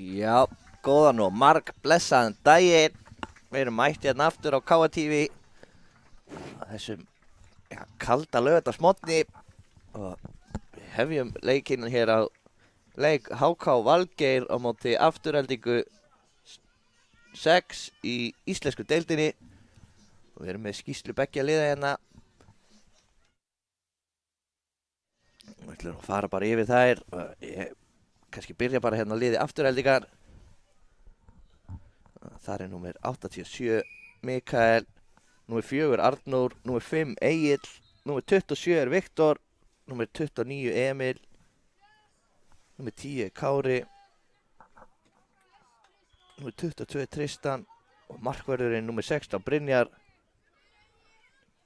Já, góðan og marg blessaðan daginn. Við erum mætt hérna aftur á KA-TV þessum kalda laugardagsmorgni og við hefjum leikinn hér á leik HK Valgeir á móti Aftureldingu 6 í íslensku deildinni og við erum með skýrslu beggja liða hérna. Við ætlum að fara bara yfir þær. Ég kannski byrja bara hérna að liði Aftureldingar. Þar er númer 87 Mikael, númer 4 Arnór, númer 5 Egill, númer 27 er Viktor, númer 29 Emil, númer 10 Kári, númer 22 Tristan og markvörðurinn númer 16 Brynjar,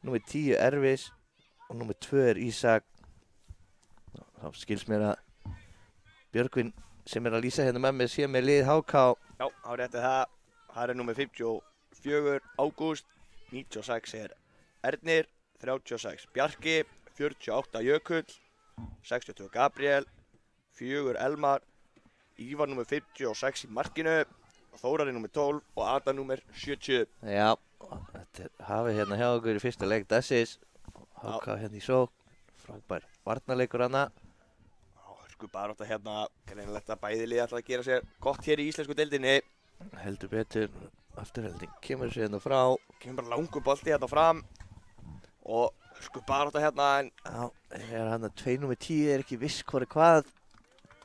númer 10 Ervis og númer 2 er Ísak. Þá skils mér að Björgvin sem er að lýsa hérna með mér sé með lið HK. Já, á rétti það. Það er númer 54 Ágúst, 96 er Ernir, 36 Bjarki, 48 Jökull, 62 Gabriel, 4 Elmar, Ívar númer 56 í markinu, Þórarinn númer 12 og Adam númer 70. Já, þetta er hafið hérna hjá okkur í fyrsta leik Dessis. HK hérna í sókn, frábær varnarleikur hana. Sko bara átt að hérna, greinilegt að bæði lið ætla að gera sér gott hér í íslensku deildinni. Heldur betur, Afturelding kemur sér hérna frá. Kemur bara langur bolti hérna fram og sko bara átt að hérna en... Já, er hann að 2 númer 10 er ekki viss hvað er hvað.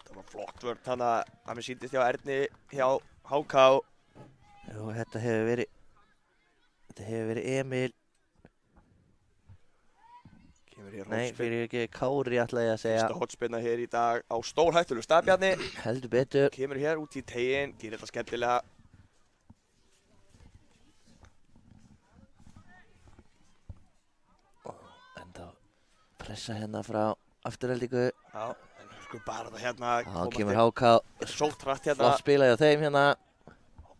Það var flott vörn hann að mér sýndist hjá Erni hjá HK. Jú, þetta hefur verið Emil. Nei, fyrir ekki Kári ætla ég að segja. Fyrsta hotspinna hér í dag á stórhættulegu Stafbjarni. Heldur betur. Kemur hér út í teginn, gerir þetta skemmtilega. Enda pressa hérna frá Aftureldingu. Já, en sko bara þetta hérna. Já, kemur HK. Sótt hratt hérna. Flott spilað hjá þeim hérna.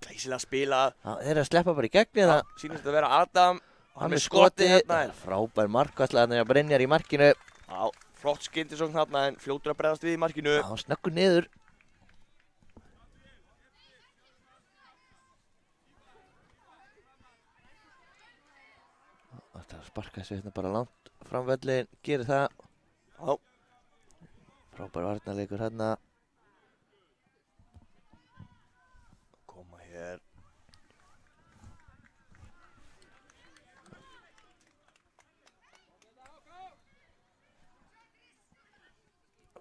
Glæsilega spilað. Já, þeir eru að sleppa bara í gegn hérna. Sýnist þetta að vera Adam. Hann með skotið hérna. Frábær markværsla Brynjar í markinu. Já, flott skyndisókn þarna en fljótur að bregðast við í markinu. Já, snöggur niður. Það sparka þessu hérna bara langt fram völlin, gerir það. Já. Frábær varnarleikur hérna. Koma hér.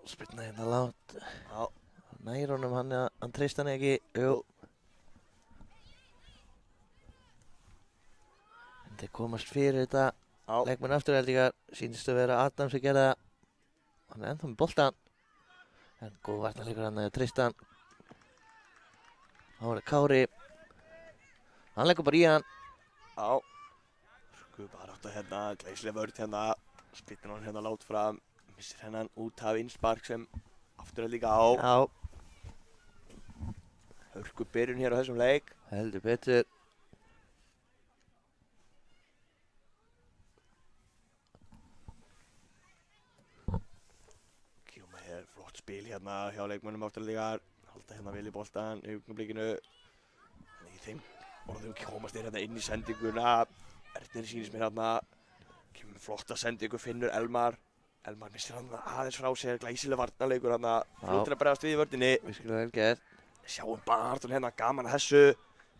Spilna hérna langt. Já. Nær honum hann treyst hann ekki. Jú. En þeir komast fyrir þetta. Já. Leikmenn Aftureldingar. Sýnist að vera Adam sem gerði það. Hann er ennþá með boltan. En góð varnarleikur hann Tristan. Þá er það Kári. Hann leggur bara í hann. Já. Sko bara átt að hérna, glæsilega vörn hérna. Spilna hann hérna lágt fram. Missir hennan út af innspark sem Aftureldinga á. Já. Hörku byrjun hér á þessum leik. Heldur betur. Kjóma hér flott spil hérna hjá leikmönnum Aftureldingar. Halda hérna vel í boltan í augnablikinu. Í þeim orðum komast þeir hérna inn í sendinguna. Ernir sýnist mér hérna. Kemur flotta sendingu, finnur Elmar. Elmar missir hann aðeins frá sér, glæsilega varnarleikur hann fljótur að bregðast við í vörninni. Virkilega vel gert. Sjáum baráttan hérna, gaman að þessu.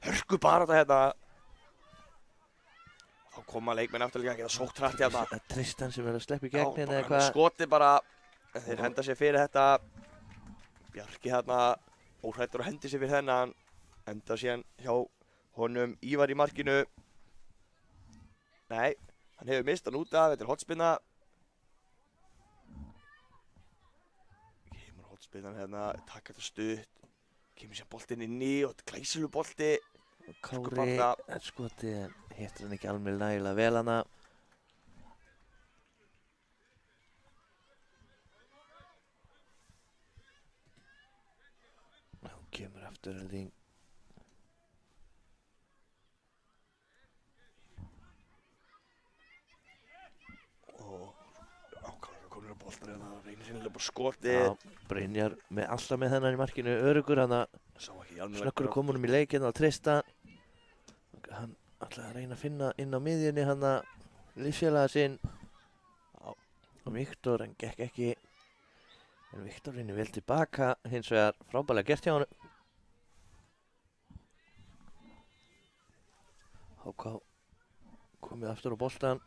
Hörku barátta hérna. Þá koma leikmenn Aftureldinga að geta sótt hratt hérna. Tristan sem er að sleppa í gegn hérna Já, eitthvað. skoti bara. Þeir henda sér fyrir þetta. Bjarki hérna óhrættur að hendi sér fyrir þennan. Enda síðan hjá honum Ívar í markinu. Nei, hann hefur mist hann út af, þetta er hotspinna. Spilnan hérna, taka þetta stutt, kemur sér boltinn inn í og þetta glæsilegur bolti. Kári er skotið en hittir hann ekki alveg nægilega vel hana. Nú kemur Afturelding. bara skotið. Já, Brynjar með alltaf með þennan í markinu, örugur hann að Sá ekki alveg snöggur að koma honum í leikinn og treysta. Hann ætlaði að reyna að finna inn á miðjunni hann að liðsfélaga sinn. Já. Og Viktor, hann gekk ekki. En Viktor reynir vel tilbaka, hins vegar frábærlega gert hjá honum. HK komið aftur á boltan.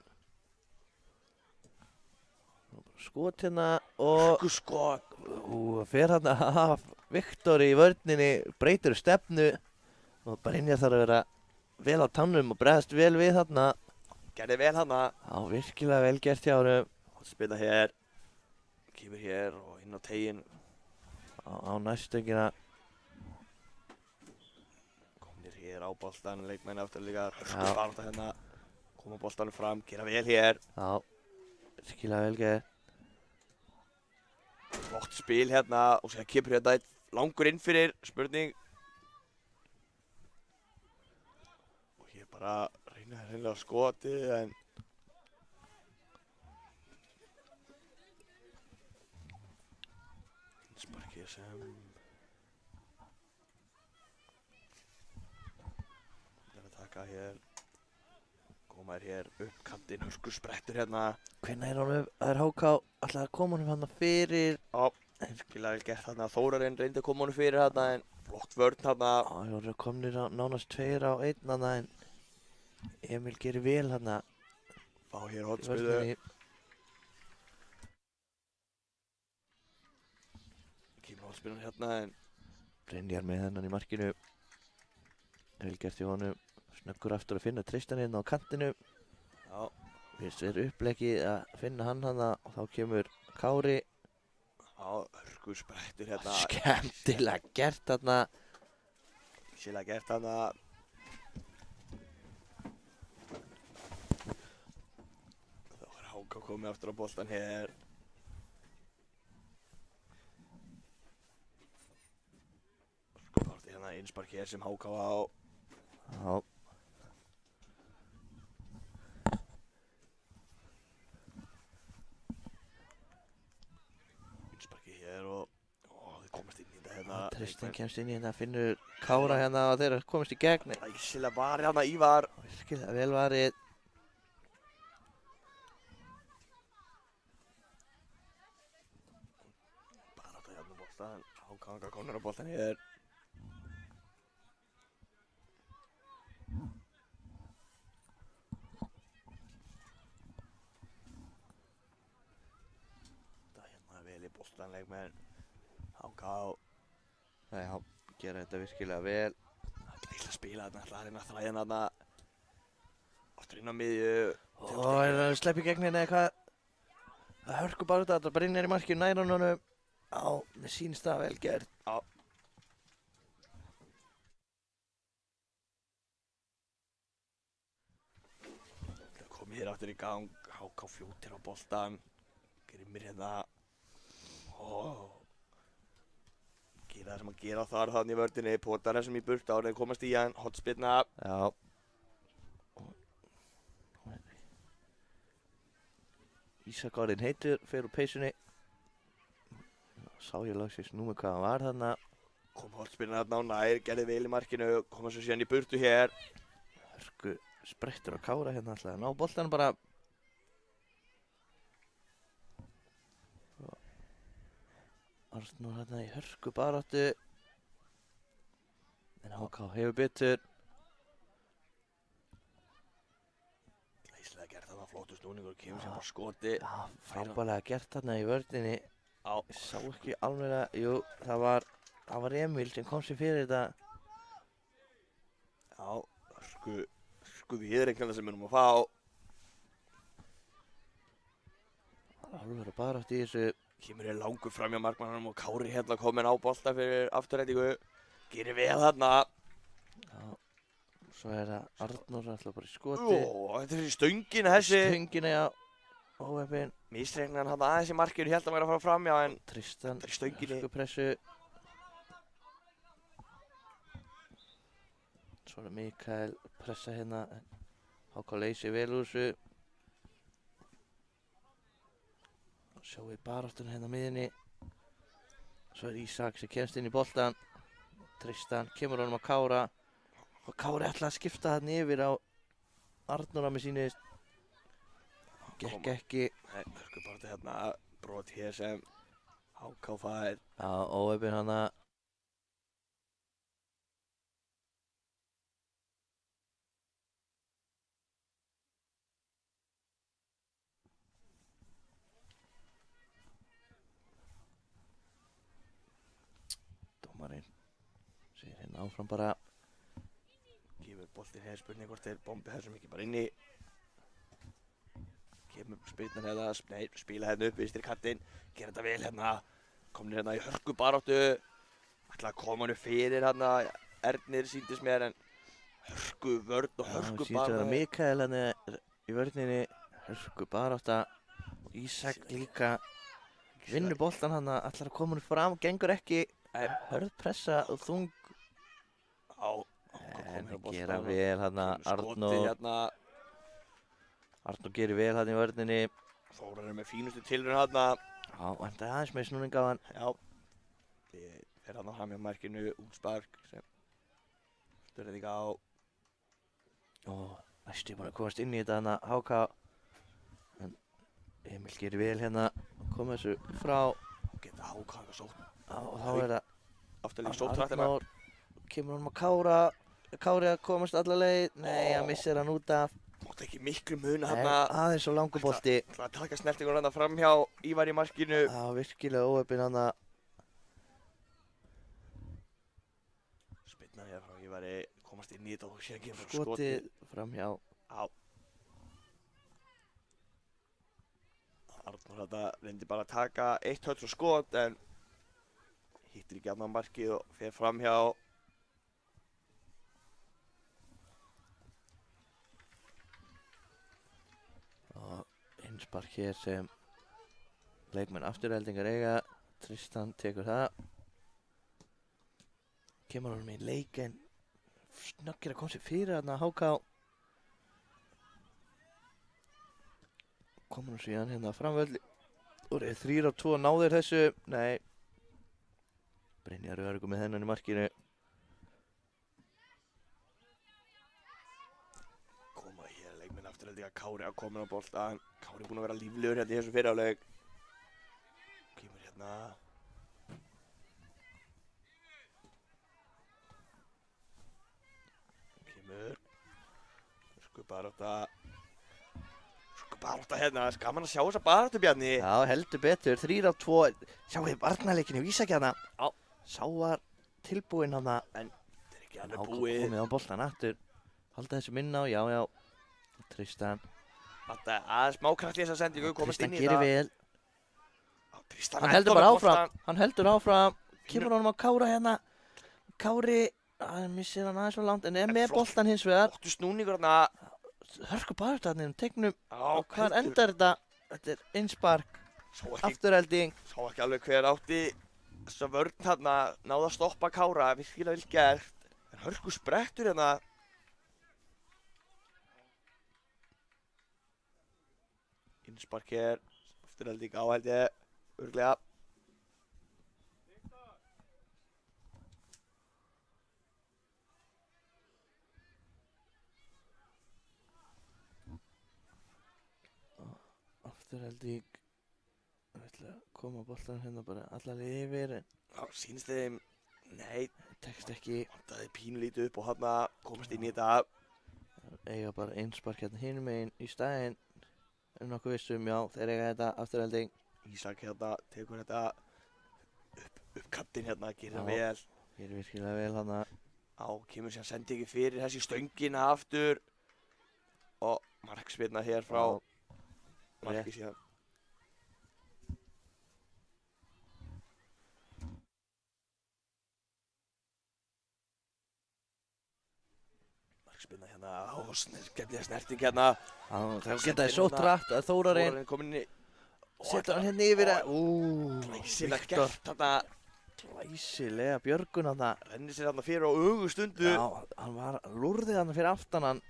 Skot hérna og skot. fer hann af Viktor í vörninni, breytir stefnu og Brynjar þarf að vera vel á tánum og bregðast vel við þarna. Gerði vel hana. Já, virkilega vel gert hjá honum. Spila hér. Kýmur hér og inn á teginn. Á næstöngina. Komnir hér á boltan, leikmenn aftur líka. Barátta hérna. Koma boltanum fram, gera vel hér. Já, virkilega vel gert. Flott spil hérna og sér kemur hérna eitt langur inn fyrir, spurning. Og hér bara reyna skotið en sparkið sem það er að taka hér. Koma hér upp kantinn, hörku sprettur hérna. Hvenær er honum, það er HK alltaf að koma honum hann fyrir. Já, virkilega vel gert þarna. Þórarinn reyndi að koma honum fyrir þarna en flott vörn þarna. Já, það voru komnir nánast 2 á 1 þarna en Emil gerir vel þarna. Fá hér hornspyrnu. Kemur hornspyrnan hérna en Brynjar með hennan í markinu. Vel gert í honum. Snöggur aftur að finna Tristan hérna á kantinu. já, Fyrst er upplegið að finna hann hana og þá kemur Kári. já, hörku sprettur hérna. Skemmtilega gert þarna. Sérlega gert þarna. Þá er HK komið aftur á boltan hér. Sko þá er þetta hérna innspark hér sem HK á. Já. Innsparki hér og þið komast inn í þetta hérna. Tristan kemst inn í hérna, finnur Kára hérna og þeir komast í gegn. Æsilega var hérna Ívar. Virkilega vel varið. Bara þetta hérna boltan. HK komur á boltan hér. Vel í boltanleikmenn. HK Já, gera þetta virkilega vel. ætla að spila þarna, ætla að reyna að þræða þarna aftur inn á miðju. Og er það að sleppa í gegn hérna eitthvað. Það hörku bara þetta Brynjar í markinu nær honum. Já, með sínst það vel gert. Já. Það komið hér aftur í gang. HK fljótir á boltan. Grimmir hérna. Gera það sem að gera þar þannig í vördinni, potar þessum í burt árið komast í hann, hotspilna. Já. Ísak Orðinn heitur, fer úr peysunni. Sá ég lagsins númer hvað hann var þarna. Kom hotspilna þarna á nær, gerði vel í markinu, koma svo síðan í burtu hér. Hörku sprettur á Kára hérna alltaf að ná boltan bara. Arnór hérna í hörku baráttu. En HK hefur betur. Glæsilega gert þarna, flottur snúningur, kemur sem bara skoti. Já, frábærlega gert þarna í vörninni. Já. Ég sá ekki alveg, jú, það var Emil sem kom sér fyrir þetta. Já, sko viðreiknarna sem við erum að fá. Alveg baráttu í þessu. Kemur hér langur fram hjá markmannunum og Kári hérna komin á bolta fyrir afturrætingu. Gerir vel þarna. Já, svo er það Arnór alltaf bara í skoti. Þetta er í stöngina þessi. Stöngina, já, óheppinn. Misreiknar hann aðeins í markinu, held að hann væri að fara framhjá en Tristan, þetta er í stönginni. pressu. Svo er Mikael pressa hérna. HK leysir vel úr þessu. Sjáum við baráttuna hérna á miðjunni. Svo Ísak sem kemst inn í boltan. Tristan kemur honum á Kára. Og Kári ætlaði að skipta þarna yfir á Arnóra með síni. Gekk ekki. Nei, hörkubaráttu hérna, brot hér sem HK fær. Já, óöfinn hana. Dómarinn segir hérna áfram bara. Gefur boltinn hér, spurning hvort þeir bombi þessum ekki bara inni. Kemur spyrnan hérna, nei, spila hérna upp vinstri kantinn, gera þetta vel hérna, komin hérna í hörkubaráttu, ætla að koma hann upp fyrir hérna, Ernir sýndist mér en hörkuvörn og Sýnst að hörkubaráttu. vera Mikael hérna í vörninni, hörku barátta. Ísak líka vinnur boltan hana, ætlar að koma hann fram, gengur ekki. Hörð pressa og þung. En gera vel hana Skotið Arnór. hérna, Arnór gerir vel hann í vörninni. Þórar er með fínustu tilraun hérna. Já, en það er aðeins með snúning á hann. Já, ég fer hann á fram hjá markinu, útspark sem stöður þetta á. Og næstu bara að komast inn í þetta hana HK. En Emil gerir vel hérna, koma þessu frá. Geta HK eitthvað sótt. Já, og þá er það Afturlík sóttrættina. Arnór. Kemur honum á Kára. Kári að komast alla leið. Nei, hann missir hann út af. Mátti ekki miklu muna Nei, hérna. aðeins og langur bolti. Það að taka snertingur hérna fram hjá Ívar í markinu. Já, virkilega óöfinn hana. Spinnan hér frá Ívari, komast inn í þetta og síðan kemur skotið. Skotið framhjá. Já. Arnór þetta reyndi bara að taka eitt höll og skot en hittir ekki annan markið og fer fram hjá. Og innspark hér sem leikmenn Aftureldingar eiga. Tristan tekur það. Kemur honum í leik en snöggir að koma sér fyrir þarna HK. Komur hann síðan hérna framvöldi. Og er 3-2 náðir þessu. Nei. Brynjar Örgu með þennan í markinu. Koma hér leikminn Aftureldingar, Kári að koma á boltan. Kári búinn að vera líflegur hérna í þessu fyriráleik. Kemur hérna. Kemur. Barátta hérna, gaman að sjá þessa baráttu, Bjarni. Já, heldur betur. 3-2. Sjáu þið varnarleikinu Ísaki hana. Já. Sá var tilbúinn hana. En þetta er ekki Já, alveg búið. komið á boltan aftur. Halda þessu minna á, já, já. Tristan. Þetta er aðeins smá kraft í þessa sendingu, komast Tristan inn í gerir þetta. vel. Já, Tristan Hann heldur með bara boltann. áfram. Hann heldur áfram. Kemur honum á Kára hérna. Kári, hann missir hann aðeins svo langt en er En með flott. boltan hins vegar. Óttu snúningur hérna. Hörku baráttarnir, tegnum. Já, Og hvar heldur. endar þetta? Þetta er innspark, afturhelding. Sá ekki alveg hver átti þessa vörn hérna, náði að stoppa Kára, virkilega vel gert. En hörku sprettur hérna. Innspark hér, afturhelding á held ég, örugglega. Afturhelding. Við ætlum að koma boltan hérna bara allavega yfir en Já, sýnist þeim, nei, tekst ekki. vantaði pínulítið upp og hérna komast inn í þetta. Eiga bara innspark hérna hinum megin í staðinn. Nokkuð vissum, já, þeir eiga þetta afturhelding. Ísak hérna, tekur þetta upp kantinn hérna, gerir það Já. vel. Gerir virkilega vel hana. Á, kemur síðan sendi ekki fyrir þessi stöngina aftur. Og markspyrna hér frá marki síðan. Markspyrna hérna, skemmtilega snerting hérna. Þá geta þið svo trætt að Þórarinn Þórarinn kominn inn í. setur hann hérna yfir að Glæsilega Viktor. gert þarna. Glæsilega björgun þarna. Rennir sér þarna fyrir á ögustundu. Já, hann var lúrðið þarna fyrir aftan hann.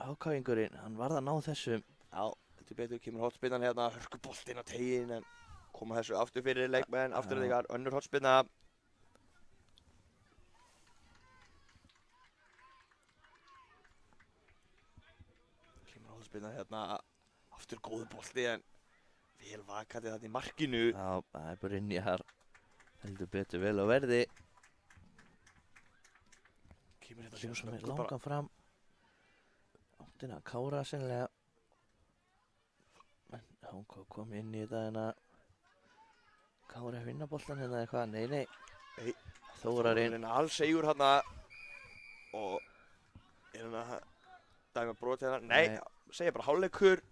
Hákáingurinn, hann varð að ná þessum. Já, þetta betur kemur hotspinnan hérna, hörkuboltinn á tegin en koma þessu aftur fyrir leikmenn, afturöldingar, önnur hornspyrna. Kemur hornspyrna hérna, aftur góður bolti en vel vakandi þarna í markinu. Já, það Brynjar heldur betur vel á verði. Kemur svo með langan fram. Áttina að Kára sennilega. En hún kom inn í þetta en að Kári að vinna boltan hérna eða eitthvað. Nei. Þórarinn. Alsegur hérna og er hann að dæma brot hérna. Nei, segja bara hálfleikur.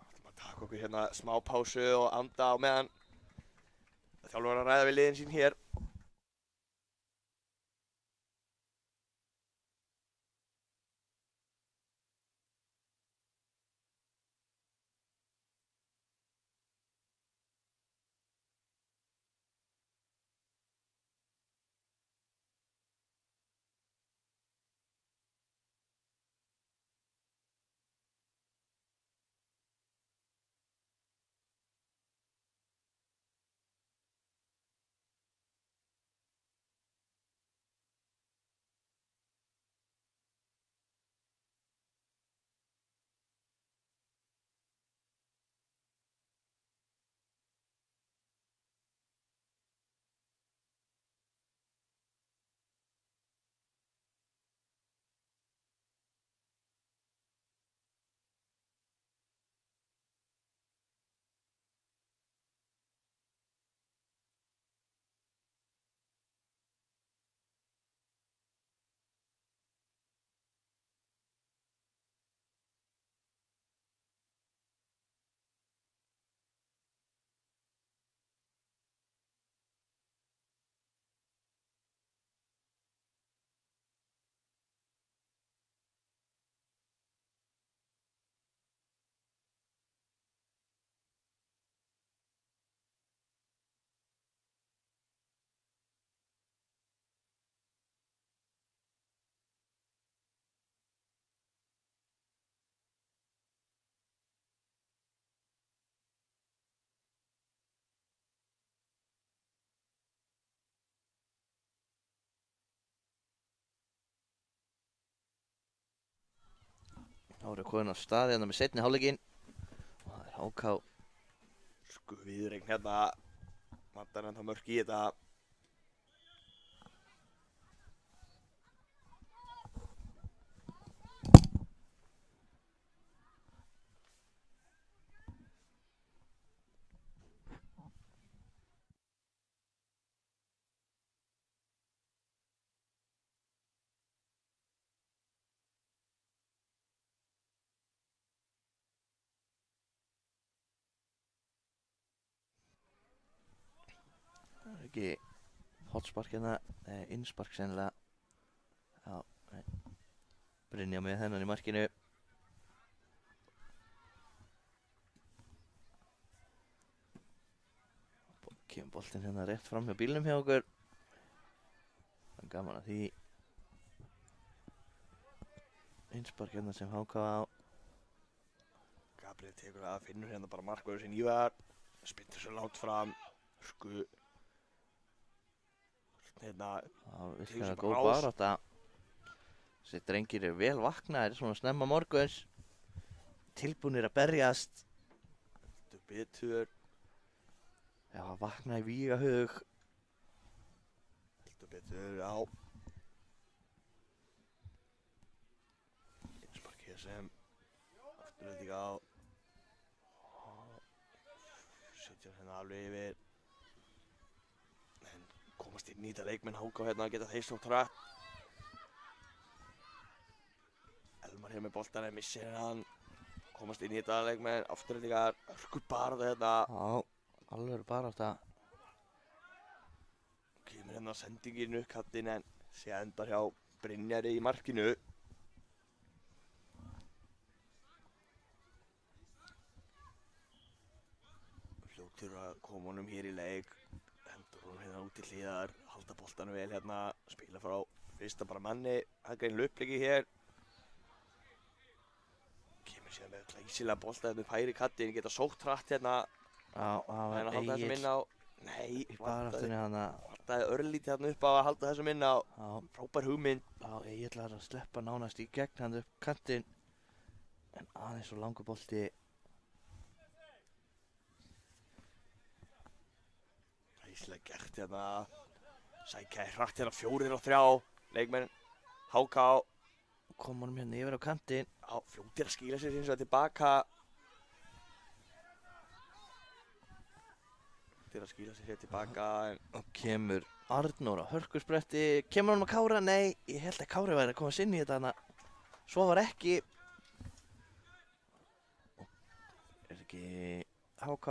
Ætlum að taka okkur hérna smá pásu og anda á meðan þjálfarinn að ræða við liðin sín hér. Þá eru komin á stað hérna með seinni hálfleikinn. Og það HK. Viðureign hérna. Vantar ennþá mörk í þetta. Það er ekki hotspark hérna, innspark sennilega. Já, Brynja með hennan í markinu. Kemur boltinn hérna rétt fram hjá bílnum hjá okkur. Það er gaman að því. Innspark hérna sem HK á. Gabriel tekur það, finnur hérna bara markvörður sinn Ívar. Spyndur svo langt fram. Hérna, það virkar að góð barátta. Þessi drengir eru vel vaknaðir svona snemma morguns. Tilbúnir að berjast. Heldur betur. Já, að vakna í vígahug. Heldur betur, já. Innsparkið sem afturöldinga á. Setja hérna alveg yfir. Komast inn í þetta leikmenn HK hérna að geta þeir stótt hratt. Elmar hér með boltan en missir hann. Komast inn í þetta leikmenn, afturöldingar, hörku barða hérna. Já, alveg barátta. Kemur hérna sendingin upp kallinn en sé endar hjá Brynjari í markinu. Fljótur að koma honum hér í leik. Hún hérna út til hliðar, halda boltanum vel hérna, spila frá fyrsta bara manni, það er greinilega uppleiki hér. Kemur síðan með glæsilega bolta hérna upp hægri kantinn, geta sótt hratt hérna það Það var að halda þessum inn Egill á. Nei, í baráttunni hana. vantaði örlítið þarna upp á að halda þessum inn á. Já, Frábær hugmynd. Egill var að sleppa nánast í gegn hann upp kantinn. En aðeins og langur bolti. Æslega gert hérna. Sækjaði hratt hérna 4-3. Leikmenn HK. Kom honum hérna yfir á kantinn. Fljótir að skýla sér hins vegar tilbaka. Fljótir að skýla sér hér tilbaka. Og kemur Arnór á hörkuspretti. Kemur hann á Kára? Nei, ég held að Kári væri að komast inn í þetta hana. Svo var ekki. Er ekki HK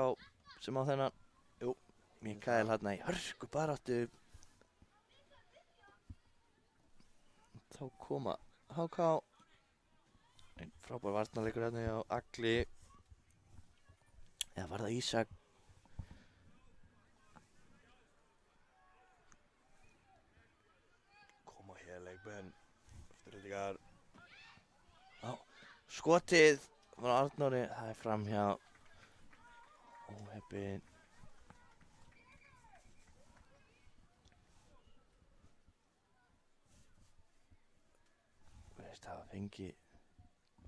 sem á þennan? Jú, Mikael hérna í hörkubaráttu. Þá koma HK. Einn frábær varnarleikur hérna á Agli. Eða var það Ísak? Koma hér leikmenn. Afturhaldingar. Skotið frá Arnóri. Það er framhjá. Óheppinn. Það fengi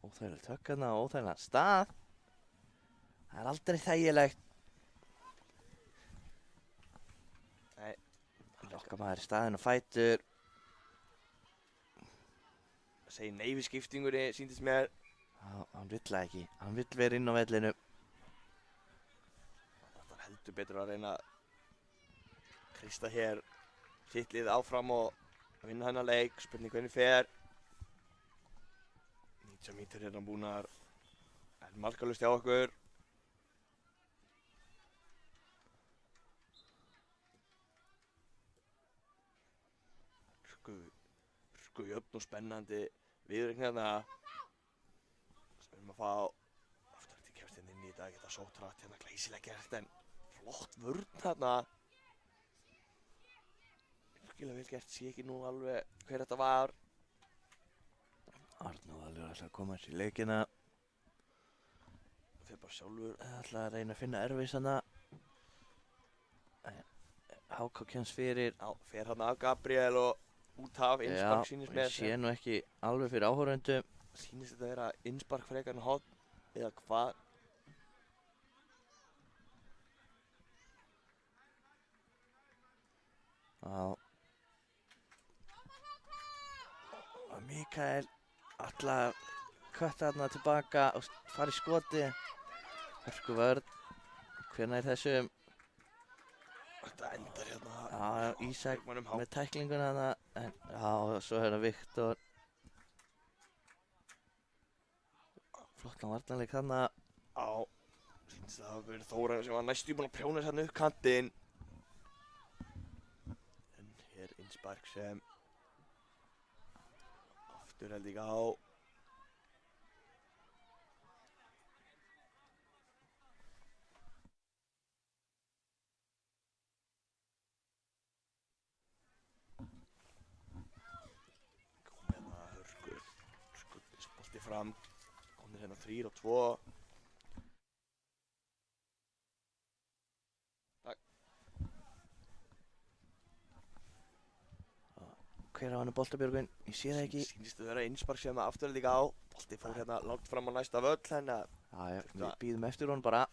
óþægilegt högg hérna og óþægilegan stað. Það er aldrei þægilegt. Nei. Okkar maður í staðinn og fætur. Segir nei við skiptingunni, sýndist mér. Hann vill það ekki. Hann vill vera inn á vellinu. Það heldur betur að reyna að kreista hér sitt lið áfram og vinna hennar leik. Spurning hvernig fer. 90 mínútur hérna búnar. En markalust hjá okkur. Jöfn og spennandi viðureign hérna. Sem við erum að fá. Afturhaldið kemst hérna inn í þetta, geta sótt hratt hérna, glæsilega gert en flott vörn hérna. Virkilega vel gert, sé ekki nú alveg hver þetta var. Arnór alveg ætla að koma sér í leikina. Þeir bara sjálfur. Ætla að reyna að finna erfis hana. HK kemst fyrir. Já, fer hérna af Gabriel og út af innspark sýnist mér. Já, ég sé nú ekki alveg fyrir áhorfendum. Sýnist þetta að vera innspark frekar en horn eða hvað? Já. Og Mikael ætla að kötta þarna tilbaka og fara í skoti. Hörku vörn. Hvenær er þessum? Þetta endar hérna. Já, Ísak með tæklinguna þarna. Já, og svo hérna Viktor. Flottan varnarleik þarna. Já, sýnist það að verið Þóra sem var næstu búinn að prjóna hérna upp kantinn. En hér innspark sem afturhalding á. Kom hérna hörkur, bolti fram, komnir hérna 3 og 2. Hver á hann boltabjörgun? Ég sé það ekki. Sýnist að vera innspark sem afturhalding á. Bolti fór hérna langt fram á næsta völl hérna. Já, við býðum eftir honum bara.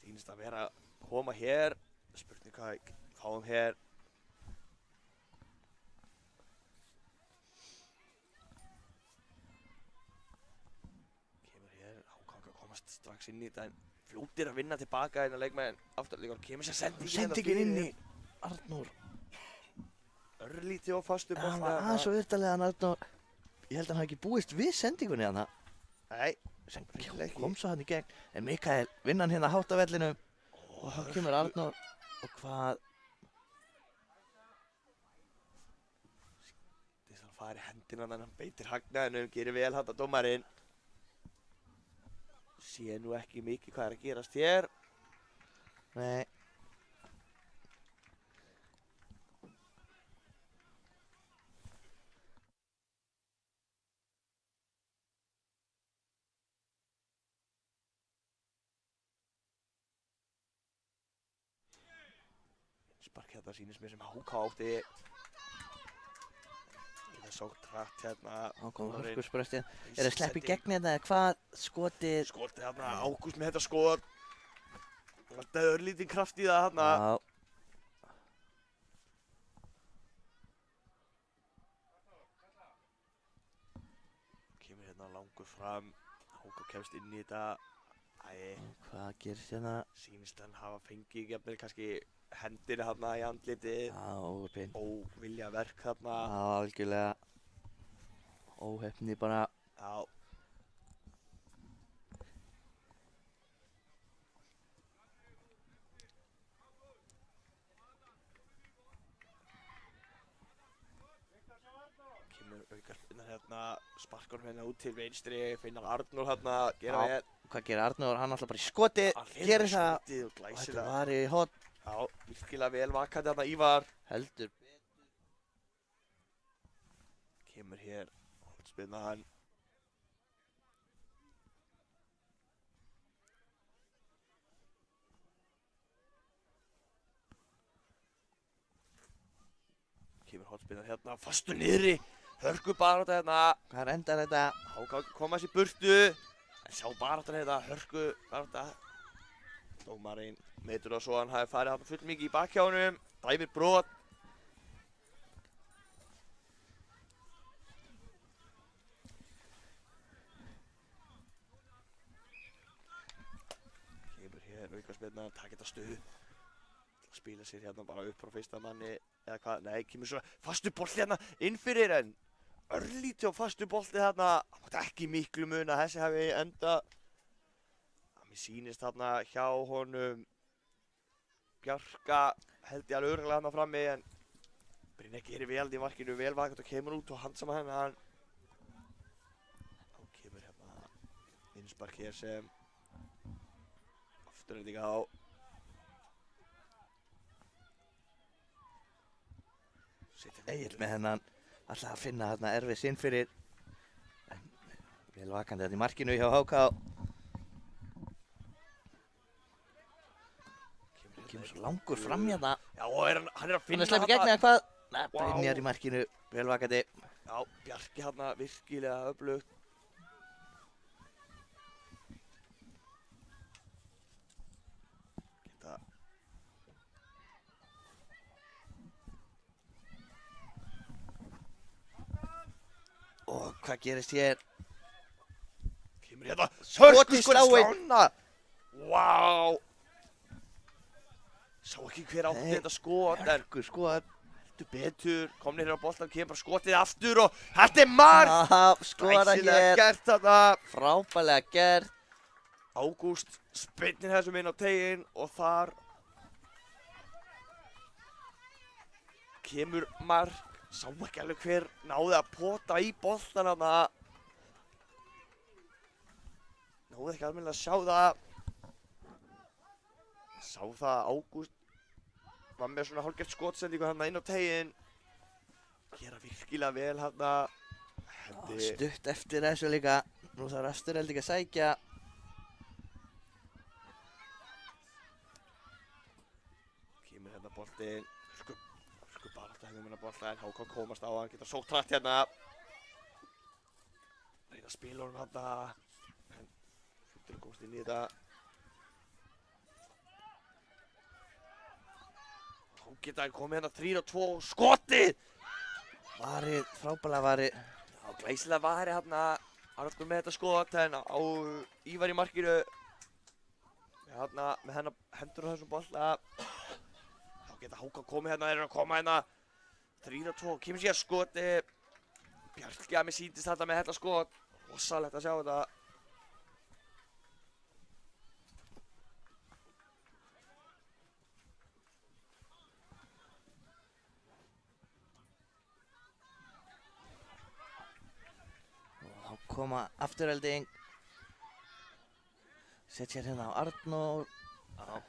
Sýnist að vera að koma hér. Spurning hvað við fáum hér. Kemur hér, HK komast strax inn í þetta en fljótir að vinna tilbaka hérna leikmenn afturhaldingar. Kemur sér Sendingin inn í Arnór. Örlítið og fastu Hann var aðeins og virtalega hann Arnór. Ég held að hann hafi ekki búist við sendingunni hana. Nei, Sem kom svo hann í gegn. En Mikael vinna hann hérna hátt á vellinu. Og hann kemur Arnór. Og hvað? Þess að fara í hendina þannig að hann beitir hagnaðinum, gerir vel handa dómarinn. Sé nú ekki mikið hvað er að gerast hér. Nei. Innspark hérna sýnist mér sem HK átti. Það er sótt hratt hérna. Þá kom hörkuspröstið. Er það slepp í gegn hérna eða hvað? Skotið. Skotið hérna, Ágúst með þetta skot. Alltaf örlítið kraft í það hérna. Já. Kemur hérna langur fram. HK kemst inn í þetta. Hvað gerist hérna? Sýnist hann hafa fengið jafnvel kannski hendina hérna í andlitið. Já, óheppinn. Óvilja verk hérna. Já, algjörlega. Óheppni bara. Já. Kemur aukarspinnan hérna, sparkar hann hérna út til vinstri, finnar Arnór hérna, gera vel. Hvað gerir Arnór? Hann alltaf bara í skotið. Gerir það. Skotið og Og glæsir þetta það. var í hot. Já, virkilega vel vakandi hérna Ívar. Heldur. Kemur hér, spinnan. Kemur hotspinnan hérna, fastur niðri. Hörku barátta hérna. Hvað endar þetta? HK koma sér burtu. En sjá baráttan hérna, hörku barátta. Dómarinn meitur það svo hann hafi farið hann full mikið í bakhjánum. Dæmir brot. Kemur hér aukaspyrna, takk þetta stuð. Spila sér hérna bara upp frá fyrsta manni eða hvað, nei, kemur svo fastur bolti hérna inn fyrir en örlítið á fastur bolti hérna. Það mátti ekki miklu mun að þessi hafi enda. Mér sýnist þarna hjá honum Bjarka held ég alveg örugglega þarna frammi en Brynjar gerir vel í markinu, vel vakant og kemur út og handsama hennar. Þá kemur hérna Innspark hér sem afturhending á. Egill með hennan. Alltaf að finna þarna erfið sinn fyrir. Vel vakandi þetta í markinu hjá HK. Kemur svo langur fram hérna. Já, og hann er að Hann finna er slepp í gegn eða hvað? Nei, Vá. Brynjar í markinu. Vel vakandi. Já, Bjarki hérna virkilega öflugt. Geta Og hvað gerist hér? kemur hérna Skotið hörkuskot í sláið. skrána. Vá. Sá ekki hver átti Nei, þetta skot en Hörku skot. heldur betur. Komnir hérna á boltan, kemur bara skotið aftur og þetta er mark. Já, skora Glæsilega hér. gert þarna. Frábælega gert. Ágúst spinnir þessum inn á teginn og þar kemur mark. Sá ekki alveg hver náði að pota í boltan þarna. Náði ekki alveg að sjá það. Sá það að Ágúst var með svona hálfgert skotsendingu hérna inn á teginn. Gera virkilega vel hérna. Stutt eftir þessu líka. Nú þarf Afturhelding að sækja. Kemur hérna boltinn. Hörku barátta hérna með bolta en HK komast á hann. Geta sótt hratt hérna. Reyna að spila honum hérna. En Futur komst inn í þetta. Þá geta hann komið hérna 3-2 og skotið! Varið, frábælega varið. Já, glæsilega varið hérna. Arnór með þetta skot en á Ívar í markinu. Hérna með hennar hendur á þessum bolta. Þá geta HK komið hérna, þeir eru að koma hérna. 3-2, kemur sér skoti. Bjarki að mér sýndist þetta með þetta skot. Rosalegt að sjá þetta. Og þá koma Afturhelding. Setja hérna á Arnór. Já.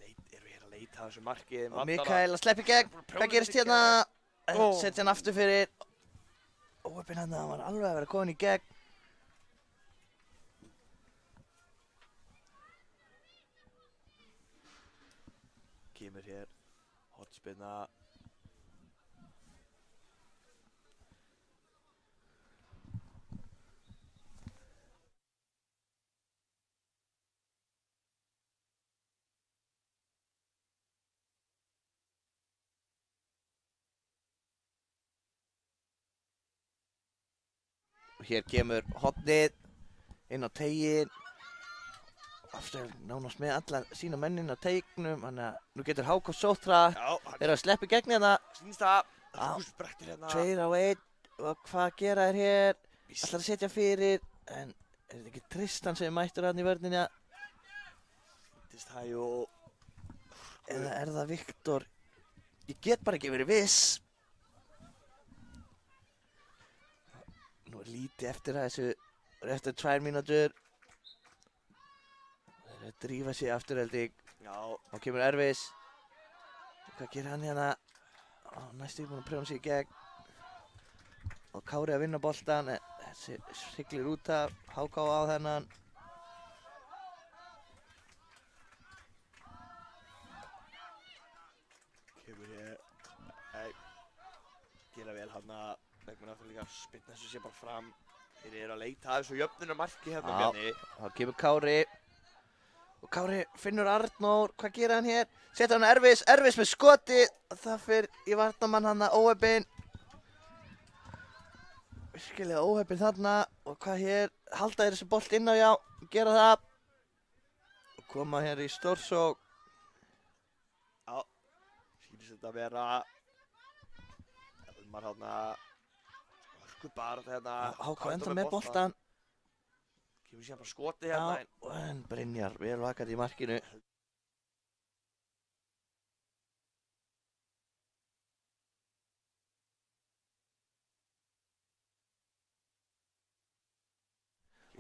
Erum við hér að leita að þessu marki. Og Mikael að sleppa í gegn. Hvað gerist hérna? Setja hann aftur fyrir. Óheppinn hann, hann var alveg að vera komin í gegn. kemur hér hornspyrna. Og hér kemur hornið inn á tegin. Aftur nánast með alla sína mennin á teignum, þannig að nú getur HK sótt hratt. Já, hann Þeir eru að sleppa í gegn hérna. snýst það. Já. Hús brettir hérna. 2 á 1 og hvað gera þær hér? Ætlar að setja fyrir, en er þetta ekki Tristan sem er mættur hann í vörninja? Sýndist það jú. Eða er það Viktor? Ég get bara ekki verið viss. Nú er lítið eftir að þessu, eftir 2 mínútur. Þeir eru að drífa sig aftur held ég. Já, Þá kemur Ervis. Hvað gerir hann hérna? Næstu búinn að prjóna sig í gegn. Og Kári að vinna boltan. Þessi siglir út af HK á þennan. kemur hér. Nei, gera vel hann að leikmenn aftur líka spynna þessu sé bara fram. Þeir eru að leita að þessu jöfnunarmarki hérna, Já. Bjarni. Þá kemur Kári. Og Kári finnur Arnór. Hvað gerir hann hér? Setur hann Ervis. Ervis með skoti. Það fyrir í varnamann hann að óheppinn. Virkilega óheppinn þarna. Og hvað hér? Halda þeir þessu bolt inn á já. Gera það. Og koma hér í stórsók. Já, sýnist þetta að vera Elmar hérna hörku bara þetta HK enda með boltan. Kemur síðan bara skotið hérna Já, en Brynjar vel vakandi í markinu.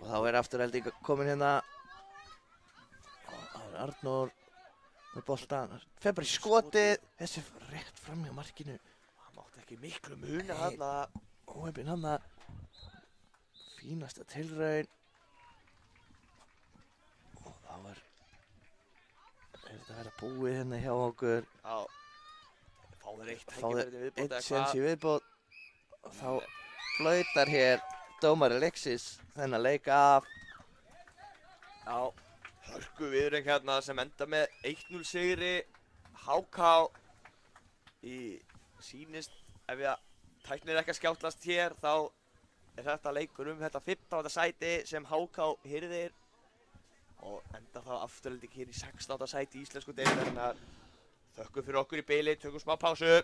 Og þá er afturhaldi komin hérna. Og þá er Arnór með boltan. Fer bara í skotið. Þessi rétt fram hjá markinu. Það mátti ekki miklu muna Nei. hérna. Óheppinn hann að fínasta tilraun. Og þá er þetta að vera búið hérna hjá okkur. Já, fá þeir eitt Fá þeir tækifæri til viðbót Einn eða séns í hvað? viðbót. Og þá flautar hér dómari Alexis þennan leik af. Já, hörku viðurinn hérna sem enda með 1-0 sigri. HK í sýnist, ef ég tæknir ekki að skjáttlast hér, þá er þetta leikur þetta 15. sæti sem HK hirðir og enda þá afturhaldi hér í 16. sæti í íslensku deildarinnar. Þökkum fyrir okkur í beili, tökum smá pásu.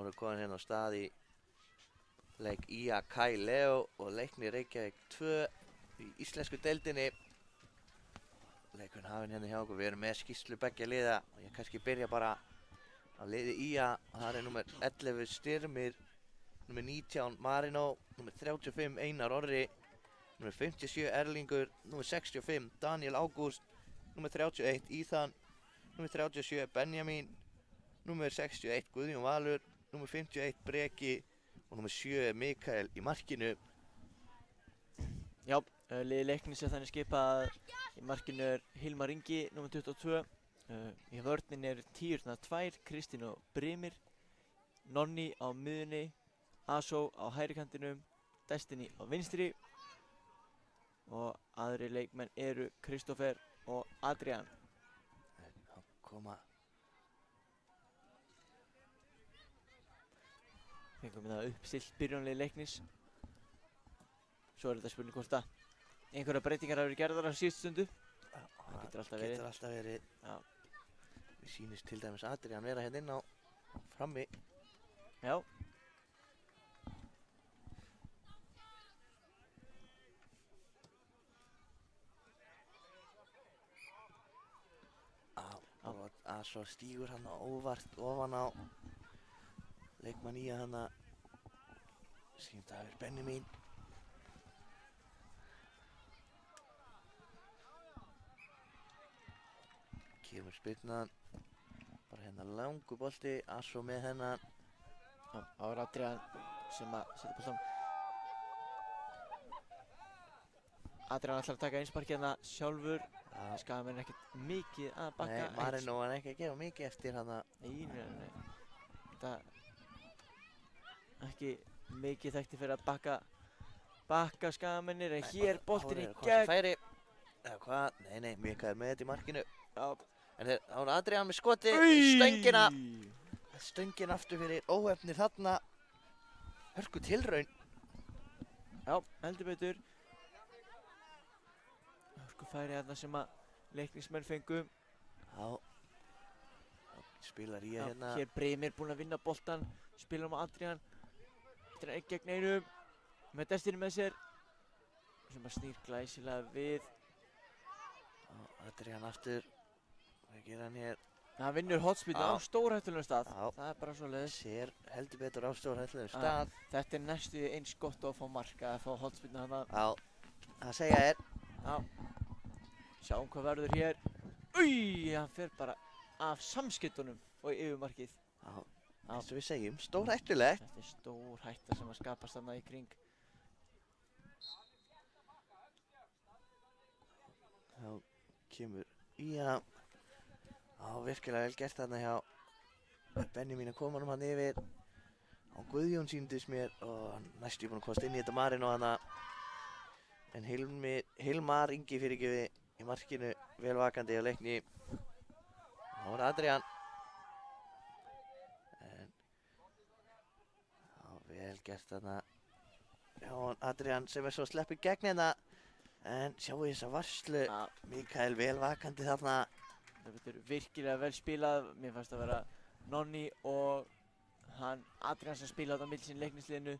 erum við komin hérna á stað í leik IA Kai Leo og Leiknir Reykjavík 2 í íslensku deildinni. Leikurinn hafinn hérna hjá okkur. Við erum með skýrslu beggja liða og ég kannski byrja bara á liði IA. Það er númer 11 Styrmir, númer 19 Marino, númer 35 Einar Orri, númer 57 Erlingur, númer 65 Daniel Ágúst, númer 31 Íðan, númer 37 Benjamin, númer 61 Guðjón Valur, númer 51 Breki og númer 7 Mikael í markinu. Já, liði Leiknis er þannig skipað í markinu er Hilmar Ingi, númer 22. Í vörnin er tíurnar 2, Kristín og Brimir, Nonni á miðunni, Aso á hægri kantinum, Destiny á vinstri og aðri leikmenn eru Kristoffer og Adrian. Þá koma Fengum við það uppstillt byrjunarlið Leiknis. Svo er þetta spurning hvort að einhverja breytingar hafa verið gerðar á síðustu stundu. Það getur alltaf verið. Já. Mér sýnist til dæmis Adrian vera hérna inn á frammi. Já. Og að svo stígur hann óvart ofan á leikmann IA hann að sýnt að það er Benjamin. Kemur spyrnan, bara hérna langur bolti, Asso með hennan. Já, það var Adrian sem að setja boltan. Adrian ætlar að taka einsparkið hérna sjálfur. Skagamenn er ekkert mikið að bakka. Nei, Marino var ekki að gera mikið eftir hann að... Nei. Þetta ekki mikið þekkti fyrir að bakka Skagamennir, en hér boltinn í gegn. Færi, eða hvað? Nei, Mikael með þetta í markinu. Já. En þá er Adrian með skoti, stöngina aftur fyrir óhefnir þarna. Hörku tilraun. Já, heldur betur. Hörku færi þarna sem að Leiknismenn fengu. Já. Spilar IA hérna. Hér Brimir búinn að vinna boltan, spilar á Adrian. Þetta er einn gegn einum, með Destiny með sér. Sem að snýr glæsilega við. Adrian aftur. Hvað gerir hann hér? Það vinnur hotspinnu á stórhættulegum stað. Já. Það er bara svoleiðis. Sér heldur betur á stórhættulegum stað. Þetta er næstu eins gott að fá marka, að fá hotspinnu hana. Já, það segja þér. Já. Sjáum hvað verður hér. Hann fer bara af samskiptunum og í yfirmarkið. Já, eins og við segjum, stórhættulegt. Þetta er stór hætta sem að skapast þarna í kring. Þá kemur IA. Já, virkilega vel gert þarna hjá Benjamin að koma hann yfir. Og Guðjón sýndist mér og næstu búinn að komast inn í þetta Marino hana. En Hilmar Ingi fyrirgefi í markinu, vel vakandi á Leikni. Þá var Adrian. En já, vel gert þarna. Já, Adrian sem er svo sleppur gegn hérna. En sjáu þessa varslu. Mikael vel vakandi þarna. Þetta er virkilega vel spilað. Mér fannst að vera Nonni og Adrian sem spilaði á milli sín Leiknisliðinu.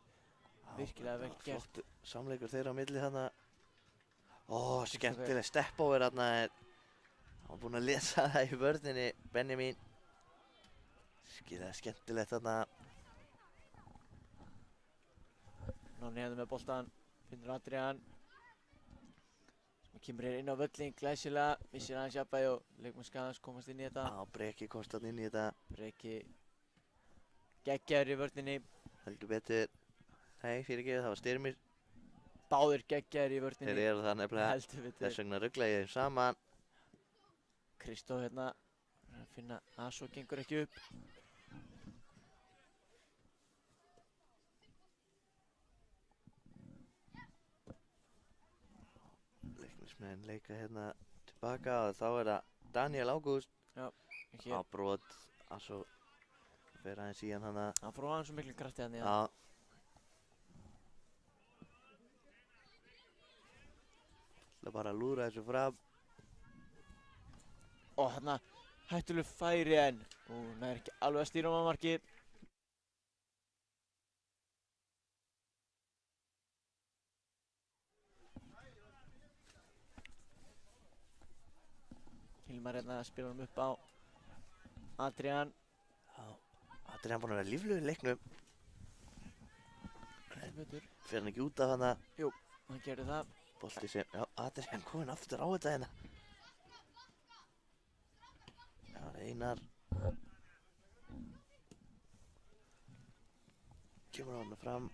Virkilega vel gert. Flott samleikur þeirra á milli þarna. Ó, skemmtileg step-over þarna. Hann var búinn að lesa það í vörninni, Benjamin. Skemmtilegt þarna. Nonni hefði með boltan, finnur Adrian. Sem kemur hér inn á völlin, glæsilega, missir aðeins jafnvægi og leikmenn Skagans komast inn í þetta. Já, Breki komst þarna inn í þetta. Breki geggjaður í vörninni. Heldur betur. Nei, fyrirgefið, það var Styrmir. Báðir geggjaður í vörninni. Þeir eru það nefnilega. Heldur betur. Þess vegna rugla ég þeim saman. Kristó hérna, að finna Aso gengur ekki upp. Leiknismenn leika hérna tilbaka og þá er það Daniel Ágúst. Já, á brot. Aso fer aðeins í hann hana. Hann fór á hann svo miklu krafti hann í hann. Já. Það bara að lúra þessu fram. Og þarna hættuleg færi en nær ekki alveg að stýra á markið. Hilmar hérna að spila honum upp á Adrian. Já, Adrian búinn að vera líflegur í leiknum. Fer hann ekki út af hana? Jú, hann gerði það. Bolti sem, já, Adrian kominn aftur á þetta hérna. Já, Einar. Kemur hann fram.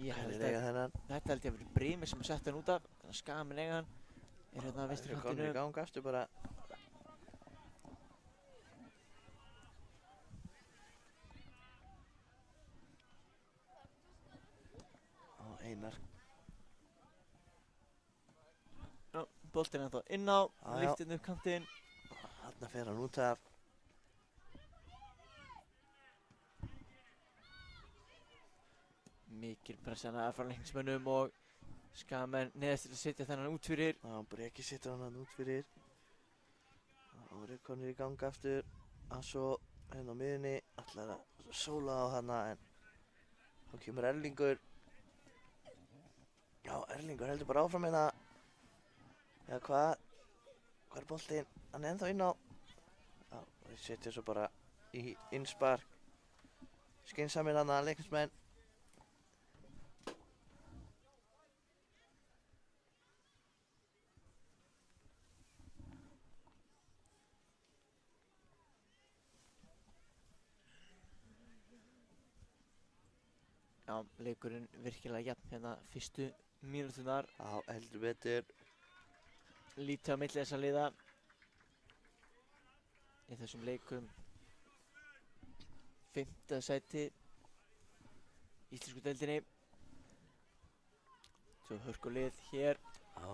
Ég held Hvernig eiga að þennan? þetta held ég að vera Brimir sem setti hann út af. Þannig að Skamin eiga hann. Er hérna á vinstri Komnir í kantinu. gang aftur bara. Og Einar. Já, boltinn ennþá inn á. Já, já. Lyftinn upp kantinn. Þarna fer hann út af. Mikil pressana frá leiknismönnum og Skamen neðast til að setja þennan út fyrir. Já, Breki setur hann út fyrir. Og er konur í gang aftur. Asso hérna á miðunni. Ætlar að sóla á hana en þá kemur Erlingur. Já, Erlingur heldur bara áfram hérna. Já, hvað er boltinn? Hann er ennþá inn á. Já, og þeir setja svo bara í innspark. Skynsamir hana leiknismenn. Já, leikurinn virkilega jafn hérna fyrstu mínúturnar. Já, heldur betur. Lítið á milli þessa liða í þessum leikum. 5. sæti íslensku deildinni. Svo hörkulið hér. Já.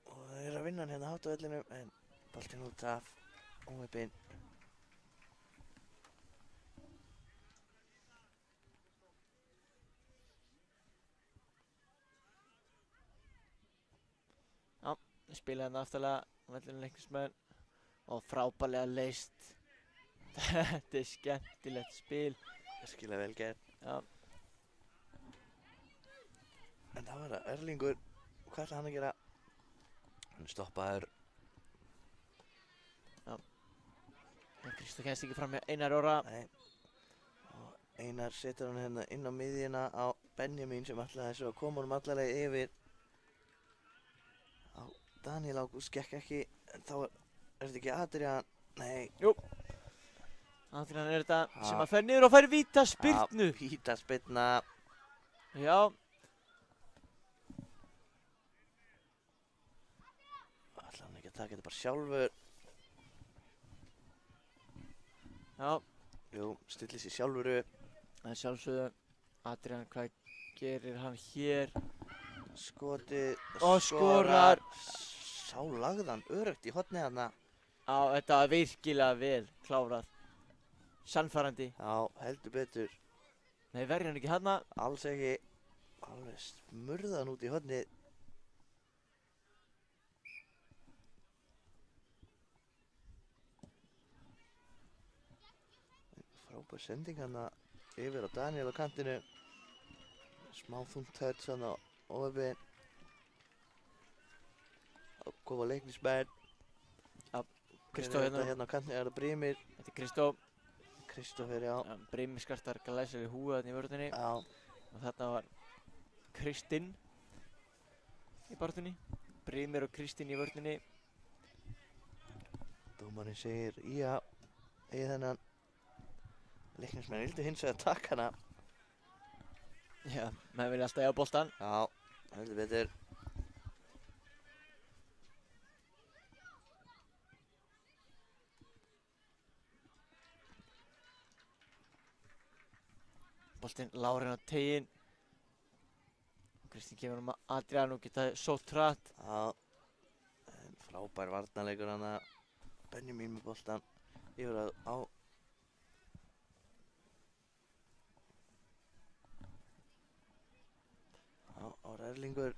Og það er að vinna hann hérna hátt á vellinum en boltinn út af óheppinn. Spilaði hann aftalega á vellinu leiknismenn og frábærlega leyst. Þetta er skemmtilegt spil. Virkilega vel gert. Já, En það var það Erlingur. Hvað ætlaði hann að gera? Hann stoppaður. Kristó kemst ekki fram með Einar Orra. Nei. Og Einar setur hann hérna inn á miðjuna á Benjamin sem ætlaði svo að koma honum allarleið yfir. Á Daniel Ágúst gekk ekki. En þá er þetta ekki Adrian. Nei. Adrian er þetta Já. sem að fer niður og fær vítaspyrnu. Vítaspyrna. Já, Ætlaði hann ekki að taka þetta bara sjálfur. já. Jú, stillir sér sjálfur upp. Það er sjálfsögðu. Adrian, hvað gerir hann hér? Skotið. Og skorar. Sá lagðan öruggt í hornið hana. Já, þetta var virkilega vel klárað. Sannfærandi. Já, heldur betur. Nei, verður hann ekki hana. Alls ekki. Alveg smurðan út í hornið. Frábær sending hana yfir á Daniel á kantinu. Smá þungt touch hana á ofin. Góða leiknismenn. Kristó hérna. Hérna á kantinu er það Brimir. Þetta er Kristó. Kristófer, já. Brimir skartar glæsileg í húið þarna í vörðinni. Já. Og þarna var Kristinn í barðunni. Brimir og Kristinn í vörðinni. Dómarinn segir, já, eigi þennan. Leiknismenn vildu hins vegar taka hana. Já, menn vilja alltaf eiga boltan. Já, heldur betur. Boltinn lágur á teginn. Kristinn kemur um Adrian og geta sótt hratt. Já, en frábær varnarleikur hana. Benjamin með boltan yfir á Erlingur.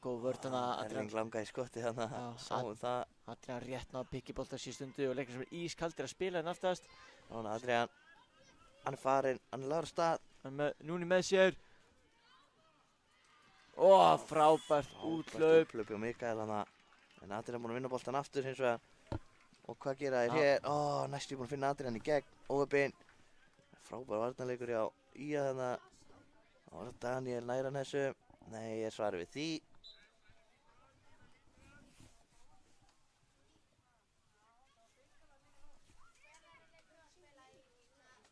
Góð vörð hana. Erling langaði í skotti hana. Já, Sáum það. Adrian rétt náði pikkibolta síðustu stundu og leikur sem er ískaldir að spila en aftast. Nána Adrian. Hann er farinn, hann er lagur á stað. Núni með sér. Frábært úthlaup. Úthlaup hjá Mikael hana. En Adrian búinn að vinna boltan aftur hins vegar. Og hvað gera þeir hér? Næstu búinn að finna Adrian í gegn. Óöpinn. Frábær varnarleikur hjá Ía þarna. Það var Daniel nær hann þessu. Nei, ég svari við því.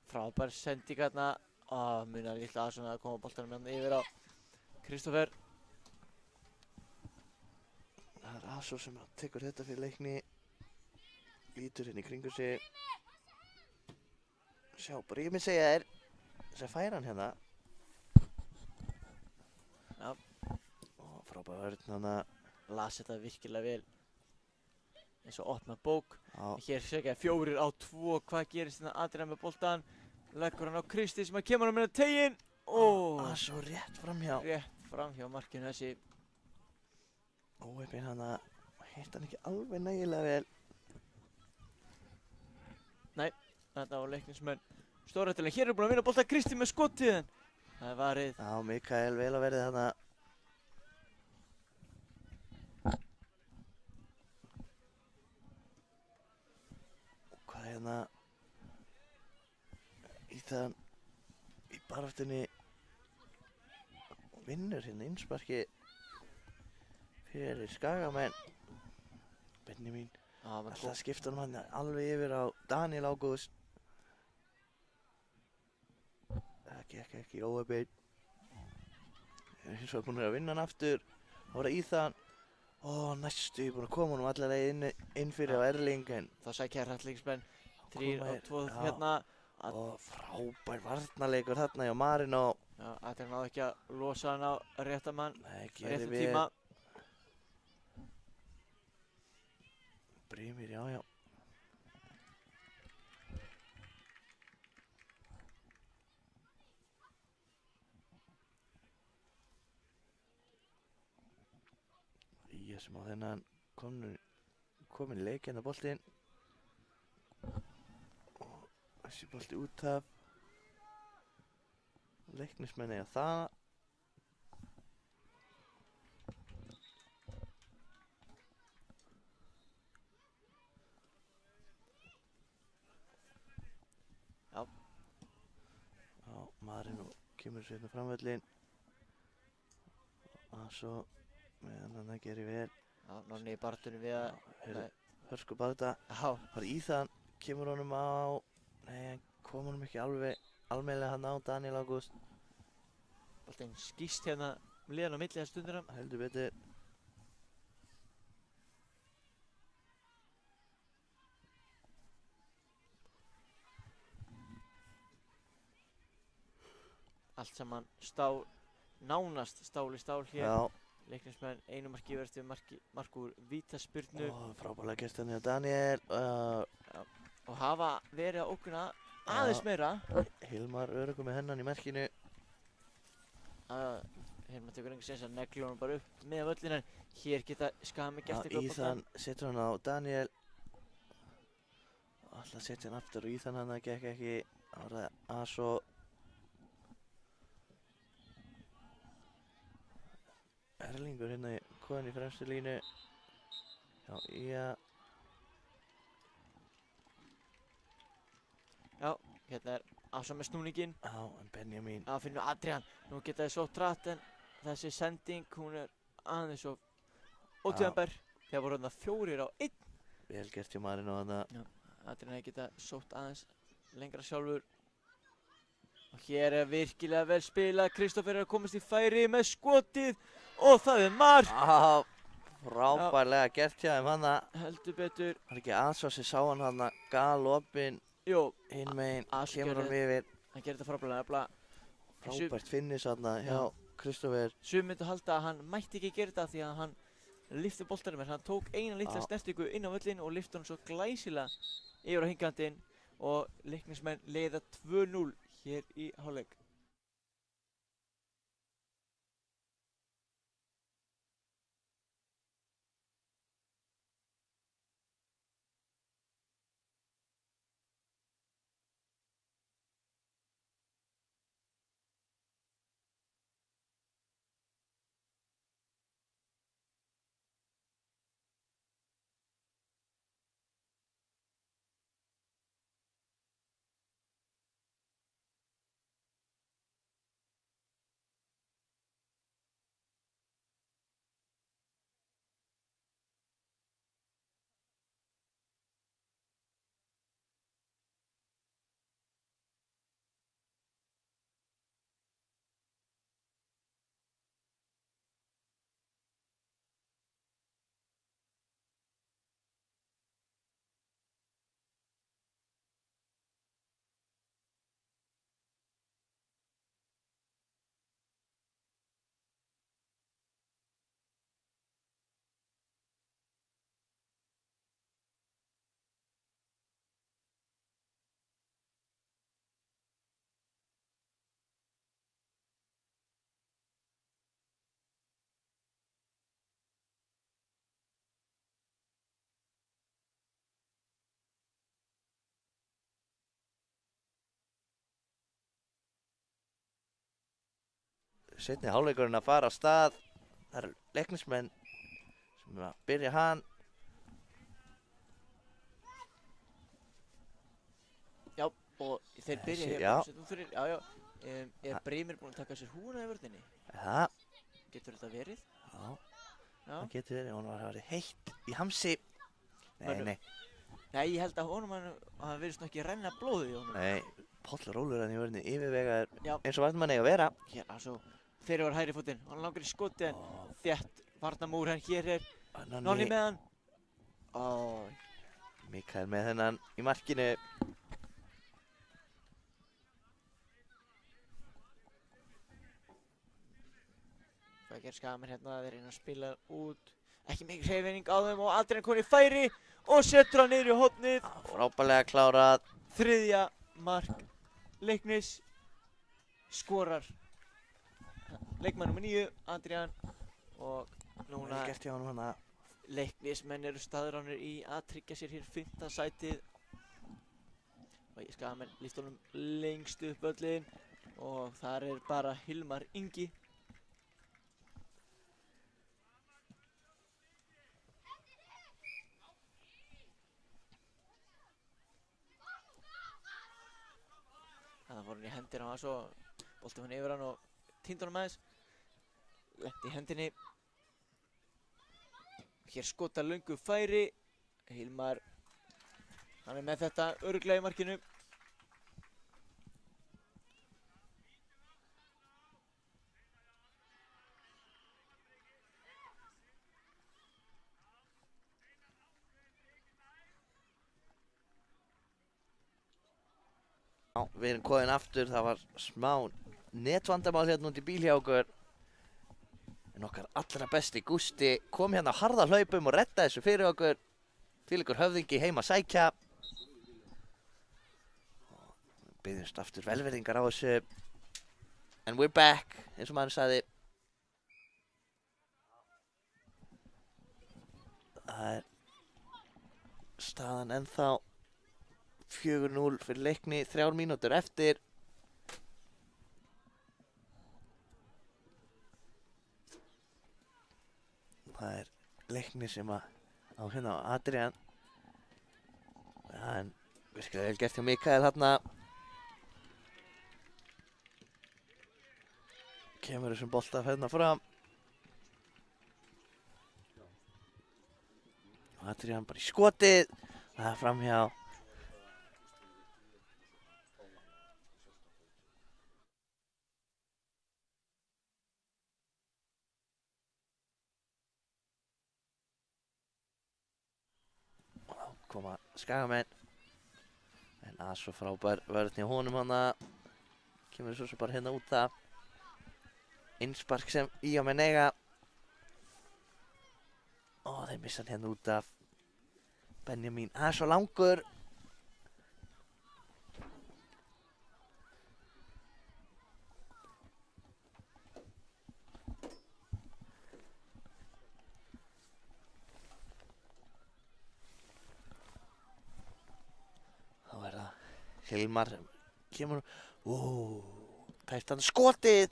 Frábær sending hérna. Munar litla aðsvona að koma boltanum hérna yfir á Kristoffer. Það er Aso sem tekur þetta fyrir leikni. Lítur hérna í kringu sig. Sjá, bara ég myndi segja þér sem fær hann hérna. Já. Frábær vörn hana. Las þetta virkilega vel. Eins og opna bók. Já. Hér segja 4 á 2. Hvað gerist hérna? Adrian með boltan. Leggur hann á Kristi sem að kemur hann með teginn. Aso rétt framhjá. Rétt framhjá markinu þessi. Óheppinn hana. Hitt hann ekki alveg nægilega vel. Nei, þetta var leiknismenn stórættilega. Hér búin að vinna bolta Kristi með skotið en það er varið. Já, Mikael vel að verði hana. Og hvað er hérna? Íþann í baráttunni vinnur hérna innsparki fyrir Skagamenn. Benjamín alltaf skipta hann alveg yfir á Daniel Ágúst. Það gekk ekki óheppinn. Hins vegar búinn að vinna hann aftur. Það var Íþann. Næstu búinn að koma honum allar leið inn fyrir á Erling en þá sækja hrallingsmenn 3 á 2 já. hérna. Frábær varnarleikur þarna hjá Marino. Já, Adrian náði ekki að losa hann á rétta mann. Nei, gerir Réttum vel. tíma. Brimir, já. Ég sem á þennan komin í leik hérna boltinn. Og þessi bolti út af. Leiknismenn eiga það. Marino kemur sér hérna framvöllin. Aso meðan hann að gera vel. Já, Nonni í baráttunni við að... Hörku barða. Já. Það er Íþann, kemur honum á... Nei, hann kom honum ekki almennilega hann á Daniel Ágúst. Boltinn skýst hérna liðan á milli þessar stundina. Heldur betur. Allt saman nánast stál í stál hér. Já. Leiknismenn einu marki verðst við mark úr vítaspyrnu. Frábærlega gert hann hjá Daniel. Og hafa verið að ógna aðeins meira. Hilmar öruggur með hennan í merkinu. Hilmar tekur enga séns að negla honum bara upp með völlin en hér geta Skagamenn gert eitthvað. Íþann setur hann á Daniel. Alltaf setja hann aftur og Íþann hann gekk ekki. Það var það Aso. Erlingur hérna komin í fremstu línu. Já, Já, hérna er Aso með snúninginn. Já, en Benjamín. Já, finnum við Adrian. Nú geta þið sótt hratt en þessi sending, hún er aðeins og ótíðanbær. Þegar voru hérna 4 á 1. Vel gert hjá Marino þarna. Já, Adrian hefði geta sótt aðeins lengra sjálfur. Og hér er virkilega vel spilað. Kristoffer er að komast í færi með skotið. Og það er mark! Frábærlega gert hjá þeim hana. Heldur betur. Það er ekki Aso sem sá hann hana galopinn. Jú. Hinn meginn, Aso kemur hann yfir. Hann gerir þetta frábærlega. Frábært finnis hana hjá Kristoffer. Sum myndu halda að hann mætti ekki gera þetta því að hann lyfti boltanum en hann tók eina litla snertingu inn á völlin og lyfti hann svo glæsilega yfir á hingandinn og Leiknismenn leiða 2-0 hér í hálfleik. seinni hálfleikurinn að fara af stað. Það eru Leiknismenn sem að byrja hann. Já, og þeir byrja hér. Já. Er Brimir búinn að taka sér húna í vörninni? Það. Getur þetta verið? Já. Já. Það getur verið. Hún var að vera heitt í hamsi. Nei. Nei, ég held að honum hann verðist nú ekki renna blóðið í honum. Nei, Páll rólur hann í vörninni yfirvegaður Já. eins og varnarmann eiga að vera. Hér, altså, þeir eru hægri fótinn. Hann langar í skoti en þétt varnarmúr hann hér er. Nonni með hann. Mikael með þennan í markinu. Hvað gerir Skagamenn hérna? Þeir reyna að spila út. Ekki mikil hreyfing á þeim og Adrian Koni færi og setur hann niður í hornið. Frábærlega klárað. Þriðja mark Leiknis skorar leikmann nr. 9, Adrian, og núna Vel gert hjá honum hana. Leiknismenn eru staðránir í að tryggja sér hér 5. sætið og Skagamenn líst honum lengst upp völlinn og þar er bara Hilmar Ingi. Það fór hann í hendina á hans og bolti hann yfir hann og týndi honum aðeins. Lenti í hendinni. Hér skota löngu færi. Hilmar, hann er með þetta örugglega í markinu. Já, við erum komin aftur, það var smá netvandamál hérna út í bíl hjá okkur. En okkar allra besti Gústi kom hérna á harða hlaupum og reddaði þessu fyrir okkur. Til ykkur höfðingi heima að sækja. Biðjumst aftur velvirðingar á þessu. And we're back, eins og maður sagði. Það er staðan ennþá 4-0 fyrir Leikni, 3 mínútur eftir. Það er Leikni sem á hérna á Adrian. En virkilega vel gert hjá Mikael þarna. Kemur þessum bolta hérna fram. Adrian bara í skotið. Það er framhjá. Koma Skagamenn. En að svo frábær vörn hjá honum hana. Kemur svo bara hérna út af. Innspark sem í á menn eiga. Þeir missa hann hérna út af. Benjamin að svo langur. Hilmar kemur, tæft hann skotið.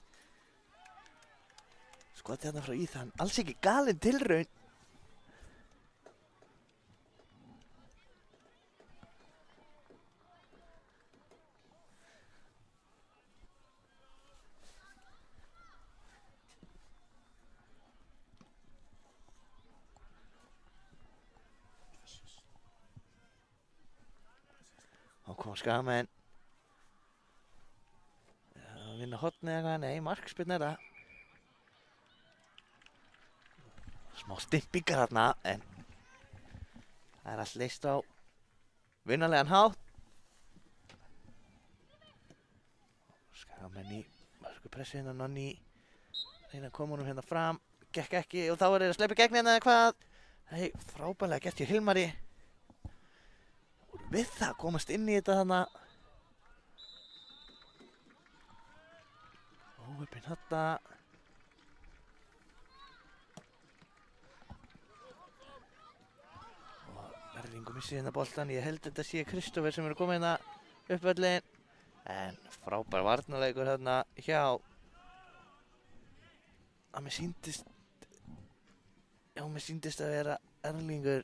Skotið hann frá Íðan, alls ekki galinn tilraun. Koma Skagamenn. Vinna hornið eitthvað, nei, markspyrna er það. Smá stimpingar þarna, en það er allt leyst á vinnanlegan hátt. Skagamenn í pressu hérna, Nonni reyna að koma honum hérna fram, gekk ekki og þá er þeir að sleppa gegn hérna eða hvað. Það er frábærlega gert hjá Hilmari. Við það komast inn í þetta þarna. Óöpinn þarna. Og Erlingur missir hérna boltan. Ég held þetta sé Kristófer sem eru komið hérna upp völlin. En frábær varnarleikur þarna hjá að mér sýndist að vera Erlingur.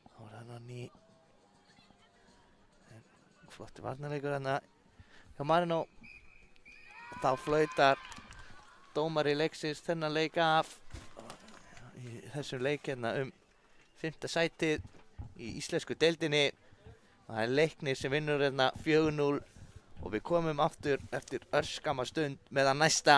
Þá var hann á ný. Flotti varnarleikur hérna hjá Marino. Þá flautar dómari leiksins þennan leik af í þessum leik hérna 5. sætið í íslensku deildinni. Það er Leiknir sem vinnur hérna 4-0 og við komum aftur eftir örskamma stund með að næsta.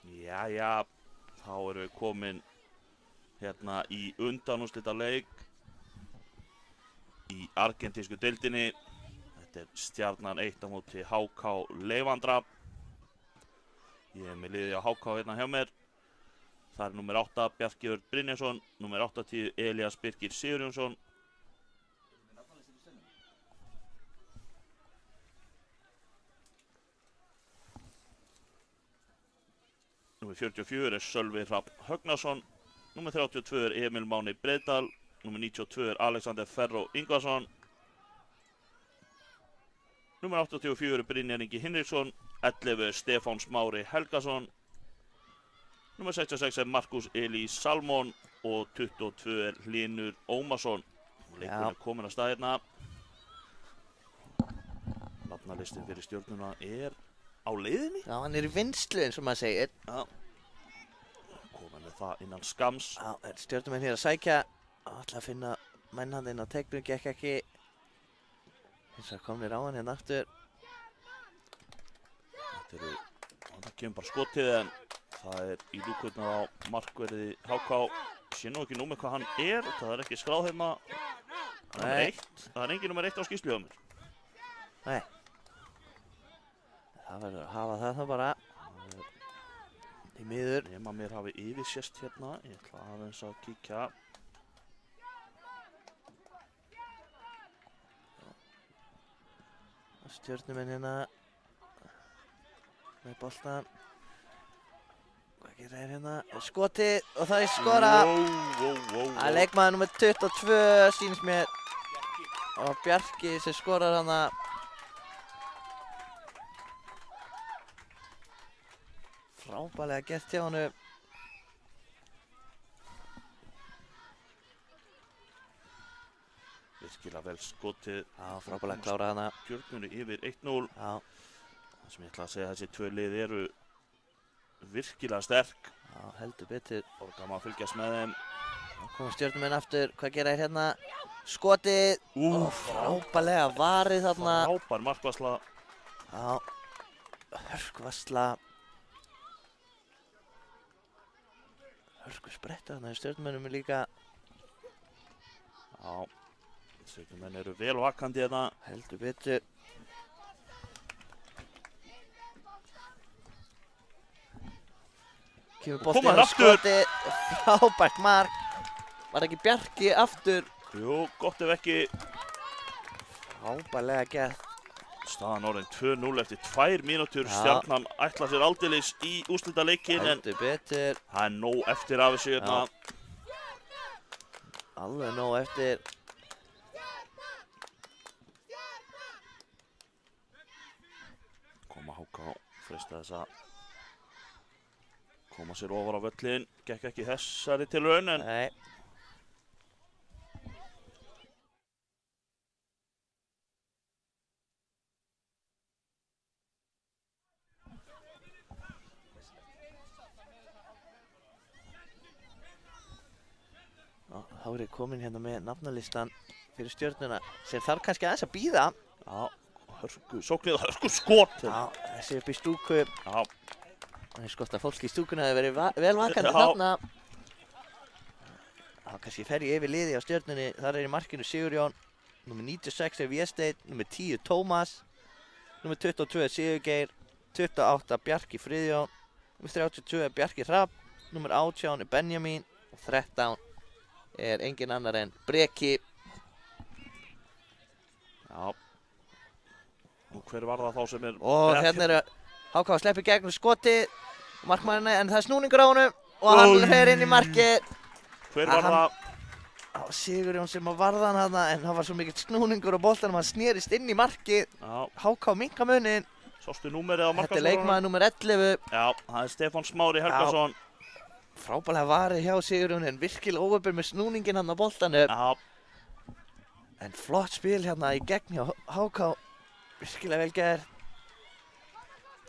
Jæja, þá erum við komin hérna í undanúrslita leik í argentísku deildinni. Þetta er Stjarnan 1 á móti HK Leifandra. Ég er með liðið á HK hérna hjá mér. Það er númer 8 Bjarki Örn Brynjarsson, númer 80 Elías Birkir Sigurjónsson. Númer 44 er Sölvi Hrafn Högnason, númer 32 er Emil Máni Breiðdal, númer 92 er Alexander Ferro Ingvarsson, númer 84 er Brynjar Ingi Hinriksson, 11 er Stefán Smári Helgason, númer 66 er Markus Elí Salmón og 22 er Hlynur Ómarsson. Leikurinn er komin að stað hérna. Nafnalistin fyrir Stjörnuna er á leiðinni. Já, hann er í vinnslu eins og maður segir. Já. Komin með það innan skams. Já, Stjörnumenn hér að sækja. Ætla að finna menn hann inn á teiknum, gekk ekki. Hins vegar komnir á hann hérna aftur. Það kemur bara skotið en það er í lúkurnar á markverði HK. Sé nú ekki númer hvað hann er og það er ekki skráð hérna. Nei. Það er engin númer 1 á skýrslu hjá mér. Nei. Það verður að hafa það þá bara í miður. Nema mér hafi yfirsést hérna. Ég ætla aðeins að kíkja. Stjörnumenn hérna með boltan. Hvað gerir þeir hérna? Skotið og það er skora. Það er leikmaður númer 22 sýnist mér. Og Bjarki sem skorar hana. Frábærlega gert hjá honum. virkilega vel skotið. Já, frábælega klárað hana. Stjörnunni yfir 1-0. Já, Það sem ég ætla að segja að þessi tvö lið eru virkilega sterk. já, heldur betur. Og gaman að fylgjast með þeim. Nú koma stjörnumenn aftur, hvað gera þeir hérna? Skotið, frábælega varið þarna. Frábær markvarsla. Já, hörkvarsla. Hörku sprettu þarna í stjörnumennum líka. Já, stjörnumenn eru vel vakandi hérna. Heldur betur. Kemur boltinn Koma þeir á aftur. skotið, frábært mark. Var ekki Bjarki aftur? Jú, gott ef ekki. Frábælega gert. Staðan orðin 2-0 eftir 2 mínútur. Já. Stjarnan ætlar sér aldeilis í úrslitaleikin en Heldur betur. það er nóg eftir af þessu hérna. Alveg nóg eftir. Koma HK, freista þess að koma sér ofar á völlin. Gekk ekki þessari tilraun en Nei. Þá er ég komin hérna með nafnalistan fyrir stjörnuna sem þarf kannski aðeins að bíða. já, hörku sóknið og hörku skot. Já, þessi upp í stúku. Já, Það er skott að fólki í stúkunni hafi verið vel vakandi Já. þarna. Þá kannski fer ég yfir liði á stjörnunni. Þar er í markinu Sigurjón. Númer 96 er Vésteinn. Númer 10 Tómas. Númer 22 er Sigurgeir. 28 Bjarki Friðjón. Númer 32 er Bjarki Hrafn. Númer 18 er Benjamín. Og 13 er engin annar en Breki. já. Og hver var það þá sem er... Og hérna eru HK að sleppa í gegnum skoti. Markmannina, en það er snúningur á honum. Og hann fer inn í markið. Hver var Hann- það? Það var Sigurjón sem að varða hann þarna, en það var svo mikill snúningur á boltanum, hann snerist inn í markið. Já, HK minka munin. sástu númerið á Þetta er markaskorunum? leikmaður nummer 11. Já, það er Stefán Smári Helgason. Frábælega varið hjá Sigurjón, en virkilega óöfur með snúningin hann á boltanum. Já, En flott spil hérna í gegn hjá HK. Virkilega vel gert.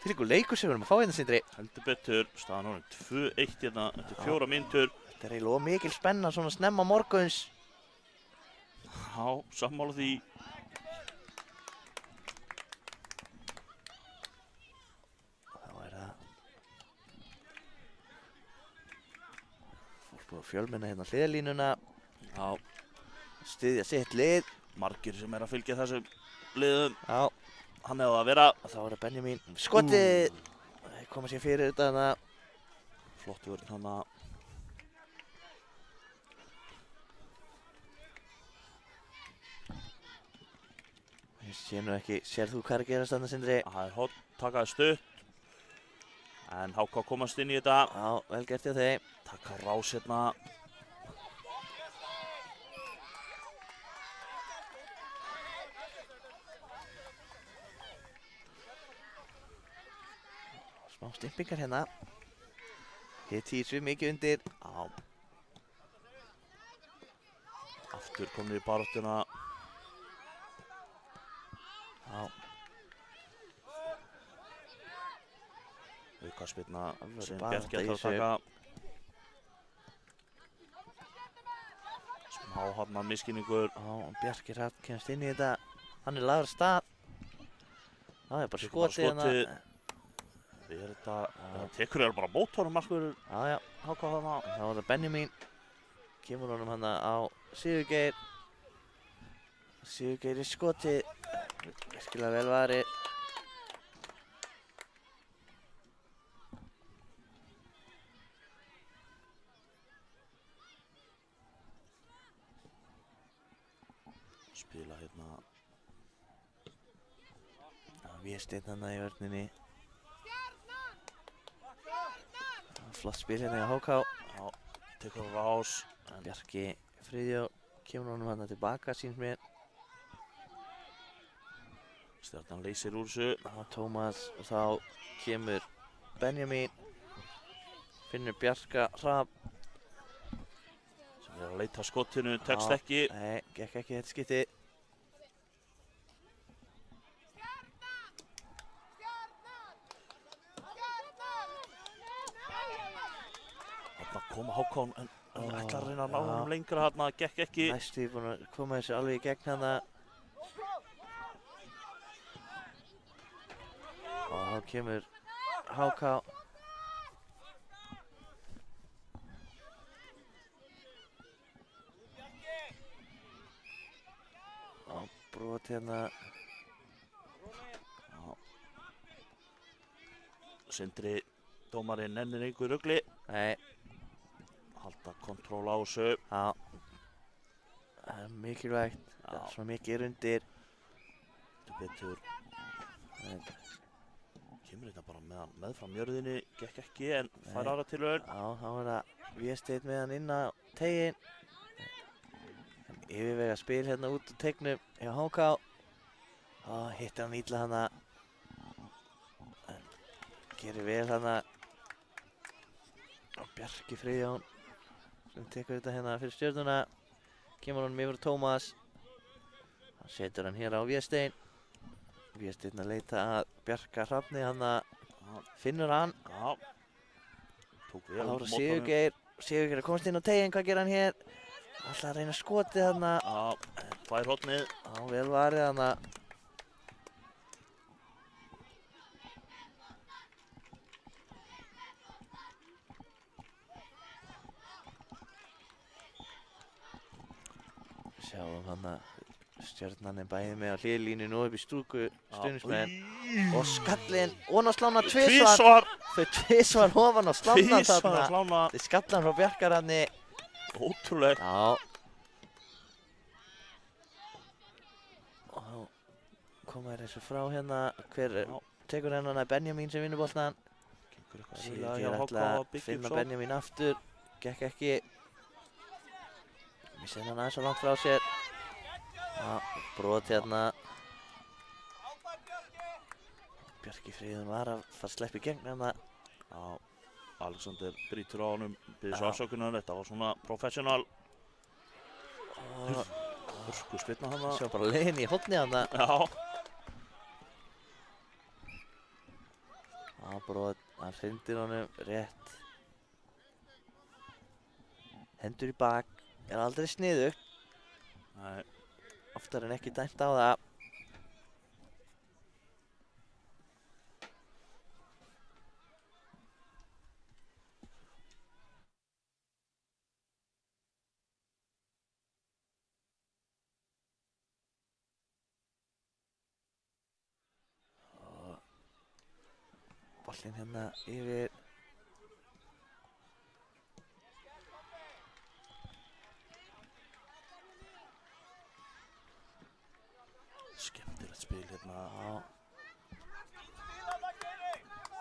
Til ykkur leikur sem við erum að fá hérna, Sindri. heldur betur. Staðan orðin 2-1 hérna eftir 4 mínútur. Þetta er eiginlega of mikil spenna svona snemma morguns. Já, sammála því. Þá er það fólk búið að fjölmenna hérna hliðalínuna. Já, Styðja sitt lið. margir sem er að fylgja þessum liðum. Já. Hann hefði að vera. Og þá er það Benjamín. Skotið! Koma sér fyrir þetta hana. Flott vörn hann að... Ég sé nú ekki, sér þú hvað er að gerast þarna, Sindri? Það er hot, takaði stutt. En HK komast inn í þetta. Já, vel gert hjá þeim. Taka rás hérna. Smá stimpingar hérna. Hitt tísvið mikið undir. Já. Aftur komnir í baráttuna. Já, Aukaspyrna Alvöru sem barátta Bjarki í ætlar að þessu. taka. Smá hafna miskinningur. já, og Bjarki Hrafn kemst inn í þetta. Hann er lagður af stað. Það er bara Tekur bara skotið hérna. skotið. Við erum þetta... Tekur þér bara mótorum markur. Já, já. HK þarna. Þá er það Benjamín. Kemur honum hann á Sigurgeir. Sigurgeir í skotið. Virkilega vel varið. Spila hérna. Vésteinn hann í vörninni. Flott spil hérna í HK. Já, tekur rás. Bjarki Friðjó kemur honum hann tilbaka, síns mér. Stjarnan leysir úr þessu. Já, Tómas, og þá kemur Benjamín. Finnur Bjarka Hrafn. Sem er að leita skotinu, tekst Já, ekki. Nei, gekk ekki þetta skipti. Þarna koma Hákon en ætlar að reyna að ná já. honum lengra þarna, gekk ekki. Næstu búin að koma þessu alveg í gegn hana. Og þá kemur HK. Og brot hérna. Sindri, dómarinn nennir einhver rugli. Nei, Halda kontról á þessu. já. Það er mikilvægt. Það er svona mikið er undir. Þetta betur. En, Kemur þetta bara meðfram jörðinni, gekk ekki en Nei. fær aðra tilraun. já, þá er það Vésteinn með hann inn á tegin. Yfirvega spil hérna út úr tegnum hjá HK. Og hittir hann illa hana. En gerir vel hana. Og Bjarki Friðjón sem tekur þetta hérna fyrir stjörnuna. Kemur honum yfir á Tómas. Hann setur hann hér á Vésteinn. Vésteinn að leita að Bjarka Hrafni, hann finnur hann. Já. Tók vel Lára mótanum. Sigurgeir. Sigurgeir er komast inn á tegin, hvað gerir hann hér? Ætlar að reyna skotið hann. Já, fær hornið. Já, vel varið hann. Sjáum hann stjörnan er bæði með á hliðlínunni og upp í stúku stuðningsmenn. Og skallinn ofan á slána tvisvar. Tvísvar. Þau tvisvar ofan á slána Tvísvar þarna. að slána. Þið skallan frá Bjarkaranni. Ótrúlegt. Já. Og þá koma þér þessu frá hérna. Hver tekur hennan að Benjamín sem vinnur boltan? Gengur eitthvað Sigurgeir erfiðlega hjá ætla HK að að byggja upp finna svo. Benjamín aftur. Gekk ekki. Missir hann aðeins svo langt frá sér. Já, brot hérna. Bjarki Friðjón var að fara að sleppa í gegn hérna. Já, Alexander brýtur á honum, byrðir svo afsökunar, þetta var svona professional. Og Hörku spilna hana. sjá bara leiðin í hotni hana. Já, Já, brot, hann hrindir honum rétt. Hendur í bak, er aldrei sniðugt. nei, Oftar en ekki dæmt á það. Og boltinn hérna yfir. skemmtilegt spil hérna. Já.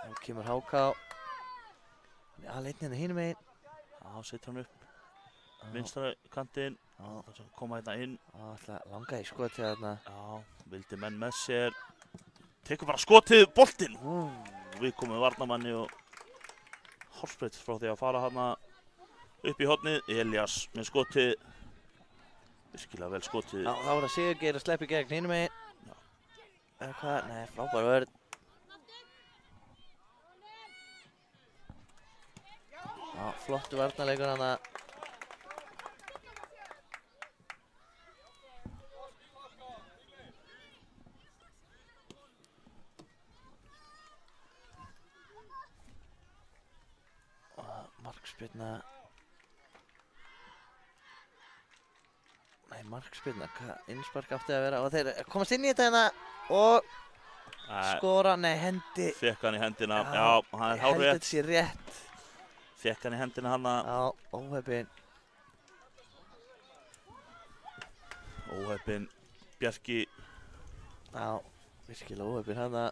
Nú kemur HK. Hann er aðeins hérna hinum megin. Já, setur hann upp Já, vinstra kantinn, já, það koma hérna inn. já, ætla langaði í skotið þarna. Já, vildi menn með sér. Tekur bara skotið, boltinn. Við komum varnamanni og hálfsbreytt frá því að fara hana upp í hornið. Elías með skotið. Virkilega vel skotið. Já, þá er það Sigurgeir að sleppa í gegn hinum megin. Já. Eða hvað? Nei, frábær vörn. Já, flottu varnarleikur hana. Markspyrna. Nei, markspyrna, hvað innspark átti að vera og þeir komast inn í þetta hérna og skora, nei, hendi. Fekk hann í hendina, Já, já, hann er Ég held hárrétt. þetta sé rétt. Fekk hann í hendina hana. Já, óheppinn. Óheppinn Bjarki. Já, virkilega óheppinn hana.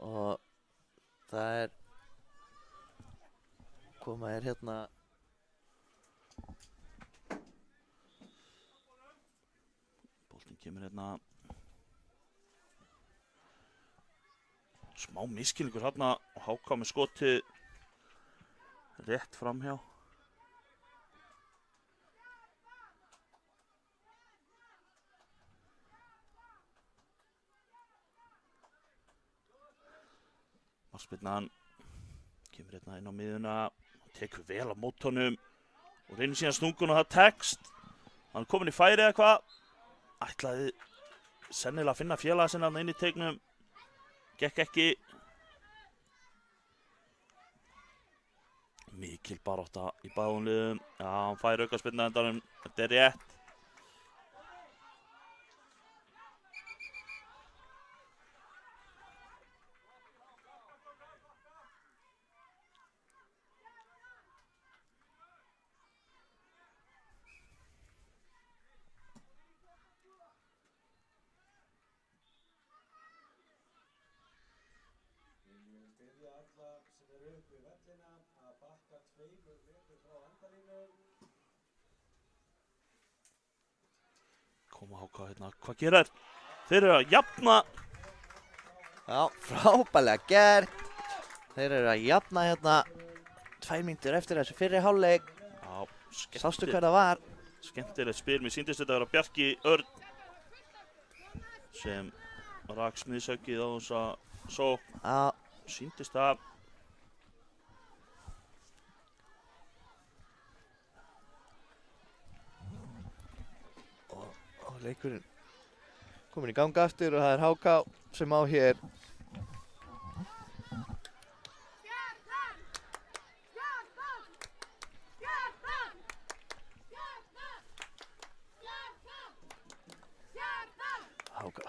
Og það er koma þér hérna Boltinn kemur hérna. Smá miskilningur hérna og HK með skotið rétt framhjá. Markspyrnan kemur hérna inn á miðuna, tekur vel á mót honum og reynir síðan snungun og það tekst. Hann er komin í færi eða hvað, ætlaði sennilega að finna félaga sinna inn í teiknum, gekk ekki. Mikil barátta í báðum liðum, já hann fær aukaspyrnu á endanum, þetta er rétt. Koma HK hérna, hvað gera þeir? Þeir eru að jafna. Já, frábælega gert. Þeir eru að jafna hérna 2 mínútur eftir þessu fyrri hálfleik. Já, Sástu hvað það var? Skemmtilegt spil, mér sýndist þetta að vera Bjarki Örn sem rak smiðshöggið á þessa sókn. Já, Sýndist það. og leikurinn komin í ganga aftur og það er HK sem á hér.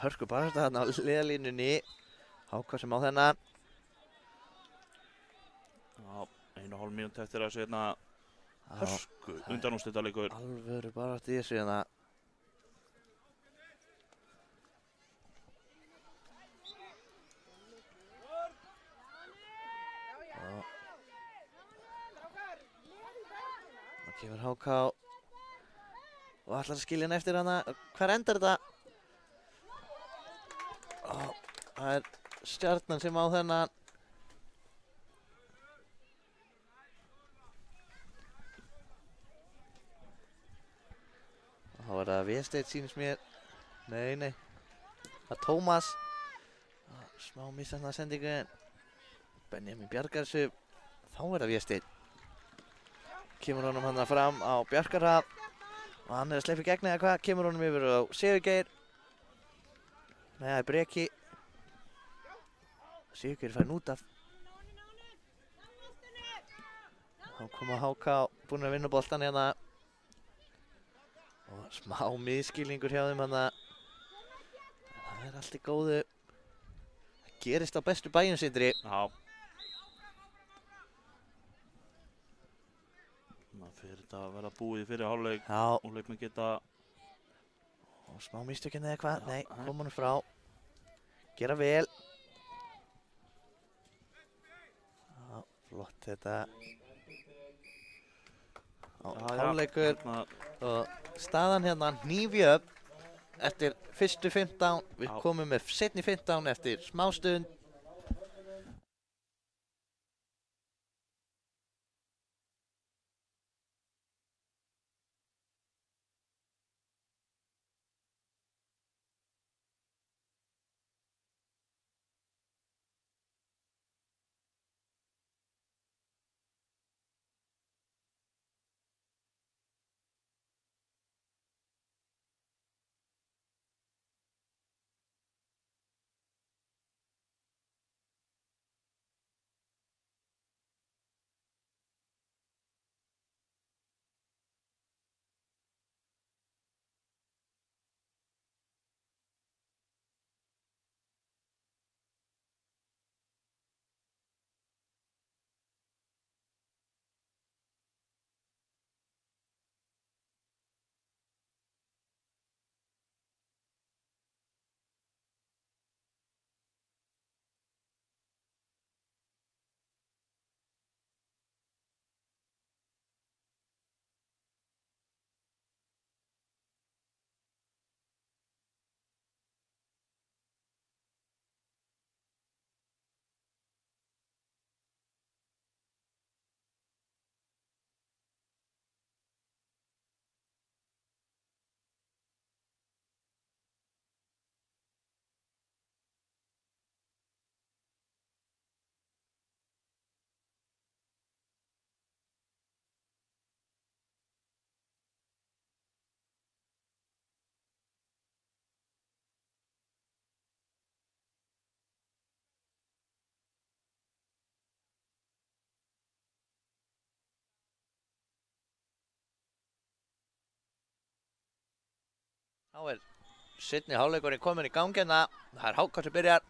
Hörku bara þetta þarna á liðalínunni. HK sem á þennan. Já, 1,5 mínútu eftir þessu hérna hörku undanúrslitaleikur. Alvöru bara í þessu hérna. Það kemur HK og ætlar að skilja hann eftir hana. Hvar endar þetta? Það er Stjarnan sem á þennan. Þá er það Vésteinn sýnist mér. Nei. Það er Tómas. Smá missafna sendingu. Benjamin bjargar þessu. Þá er það Vésteinn. Kemur honum hann fram á Bjarkarhaf. Og hann er að sleipa í gegn eða hvað. Kemur honum yfir á Sigurgeir. Nei, það er Breki. Sigurgeir fær út af. Þá koma HK búin að vinna boltan hérna. Og smá miskilningur hjá þeim hérna. Það er allt í góðu. Það gerist á bestu bæjum, Sindri. Já. Það fyrir þetta að vera búið fyrir hálfleik. Já. Og leikmenn geta. Og smá mistökinn eða hvað? Nei, koma honum frá. Gera vel. Já, flott þetta. Hálfleikur. Og staðan hérna hnífi upp eftir fyrstu 15. Við komum með seinni 15 eftir smástund. Þá seinni hálfleikurinn kominn í gang hérna. Það HK sem byrjar.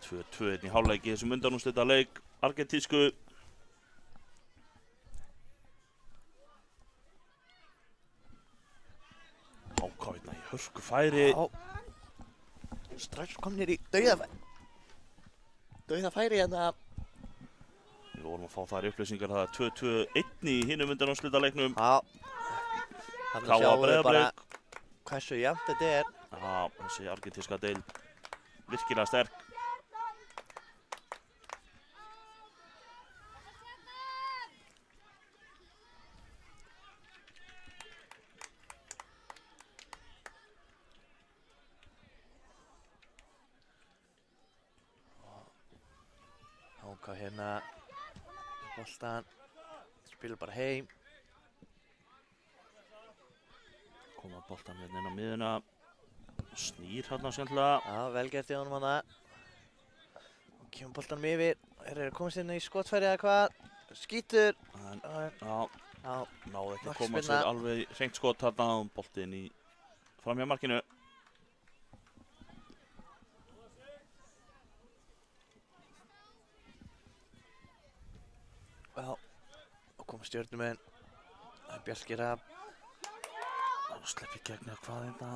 2-2 í hálfleik í þessum undanúrslita leik argentísku. HK hérna í hörku færi. Strax komnir í dauðafæri hérna. Við vorum að fá þær upplýsingar að það 2-2-1 í hinum undanúrslita leiknum. Þannig Káa sjáum við bara Breiðablik. hversu jafnt þetta Já, þessi argentíska deild virkilega sterk. HK hérna boltan, spilur bara heim. Koma boltan hérna inn á miðuna. Snýr hérna skemmtilega. Já, vel gert í honum hana. Og kemur boltanum yfir. Þeir eru komist inn í skotfæri eða hvað. Skítur. Já, náðu ekki að koma Markspyrna. sér alveg í hreint skot þarna og boltinn í framhjá markinu. Já, og koma stjörnumenn. Það Bjarki Rafn. Slepp í gegn eða hvað þetta?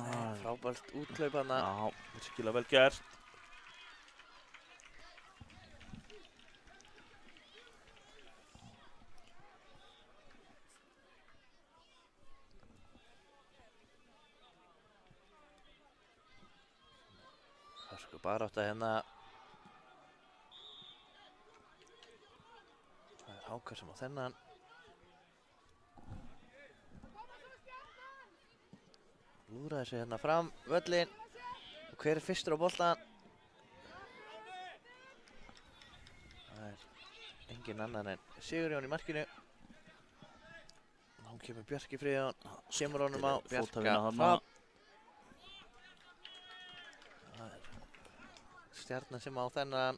Frábært úthlaup hana. Já, virkilega vel gert. Hörku barátta hérna. Það HK sem á þennan. Lúraði sig hérna fram, völlin. Og hver fyrstur á boltan? Það engin annan en Sigurjón í markinu. Nú kemur Bjarki Friðjón, kemur honum á Bjarka Hrafn. Það Stjarnan sem á þennan.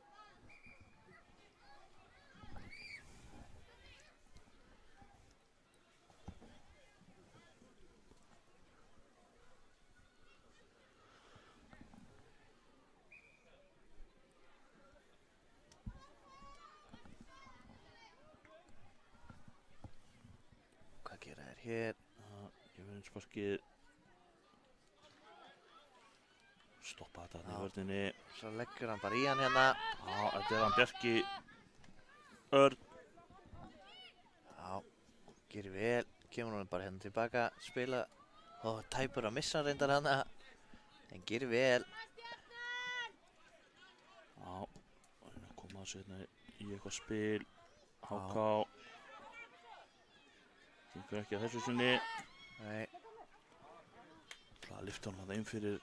Hvað gera þær hér? Ég verður sparkið. Stoppa þetta í vörðinni. Svo leggur hann bara í hann hérna. Já, þetta hann Bjarki Örn. Já, gerir vel. Kemur hann bara hérna tilbaka, spila. Og tæpur að missa hann reyndar hana. En gerir vel. Já, hann koma þessu hérna í eitthvað spil. HK. Þingur ekki að þessu sinni. Nei. Það lyfta hann að þeim fyrir.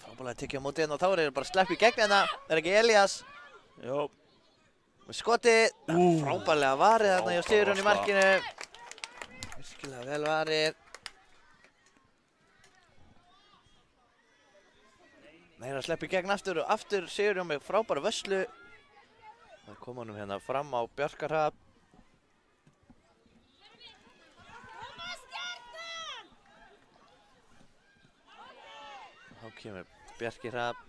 Frábælega tekið á móti hérna og þá eru bara slepp í gegn hérna. Það ekki Elías. Jó. Með skotið. Frábælega varið þarna hjá Sigurjón í markinu. Virkilega vel varið. Nei, það slepp í gegn aftur og aftur Sigurjón með frábæra vörslu. Það kom honum hérna fram á Bjarka Hrafn. Þá kemur Bjarki Hrafn.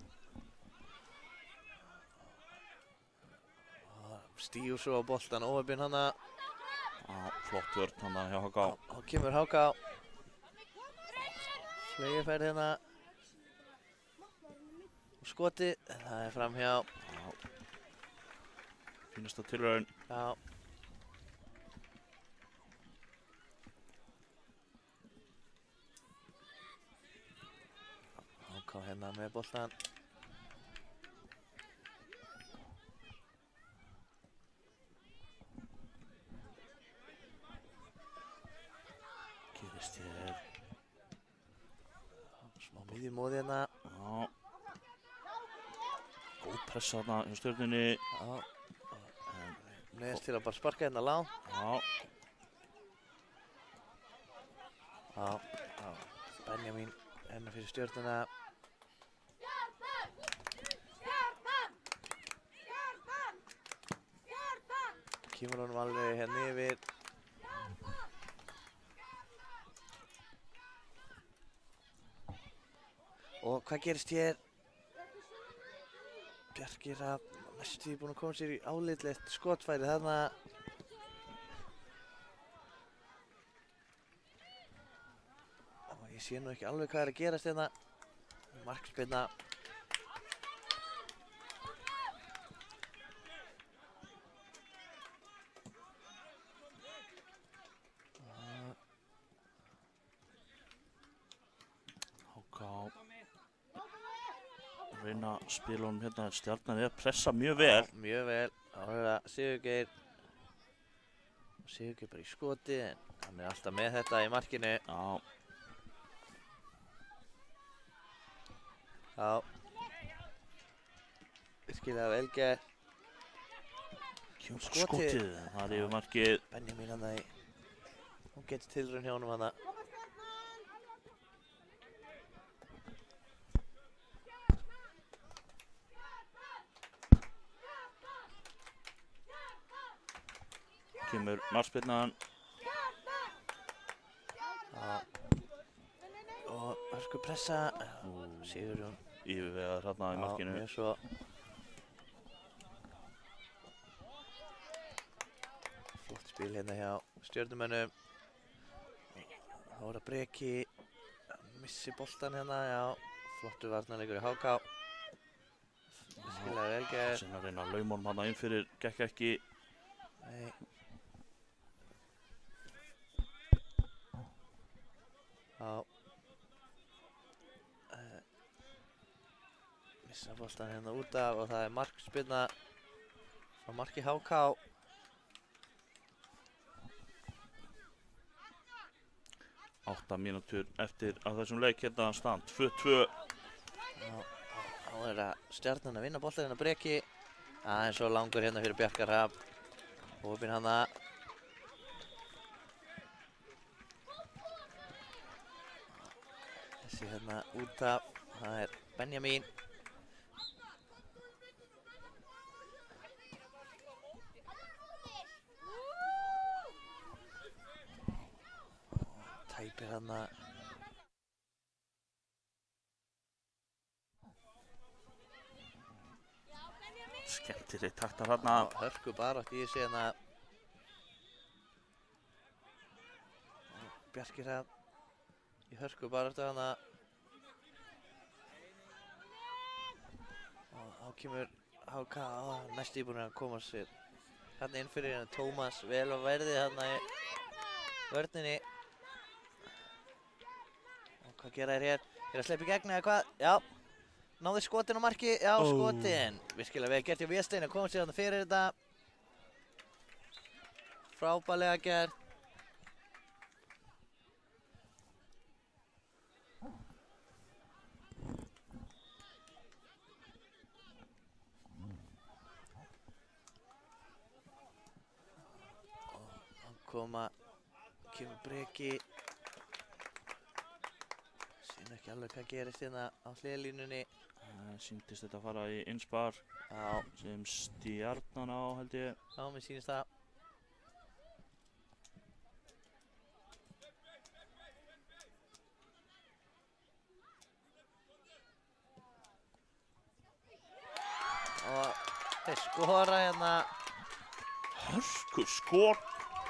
Stígur svo á boltan óöfinn hana. Já, flott vörn hann hjá HK. Þá kemur HK. Fleigifærð hérna. Og skotið, það er framhjá. Fínasta tilraun. Já. HK hérna með boltan. Gerist hér. Smá miðjumóði hérna. Já. Góð pressa þarna hjá Stjörnunni. Já. Neðist til að bara sparka hérna lág. Já. Já. Benjamin hérna fyrir Stjörnuna. Kemur honum alveg hérna yfir. Og hvað gerist hér? Bjarki Hrafn næstum því búinn að koma sér í álitlegt skotfæri þarna. Og ég sé nú ekki alveg hvað er að gerast hérna. Markspyrna. HK reyna að spila honum hérna. Stjarnan er að pressa mjög vel. Mjög vel. Þá er það Sigurgeir. Sigurgeir bara í skoti en hann er alltaf með þetta í markinu. Já. Já. Virkilega vel gert. Kemur Skotið. skotið. Það er yfir markið. Benjamín hann í. Hún getur tilraun hjá honum hann. Kemur markspyrnan. Og hörku pressa. Sigurjón. Yfirvegar hérna í markinu. Mjög svo. Flott spil hérna hjá Stjörnumönnum. Þá er það Breki. Missi boltan hérna, já. Flottu varnarleikur í HK. Virkilega vel gert. Sinna að reyna að lauma honum hérna inn fyrir. Gekk ekki. Nei. Já. Missa boltan hérna út af og það er markspyrna frá marki HK. 8 mínútur eftir að þessum leik hérna stand 2-2. Þá er það Stjarnan að vinna boltan hérna Breki. Aðeins svo langur hérna fyrir Bjarka Hrafn. Opinn hana. Þessi hérna út af, það er Benjamín. Tæpir hana. Skemmtileg taktar hérna. Hörku barátt í þessu hérna. Bjarki Hrafn í hörku baráttu hana. Og þá kemur HK, næstu búinn að koma sér hérna inn fyrir hérna Tómas vel á verði hérna í vörninni. Og hvað gera þér hér? Er að sleppa í gegn eða hvað? Já. Náði skotin á marki, já skotin. Virkilega vel gert hjá Vésteinn að koma sér þarna fyrir þetta. Frábærlega gert. Kemur Breki. Sýn ekki alveg hvað gerist hérna á hliðarlínunni. Sýndist þetta að fara í innspar sem Stjarnan á held ég. Já, mér sýnist það. Og þeir skora hérna. Hörku skor.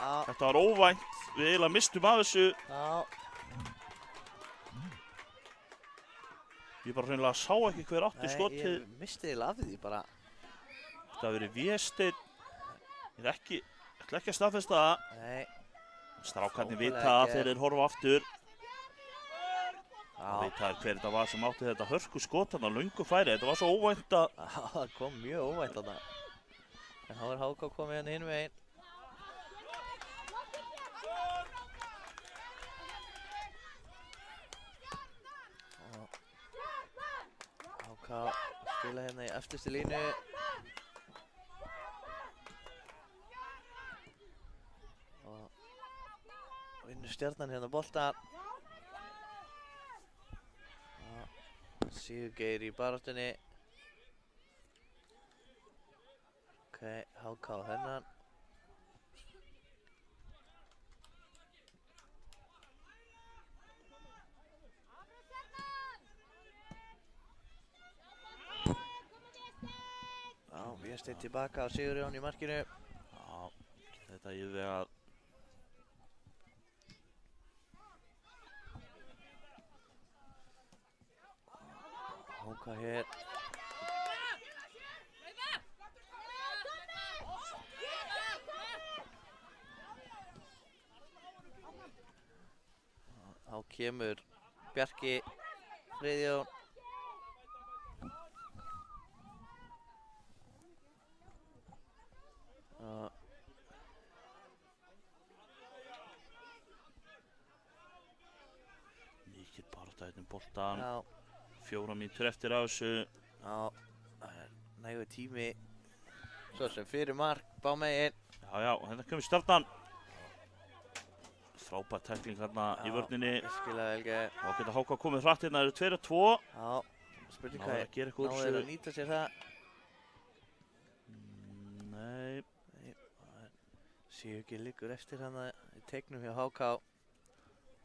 Já. Þetta var óvænt. Við eiginlega mistum af þessu. Já. Ég bara hreinlega sá ekki hver átti skotið. Nei, ég misti eiginlega af því bara. Þetta hafi verið Vésteinn. Ég ætla ekki að staðfesta það. Nei. Strákarnir Frábærlega vita að gert. þeir eru horfa aftur. Það Já. veit hver þetta var sem átti þetta hörku skot þarna löngu færi. Þetta var svo óvænt að... Það kom mjög óvænt þarna. En þá er HK komið hérna hinn veginn. HK spila hérna í eftirstu línu. Og vinnur Stjarnan hérna boltan. Sigurgeir í baráttunni. Ok, HK á þennan. Bjarsteinn tilbaka á Sigurjón í markinu. Já, þetta yfirvegað. Háka hér. Þá kemur Bjarki Friðjón. Mikið barátta hérna um boltan. Já, 4 mínútur eftir af þessu. já, það er nægur tími. Svo sem fyrir mark, bámegin. Já, já, hérna kemur Stjarnan. Frábær tækling hérna í vörninni. Virkilega vel gert. Þá geta HK komið hratt hérna, það eru 2-2. Já, spurning Náðu að gera eitthvað úr náðu þeir þessu. að nýta sér það. Nei. Sigurgeir liggur eftir hana í teiknum hjá HK.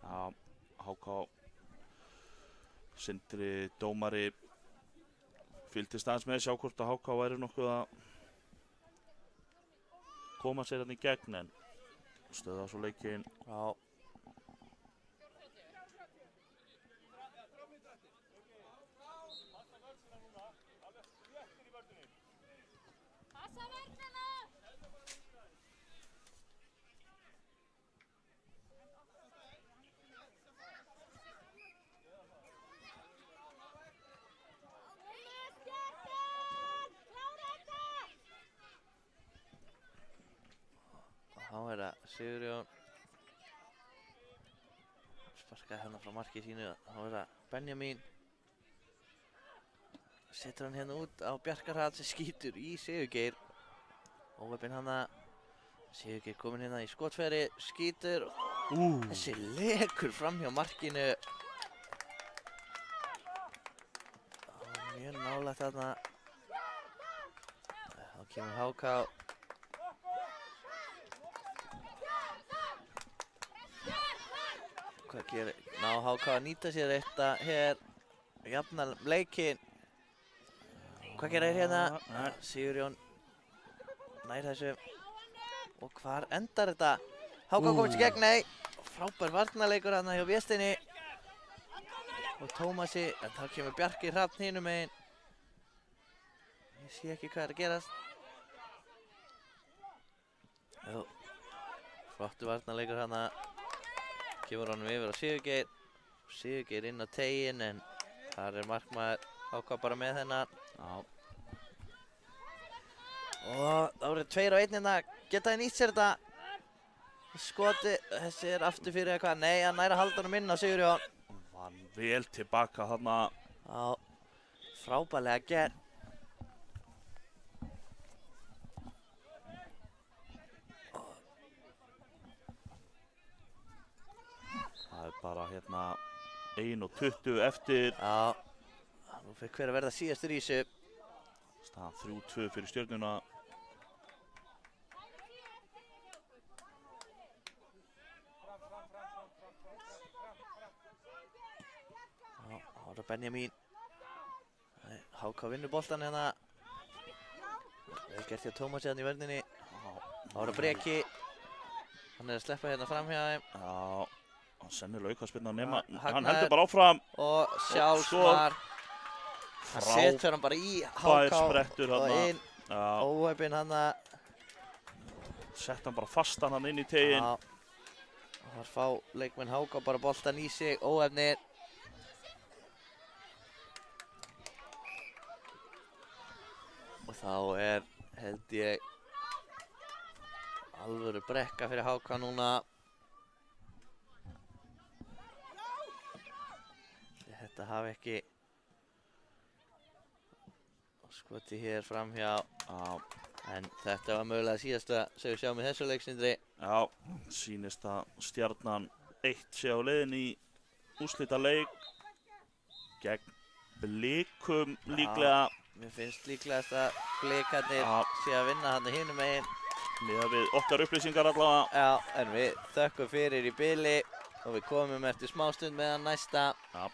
Já, HK. Sindri dómari fylgdist aðeins með að sjá hvort að HK væri nokkuð að koma sér hérna í gegn en stöða svo leikinn. Já. Þá er það Sigurjón. Sparkaði hérna frá marki sínu. Þá er það Benjamín. Setur hann hérna út á Bjarkarhall sem skýtur í Sigurgeir. Óheppinn hana. Sigurgeir kominn hérna í skotfæri, skýtur. Þessi lekur fram hjá markinu. Mjög nálægt þarna. Þá kemur HK. Hvað gerir? Ná HK að nýta sér þetta hér. Jafna leikinn. Hvað gerir þeir hérna? Sigurjón nær þessu. Og hvar endar þetta? HK komist í gegn, nei. Frábær varnarleikur hérna hjá Vésteini. Og Tómasi, en þá kemur Bjarki Hrafn hinum megin. Ég sé ekki hvað er að gerast. Jú. Flottur varnarleikur hérna. Kemur honum yfir á Sigurgeir. Sigurgeir inn á teiginn en þar er markmaður HK bara með hennar. Já. Og það voru 2 á 1 hérna. Geta þið nýtt sér þetta? Skoti, þessi er aftur fyrir eitthvað. Nei, hann nær að halda honum inn á Sigurjón. Vann vel tilbaka þarna. Já, frábærlega gert. Það er bara hérna 1:20 eftir. Já, nú fyrir hver að verða síðastur í þessu. Staðan 3-2 fyrir Stjörnuna. Já, þá er það Benjamín. HK vinnur boltan hérna. Vel gert hjá Tómasi hérna í vörninni. Þá er það Breki. Hann er að sleppa hérna fram hjá þeim. Já, hann sennilega aukaspyrna nema. Hagnaður. Hann heldur bara áfram. Og sjálfsmark. Hann setur hann bara í Frábær HK sprettur og þarna. inn. Já, Óheppinn hann að. sett hann bara fastan hann inn í teginn. Já. Og þar fá leikmenn HK bara boltan í sig, óheppnir. Og þá er, held ég, alvöru brekka fyrir HK núna. Þetta hafi ekki skoti hér framhjá. Já, En þetta var mögulega síðasta sem við sjáum í þessu leik, Sindri. já, sýnist að Stjarnan 1 sé á leiðin í úrslita leik gegn Blikum líklega. Mér finnst líklegast að Blikarnir Já. sé að vinna hann hinum megin. Miðað við okkar upplýsingar allavega. Já, en við þökkum fyrir í bili og við komum eftir smástund með hann næsta. Já.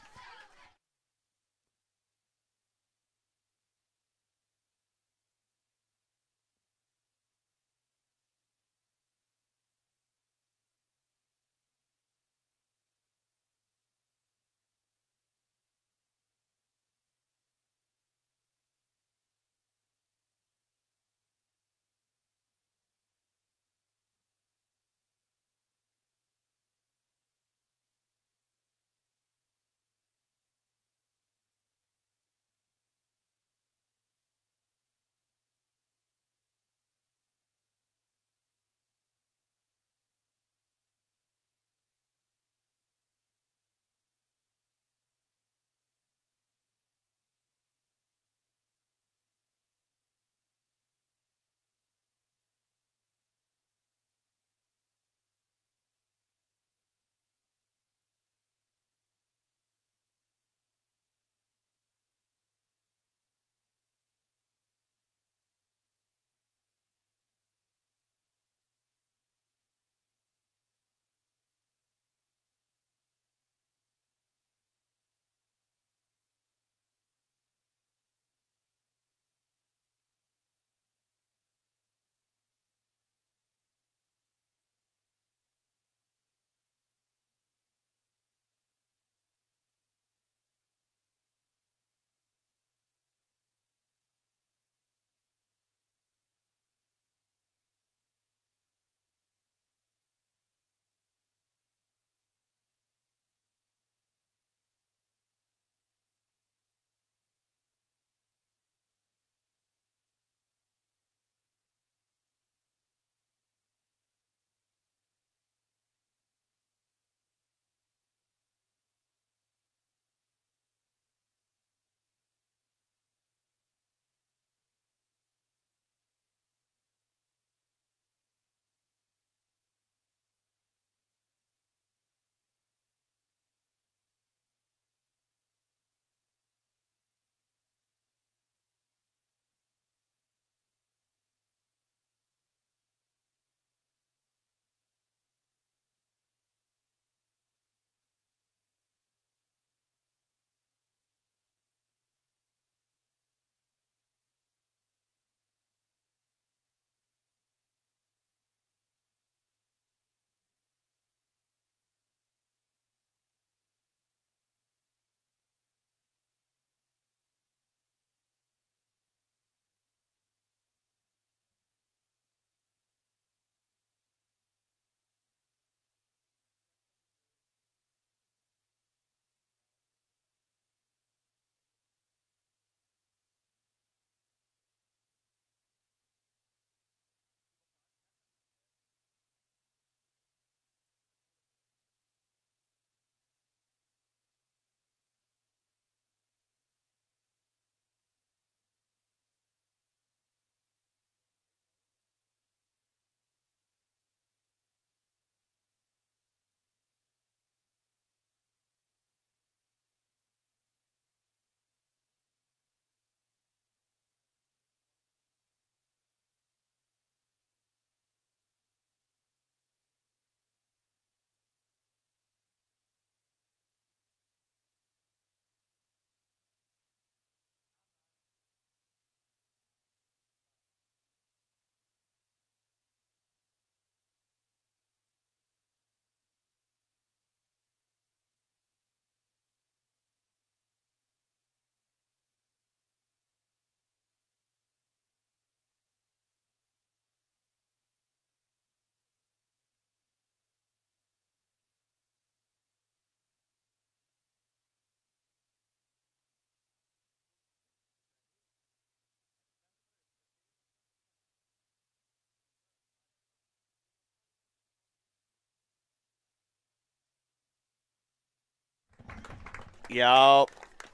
Já,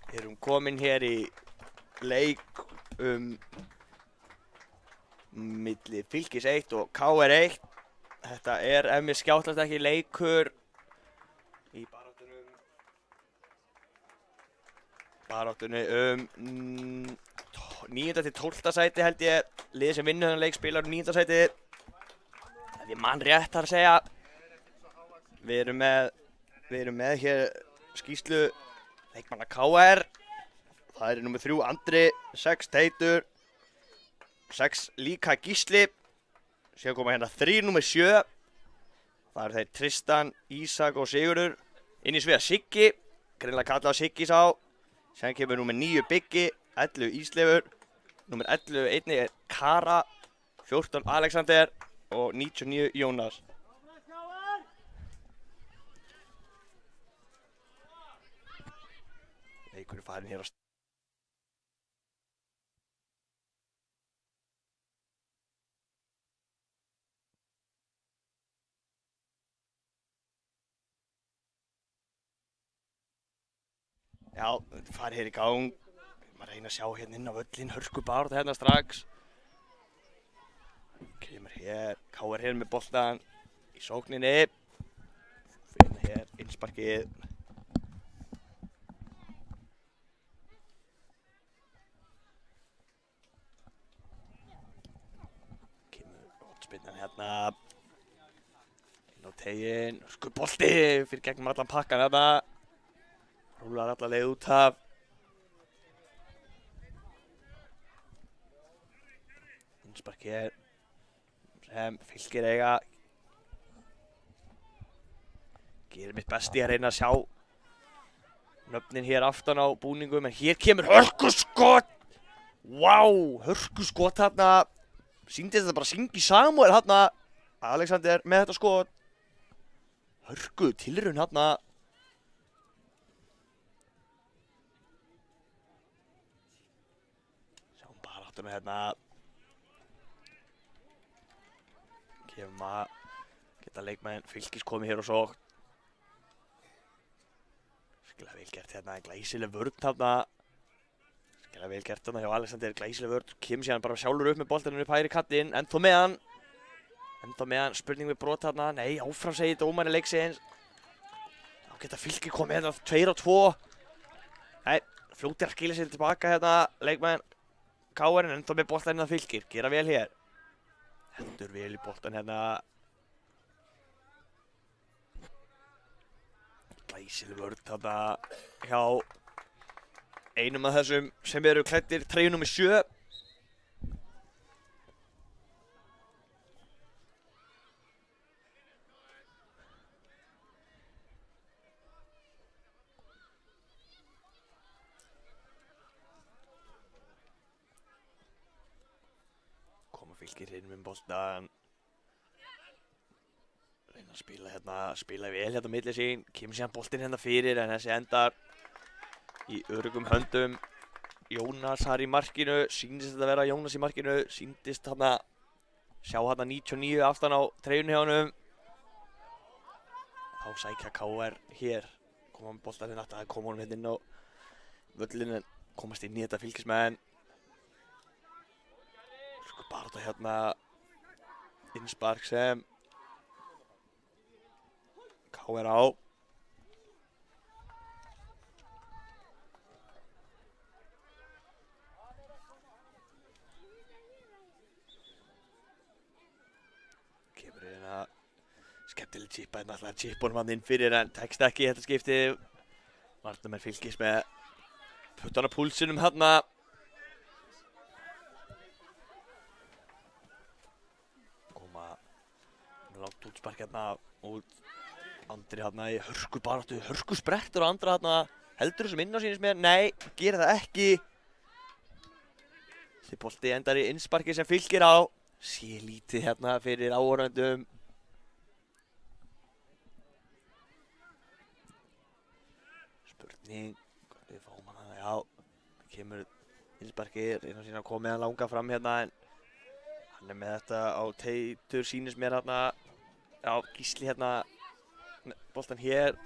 við erum komin hér í leik milli Fylkis 1 og KR 1. Þetta er, ef mér skjátlast ekki, leikur í baráttunni 9. til 12. sæti held ég. Liðið sem vinnur þennan leik spilar 9. sæti. Ef ég man rétt þar að segja. Við erum með hér skýrslu leikmanna KR. Það er nummer 3 Andri, 6 Teitur, 6 líka Gísli. Síðan koma hérna 3 nummer 7. Það eru þeir Tristan, Ísak og Sigurður. Inn í sviða Siggi, greinilega kallað á Siggi sá. Síðan kemur nummer 9 Biggi, 11 Ísleifur, nummer 11 einnig er Kara, 14 Alexander og 99 Jónas. Leikur er farin hér á Já, farið hér í gang. Maður reyna að sjá hérna inn á völlin, hörku barátta hérna strax. Kemur hér, KR hér með boltan í sókninni. Fyrir hér innsparkið. Kemur hotspinnan hérna. Inn á teginn, hörku bolti fyrir gegnum allan pakkan hérna. Rúlar alla leið út af. Innsparki er sem Fylkir eiga. Gerir mitt besti að reyna að sjá nöfnin hér aftan á búningum, en hér kemur hörkuskot. Vá, hörkuskot hérna. Sýndi þetta bara Syngi Samúel hérna. Alexander með þetta skot. Hörku tilraun hérna. Hérna kemur maður geta leikmenn Fylkis komið hér og svo skilja vel gert hérna, glæsileg vörn hérna skilja vel gert hérna hjá Alexander, glæsileg vörn, kemur síðan bara sjálfur upp með boltanum upp hægri kantinn, ennþá með hann, spurning við brot hérna, nei, áfram segir dómarinn leiksins. Þá geta Fylkir komið hérna 2-2, nei, fljótir að skilja sér tilbaka hérna, leikmenn KR en ennþá með boltan hérna Fylkir, gera vel hér. Hendur vel í boltan hérna. Glæsileg vörn þarna hjá einum af þessum sem eru klæddir treyju númer 7. Fylkir inn með boltan. Reyna að spila hérna, spila vel hérna á milli sín. Kemur síðan boltinn hérna fyrir en þessi endar í öruggum höndum. Jónas þar í markinu, sýndist þetta að vera Jónas í markinu, sýndist hérna, sjá hérna 99 aftan á treyjunni hjá honum. Þá sækja KR hér, koma með boltan hérna, það kom honum hérna inn á völlin en komast inn í þetta Fylkismenn. Barátta hérna innspark sem KR á. Kemur hérna skemmtileg chippa hérna, alltaf chippunum hann inn fyrir en tekst ekki í þetta skipti. Varnarmenn Fylkis með puttan á púlsinum hérna. Langt útspark hérna út Andri hérna í hörku baráttu, hörku sprettur og Andra hérna heldur þessum inn á sínist mér, nei, gerir það ekki. Þessi bolti endar í innsparki sem Fylkir á, sé lítið hérna fyrir áhorfendum. Spurning, við fáum hana, já, kemur innsparki, reyna síðan að koma með hann langa fram hérna en hann með þetta á Teitur sýnist mér hérna. Já, Gísli hérna, boltan hér,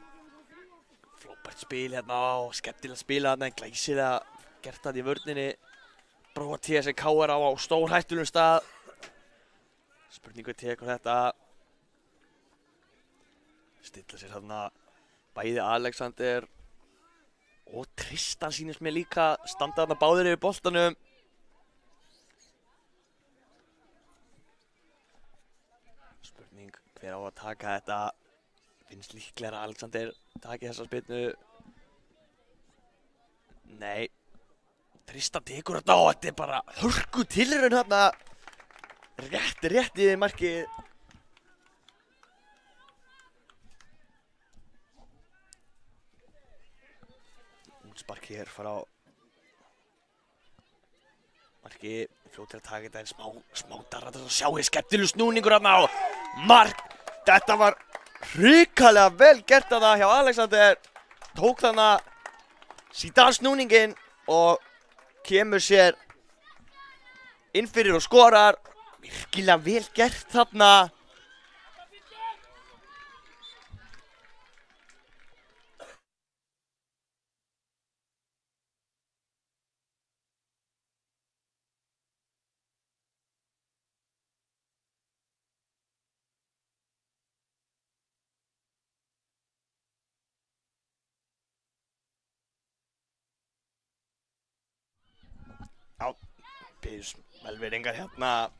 Frábært spil hérna og skemmtilega spila hérna en glæsilega gert þetta í vörninni. Bróa TSC KR á stór hættulegum stað. Spurningu tekur þetta. Stilla sér hérna bæði Alexander og Tristan sýnist mér líka standa þarna báðir yfir boltanum. Spurning hver á að taka þetta. Finnst líklega að Alexander taki þessa spyrnu. Nei. Tristan tekur þetta og þetta bara hörku tilraun hérna. Rétt yfir markið. Útspark hér frá marki. Fljótir að taka þetta en smá darra þess að sjá hér skemmtilegu snúningur hérna og mark. Þetta var hrikalega vel gert þarna hjá Alexander. Tók þarna síðan snúningin og kemur sér inn fyrir og skorar. Virkilega vel gert þarna. Já, byrjus velveringar hérna,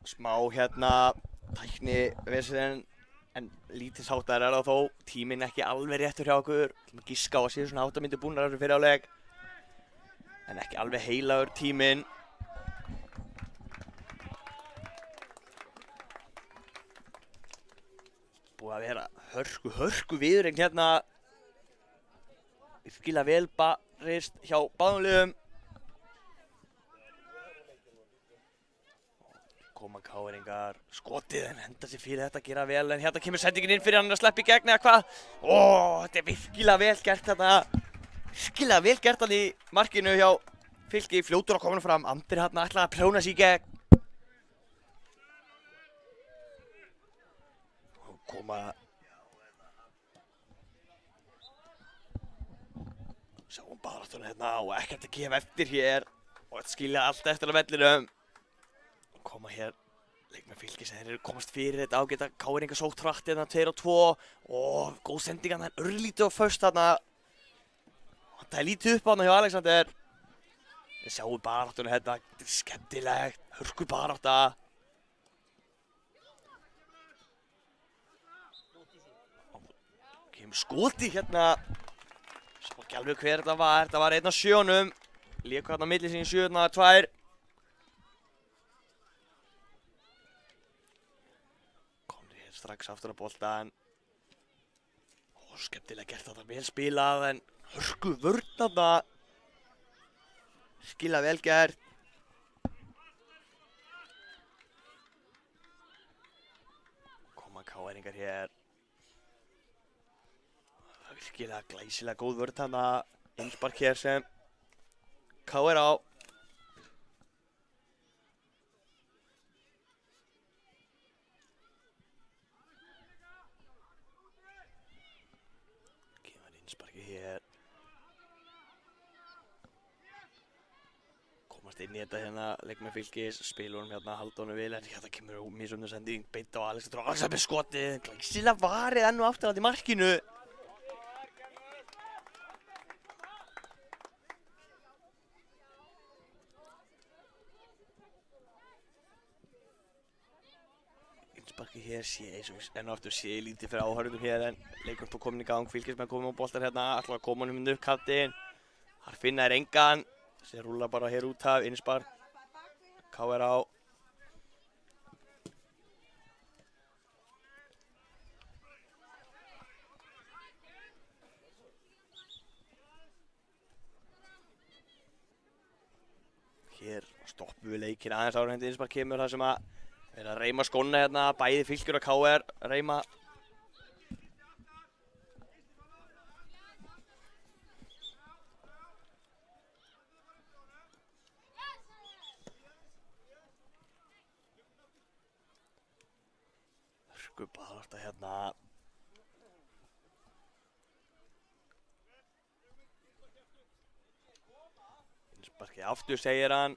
smá hérna tæknivesen en lítisháttar það þó, tíminn ekki alveg réttur hjá okkur. Ætlum að giska á að séu svona 8 mínútur búnar fyrir fyrirháleik en ekki alveg heilagur tíminn. Búið að vera hörku viðureign hérna. Virkilega vel barist hjá báðum liðum. Koma KR-ingar, skotið en henda sér fyrir þetta, gera vel en hérna kemur sendingin inn fyrir hann að sleppa í gegn eða hvað. Þetta er virkilega vel gert þetta. Virkilega vel gert hann í markinu hjá Fylki, fljótur að koma fram. Andri hérna ætlaði að prjóna sér í gegn. Koma. Sjáum baráttuna hérna og ekkert að gefa eftir hér. Og þetta skilja allt eftir á vellinum. Koma hér leikmenn Fylkis en þeir eru komast fyrir þetta ágæta KR-ingar sótt hratt hérna 2-2 og góð sending hann örlítið og först þarna. Það er lítið upp á hann hjá Alexander. Við sjáum baráttuna hérna, þetta er skemmtilegt, hörku barátta. Kemur skoti hérna, sá ekki alveg hver þetta var einn af sjónum. Léku hérna á milli sín 7-2. Strax aftur á boltan. Skemmtilega gert þetta, vel spilað en hörku vörn þarna. Virkilega vel gert. Koma KR-ingar hér. Virkilega glæsilega góð vörn þarna. Innspark hér sem KR á. Sparki hér. Komast inn í þetta hérna, leikmenn Fylkis, spilur hérna Haldónu vil en hérna kemur misjöfn sending beint á Alexander og Alexander með skotið. Glæsilega varið enn og aftur að í markinu. Sparki hér sé eins og enn og aftur sé lítið fyrir áhörðum hér en leikur tó komin í gang, Fylkismenn komin á boltar hérna, ætla að koma honum upp kantinn. Þar finna er engan, sem rúlar bara hér út af, innspark, KR á. Hér stoppum við leikinn aðeins áður en innspark kemur þar sem að við erum að reyma skóna hérna, bæði Fylkir og KR reyma. Hörku barátta hérna. Sparkið aftur, segir hann.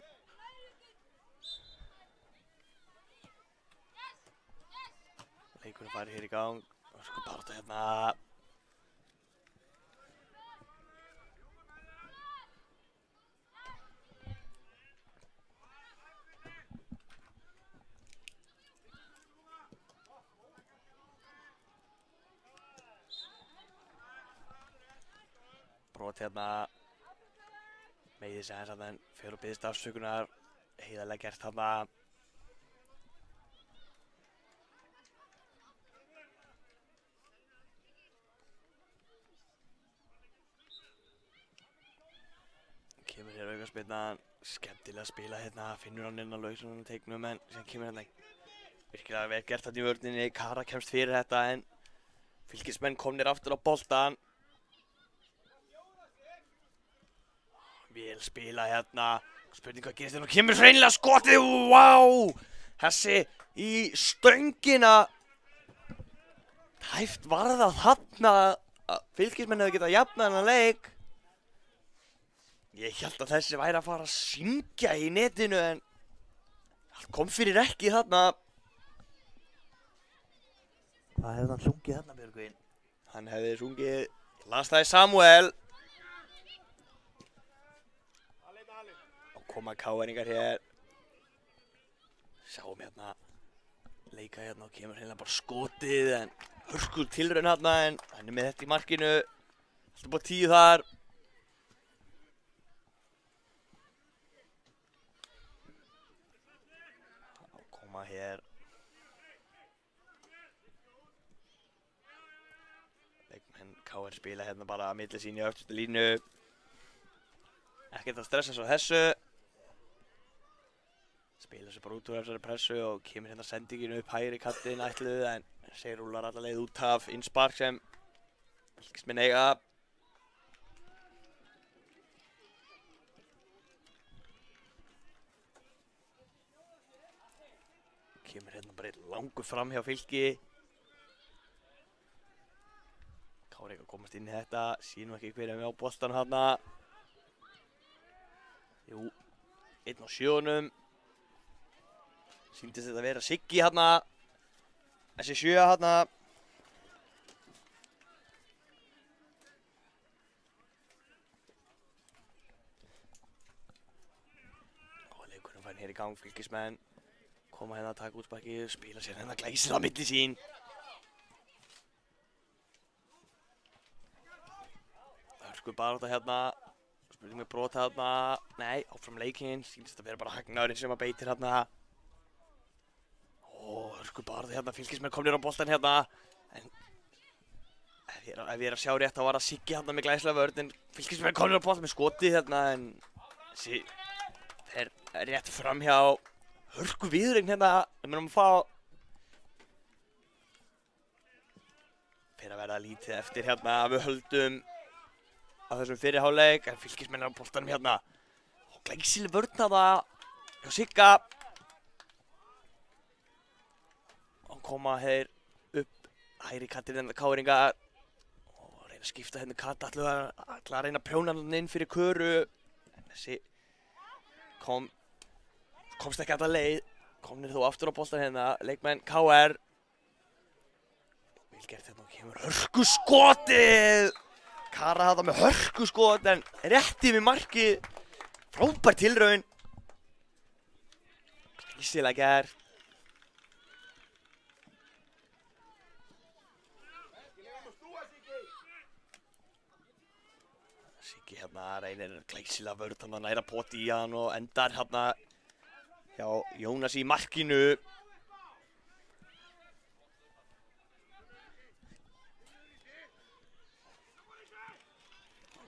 Leikurinn farið hér í gang. Sko barátta hérna. Brot hérna. Meiði sig aðeins en fer og biðst afsökunar. Heiðarlega gert þarna. Kemur hér aukaspyrnan, skemmtilega að spila hérna, finnur hann inn á lausunum og teiknum en sem kemur hérna virkilega vel gert þarna í vörninni. Kara kemst fyrir þetta en Fylkismenn komnir aftur á boltan. Vel spila hérna, spurning hvað gerist hérna og kemur hreinlega skotið, wow! Hessi í stöngina. Tæft var það þarna að Fylkismenn hefði getað jafnað þennan leik. Ég held að þessi væri að fara að syngja í netinu en allt kom fyrir ekki þarna. Hvað hefði hann sungið þarna, Björgvin? Hann hefði sungið Landslagi Samuel. Og koma KR-ingar hér. Sjáum hérna leika hérna og kemur hérna bara skotið en hörkuð tilraun hérna en hann er með þetta í markinu. Alltaf búið 10 þar. Hér leikmenn KR spila hérna bara að milli sín í öftustu línu. Ekkert að stressa svo þessu. Spila svo bara út úr þessari pressu og kemur hérna sendingin upp hægri kantinn ætluð en segir rúlar alla leið út af innspark sem Fylkismenn eiga. Kemur hérna bara einn langur fram hjá Fylki. Kári ekki að komast inn í þetta. Sér nú ekki hver er með á boltan hérna. Jú, 1 á 7. Sýndist þetta að vera Siggi hérna. Þessi 7 hérna. Og leikurinn fær hér í gang, Fylkismenn. Koma hérna að taka útsparkið, spila sér hérna glæsilega á milli sín. Hörku barátta hérna. Spurning með brot hérna. Nei, áfram leikinn. Sýnist að vera bara Hagnarinn sem að beitir hérna. Hörku barátta hérna. Fylkismenn komnir á boltan hérna. En ef ég er að sjá rétt þá var það Siggi hérna með glæsilega vörn. En Fylkismenn komnir á boltan með skotið hérna. En þessi er rétt fram hjá. Hörku viðurinn hérna, við munum að fá fyrir að verða lítið eftir hérna, við höldum á þessum fyrri hálfleik en Fylkismenn á boltanum hérna og glæsileg vörn að það hjá Sigga og koma hér upp hægri kantinn hérna KR-ingar og reyna að skipta hérna kant ætla að reyna að prjóna hann inn fyrir Köru en þessi komst ekki alltaf leið, komnir þó aftur á boltan hérna, leikmenn KR. Vel gert hérna og kemur hörkuskotið! Kara þetta með hörkuskot en rétt yfir markið. Frábær tilraun. Glæsilega gert. Siggi hérna reynir glæsilega vörn, hann næra poti í hann og endar hérna hjá Jónas í markinu.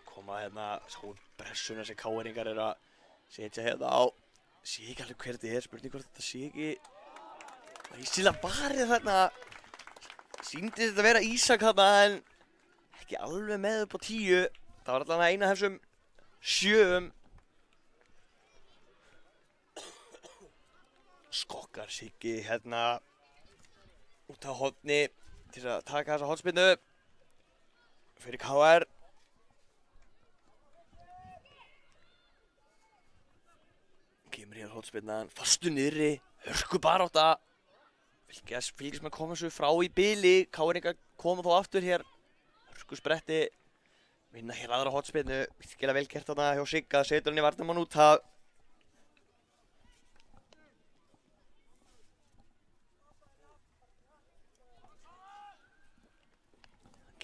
Koma hérna, svo pressuna sem KR-ingar er að setja hérna á. Sé ekki alveg hver þetta er, spurning hvort þetta sé ekki glæsilega varið þarna. Sýndi þetta vera Ísak þarna en ekki alveg með upp á 10. Það var allavega eina af þessum 7. Skokkar Siggi hérna út á horni til að taka þessa hornspyrnu fyrir KR. Hotspinnan, fastu niðri, hörku barátta. Fylgismenn koma svo frá í bili, Káringar koma þó aftur hér. Hörku spretti, vinna hér aðra hotspinnu, virkilega vel gert þarna hjá Sigga, setur hann í varnamann út af.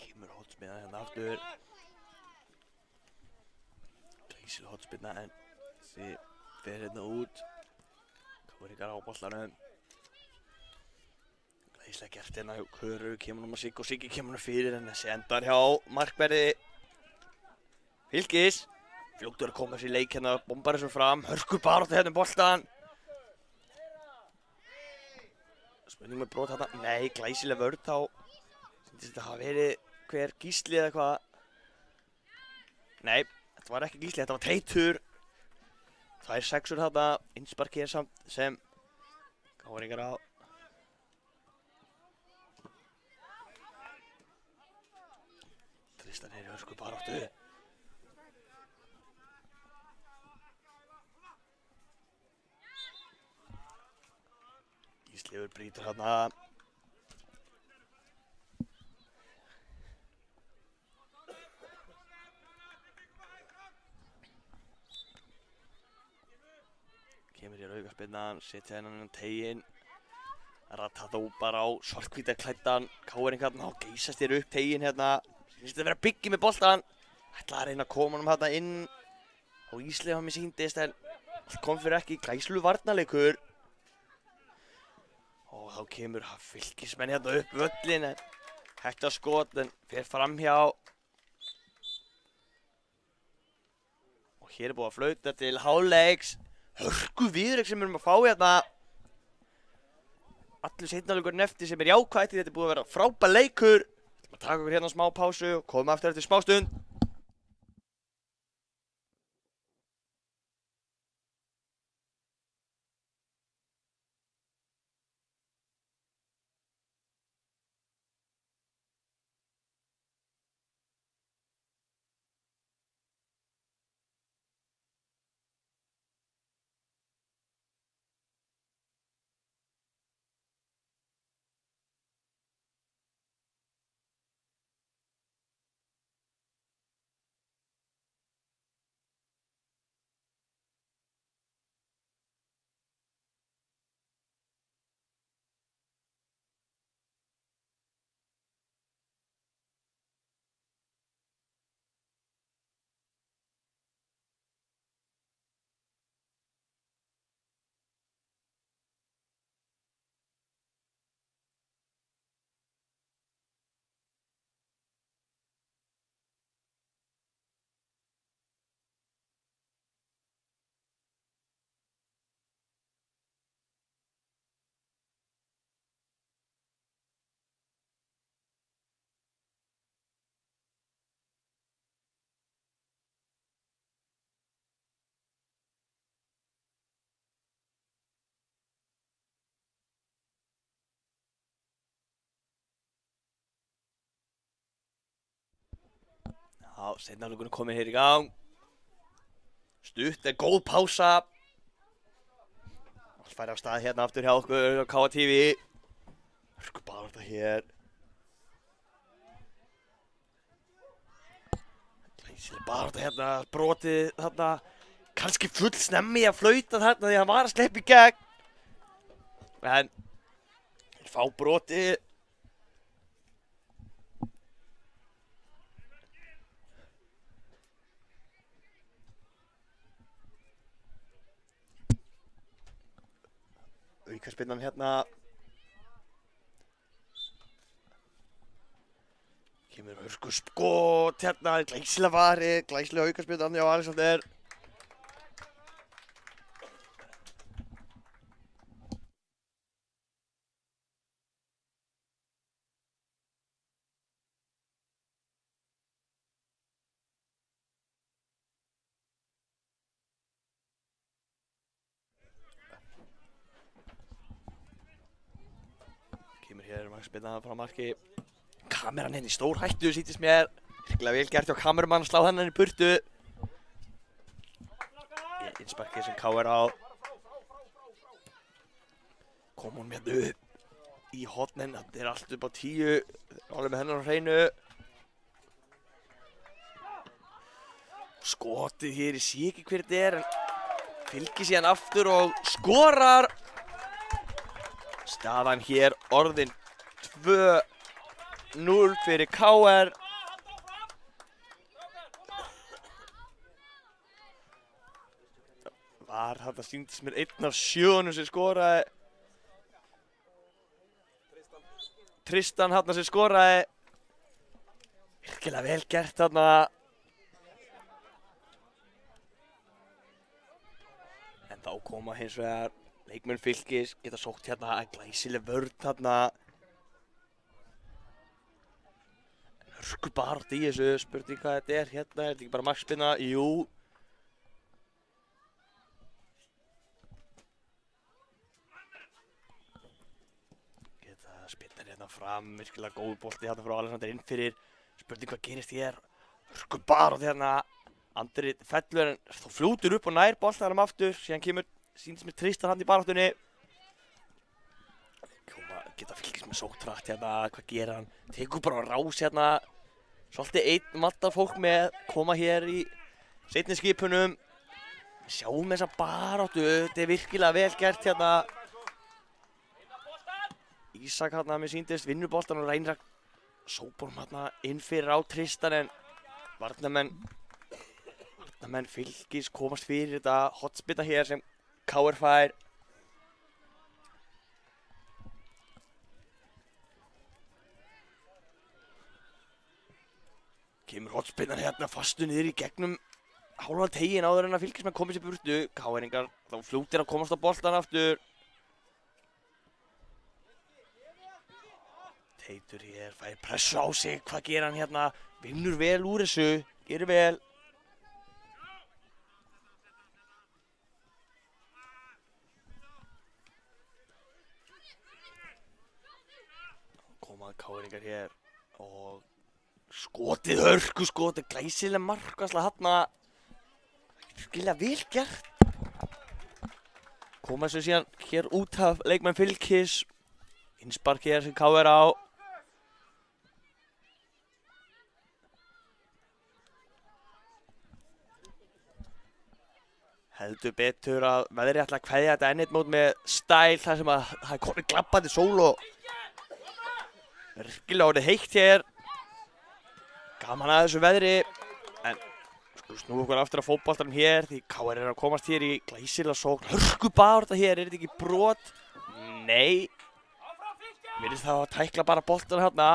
Kemur hotspinna hérna aftur. Glæsileg hotspinna en þessi fer hérna út. Káringar á bollanum. Glæsilega gert hérna hjá Köru, kemur núma Sigg og Siggi kemur hann fyrir en þessi endar hjá markverði Fylkis. Fljótur að koma þessi leik hérna, bombar þessu fram, hörku barátta hérna boltan. Spurning með brot hérna, nei, glæsileg vörð þá. Sýndist þetta hafa verið hver Gísli eða eitthvað. Nei, þetta var ekki Gísli, þetta var Teitur. Það er 6 þarna, innspark hér samt sem Káringar á. Tristan er í hörku baráttu. Gísleifur brýtur þarna. Kemur hér aukaspinnan, setja hennan teginn. Rata þó bara á svarthvíta klæddan Káringarna og geysast hér upp teginn hérna. Sýnist að vera byggið með boltan. Ætlaði að reyna að koma honum hérna inn. Og Ísleif hann mér sýndist en allt kom fyrir ekki. Glæslu varnarleikur. Og þá kemur Fylkismenn hérna upp völlin en hægt að skot en fer framhjá. Og hér er búið að flauta til hálfleiks. Hörku viðreik sem við erum að fá hérna. Allur seinnaleikurinn eftir sem er jákvætt. Þetta er búið að vera frábær leikur. Við ætlum að taka okkur hérna smá pásu og koma aftur eftir smá stund. Já, seinnaleikurinn kominn hér í gang. Stutt er góð pása. Allt færi af stað hérna aftur hjá okkur á KTV. Hörku barátta hér. Glæsileg barátta hérna, brotið þarna. Kannski full snemmi að flauta þarna því hann var að sleppa í gegn. En þeir fá brotið. Aukaspinnan hérna. Kemur hörku skot hérna, glæsilega varið, glæsilega aukaspinnan hjá Alexander. Kemur hér markspinna frá marki. Kameran henni stór hættu, sýtist mér. Virkilega vel gert hjá kamerumann að slá henni í burtu. Innsparkið sem KR á. kom hún með upp í hotnin, þetta er allt upp á 10, alveg með hennar á hreinu. Skotið hér, ég sé ekki hver þetta er, en fylgir síðan aftur og skorar. Staðan hér orðin 2-0 fyrir KR. Var þetta sýndist mér einn af 7 sem skoraði. Tristan hann sem skoraði. Virkilega vel gert þarna. En þá koma hins vegar leikmenn Fylkis, geta sótt hérna glæsileg vörn þarna. Hörku barátta í þessu, spurning hvað þetta er hérna, er þetta ekki bara markspinna? Jú. Spillar hérna fram, virkilega góð bolti hérna frá Alexander inn fyrir. Spurning hvað gerist hér. Hörku barátta hérna. Andri fellur en þá fljótur upp og nær boltanum aftur. Síðan kemur, sýndist mér Tristan hann í baráttunni. Geta Fylkis með sótt hratt hérna, hvað gera hann? Tekur bara á rás hérna. Svolítið einn mattar fólk með koma hér í seinni skipunum. Sjáum þessa baráttu, þetta er virkilega vel gert hérna. Ísak hérna með sýndist, vinnur boltan og reynir að sópa honum hérna inn fyrir á Tristan, en varnarmenn Fylkis komast fyrir þetta hotspinna hér sem KR fær. Kemur hotspinnan hérna fastu niður í gegnum hálfan tegin áður en að Fylkismenn komið sér burtu. KR-ingar þá fljótir að komast á boltan aftur. Teitur hér, fær pressu á sig, hvað gera hann hérna? Vinnur vel úr þessu, gerir vel. Koma KR-ingar hér og skotið, hörku skotið, glæsileg markvarsla hérna. Virkilega vel gert. Koma þessu síðan hér út af leikmenn Fylkis. Innspark hér sem KR á. Heldur betur að veðri ætla að kveðja þetta enn eitt mót með stæl þar sem að það er komið glappandi sól og virkilega orðið heitt hér. Gaman að þessu veðri, en sko snúum okkur aftur að fótboltanum hér því KR er að komast hér í glæsilega sókn. Hörku barátta hér, er þetta ekki brot? Nei. Virðist það að tækla bara boltan hérna,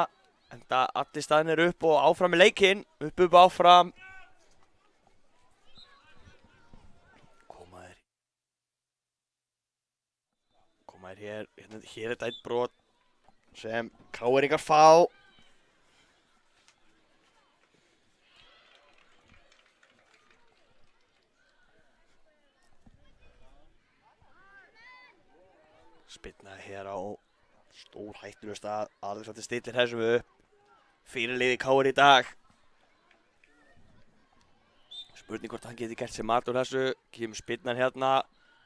en það allir staðin er upp og áfram með leikinn, upp áfram. Koma hér er þetta eitt brot sem KR-ingar fá. Spilnaði hér á stór hættulegur stað, Alexander stillir þessu upp. Fyrirliði KR í dag. Spurning hvort hann geti gert sér mat úr þessu. Kemur spilnan hérna,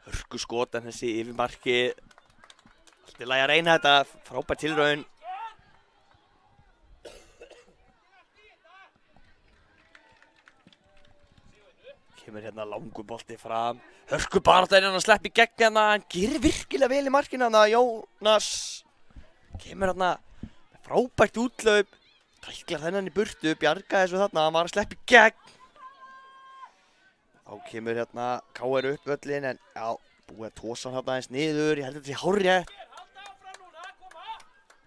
hörku skotan þessi yfir markið. Allt í lagi að reyna þetta, frábær tilraun. Kemur hérna langur bolti fram. Hörku barátta er hann að sleppa í gegn hérna, hann gerir virkilega vel í markinu hérna, Jónas. Kemur hérna frábært úthlaup, tæklar þennan í burtu, bjargaði þessu þarna, hann var að sleppa í gegn. Þá kemur hérna KR upp völlin, en já, búið að tósa hann hérna aðeins niður, ég held að þetta sé hárrétt.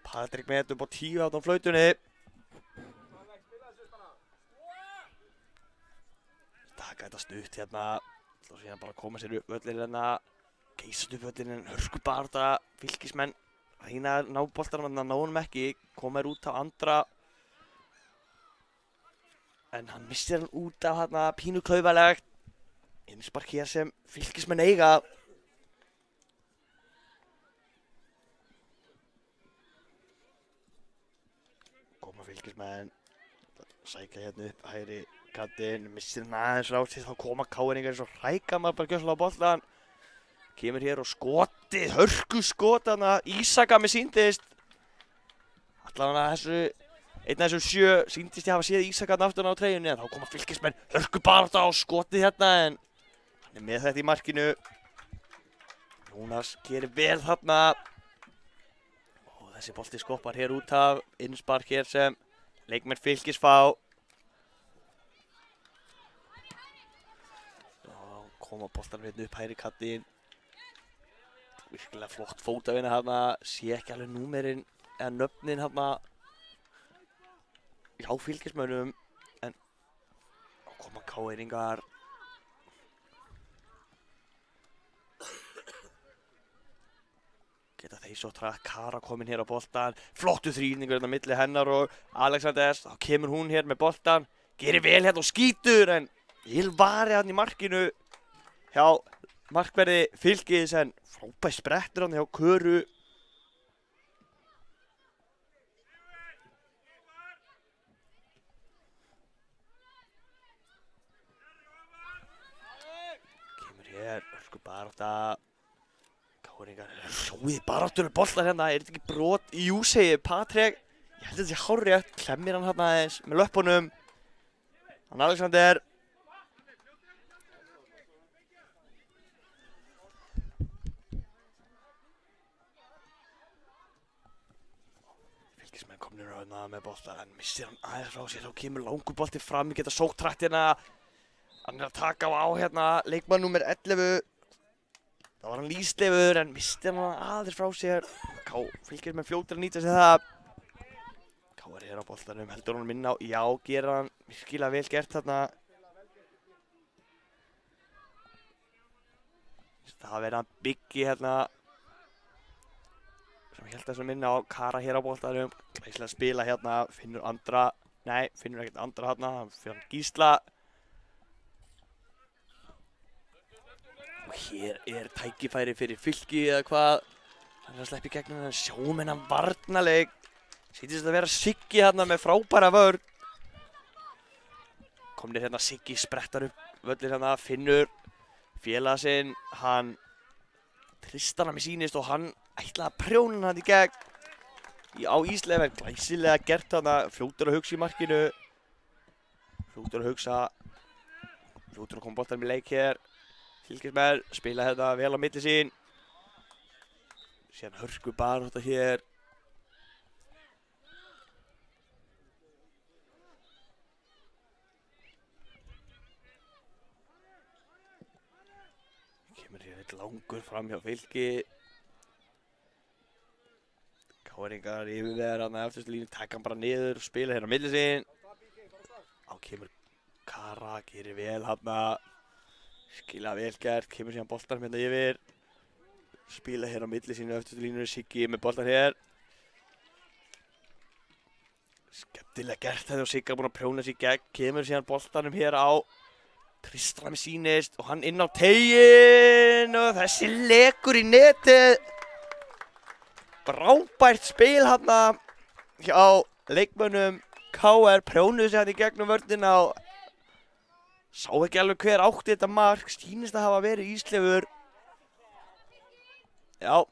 Patrik með þetta upp á 10 á flautunni. Taka þetta stutt hérna, þá sé hann bara að koma sér upp völlin hérna, geysast upp völlin, en hörku barátta, Fylkismenn reyna að ná boltanum en það ná honum ekki, koma þér út á andra. En hann missir hann út af hérna pínu klaufalegt. Innspark hér sem Fylkismenn eiga. Koma Fylkismenn, sækja hérna upp hægri kantinn, missir hann aðeins frá sig, þá koma KR-ingar eins og hræka maður bara gjössalega á boltan. Kemur hér og skotið, hörku skot þarna, Ísaka með síndist. Allavega þessu, einn af þessum 7 síndist ég hafa séð Ísaka aftan á treyjunni, en þá koma Fylkismenn hörku barátta á skotið hérna, en hann er með þetta í markinu. Jónas gerir vel þarna. Og þessi bolti skoppar hér út af, innspark hér sem leikmenn Fylkis fá. Og koma boltanum hérna upp hægri kantinn. Virkilega flott fótavinna hérna, sé ekki alveg númerinn eða nöfnin hérna hjá Fylkismönnum, en þá koma KR-ingar. Geta þeir svo trætt, Kara komin hér á boltan, flottu þrýningur hérna milli hennar og Alexanders, þá kemur hún hér með boltan, gerir vel hérna og skýtur, en Ylvari hann í markinu hjá markverði Fylkis, en frábær sprettur hann hjá Köru. Kemur hér, örku barátta. Káringar, sjóið baráttunum boltar hérna, er þetta ekki brot? Jú, segir Patrik. Ég held að þetta sé hárrétt, klemmir hann hérna aðeins með löppunum. Hann Alexander. Fylkismenn komnir á hérna með bolta, en missir hann aðeins frá sér, þá kemur langur bolti fram, geta sótt hratt hérna. Hann er að taka á hérna leikmann númer 11. Það var hann Lísleifur, en misti hann aðeins frá sér. Fylkismenn fljótir að nýta sér það. Káar hér á boltanum, heldur hann minna á, já, gerir hann virkilega vel gert þarna. Það verið hann Biggi hérna, sem held þess að minna á. Kara hér á boltanum, glæsilega spila hérna, finnur andra, nei, finnur ekkert andra hérna, hann fyrir hann Gísla. Og hér er tækifæri fyrir Fylki eða hvað. Hann er að sleppa í gegnum þennan, sjáum hennan varnarleik. Sýtist þetta að vera Siggi hérna með frábæra vörn. Komnir hérna Siggi, sprettar upp völlir hérna, finnur félaga sinn, hann Tristan hann með sýnist og hann ætlaði að prjóna hann í gegn á Ísleif, en glæsilega gert þarna, fljótur að hugsa í markinu. Fljótur að hugsa, fljótur að koma boltanum í leik hér. Fylkismenn spila þetta vel á milli sín. Síðan hörku barátta hér. Kemur hér eitt langur fram hjá Fylki. Káringar yfirvegar hann að eftirstu línu, taka hann bara niður, spila hérna á milli sín. Á kemur Kara, gerir vel hann að skila vel gert, kemur síðan boltan hérna yfir. Spila hér á milli sínu eftirstu línu, Siggi með boltan hér. Skemmtilega gert þetta og Siggi er búinn að prjóna sig í gegn, kemur síðan boltanum hér á Tristan með sýnist og hann inn á teiginn og þessi lekur í netið. Frábært spil hérna hjá leikmönnum KR, prjónuðu sig hérna í gegnum vörnina og sá ekki alveg hver átti þetta mark, sýnist að hafa verið Ísleifur. Já,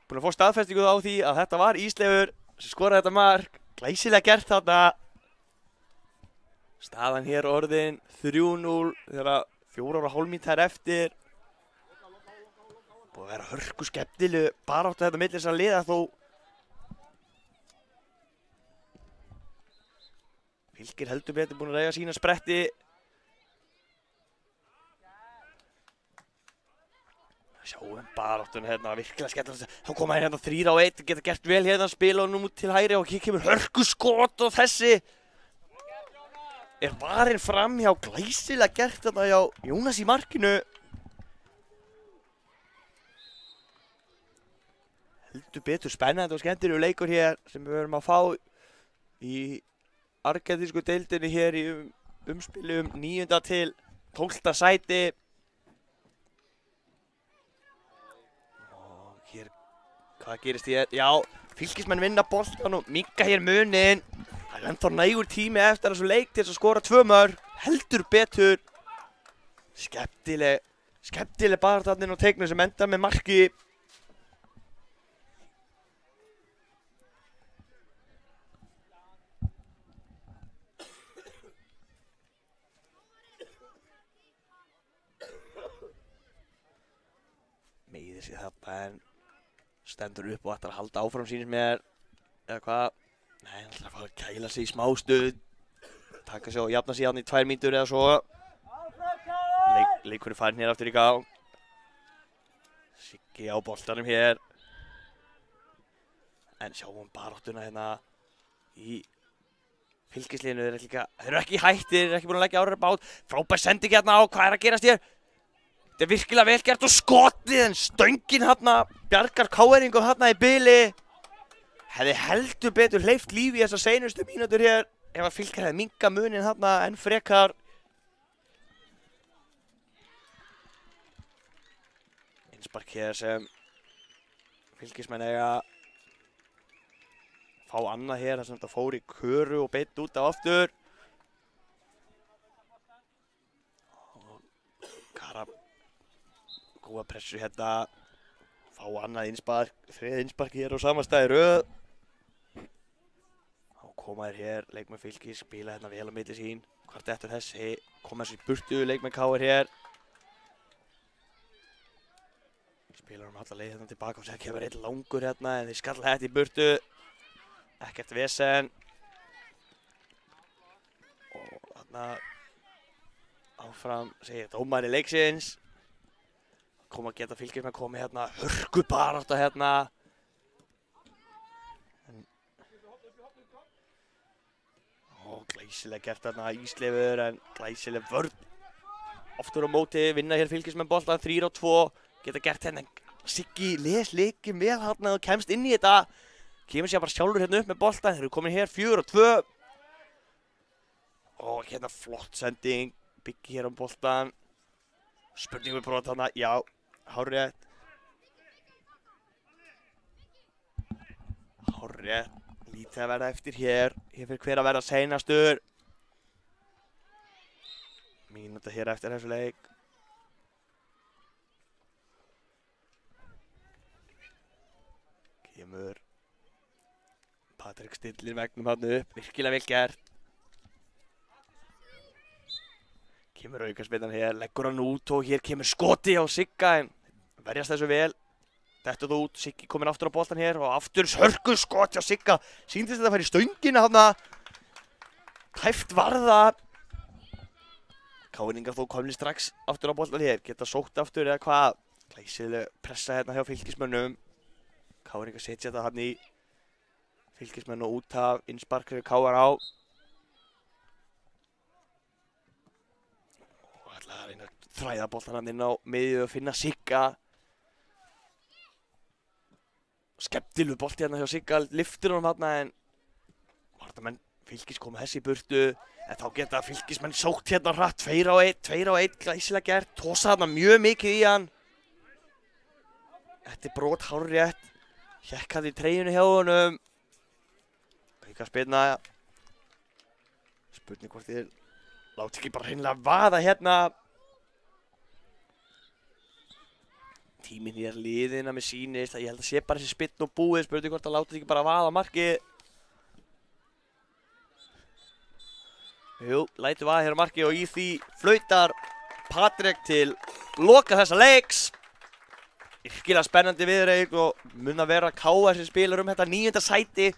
búinn að fá staðfestingu á því að þetta var Ísleifur sem skoraði þetta mark, glæsilega gert þarna. Staðan hér orðin 3-0 þegar 4,5 mínútur eftir. Búið að vera hörku skemmtileg baráttu þetta milli þessara liða þó. Fylkir heldur betur búinn að reyja sína spretti. Sjáum baráttuna hérna, virkilega skemmtilega. Þá koma hérna 3-1, geta gert vel hérna að spila og nú til hægri og hér kemur hörku skot og þessi er varinn fram hjá, glæsilega gert þarna hjá Jónas í markinu. Heldur betur spennandi og skemmtilegur leikur hér sem við verðum að fá í argentísku deildinni hér í umspili 9. til 12. sæti. Og hér, hvað gerist hér? Já, Fylkismenn vinna boltan og minnka hér munin. Það er ennþá nægur tími eftir þessu leik til þess að skora 2 mörk. Heldur betur. Skemmtileg Skemmtileg baráttan á teiknum sem endar með marki. Meiðir sig þarna en stendur upp og ætlar að halda áfram sínir mér. Eða hvað? Nei, hann ætlar að fara að kæla sig í smástuð. Taka sig og jafna sig hann í 2 mínútur eða svo. Leikurinn farin hér aftur í gang. Siggi á boltanum hér. En sjáum baráttuna hérna í Fylkisliðinu. Þeir eru ekki hættir, þeir eru ekki búin að leggja árar bát. Frábær sending hérna á, hvað er að gerast hér? Þetta er virkilega vel gert og skotið en stöngin hérna bjargar KR-ingum hérna í bili. Hefði heldur betur hleypt lífi í þessar seinustu mínútur hér ef að Fylkir hefði minkað munin hérna enn frekar. Innspark hér sem Fylkismenn eiga fá annað hér þar sem þetta fór í köru og beitt út af aftur. Kara góða pressu hérna, fá annað innspark, þriðja innspark hér á sama stað í röð. Þá koma þeir hér, leikmenn Fylkis, spila hérna vel á milli sín. Hvort eftir þessi, koma þessi burtu, leikmenn KR hér. Spilar alla leið hérna tilbaka og sér kemur einn langur hérna en þeir skalla þetta í burtu. Ekkert vesen. Og þarna áfram segir dómari leiksins. Koma að geta Fylkismenn komið hérna, hörku barátta hérna. Glæsilega gert hérna Ísleifur en glæsileg vörn. Aftur á móti vinna hér Fylkismenn boltan 3-2. Geta gert hérna Siggi les leikinn vel hérna og kemst inn í þetta. Kemur sér bara sjálfur hérna upp með boltan. Þeir eru komin hér 4-2. Og hérna flott sending. Byggi hér á boltan. Spurning við brot hérna, já. Hárrétt. Hárrétt. Lítið að verða eftir hér. Hér fyrir hver að verða seinastur. Mínúta hér eftir þessu leik. Kemur Patrik stillir vegnum hann upp. Virkilega vel gert. Kemur aukaspyrnan hér, leggur hann út og hér kemur skoti á Sigga en verjast þessu vel. Dettur það út, Siggi kominn aftur á boltan hér og aftur hörku skoti á Sigga. Sýndist þetta að fara í stöngina þarna. Tæft varða. KR-ingar þó komnir strax aftur á boltan hér, geta sótt aftur eða hvað. Glæsileg pressa hérna hjá Fylkismönnum. KR-ingar setja þetta hann í Fylkismenn og út af innspark fyrir KR á. Það reyna að þræða boltan hann inn á miðju og finna Sigga. Skemmtilegur bolti hérna hjá Sigga, lyftir honum hérna en varnarmenn Fylkis koma þessi í burtu. En þá geta Fylkismenn sótt hérna hratt, 2-1, glæsilega gert. Tosa hérna mjög mikið í hann. Þetta er brot hárrétt. Hékk hann í treyjunni hjá honum. Aukaspyrna. Spurning hvort þið láti ekki bara hreinlega vaða hérna. Tíminn hér liðina með sýnist. Ég held að sé bara þessi spinn og búið. Spurning hvort það láti ekki bara vaða markið. Jú, lætur vaða hér á markið og í því flautar Patrik til loka þessa leiks. Virkilega spennandi viðureign og mun að vera KR sem spilar þetta 9. sæti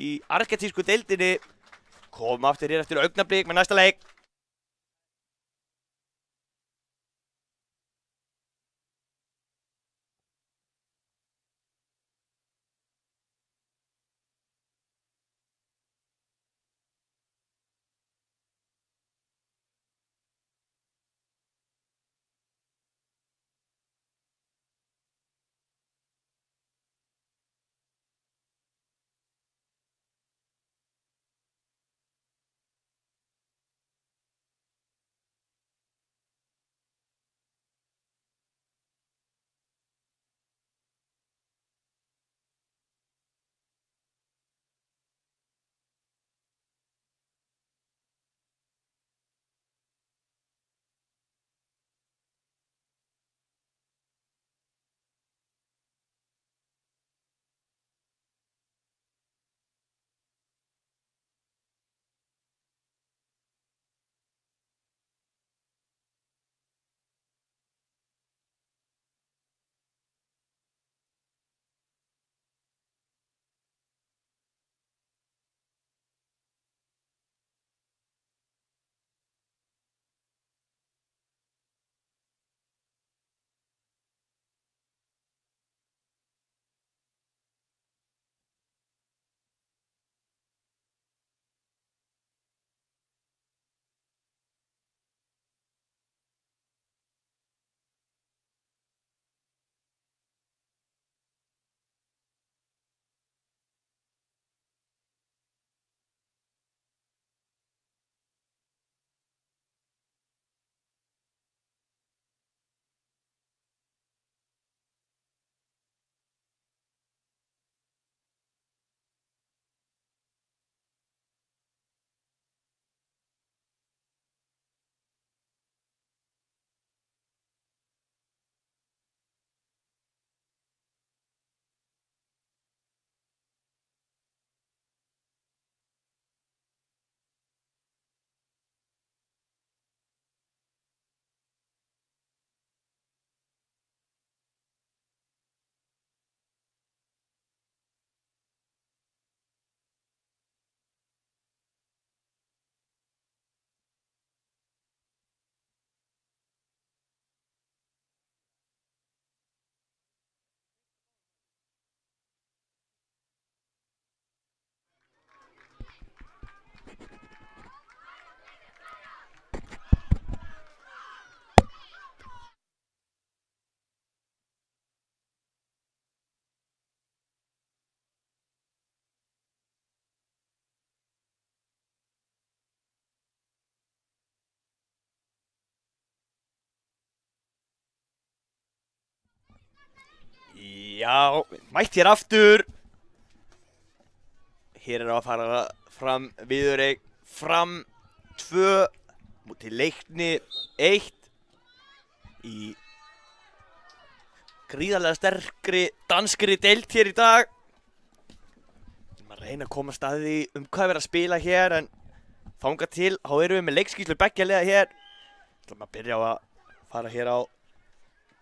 í argentísku deildinni. Komum aftur hér eftir augnablik með næsta leik. Já, mætt hér aftur. Hér er að fara fram viðureign Fram 2 múti Leikni 1 í gríðarlega sterkri danskri deild hér í dag. Við erum að reyna að koma staði hvað við erum að spila hér en þangað til, þá erum við með leikskýrslur beggja liða hér. Við ætlum að byrja á að fara hér á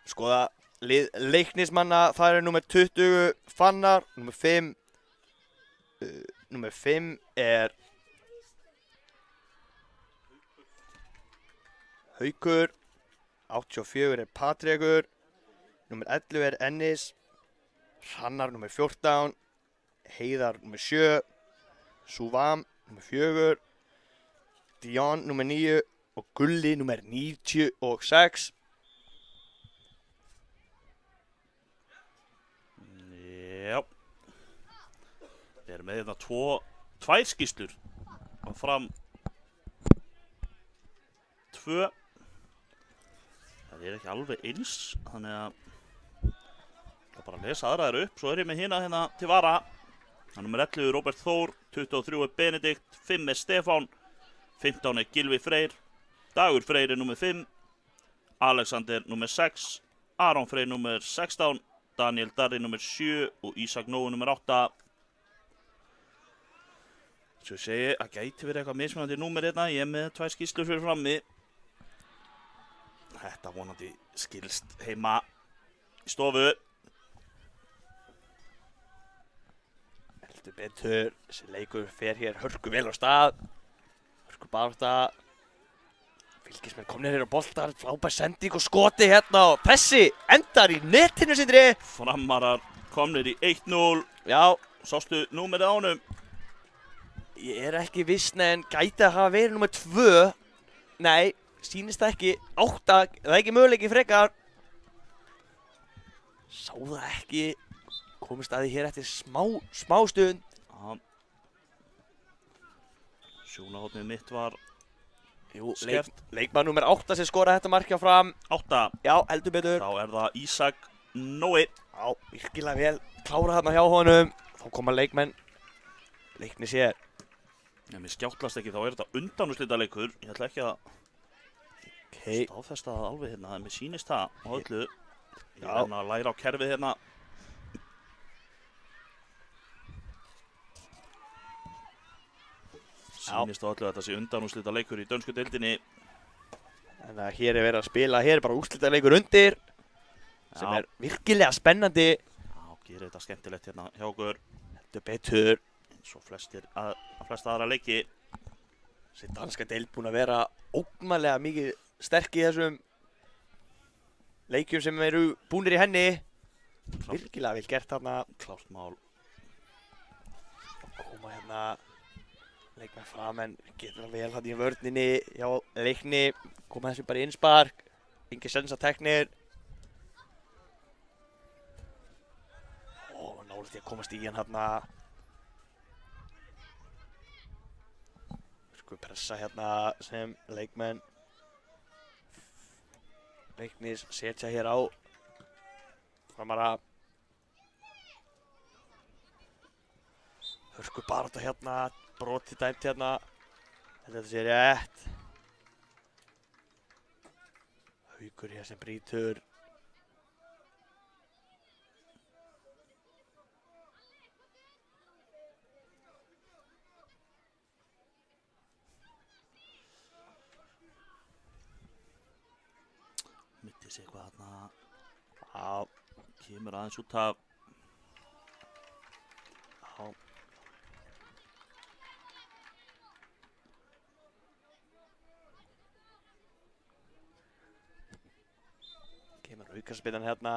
skoða lið Leiknismanna. Það er númer 20 Fannar, númer 5 er Haukur, 84 er Patrekur, númer 11 er Ennis, Hrannar númer 14, Heiðar númer 7, Suvam númer 4, Dion númer 9 og Gulli númer 96. Já. Við erum með hérna tvær skýrslur og Fram 2. Það er ekki alveg eins, þannig að ég ætla bara að lesa aðra þeirra upp, svo er ég með hérna til vara. Það er númer 11 Róbert Þór, 23 er Benedikt, 5 er Stefán, 15 er Gylfi Freyr, Dagur Freyr er númer 5, Alexander númer 6, Aron Freyr númer 16, Daniel Darri númer 7 og Ísak Nóu númer 8. Svo ég segi að gæti verið eitthvað mismunandi númer hérna, ég er með 2 skýrslur fyrir frammi. Þetta vonandi skilst heima í stofu. Heldur betur, þessi leikur fer hér hörku vel á stað. Hörku barátta. Fylkismenn komnir hér á boltar, frábær sending og skoti hérna og þessi endar í netinu Sindri. Framarar komnir í 1-0. Já, Sástu númerið á honum? ég er ekki viss en gæti að hafa verið númer 2. Nei, sýnist það ekki. 8, það er ekki möguleiki frekar. Sá það ekki. Komist að því hér eftir smá stund. Já. Sjónahotnið mitt var Jú, skeft. leikmann númer 8 sem skoraði þetta mark hjá Fram. 8. Já, heldur betur. Þá er það Ísak Nói. Já, virkilega vel klárað þarna hjá honum. Þá koma leikmenn. Leiknis hér. Ef mér skjáttlast ekki þá er þetta undanúrslita leikur. Ég ætla ekki að staðfesta það alveg hérna, en mér sýnist það á öllu. Ég er að læra á kerfið hérna. Sýnist á öllu að þetta sé undanúrslita leikur í dönsku deildinni. Þannig að hér er verið að spila, hér er bara úrslita leikur undir. Sem Já. er virkilega spennandi. Já, gerir þetta skemmtilegt hérna hjá okkur. Heldur betur. Svo flesta aðra leiki. Þessi danska deild búin að vera ógnarlega mikið sterk í þessum leikjum sem eru búnir í henni. Virkilega vel gert þarna. Klárt mál. Koma hérna leikmenn Fram en getur vel hann í vörninni hjá Leikni. Koma þessu bara í innspark. Engi sens að teknir. Og nálega því að komast í hann hérna. Sko pressa hérna sem leikmenn Leiknis setja hér á Framara. Hörku barátta hérna, broti dæmt hérna. Þetta sé rétt. Haukur hér sem brýtur. Mitti sig eitthvað þarna. Já, Kemur aðeins út af. já. Kemur aukaspinnan hérna.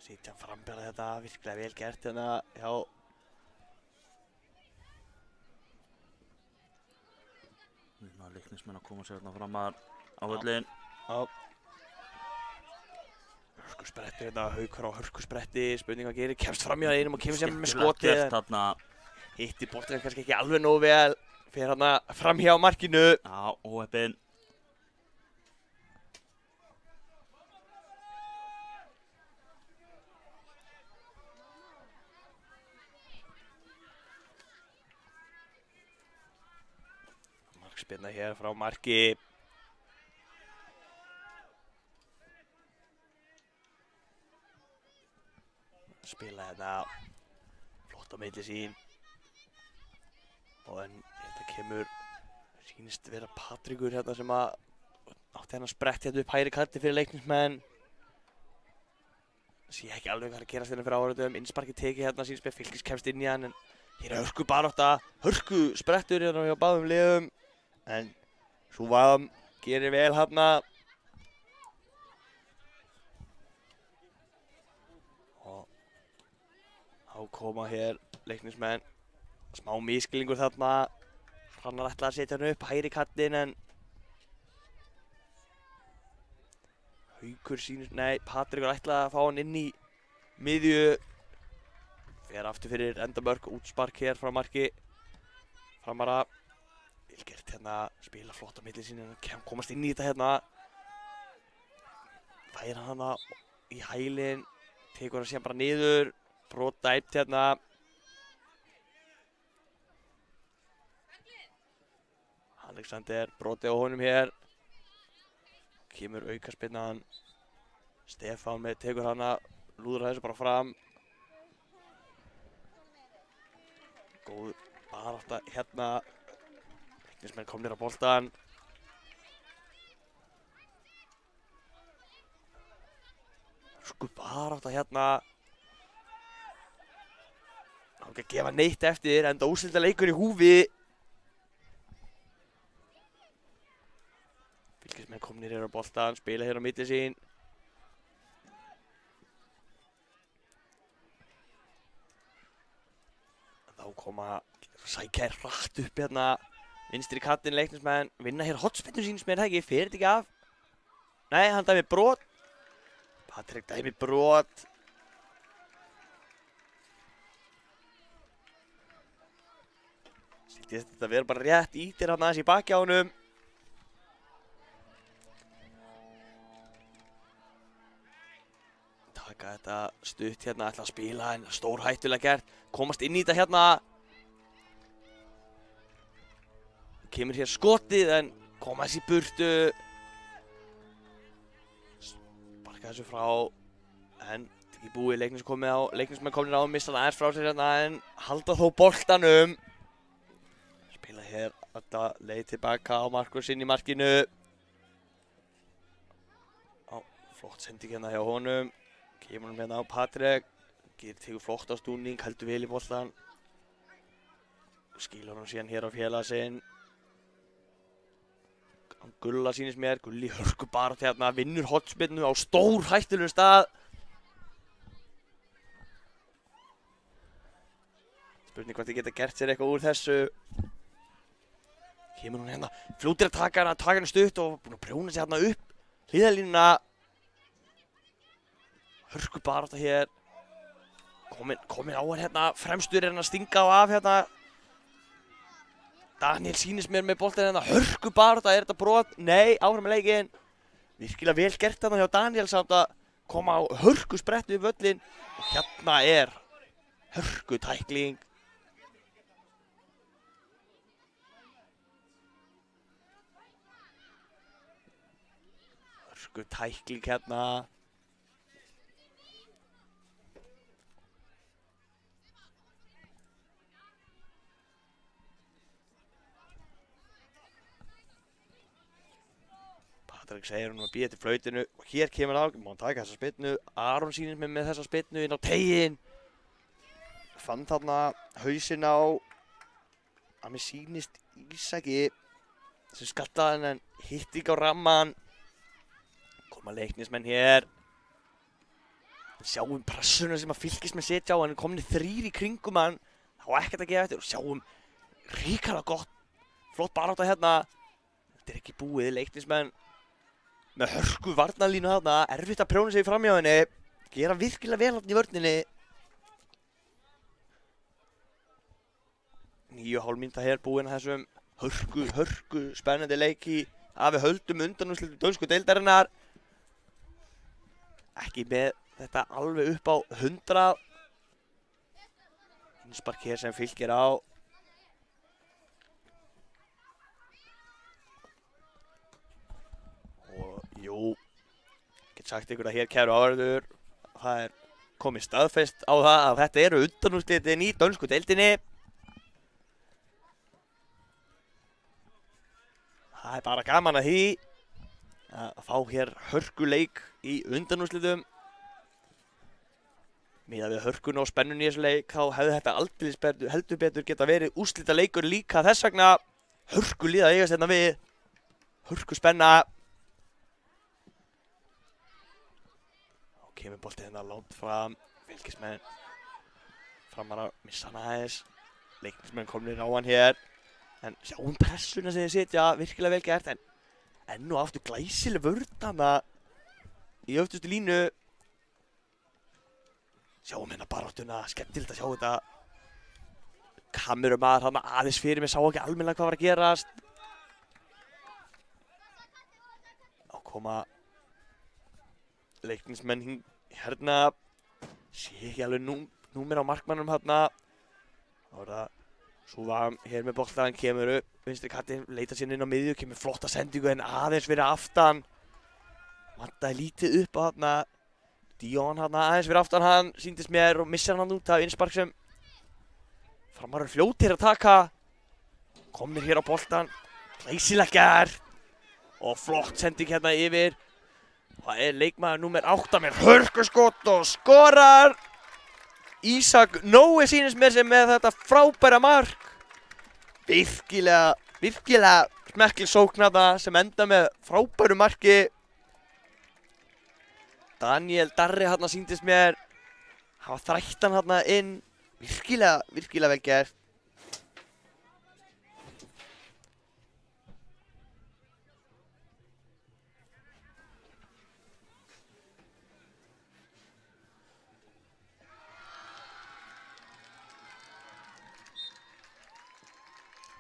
Sitja hann frambjörða þetta, virkilega vel gert hérna hjá Núna er Leiknismenn að koma sér hérna framar á völlin. Já. Hörkuspretti hérna, Haukar á hörkuspretti, spurning hvað gerir, kemst fram í það einum og kemur sem með skotið. Gert þarna. Hitti boltinn kannski ekki alveg nógu vel, fer hérna fram hjá markinu. Já, óheppinn. Markspyrna hér frá marki. Spila þetta flott á milli sín. Og en þetta kemur, sýnist vera Patrikur hérna sem að átti hérna sprett hérna upp hægri kanti fyrir leiknismenn. Sé ekki alveg hvað er að gerast hérna fyrir áhörðum. Innsparki tekið hérna, sýnist með Fylkis kemst inn í hann. En hér er hörku barátta, hörku sprettur hérna hjá báðum liðum. En Súvam gerir vel hérna. Og þá koma hér leiknismenn. Smá miskilningur þarna. Hrannar ætlaði að setja hann upp hægri kantinn en Haukur sýnist, nei, Patrikur ætlaði að fá hann inn í miðju. Fer aftur fyrir endamörk, útspark hér frá marki. Framara. Vel gert hérna, spila flott á milli sín en komast inn í þetta hérna. Fær hann hana í hælinn, tekur hann síðan bara niður. Brot dæmt hérna. Alexander brotið á honum hér. Kemur aukaspinnan. Stefán með tekur hana, lúður þessu bara fram. Góð barátta hérna. Leiknismenn komnir á boltan. Sko barátta hérna. Það var ekki að gefa neitt eftir, enda úrslita leikur í húfi. Fylkismenn komnir hér á boltan, spila hér á milli sín. Þá koma sækja hratt upp hérna. Vinstri kantinn leiknismenn, vinna hér hotspinnu sínst mér ekki, fer þetta ekki af. Nei, hann dæmi brot. Patrik dæmi brot. Sýtti þetta verður bara rétt ítir hann aðeins í baki á honum. Taka þetta stutt hérna, ætla að spila en stórhættulega gert. Komast inn í þetta hérna. Kemur hér skotið en koma þessi í burtu. Sparka þessu frá. En ekki búið, leiknismenn komnir á, missa það aðeins frá sér hérna en halda þó boltanum. Spila hér þetta leið tilbaka á Markus inn í markinu. Flott sending hérna hjá honum. Kemur hann hérna á Patrik. Tekur flott á stúning, heldur vel í boltan. Skilur hann síðan hér á félaga sinn. Gulla sýnist mér, Gulli hörku bara hérna, vinnur hotspinnu á stór hættulegum stað. Spurning hvort þið geta gert sér eitthvað úr þessu. Kemur hún hérna, fljótir að taka hana stutt og búinn að prjóna sig hérna upp hliðarlínuna. Hörku bara þetta hér. Komin á hann hérna, fremstur hérna, stinga á af hérna. Daniel sýnist mér með boltan hérna, hörku bara þetta, er þetta brot? Nei, áfram með leikinn. Virkilega vel gert þarna hjá Daniel samt að koma á hörku sprettu í völlin. Og hérna er hörku tækling. Hörku tækling hérna. Patrik segir hún að býja til flautinu og hér kemur á, má hann taka þessa spyrnu. Aron sýnist mér með þessa spyrnu inn á teginn. Fann þarna hausinn á að mér sýnist Ísaki sem skallaði hann en hitti ekki á ramman. Koma leiknismenn hér. Sjáum pressuna sem að Fylkismenn setja á hann, komin 3 í kringum hann. Það var ekkert að gefa eftir og sjáum ríkala gott. Flott barátta hérna. Þetta er ekki búið, leiknismenn með hörku varnarlínu þarna, erfitt að prjóna sig fram hjá henni, gera virkilega vel þarna í vörninni. 9,5 mínúta hér búinn að þessum hörku spennandi leiki að við höldum undanúrslitum dönsku deildarinnar. Ekki með þetta alveg upp á 100. Innspark hér sem Fylkir á. get sagt ykkur að hér kæru áhorfendur, það komið staðfest á það að þetta eru undanúrslitin í dönsku deildinni. Það bara gaman að því að fá hér hörkuleik í undanúrslitum. Miðað við hörkuna og spennunni í þessu leik, þá hefði þetta aldrei heldur betur geta verið úrslitaleikur líka þess vegna. Hörkulið að eigast hérna við, hörkuspenna. Og kemur boltið hérna langt fram, Fylkismenn Framarar missa hann aðeins, Leiknismenn komnir á hann hér. En sjáum pressuna sem þið sitja, virkilega vel gert, en enn og aftur glæsileg vörn þarna í öftustu línu. Sjáum hérna baráttuna, skemmtilegt að sjá þetta. Kamerumaður þarna aðeins fyrir mig, sá ekki almennilega hvað var að gerast. Þá koma Leiknismenn hérna, sé ekki alveg númer á markmannum hérna. Þá er það Súvam hér með boltan, kemur upp, vinstri kantinn, leitar sér inn á miðju, kemur flotta sendingu en aðeins fyrir aftan. Vantaði lítið upp á þarna. Dion þarna aðeins fyrir aftan hann, sýndist mér og missar hann út af innspark sem Framarar fljótir að taka. Komnir hér á boltan, glæsilega gert. Og flott sending hérna yfir. Það leikmaður númer 8 með hörkuskott og skorar. Ísak Nói sýnist mér sem með þetta frábæra mark. Virkilega smekkleg sókn þarna sem enda með frábæru marki. Daniel Darri þarna sýndist mér hafa þrætt hann þarna inn. Virkilega vel gert.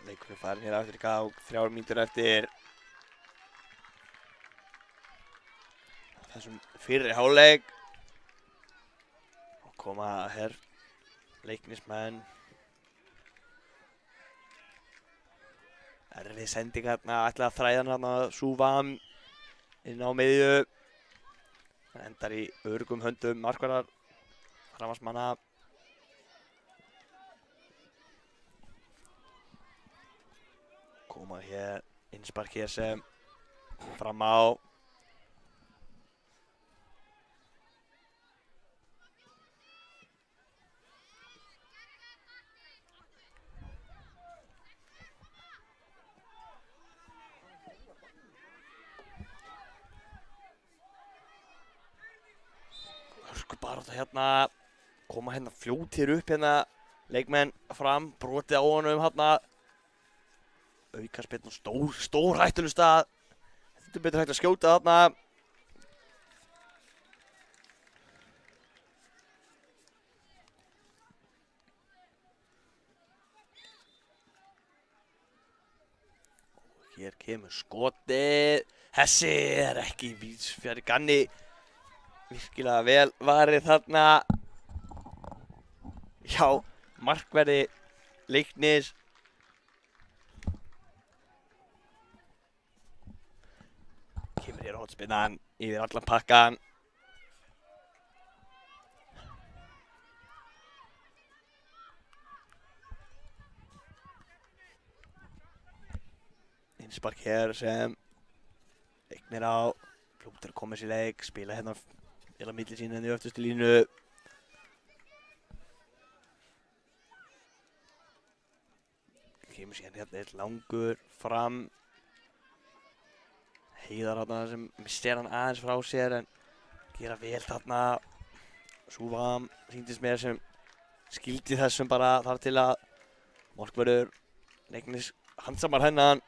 Leikurinn farin hér aftur í gang, 3 mínútur eftir þessum fyrri hálfleik. Og koma hér Leiknismenn. Erfið sending hérna, ætlaði að þræða hann hérna, Súvam inn á miðju. Það endar í öruggum höndum markvarðar Framarsmanna. Koma hér, innspark hér sem fram á. Hörkubarátta hérna, koma hérna fljótir upp hérna, leikmenn fram, brotið á honum hérna. Aukaspyrna og stór hættuleg stað. Þetta betur hægt að skjóta þarna. Og hér kemur skotið. Þessi ekki víðsfjarri ganni. Virkilega vel varið þarna. Já, markverði Leiknis. Kemur hér hornspyrnan yfir allan pakkan. Innspark hér sem Leiknir á. Fljótur að koma sér leik, spila hérna á milli sín í öftustu línu. Kemur sér hérna eitt langur fram. Heiðar þarna sem missir hann aðeins frá sér en gera vel þarna. Súvam sýndist mér sem skildi þessum bara þar til að markvörður Leiknis handsamar hennan.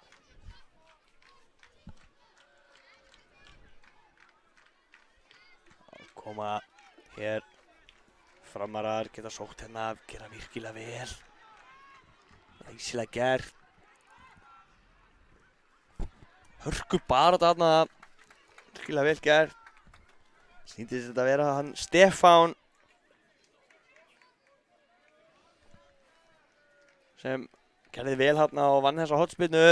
Koma hér Framarar, geta sótt hérna, gera virkilega vel. Glæsilega gert. Hörkubarátta þarna, virkilega vel gert. Sýndist þetta að vera hann Stefán sem gerði vel þarna og vann þessa hornspyrnu.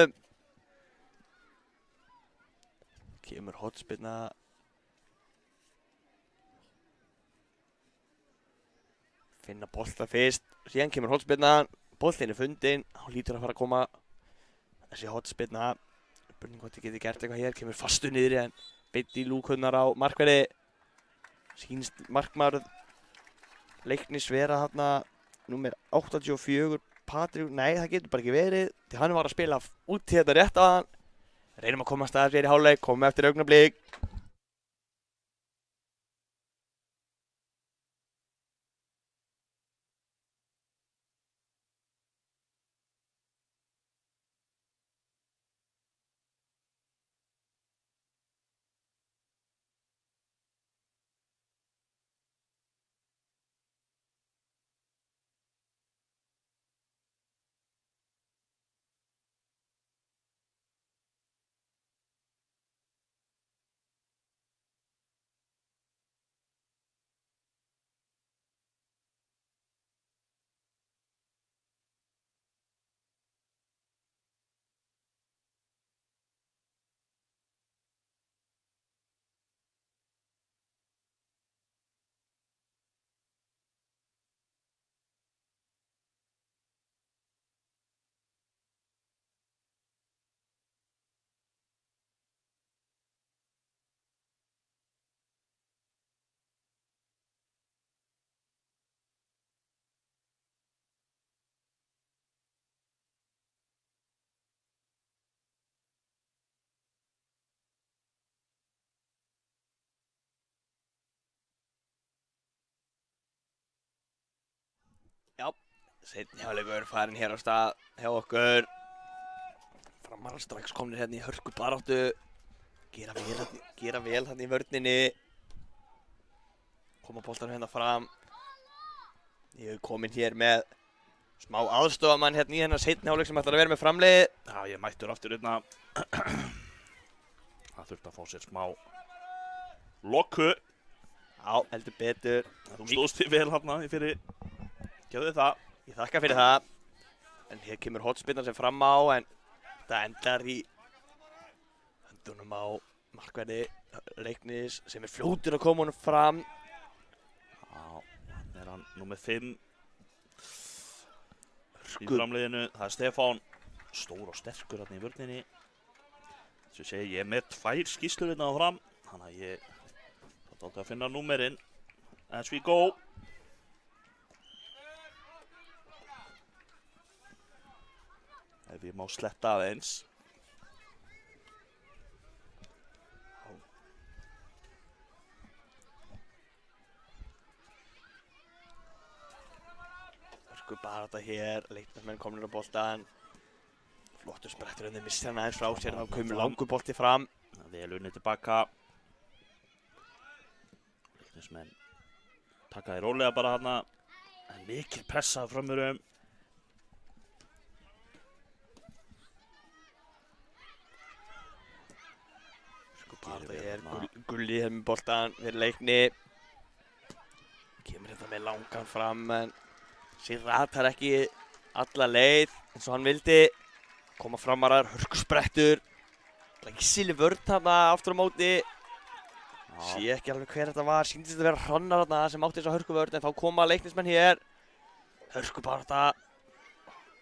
Kemur hornspyrna finna bolta fyrst, síðan kemur hornspyrnan, boltinn er fundinn, hann lítur að fara að koma þessi hornspyrna, spurning hvort þið geti gert eitthvað hér, kemur fastu niðri en beint í lúkunnar á markverði, sýnst markmaður Leiknis vera þarna númer 84, Patrik, nei það getur bara ekki verið, því hann var að spila út í þetta rétt á hann, reynum að komast aðeins hér í hálfleik, komum eftir augnablik. Já, seinni hálfleikur farin hér á stað hjá okkur. Framarar strax komnir hérna í hörku baráttu. Gera vel hérna í vörninni. Koma boltanum hérna fram. Ég hef komin hér með smá aðstofamann hérna í hennar seinni hálfleik sem ætlar að vera með framlið. Já, ég mættur aftur hérna. Það þurfti að fá sér smá lokku. Já, heldur betur. Þú stóðst þig vel hérna í fyrir. Gjöðu það. Ég þakka fyrir það. En hér kemur hornspyrnan sem fram á en það endar í höndunum á markverði Leiknis sem er fljótur að koma honum fram. Já, hann er hann númer 5 í framliðinu. Það er Stefán, stór og sterkur hérna í vörninni. Þess að segja, ég er með 2 skýrslur hérna á fram. Þannig að ég þátt aldrei að finna númerinn. As we go. Ef ég má sletta aðeins. Hörku barátta hér, Leiknismenn komnir á boltan. Flottur sprettur þeir missir hann aðeins frá sér, þá kemur langur bolti fram. Vel unnið tilbaka. Leiknismenn taka því rólega bara þarna. En mikil pressa framurum. Barátta hér, Gulli hér með boltan fyrir Leikni. Kemur hérna með langan fram en sér ratar ekki alla leið eins og hann vildi. Koma framarar, hörku sprettur. Glæsileg vörn þarna aftur á móti. Sé ekki alveg hver þetta var, sýndist þetta vera Hrannar þarna sem átti þessa hörku vörn en þá koma Leiknismenn hér. Hörku barátta.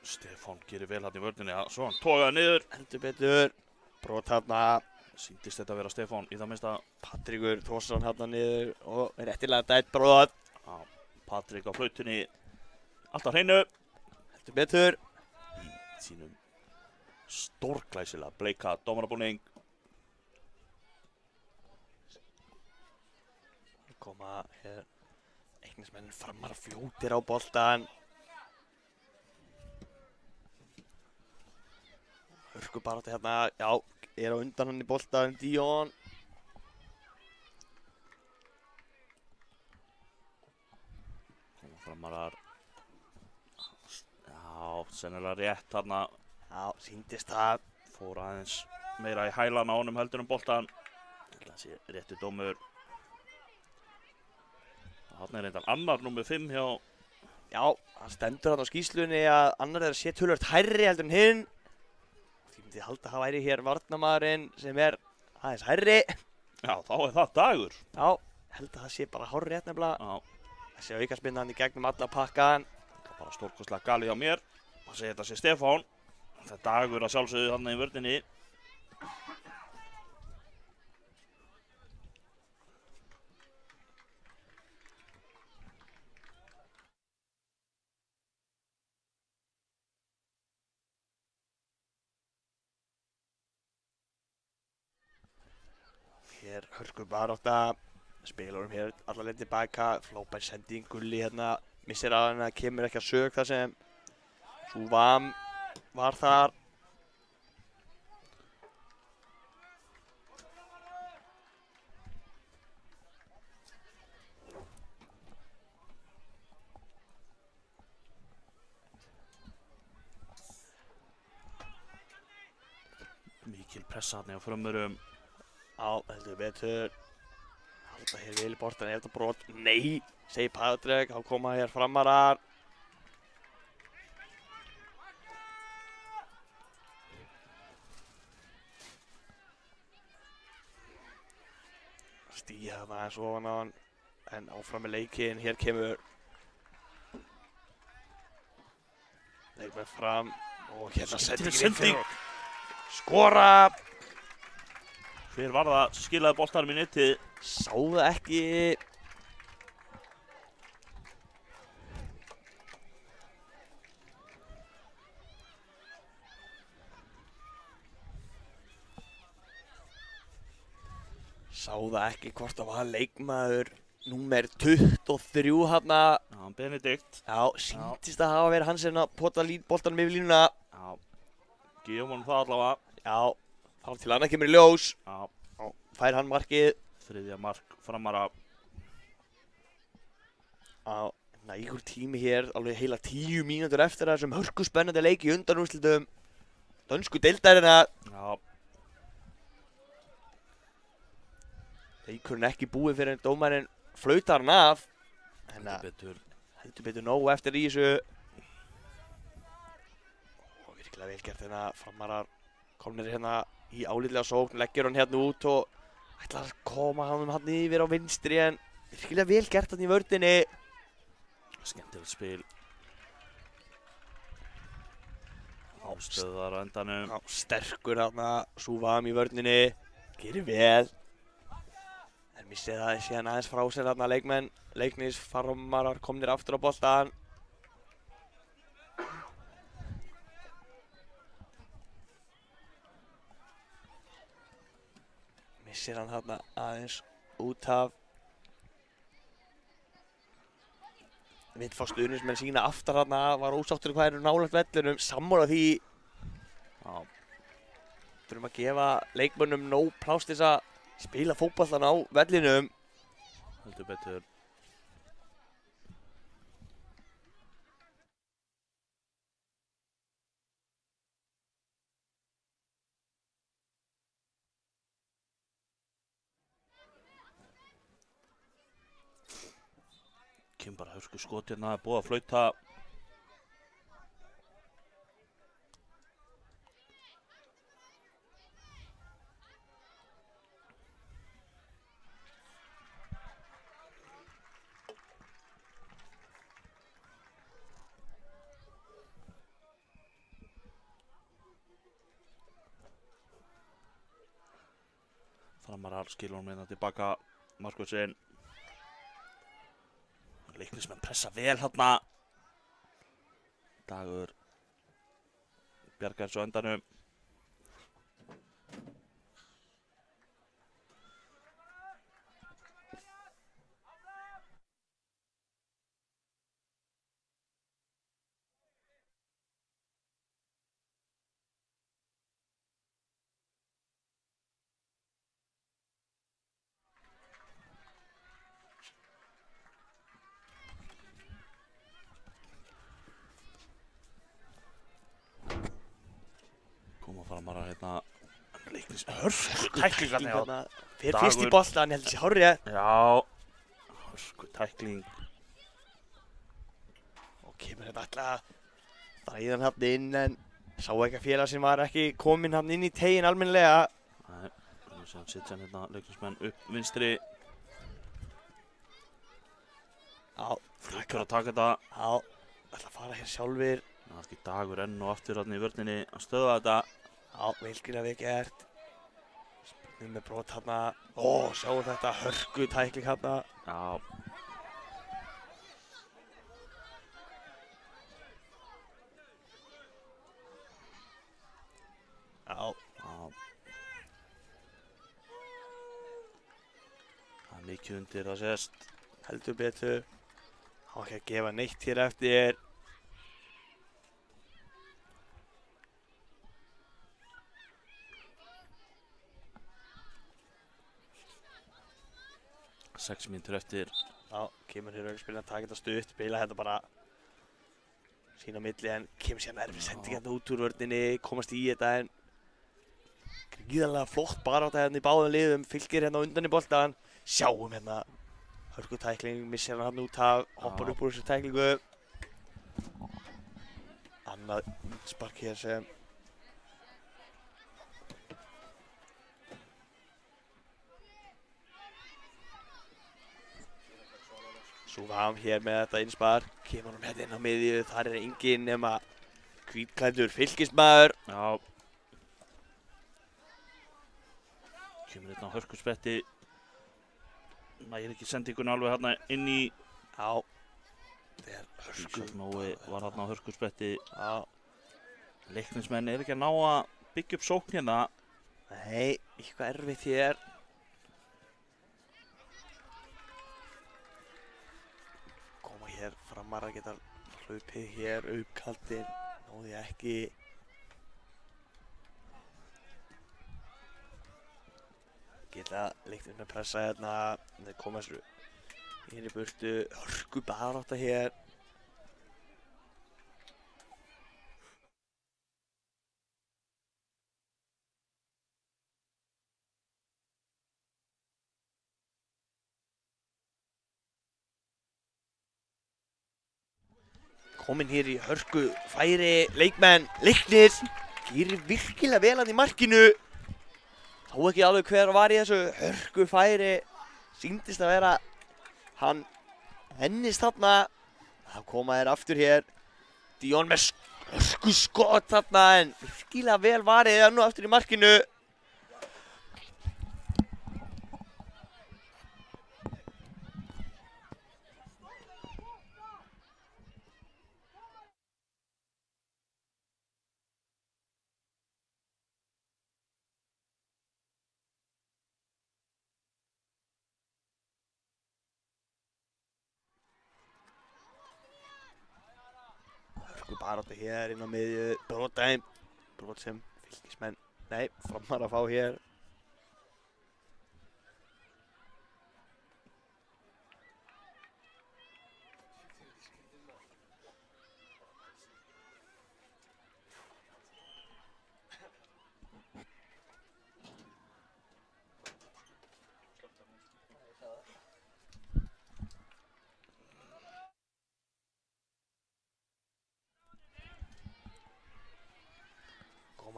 Stefán gerir vel hann í vörninni, svo hann togaði niður. Heldur betur, brot þarna. Sýndist þetta að vera Stefán í það minnsta. Patrikur Þórsson hérna niður og réttilega dætt brot. Já, Patrik á flautunni, allt á hreinu. Heldur betur. Í sínum stórglæsilega bleika dómarabúning. Koma hér Leiknismenn framar fljótir á boltan. Hörku barátta hérna, já, er á undan hann í boltan, Díón. Koma framarar. Já, sennilega rétt þarna. Já, sýndist það. Fór aðeins meira í hælan á honum heldur boltan. Það sé réttu dómur. Þarna er reyndar annar númer 5 hjá. Já, hann stendur hann á skýrslunni að annar er að sé töluvert hærri heldur en hinn. Því myndi ég halda að það væri hér varnarmaðurinn sem er aðeins hærri. Já, þá er það Dagur. Já, held að það sé bara hárrétt nefnilega. Já, Þessi aukaspinna hann í gegnum alla pakkan. Það er bara stórkostlega galið hjá mér. Það segir þetta sé Stefán. Það er Dagur að sjálfsögðu þarna í vörninni. Hér hörku barátta. Spilarum hér alla leið tilbaka. Flópær sending, Gulli hérna. Missir að hann, kemur ekki að sög þar sem Súvam var þar. Mikil pressa þarna á frömmurum. Já, heldur betur. Halda hér vel í bortan, er þetta brot? Nei, segir Patrik, þá koma hér framarar. Stíða þarna aðeins ofan á hann, en áfram með leikinn. Hér kemur leikmenn fram og hérna sendingin inn. Skora! Hver var það sem skilaði boltanum í netið? Sá það ekki. Sá það ekki hvort það var leikmaður númer 23 hérna. Já, Benedikt. Já, sýntist að hafa verið hann sem að pota boltanum yfir línuna. Já, gefum honum það allavega. Já, þá til annað kemur í ljós. Já, Fær hann markið. þriðja mark framara. Já, nægur tími hér, alveg heila 10 mínútur eftir þessum hörku spennandi leik í undanúrslitum dönsku deildarinnar. Já, Leikurinn ekki búið fyrir en dómarinn flautar hann af. En betur. heldur betur nóg eftir í þessu. Og virkilega vel gert hérna, framarar komnir hérna í álitlega sókn, leggjur hann hérna út og ætlar að koma hann yfir á vinstri, en virkilega vel gert hann í vörninni. Skemmtilegt spil. Stöðar á endanum. Já, sterkur þarna, Súvam í vörninni, gerir vel. En missið það síðan aðeins frá sér þarna leikmenn, leiknis framarar komnir aftur á boltan. Missir hann þarna aðeins út af. Vill fá stuðningsmenn sína aftar þarna, var ósáttur hvað eru nálægt vellinum, sammála því. Já, Þurfum að gefa leikmönnum nóg pláss til þess að spila fótboltan á vellinum. heldur betur. Kemur bara hörku skot hérna, búið að flauta. Framarar skilur hún hérna tilbaka Markusinn. Leiknismenn pressa vel hérna. Dagur bjargar þessu á endanum. Koma framarar hérna. Leiknis hörku tæklingarni á Fyrir fyrst í boltan, ég held þessi hárrið. Já, hörku tækling. Og kemur þetta alltaf dræðan hann inn, en sá ekki að félag sem var ekki kominn hann inn í teginn almennilega. Nei, nú séum sitja hérna leiknismenn upp vinstri. Já, Bjarkur að taka þetta. Já, ætla að fara hér sjálfur. Allt í Dagur enn og aftur þarna í vörninni að stöða þetta. Já, virkilega vel gert. Spurning með brot hérna. Sjáum þetta hörku tækling hérna. Já. Já. Það er mikið undir að sést. Heldur betur. Há ekki að gefa neitt hér eftir. Sex mínútur eftir. Já, kemur hér auðvitað að taka þetta stutt, spila þetta bara sín á milli en kemur sér nærfið sending hérna út úr vörninni, komast í þetta en gríðarlega flott barátta hérna í báðum liðum, Fylkir hérna undan í boltan, sjáum hérna hörku tækling, missir hann út af, hoppar upp úr þessu tæklingu. Annað spark hér sem Súvam hér með þetta innspark, kemur hann hérna inn á miðju, þar er enginn nema hvítklæddur Fylkismaður. Já. Kemur hérna á hörkuspetti. Nægir ekki sendingun alveg hérna inn í. Já. Þegar Ísak Nói var hérna á hörkuspetti. Já. Leiknismenn ekki að ná að byggja upp sókn hérna. Nei, eitthvað erfitt hér. Hér framar að geta hlaupið hér, uppkaldinn, náði ekki. Geta Leiknir með pressa hérna, þeir koma þessu inn í burtu, hörku barátta hér. Kominn hér í hörku færi, leikmenn, Leiknir gerir virkilega vel hann í markinu. Þá ekki alveg hver var í þessu hörku færi, sýndist að vera hann hennist þarna. Það koma þér aftur hér, Díon með hörku skot þarna en virkilega vel varið hann nú aftur í markinu. Barátta hér inn á miðju, brot sem Fylkismenn, nei, Framar að fá hér.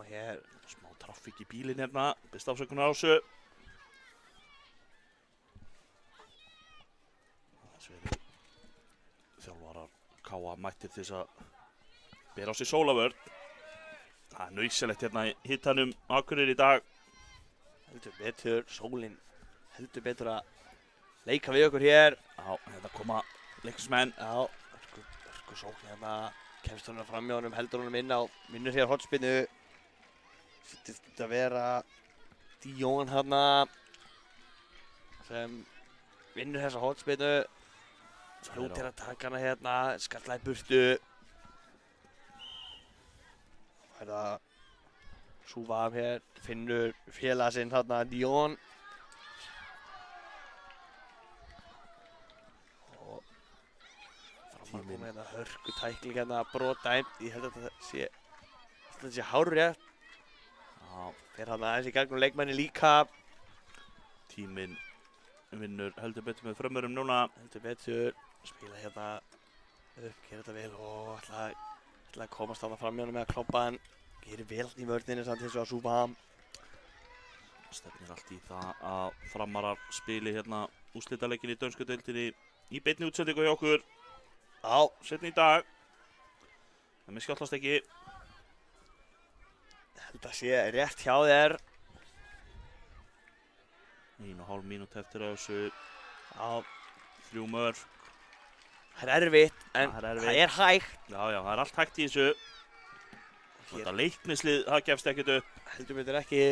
Hér. Smá traffík í bílinn hérna, best afsökunar á þessu. Þessu eru þjálfarar K.A. mættir til þess að bera á sig sólavörn. Það er nauðsynlegt hérna í hittanum Akureyri í dag. Heldur betur, sólinn heldur betur að leika við okkur hér. Já, hérna koma leiknismenn. Já, hörku sókn hérna, kemst hann fram hjá honum, heldur honum inn á, vinnur hér hornspyrnu. Sýttist að vera Díon hérna sem vinnur þessa hornspyrnu. Fljótir að taka hana hérna, skalla í burtu. Það er það Súvam hér, finnur félaga sinn hérna, Díon. Og framar komið hérna hörku tækling hérna, brot dæmt. Ég held að þetta sé hárrétt. Þeir hann aðeins í gegnum leikmenni líka. Tíminn vinnur heldur betur með frömmurum núna. Heldur betur, spila hérna upp, gera þetta vel og ætla að komast þarna fram hjá hann með að kloppa hann. Gerir vel í vörninni samt eins og að Súvam. Stefnir allt í það að Framarar spili hérna úrslitaleikin í dönsku deildinni í beinni útsendingu hjá okkur. Já, setni í dag. Það með skjállast ekki. þetta sé rétt hjá þér. 1,5 mínút eftir á þessu. Já, 3 mörg. það er erfitt, en Það er erfitt. það er hægt. Já, það er allt hægt í þessu. Og þetta leiknislið, það gefst ekkert upp. Heldur betur ekki.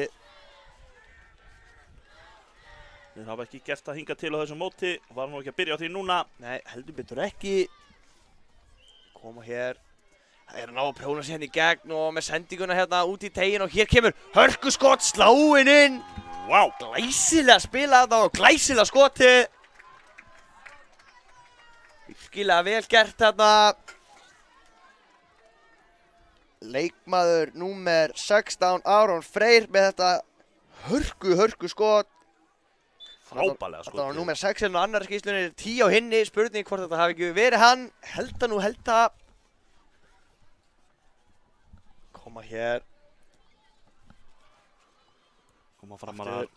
Þeir hafa ekki gert það hingað til á þessu móti. Var nú ekki að byrja á því núna. Nei, heldur betur ekki. Koma hér. Það er að ná að prjóna sig hérna í gegn og með sendinguna hérna út í tegin og hér kemur hörkuskott, sláinn inn. Vá! Glæsilega spilað þetta og glæsilega skotið. Virkilega vel gert þarna. Leikmaður númer 16, Aron Freyr með þetta hörku skot. Frábærlega Þetta var skotið. númer 6 og annar skýrslunni 10 á hinni. Spurning hvort þetta hafi ekki verið hann. Held það. Koma hér. Koma fram að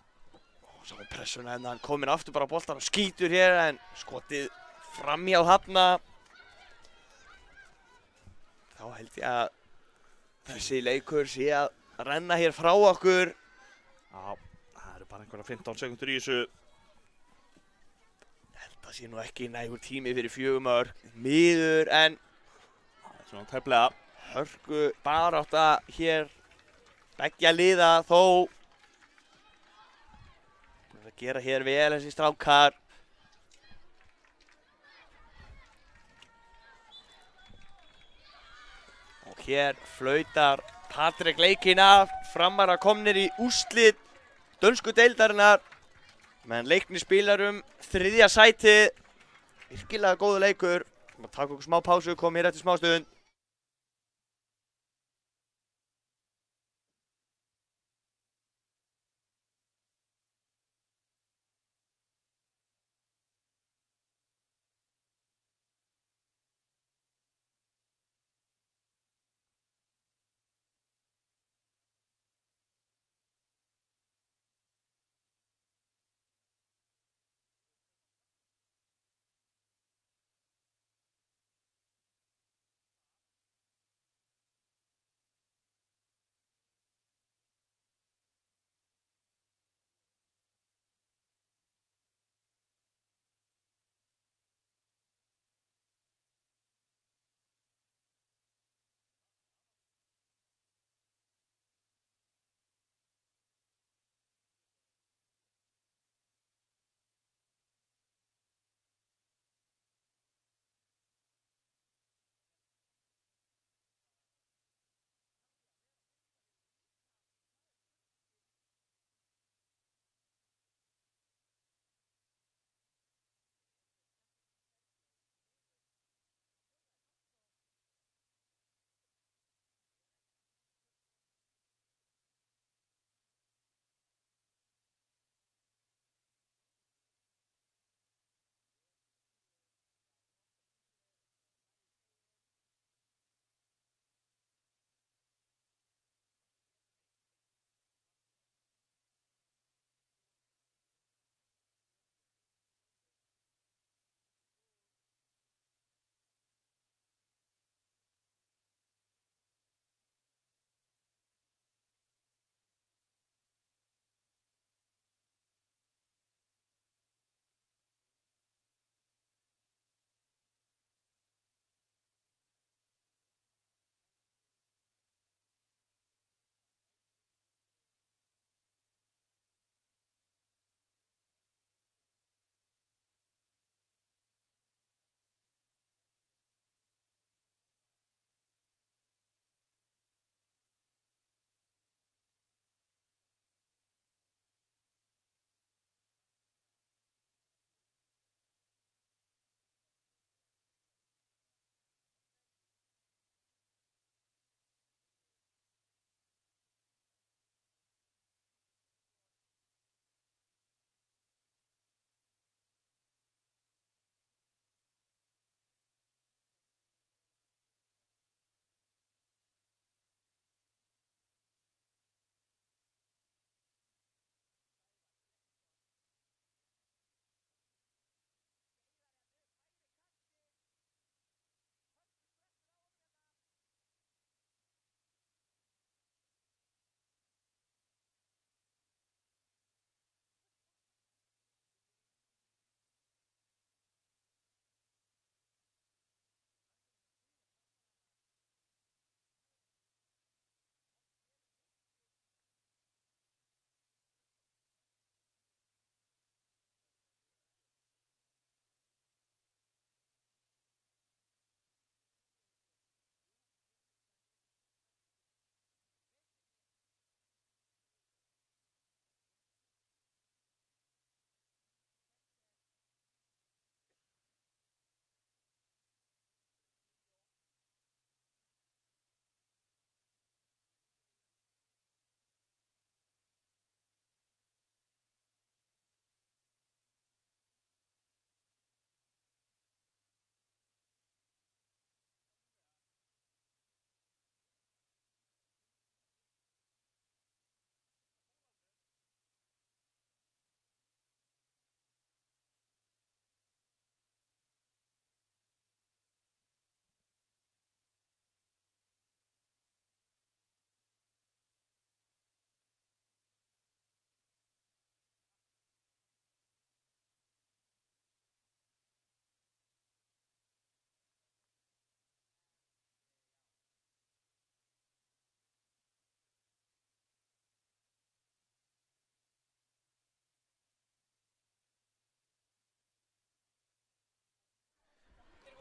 Sá pressuna hérna, hann kominn aftur bara á boltan og skýtur hér en skotið framhjá þarna. Þá held ég að þessi leikur sé að renna hér frá okkur. Já, það eru bara einhverja 15 sekundur í þessu. Það sé nú ekki nægur tími fyrir 4 mörk. Miður en Það er svona tæplega. hörku barátta hér. Beggja liða þó. Búin að gera hér vel þessi strákar. Og hér flautar Patrik leikinn af. Framarar komnir í úrslit dönsku deildarinnar. Menn Leiknir spilar 3. sætið. Virkilega góður leikur. Við taka okkur smá pásu, komum hér eftir smá stund.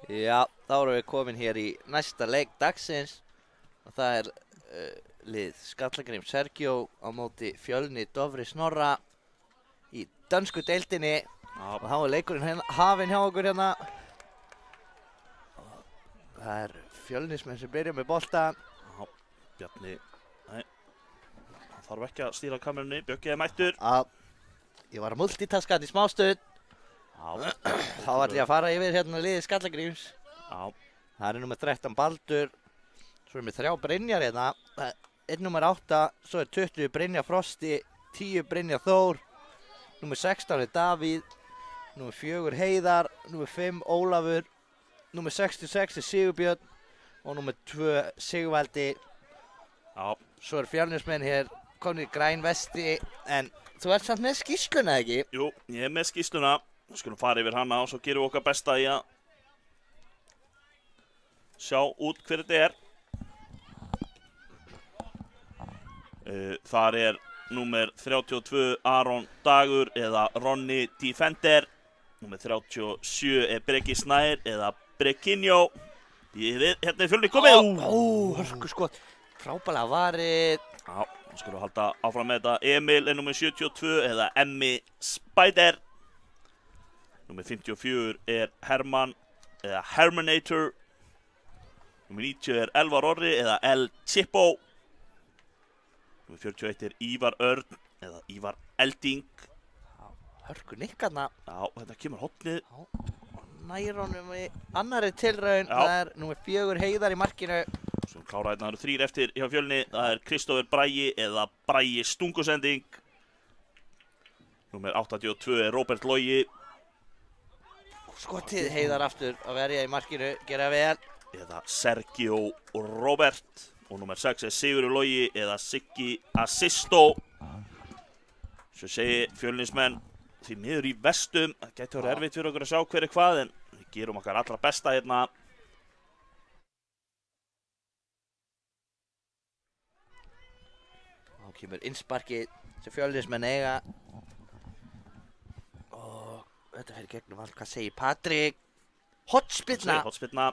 Já, þá erum við komin hér í næsta leik dagsins og það er lið Skallagríms Sergio á móti Fjölni Dofri Snorra í dönsku deildinni og þá er leikurinn hafinn hjá okkur hérna. Það er Fjölnismenn sem byrja með boltan. Já, Bjarni, nei, hann þarf ekki að stýra kamerunni, Bjöggi er mættur. Ég var að multitaskað í smástund. Já, Þá ætlum ég að fara yfir hérna liðið Skallagríms. já, Það er nummer 13 Baldur, svo er með 3 Brynjar hérna. Það er nummer 8, svo er 20 Brynjar Frosti, 10 Brynjar Þór, nummer 16 er Davíð, nummer 4 Heiðar, nummer 5 Ólafur, nummer 66 er Sigurbjörn og nummer 2 Sigvaldi. já, Svo er Fjölnismenn hér komin í græn vesti, en þú ert samt með skýrsluna, ekki? jú, ég er með skýrsluna. Við skulum fara yfir hana og svo gerum við okkar besta í að sjá út hver þetta er. Þar er númer 32 Aron Dagur eða Ronny Defender. Númer 37 er Breki Snær eða Brekinho. Hérna er Fjölni komið. Hörku skot. Frábælega varið. Já, þá skulum við halda áfram með þetta. Emil er númer 72 eða Emmi Spider. Númer 54 er Herman eða Hermanator. Númer 90 er Elvar Orri eða El Chippo. Númer 41 er Ívar Örn eða Ívar Elding. Hörku nikkarna. Já, þetta kemur hotnið. Nær honum í annarri tilraun. Já. Það er númer 4 Heiðar í markinu. Svo klára hérna, það eru 3 eftir hjá Fjölni. Það er Kristófer Bragi eða Bragi Stungusending. Númer 82 er Róbert Logi. Skotið Heiðar aftur að verja í markinu. Gera vel. Eða Sergio Robert. Og númer 6 er Sigurður Logi eða Siggi Assisto. Svo segir Fjölnismenn því miður í vestum. Það gæti verið erfitt fyrir okkur að sjá hver er hvað, en við gerum okkar allra besta hérna. Þá kemur innsparkið sem Fjölnismenn eiga. Og þetta fer gegnum allt. Hvað segir Patrik? Hotspillna. Hotspillna.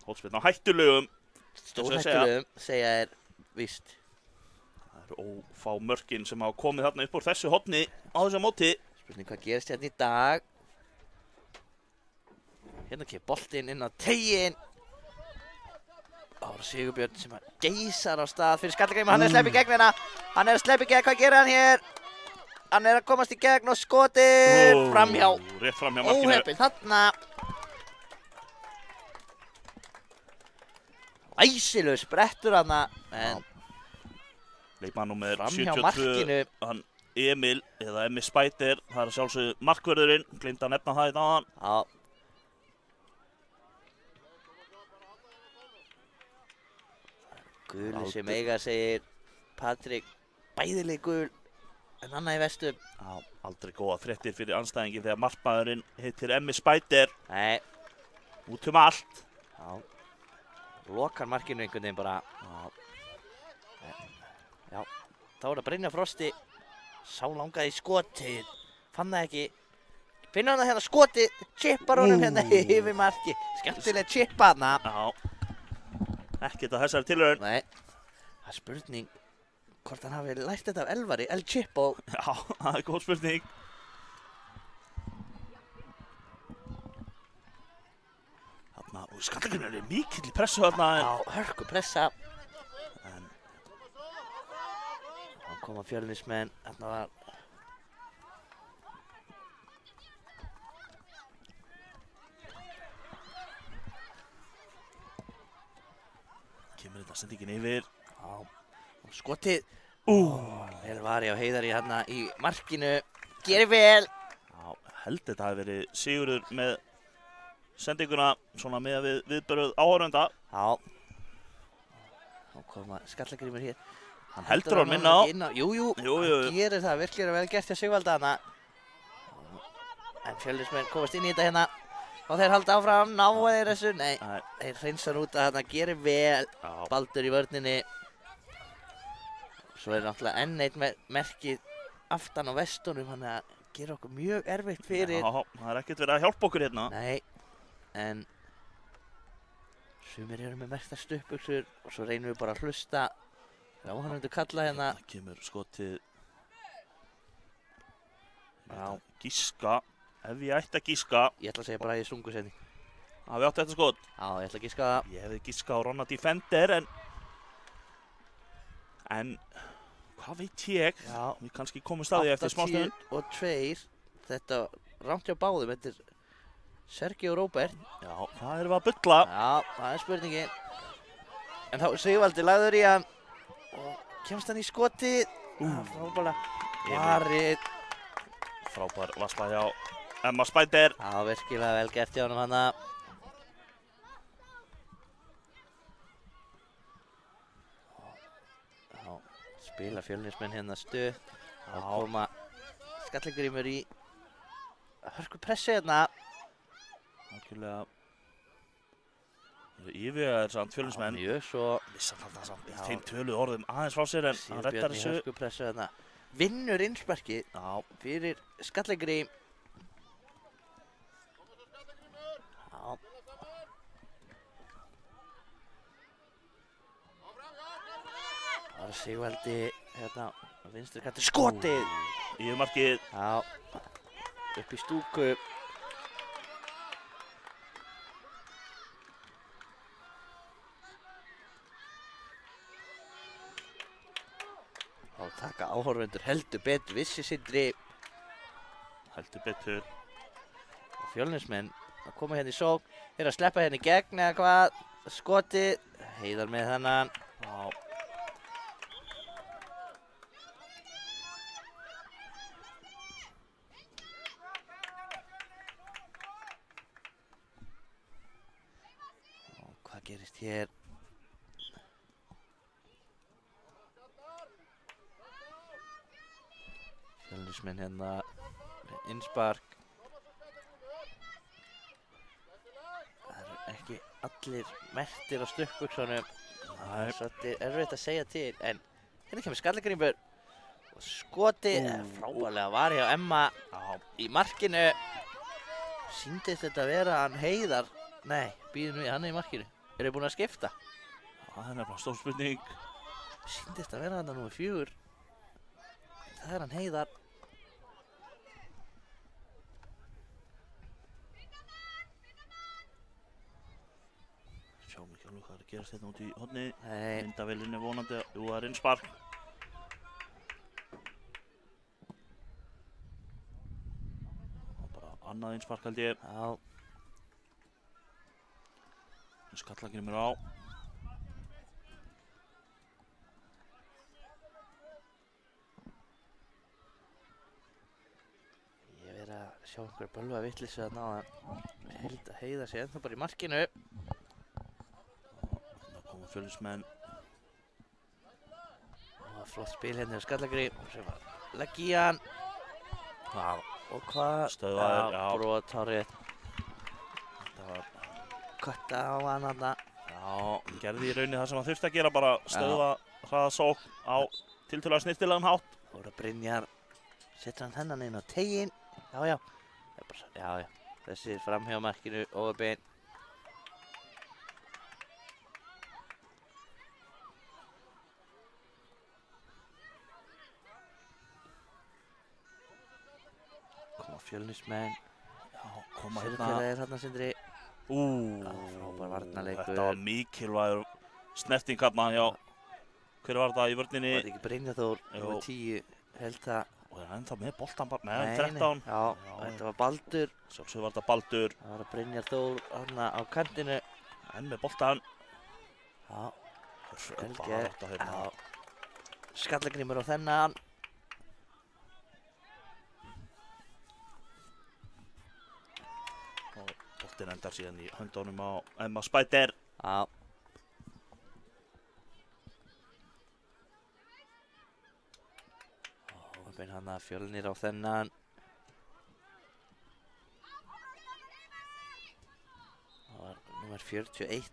Hotspillna á hættulegum. Stórhættulegum segja er víst. Það eru ófá mörkin sem hafa komið þarna upp úr þessu hotni á þessu móti. Spurning hvað gerist hérna í dag. Hérna kemur boltinn inn á teginn. Ára Sigurbjörn sem geysar á stað fyrir Skallagríma. Hann er að sleppa í gegn hérna. Hann er að sleppa í gegn. Hvað gerir hann hér? Hann er að komast í gegn og skotir framhjá. Rétt framhjá markinu. Óheppinn þarna. Æsilegur sprettur hana. En Leikmann númer framhjá 72, markinu. hann Emil eða Emmi Spider. Það er sjálfsögðu markvörðurinn. Gleymdi að nefna það í dagann. Já. Guli sem eiga segir Patrik. Bæðileg gul en annað í vestum. Já, aldrei góða fréttir fyrir anstæðingin þegar markmaðurinn heitir Emmi Spider. Nei. Út allt. Já. Lokar markinu einhvern veginn bara. Já. Þá er það Brynjar Frosti. Sá langaði í skotið. Fann það ekki. Finnur hann það hérna skotið. Chippar honum hérna yfir marki. Skemmtilega chippa hana. Já. Ekkert að þessari tilraun. Nei. Það er spurning hvort hann hafi lært þetta af Elvari. El Chippo. Já, það er góð spurning. Þarna, og Skallagrímur er mikill í pressu þarna. Já, hörku pressa. En Þá koma Fjölnismenn. Þarna var kemur þetta sendingin yfir. Já. Og skotið. Vel var ég á Heiðari hérna í markinu. Gerir vel. Já, held þetta hafi verið Sigurður með sendinguna svona með viðbörðuð áhorfenda. Já. Þá koma Skallagrímur hér. Hann heldur hann minna á. Jú. Jú. Hann gerir það virkilega vel gert hjá Sigvalda hana. En Fjölnismenn komast inn í þetta hérna. Og þeir halda áfram, ná þeir þessu. Nei, þeir hreinsa út að þarna gerir vel. Já. Baldur í vörninni. Svo er náttúrulega enn eitt merkið aftan á vestunum. Þannig að gera okkur mjög erfitt fyrir. Já, það er ekkert verið að hjálpa okkur hérna. Nei, en Sumir eru með merktar stuttbuxur og svo reynum við bara að hlusta. Já, hann myndi kalla hérna. Það kemur skotið. Já. Gíska. Ef ég ætti að gíska. Ég ætla að segja bara að ég sungu senni. Hafi átt þetta skot. Já, ég ætla að gíska það. Ég hefði gíska á Ronna Defender en hvað veit ég? Já. Við kannski komum staði eftir smástöðun. 82. Þetta rangt hjá báðum. Þetta er Sergio Róbert. Já, það erum við að bulla. Já, það er spurningin. En þá Sigvaldi lagður í hann og kemst hann í skotið. Frábæla varið. Frábær varsla hjá Emma Spider. Já, virkilega vel gert hjá honum hana. Já, spila Fjölnismenn hérna stuð. Þá koma Skallagrímur í hörku pressu hérna. Algjörlega yfirvegaðir samt Fjölnismenn. Mjög svo. Missa þarna samt þeim töluðu orðum aðeins frá sér en hann reddar Sigurbjörn í þessu. hörku pressu hérna. Vinnur innsparkið. Já, fyrir Skallagrím. Já. Það var Sigvaldi hérna á vinstri kanti. Skotið! Yfirmarkið. Já, upp í stúku. Þá taka áhorfendur heldur betur vissi Sindri. Heldur betur. Og Fjölnismenn að koma hérna í sókn. Þeir að sleppa hérna í gegn eða hvað. Skotið. Heiðar með þennan. Já. Og hvað gerist hér? Fjölnismenn hérna með innspark. Það eru ekki allir merktir á stuttbuxunum. Það er svolítið erfitt að segja til, en hérna kemur Skallagrímur og skotið frábærlega var hjá Emma í markinu. Sýndist þetta að vera hann Heiðar? Nei, býðum við, hann er í markinu. Eru þið búin að skipta? Það er nefnilega stór spurning. Sýndist að vera hann númer 4. Það er hann Heiðar. Sjáum ekki alveg hvað er að gerast hérna út í horni. Nei. Myndavélinni vonandi. Jú, það er innspark. Og bara annað innspark held ég. Já. Skallagrímur á. Ég verið að sjá einhverja bölva vitleysu að ná að held að Heiða sig ennþá bara í markinu. Það koma Fjölnismenn. Og flott spil hérna hjá Skallagrím sem var legg í hann. Já. Og hvað? Stöðvaður, já. Brot hárið. Þetta var, Kötta á hann þarna. já, gerði í rauninni það sem hann þurfti að gera, bara stöðva hraða sókn á tiltölulega snyrtilegan hátt. Þóra Brynjar setur hann þennan inn á teginn. Já, já. Það er bara, já, já. Þessi er framhjá markinu óbein. Koma Fjölnismenn. Já, koma Sérðu hérna. hver það er þarna, Sindri? Frábær varnarleikur. Þetta var mikilvægur snerting hérna hjá. Hver var þetta í vörninni? Var þetta ekki Brynjar Þór? Jú. Númer 10, held það. Og það er ennþá með boltan bara, með Nei, 13. Já, þetta var Baldur. Sjálfsög var þetta Baldur, Það var Brynjar Þór þarna á kantinu. enn með boltan. Já, Hörku vel bara gert. þetta hérna. Já. Skallagrímur á þennan. Og boltin endar síðan í höndunum á Emma Spider. Já. Óbein hann að Fjölnir á þennan. Það var númer 41.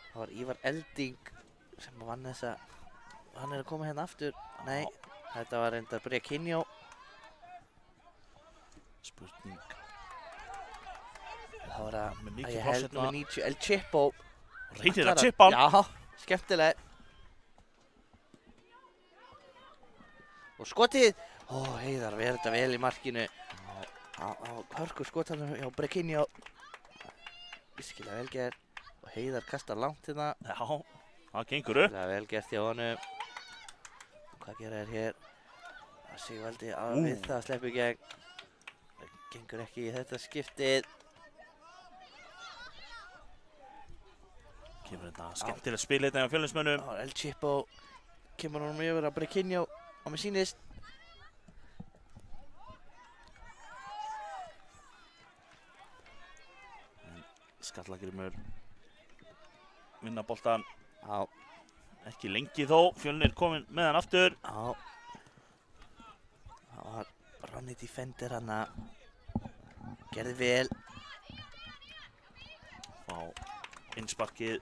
Það var Ívar Elding sem vann þessa. Hann er að koma hérna aftur. Nei, þetta var reyndar Brekinjó. Spurning. Það var að Með mikið ég pláss held hérna. nummer 90 El Chipo. Reynir að chippa hann. Já, skemmtileg. Og skotið. Heiðar verður þetta vel í markinu. Á hörku skot hann hjá Brekinho. Virkilega vel gert. Og Heiðar kastar langt hérna. Já, það gengur upp. Virkilega vel gert hjá honum. Og hvað gera þér hér? Sigvaldi við það sleppu í gegn. Það gengur ekki í þetta skiptið. Kemur þetta skemmtilegt spil hérna hjá Fjölnismönnum. El Chipo kemur honum yfir að Brekinho og mér sýnist. Skallagrimur vinna boltan. Já. Ekki lengi þó, Fjölnir kominn með hann aftur. Já. Það var Ronny Defender hann að gerði vel. Fá innsparkið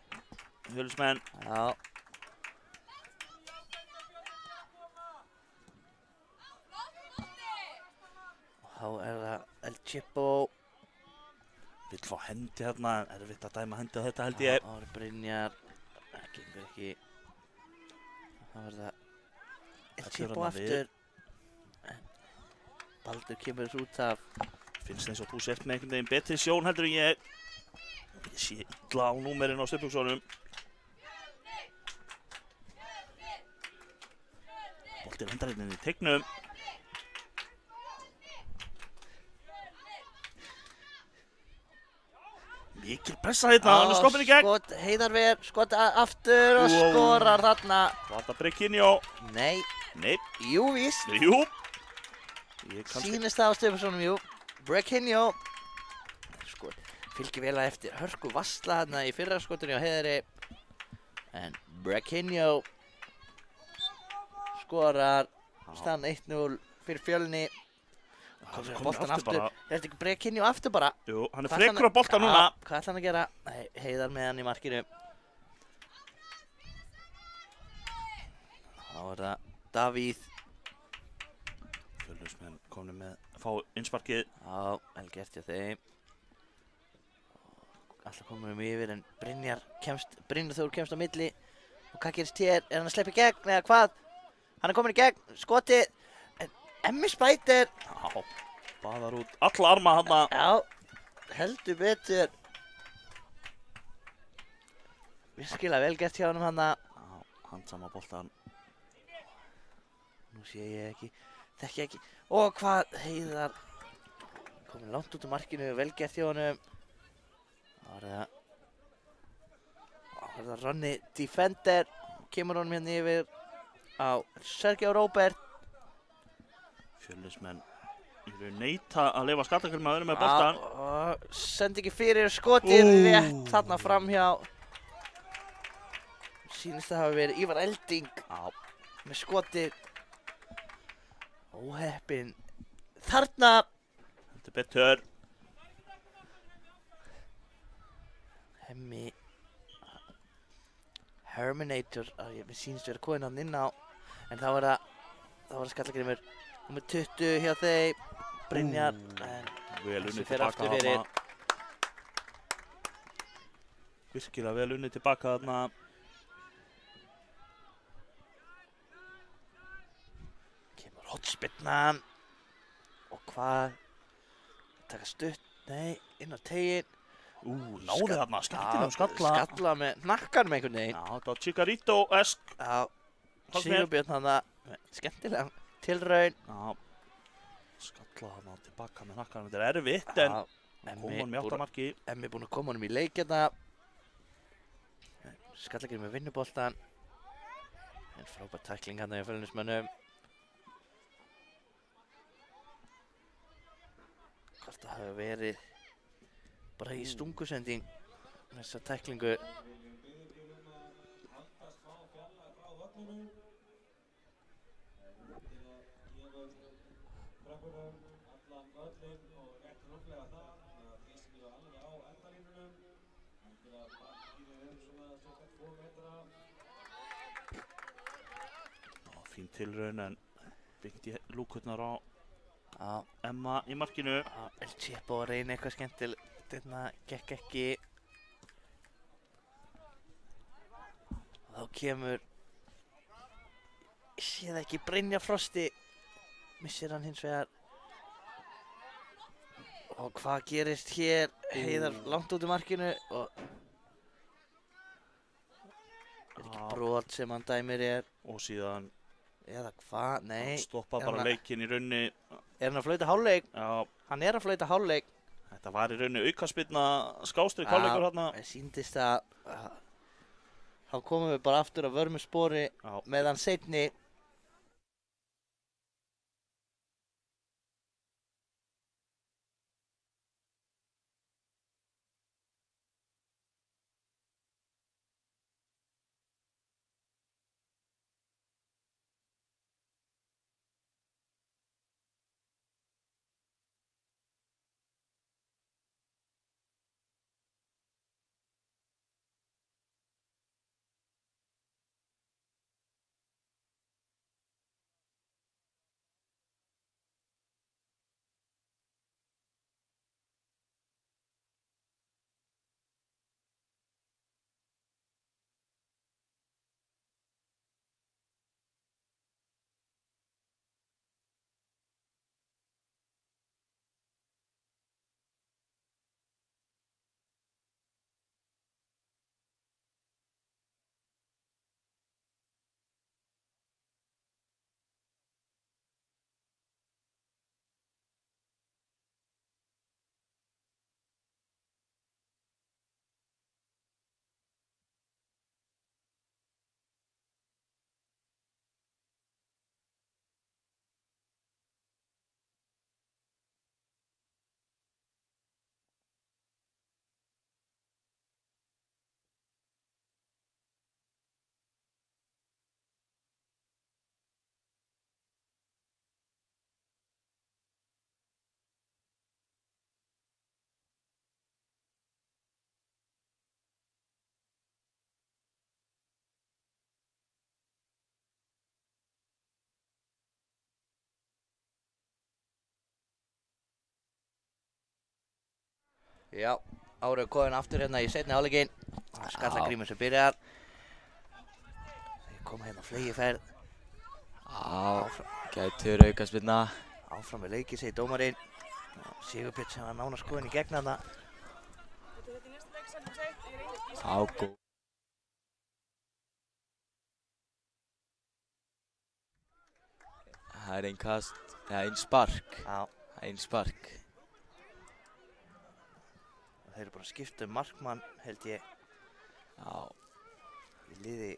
Fjölnismenn. Já. Og þá það El Chipo. Vill fá hendi hérna, en erfitt að dæma hendi á þetta held ég. Það var Brynjar. Það gengur ekki. Það var það El Þetta er Chipo þarna við. aftur. Baldur kemur út af. Finnst eins og þú sért með einhvern veginn betri sjón heldur en ég. Ég sé illa á númerinn á stöpuksónum. Boltinn endar hérna inn í teignum. Mikil pressa hérna, hann er skoppin í gegn. Skot, Heiðar ver, skot aftur og Wow. skorar þarna. Var þetta Brekinho? Nei, Nei, jú víst. jú. Ég kannski... Sýnist það á Stefánssonum, jú. Brekinho. Skot, fylgir vel að eftir hörku vassla þarna í fyrra skotinu á Heiðari. En Brekinho skorar. Stann 1-0 fyrir Fjölni. Komur boltan aftur. Er þetta ekki Brekinho aftur bara? Jú, hann er Hvað ætlar frekur á boltan núna. Já, hvað ætlar hann að gera? Nei, Heiðar með hann í markinu. Þá er það Davíð. Fjölnismenn komnir með að fá innsparkið. Já, vel gert hjá þeim. Alltaf komum við yfir en Brynjar Þór kemst á milli. Og hvað gerist hér? Er hann að sleppa í gegn eða hvað? Hann er komin í gegn, skotið. Emmi Spæter. Já, baðar út alla arma hana. Já, heldur betur. Virkilega vel gert hjá honum hana. Já, hann sama boltan. Nú sé ég ekki, þekki ekki. Og hvað Heiðar. Komin langt út á markinu, vel gert hjá honum. Það var það Ronny Defender. Kemur honum hérna yfir á Sergio Róbert. Fjölnismenn eru neita að leyfa Skallagrimur að vera með boltan. Og sendi ekki fyrir skotið rétt þarna framhjá. Sýnist það hafa verið Ívar Elding með skotið. Óheppinn þarna. Þetta er betur. Hemmi Herminator. Mér sýnist vera komin hann inn á. En þá var það Skallagrimur. Númer 20 hjá þeim. Brynjar. Vel Þessi unnið fer tilbaka aftur fyrir. þarna. Virkilega vel unnið tilbaka þarna. Kemur hotspinnan. Og hvað? Taka stutt. Nei, inn á teginn. Náði þarna, skemmtilegum skalla. Skalla með hnakkanum einhvern veginn. Já, þetta var Chigarito-esk. Já, Tók mér. Sigurbjörn þarna. Skemmtilega tilraun. Já, skalla þarna tilbaka með hnakkanum. Þetta er erfitt, en kom hann með 8 marki. Emmi búinn að koma honum í leikina. Skallagrimur með vinnuboltan. En frábær tækling hann hjá Fjölnismönnum. Hvort það hafi verið bara í stungusending þessa tæklingu. Fín tilraun, en byggdi lúkurnar á Já, Emma í markinu. El Chipo að reyna eitthvað skemmtilegt. Þetta gekk ekki. Þá kemur, ég sé það ekki, Brynjar Frosti. Missir hann hins vegar. Og hvað gerist hér? Heiðar langt út í markinu og ekki brot sem hann dæmir Og síðan eða hvað? Nei. stoppa Er bara hann- leikinn í raunni. Er hann að flauta hálfleik? Já, Hann er að flauta hálfleik. þetta var í raunni aukaspyrna skástrík hálfleikur þarna. Mér sýndist að þá komum við bara aftur á vörmu spori Já, meðan seinni. Já, Árið komin aftur hérna í seinni hálfleikinn. Skallagrímur sem byrjar. Þeir koma hérna á flegiferð. Gætur aukaspyrna. Áfram með leikið, segir dómarinn. Sigurbjörn sem var nánast skoðin í gegn þarna. Góð. Það er einn kast, eða einn spark. Já, Einn spark. þeir eru bara að skipta um markmann, held ég, Já, í liði.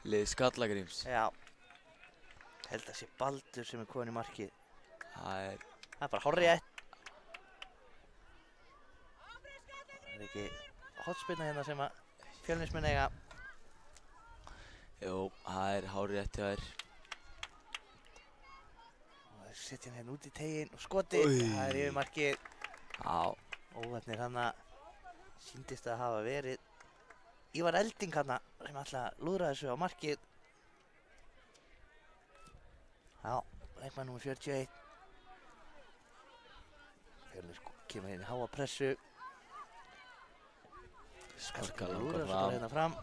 lið Skallagríms. Já, held að sé Baldur sem er komin í markið. Það er, Það er bara hárrétt. Það er ekki hotspinna hérna sem að Fjölnismenn eiga. jú, það er hárrétt hjá þér. Og þeir setja hann hérna út í teginn og skoti. Oj. Það er yfir markið. Já, Óvefnir hana sýndist að hafa verið Ívar Elding hana sem alltaf lúðraði þessu á markið. Já, leikmann númer 41. Fjölnir kemur inn í háa pressu. sparka Lúðraði langar þessu bara fram. hérna fram.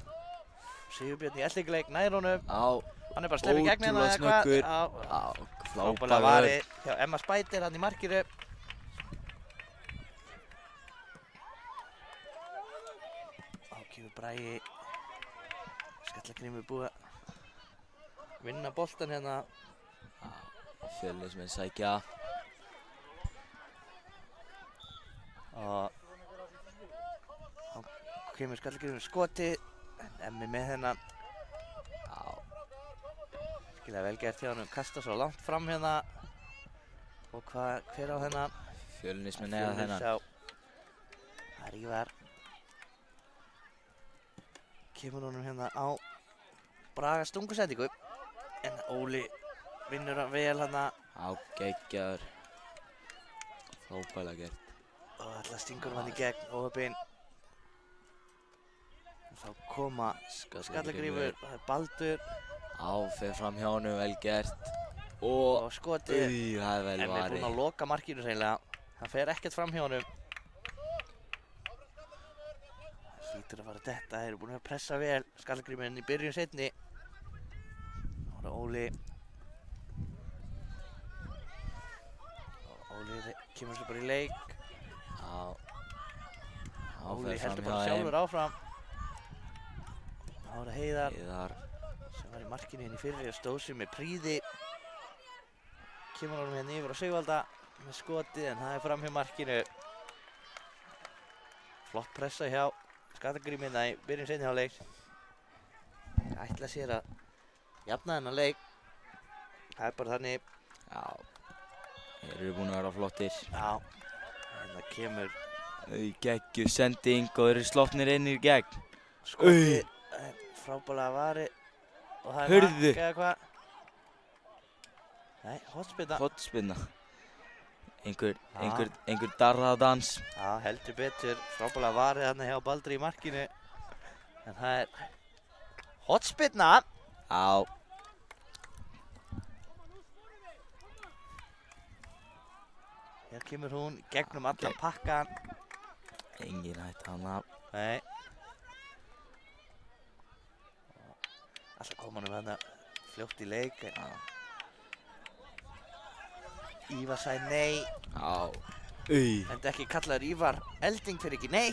Sigurbjörn í eltingleik nær honum. Já, Hann er bara að sleppa í gegn hérna ótrúlega snöggur. Já, Já, frábælega frábæður. varið hjá Emma Spætir hann í markinu. Þá kemur Bragi. Skallagrímur búið að vinna boltan hérna. Fjölnismenn sækja. Og þá kemur Skallagrímur skotið. En Emmi með þennan. Já, Skilega vel gert hjá hann. Kasta svo langt fram hérna. Og hver á þennan? Fjölnismenn eða þennan. Fjölnis á. Það er Ívar. Kemur honum hérna á Braga stungusendingu. En Óli vinnur hann vel hérna. Já, geggjaður. Frábælega gert. Og alltaf stingur hann í gegn óöpinn. Þá koma Skallagrímur, það er Baldur Já, fer fram hjá honum, vel gert. Og, og skotið. það er vel En við erum búin varið. að loka markinu seinlega. Það fer ekkert fram hjá honum. Lítur að fara þetta, þeir eru búin að pressa vel Skallagríminn í byrjun seinni. Nú er það Óli. Og Óli kemur sér bara í leik. Já. Óli heldur bara sjálfur áfram. Þá er það Heiðar Heiðar. sem var í markinu hérna í fyrri og stóð sér með prýði. Kemur honum hérna yfir á Sigvalda með skotið en það er fram hjá markinu. Flott pressa hjá Skallagríminn í byrjun seinni hálfleiks. Þeir ætla sér að jafna þennan leik. Það er bara þannig. Já. Þeir eru búin að vera flottir. Já. Hérna kemur Geggjuð sending og þeir eru sloppnir inn í gegn. skotið. Frábærlega varið. Og það er Hurðu. mark eða hvað? Nei, hornspyrna. Hotspinna. Einhver darraðdans. Já, heldur betur. Frábærlega varið þarna hjá Baldri í markinu. En það er hornspyrna. Já. Hér kemur hún í gegnum allan pakkan. Engin hætti hana. Nei. Alltaf kom hann hérna fljótt í leik. Ívar sagði nei. Já. En ekki kallaður Ívar Elding fyrir ekki nei.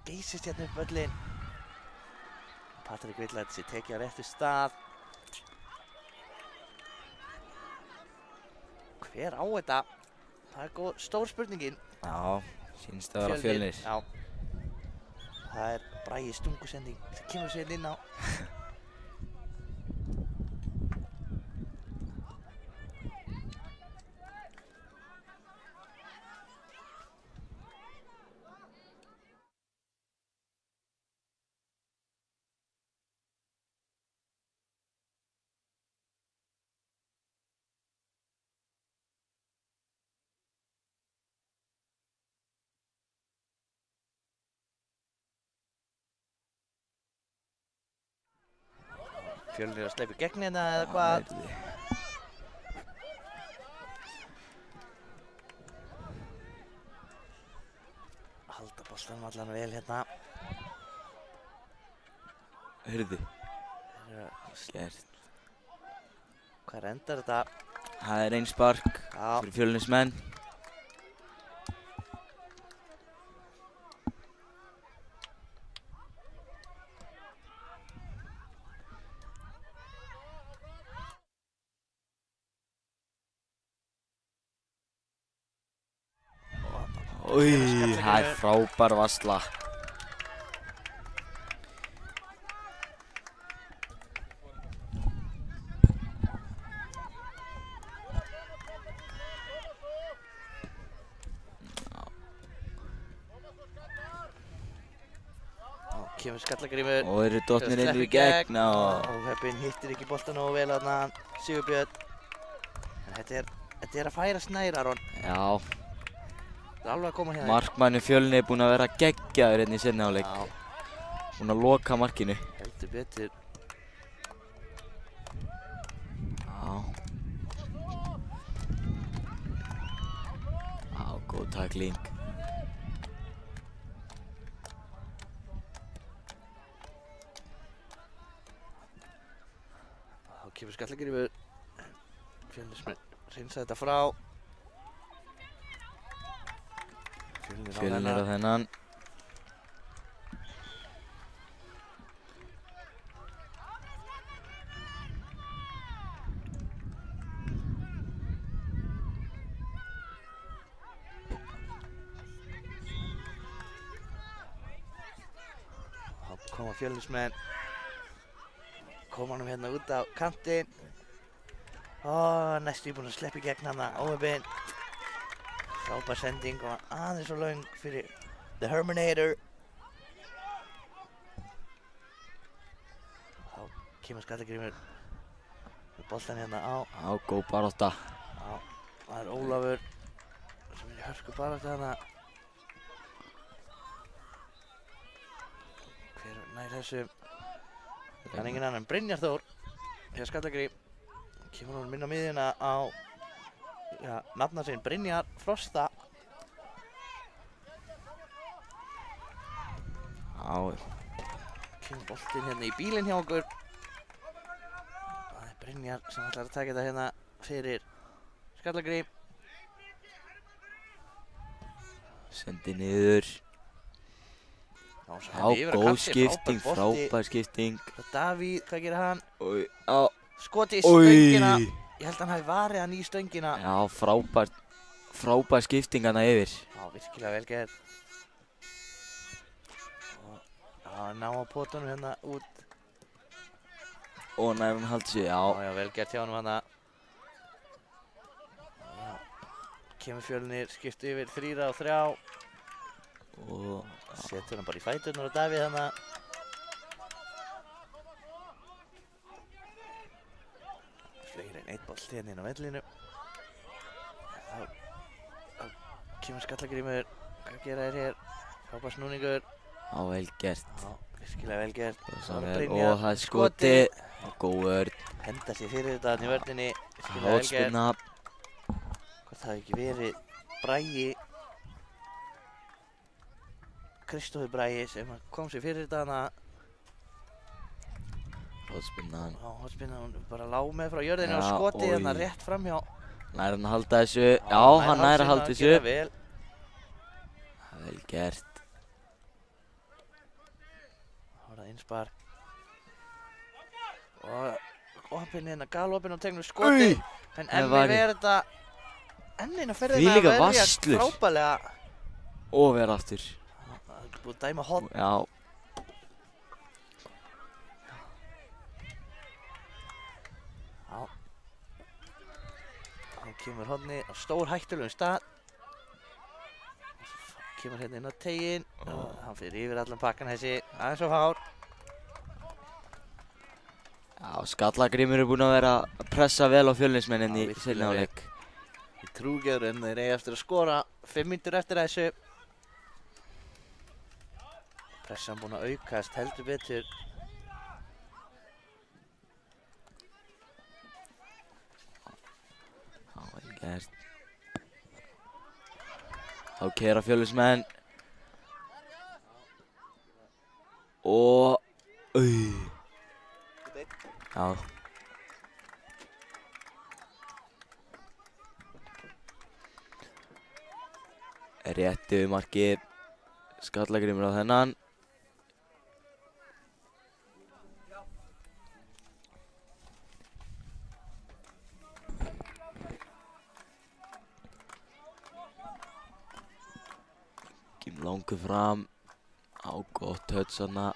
Geysist hérna upp völlinn. Patrik vill að þetta sé tekið á réttu stað. Hver á þetta? Það er góð, stór spurningin. Já. Sýnst að vera Fjölnir. Já. Það er Bragi stungusending sem kemur sér inn á. Fjölnir að sleipa í gegn hérna eða hvað? Halda boltanum allan vel hérna. Hurðu. Gert. Hvað endar þetta? Það er einn spark Já. fyrir Fjölnismenn. Það er frábær varsla. Kemur Skallagrímur. Og eru dottnir inn í gegn. Óheppinn hittir ekki boltan nógu vel þarna Sigurbjörn. En þetta er að færast nær, Aron. Já. Það er alveg að koma hérna. Markmanni Fjölnir er búinn að vera geggjaður hérna í seinni hálfleik. Já. Búinn að loka markinu. Heldur betur. Já. Já, góð tækling. Þá kemur Skallagrímur. Fjölnismenn hreinsa þetta frá. Fjölnir á þennan. Þá koma Fjölnismenn. Koma hann hérna út á kantinn. Næstu búinn að sleppa í gegn hana óheppinn. Frábær sending og aðeins svo löng fyrir The Herminator. Þá kemur Skallagrímur með boltan hérna á. Já, góð barátta. Já, það er Ólafur sem er í hörku baráttu hérna. Hver nær þessu? Það er engin annan en Brynjar Þór hjá Skallagrím. Kemur hún inn á miðjuna á nafna sinn Brynjar Frosta. Kemur boltinn hérna í bílinn hjá okkur. Það er Brynjar sem ætlar að taka þetta hérna fyrir Skallagrím. Sendi niður. Já, góð skipting, frábær skipting. Davíð, hvað gerir hann? Já. Skoti í stöngina. Ég held að hann hafi varið hann í stöngina. Já, frábær skipting hana yfir. Já, virkilega vel gert. Já, ná á potunum hérna út. Og nær hann haldi sig, já. Já, vel gert hjá honum hana. Já, kemur Fjölnir, skiptu yfir 3-3. Og setur hann bara í fæturnar á Davíð hana. Fleiri en eitt bolt hérna inn á vellinu. Þá kemur Skallagrímur. Hvað gera þeir hér? Frábær snúningur. Já, vel gert. Já, virkilega vel gert. Og það er skoti. Góð vörn. Henda sér fyrir þetta hann í vörninni. Virkilega vel gert. Hotspinna. Hvort það hefði ekki verið Bragi. Kristófur Bragi sem kom sér fyrir þetta hana. Hotspinnan. Já, hotspinnan bara lág með frá jörðinu og skotið hérna rétt framhjá. Nær hann að halda þessu. Já, hann nær að halda þessu. Vel. Vel gert. Það var það innspar. Og opinn hérna, galopinn og tegnur skotið. En enni verið þetta. Ennina ferðina að verjast frábælega. Og verið aftur. Það er búið að dæma hotn. Já. Já. Hann kemur hotni á stór hættulegum stað. Kemur hérna inn á teginn. Hann fyrir yfir allan pakkan þessi. Aðeins og hár. Já, Skallagrímur er búinn að vera að pressa vel á Fjölnismenn í seinni hálfleik. Í trúgjörn en þeir eiga eftir að skora 5 mínútur eftir þessu. Pressan búinn að aukast heldur betur. Já, vel gert. Þá keyra Fjölnismenn. Og já. Rétt yfir markið. Skallagrímur á þennan. Kim langur fram. Á gott höts þarna.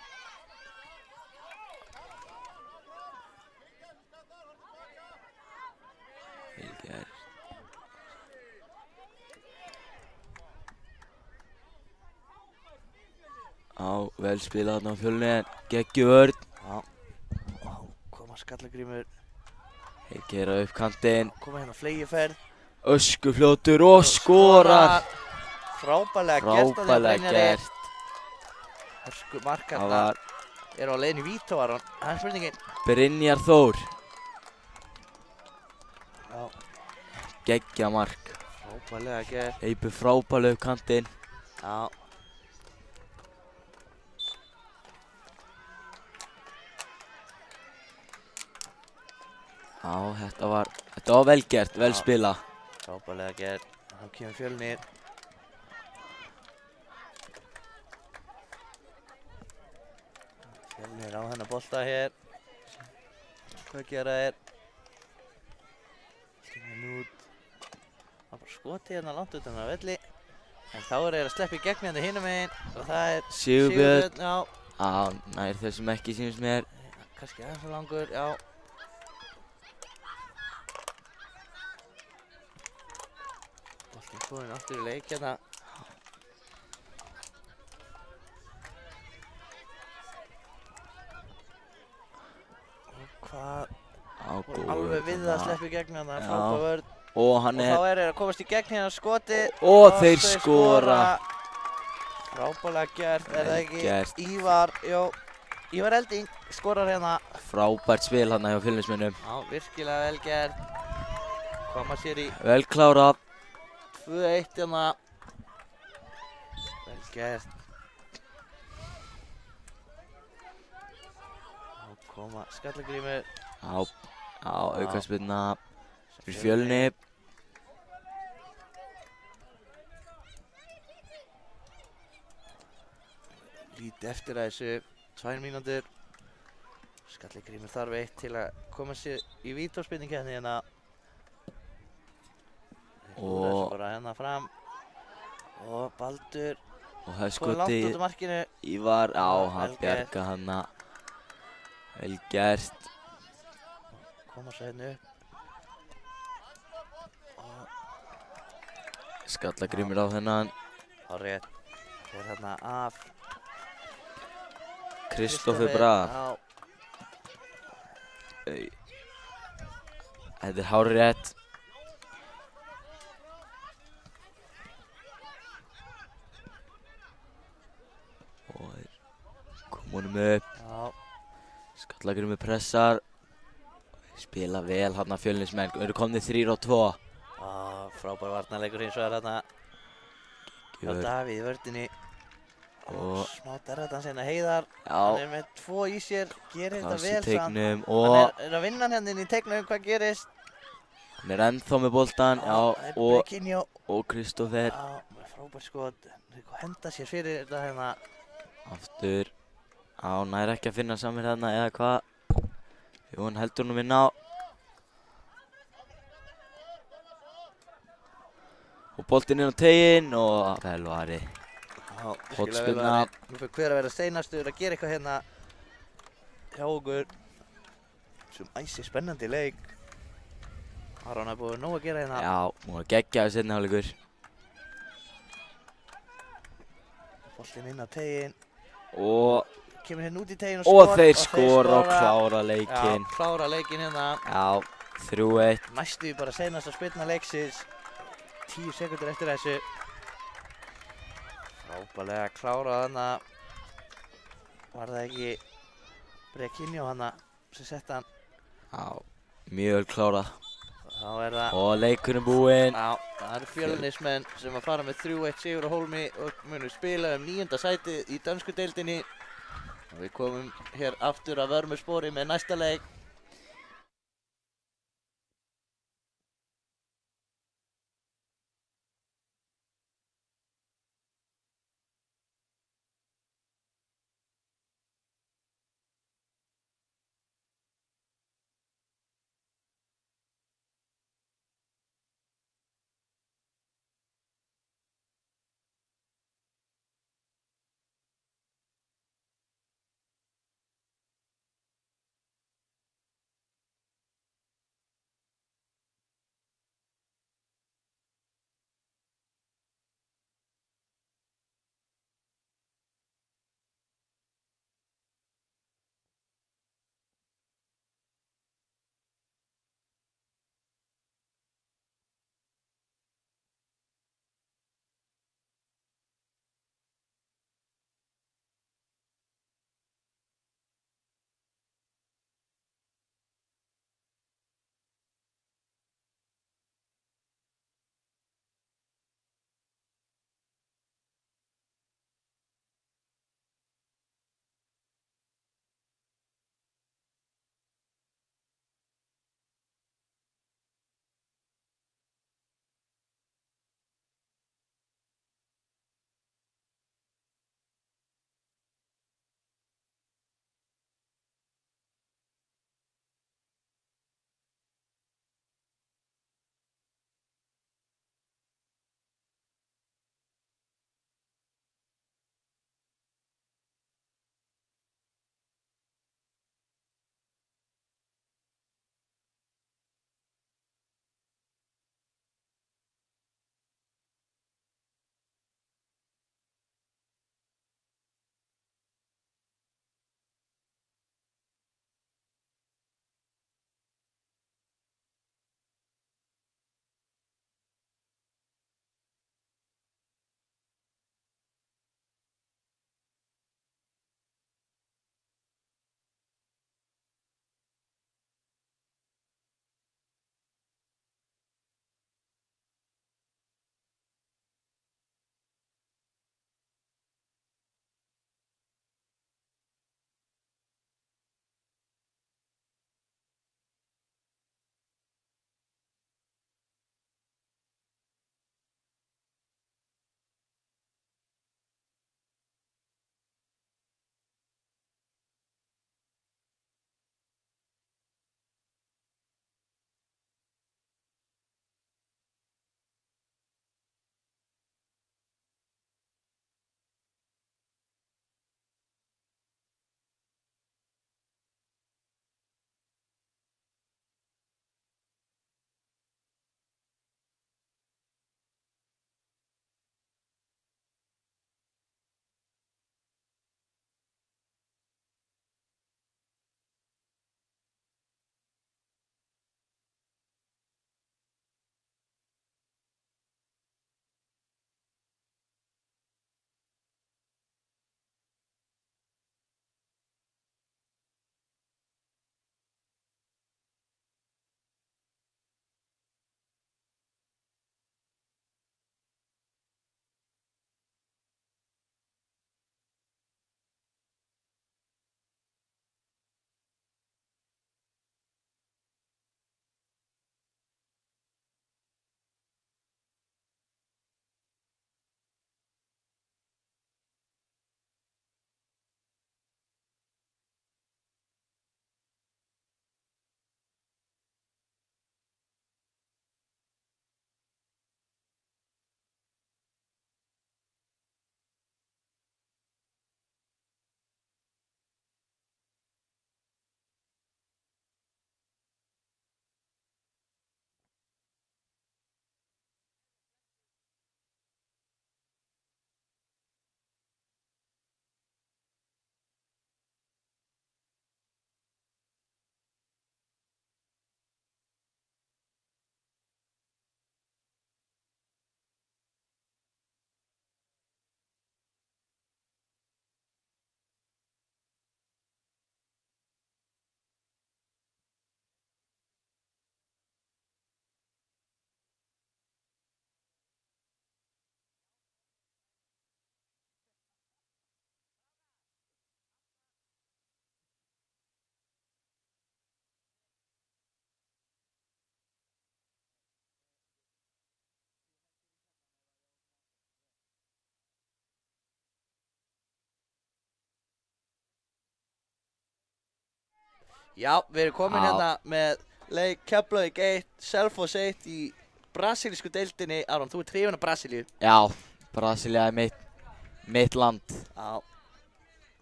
Vel gert. Já, vel spilað þarna á Fjölnir. Geggjuvörn. Já. Koma Skallagrímur. Þeir keyra upp kantinn. Koma hérna flegiferð. Öskufljótur og skorar. Frábælega gert að þeir Brynjari. Hörku markarna eru á leiðin í vítóvaran. Það er spurningin. Brynjar Þór. Já. Geggja mark. Frábælega gert. Hleypur frábælega upp kantinn. Já. Já, þetta var vel gert, vel spilað. Frábælega gert. Þá kemur Fjölnir. Fjölnir á þennan bolta hér. Hvað gera þeir? Stingin út. Það er bara skotið hérna langt utan á velli. En þá eru þeir að sleppa í gegn hérna hinum megin. Og það er Sigurbjörn. Já. Já, nær þessum ekki sýnist mér. Kannski aðeins og langur, já. Boltinn kominn aftur í leik hérna. Hvað? Alveg við að sleppa í gegn hérna, frábær vörn. Og hann Og þá er þeir að komast í gegn hérna skoti. Og þeir skora. Frábærlega gert, er það ekki? Gert. Ívar Elding skorar hérna. Frábært spil hann hjá Fjölnismönnum. Já, virkilega vel gert. Koma sér í Vel klárað. 2-1 hérna. Vel gert. koma Skallagrímur. Já, aukaspyrna fyrir Fjölni. Lítið eftir að þessu, 2 mínútur. Skallagrímur þarf 1 til að koma sér í vítaspyrnukeppni hérna. Og þessu bara hérna fram. Og Baldur Og komið langt höfskoti út af markinu. Ívar, Já, hann vel bjarga hana. Vel gert. Koma svo hérna upp. Og Skallagrímur á þennan. rétt. Fer hérna af. Kristoffer Brað. Já, Þetta er hárrétt. Og kom honum upp. já. Skallagrímur pressar. Spila vel hann Fjölnismenn. Eru komnir 3-2. Frábær varnarleikur hins vegar hérna. Já, Davíð í vördinni. Og Smá derrættan sinna Heiðar. já, Hann er með 2 í sér, gerir þetta Klaus í vel samt. teignum Hann og er að vinna hann hérna inn í teignum, hvað gerist? hann er ennþá með boltan. Já, það er Bekinjó. og Kristoffer Já, með frábær skot. Henda sér fyrir þetta hérna. aftur. Já, nær ekki að finna samir hérna eða hvað. Jú, hann heldur honum inn á. Og boltinn inn á teginn og Belvari. Já, Hornspyrna. Nú fyrir hver að vera seinastur að gera eitthvað hérna hjá okkur. Sem æsi spennandi leik. Aron er búið nóg að gera hérna. Já, hún var geggjaður seinni hálfleikur. Boltinn inn á teginn. Og Kemur hérna út í teginn og Og skor. þeir skora og klára leikinn. Já, klára leikinn hérna. Já, 3-1. Næstu bara seinast að spilna leiksins. 10 sekundur eftir þessu. Frábærlega klárað hana. Var það ekki Bekinjó hana sem sett hann. Já, mjög vel klárað. Þá er það. Og leikurinn búinn. Já, það eru Fjölnismenn sem að fara með 3-1 sigur á Hólmi og munu spila 9. sætið í dönsku deildinni. Og við komum hér aftur að vörmu spori með næsta leik. Já, við erum komin Já. hérna með leik Keflavík 1, Selfoss 1 í brasilísku deildinni. Aron, þú ert hrifinn af Brasilíu. Já, Brasilia er mitt land. Já.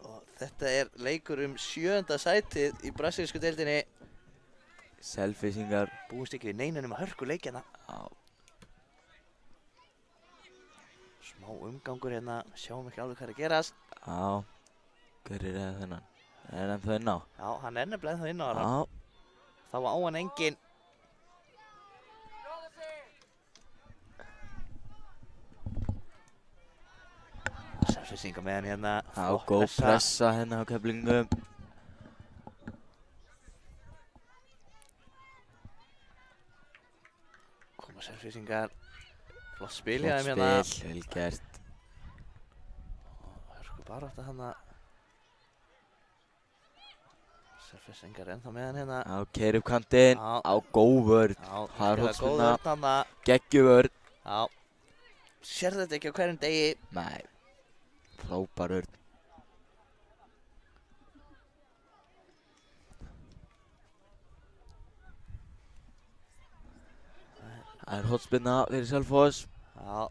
Og þetta er leikur 7. sætið í brasilísku deildinni. Selfissingar. Búist ekki við neinu nema hörku leikjana. Já. Smá umgangur hérna, sjáum ekki alveg hvað er að gerast. Já. Hver er það þennan? Er hann það inn á? Já, hann er nefnilega ennþá inn á hana. Já. Þá á hann engin. Selfissingar með hann hérna. Já, Flott góð pressa hérna á Keflingum. Koma Selfissingar. Flott spil hjá Flott þeim hérna. spil, vel gert. Hörku barátta hana. Selfissingar ennþá með hann hérna. Já, keir upp kantinn. Já. Á góð vörn. Já, Har virkilega góð Holtsvinna. vörn hana. Geggjuvörn. Já. Sér þetta ekki á hverjum degi. Nei. Frábær vörn. Það er hotspinna fyrir Selfoss. Já.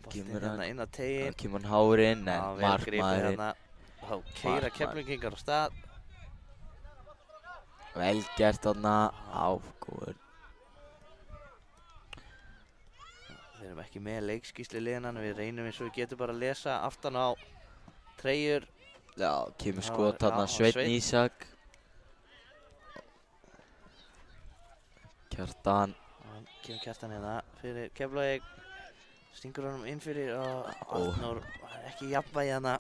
Boltinn Kemur hérna hann- inn á Það tegin. kemur hann hárinn Já, en vel gripið markmaðurinn hérna. Þá keyra Markmaður. Keflvíkingar á stað. vel gert þarna. Á, góður. Við erum ekki með leikskýrslu liðinan. Við reynum eins og við getum bara að lesa aftan á treyjur. Já, kemur Já, skot þarna já, Sveinn Sveinn. Ísak. Kjartan. Hann kemur Kjartan hérna fyrir Keflavík. Stingur honum inn fyrir og Ó. Arnór ekki í jafnvægi hana.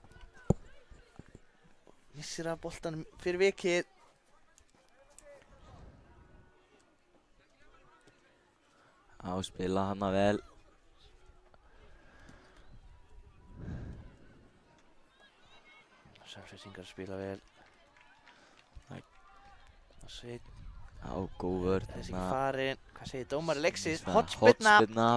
Missir af boltanum fyrir vikið. Á, spila hana vel. Selfissingar spila vel. Æ. Og Sveinn Á, góð vörn þessi ekki þarna. farinn. Hvað segir dómari leiksins? Svona Hotspinna. Hotspinna.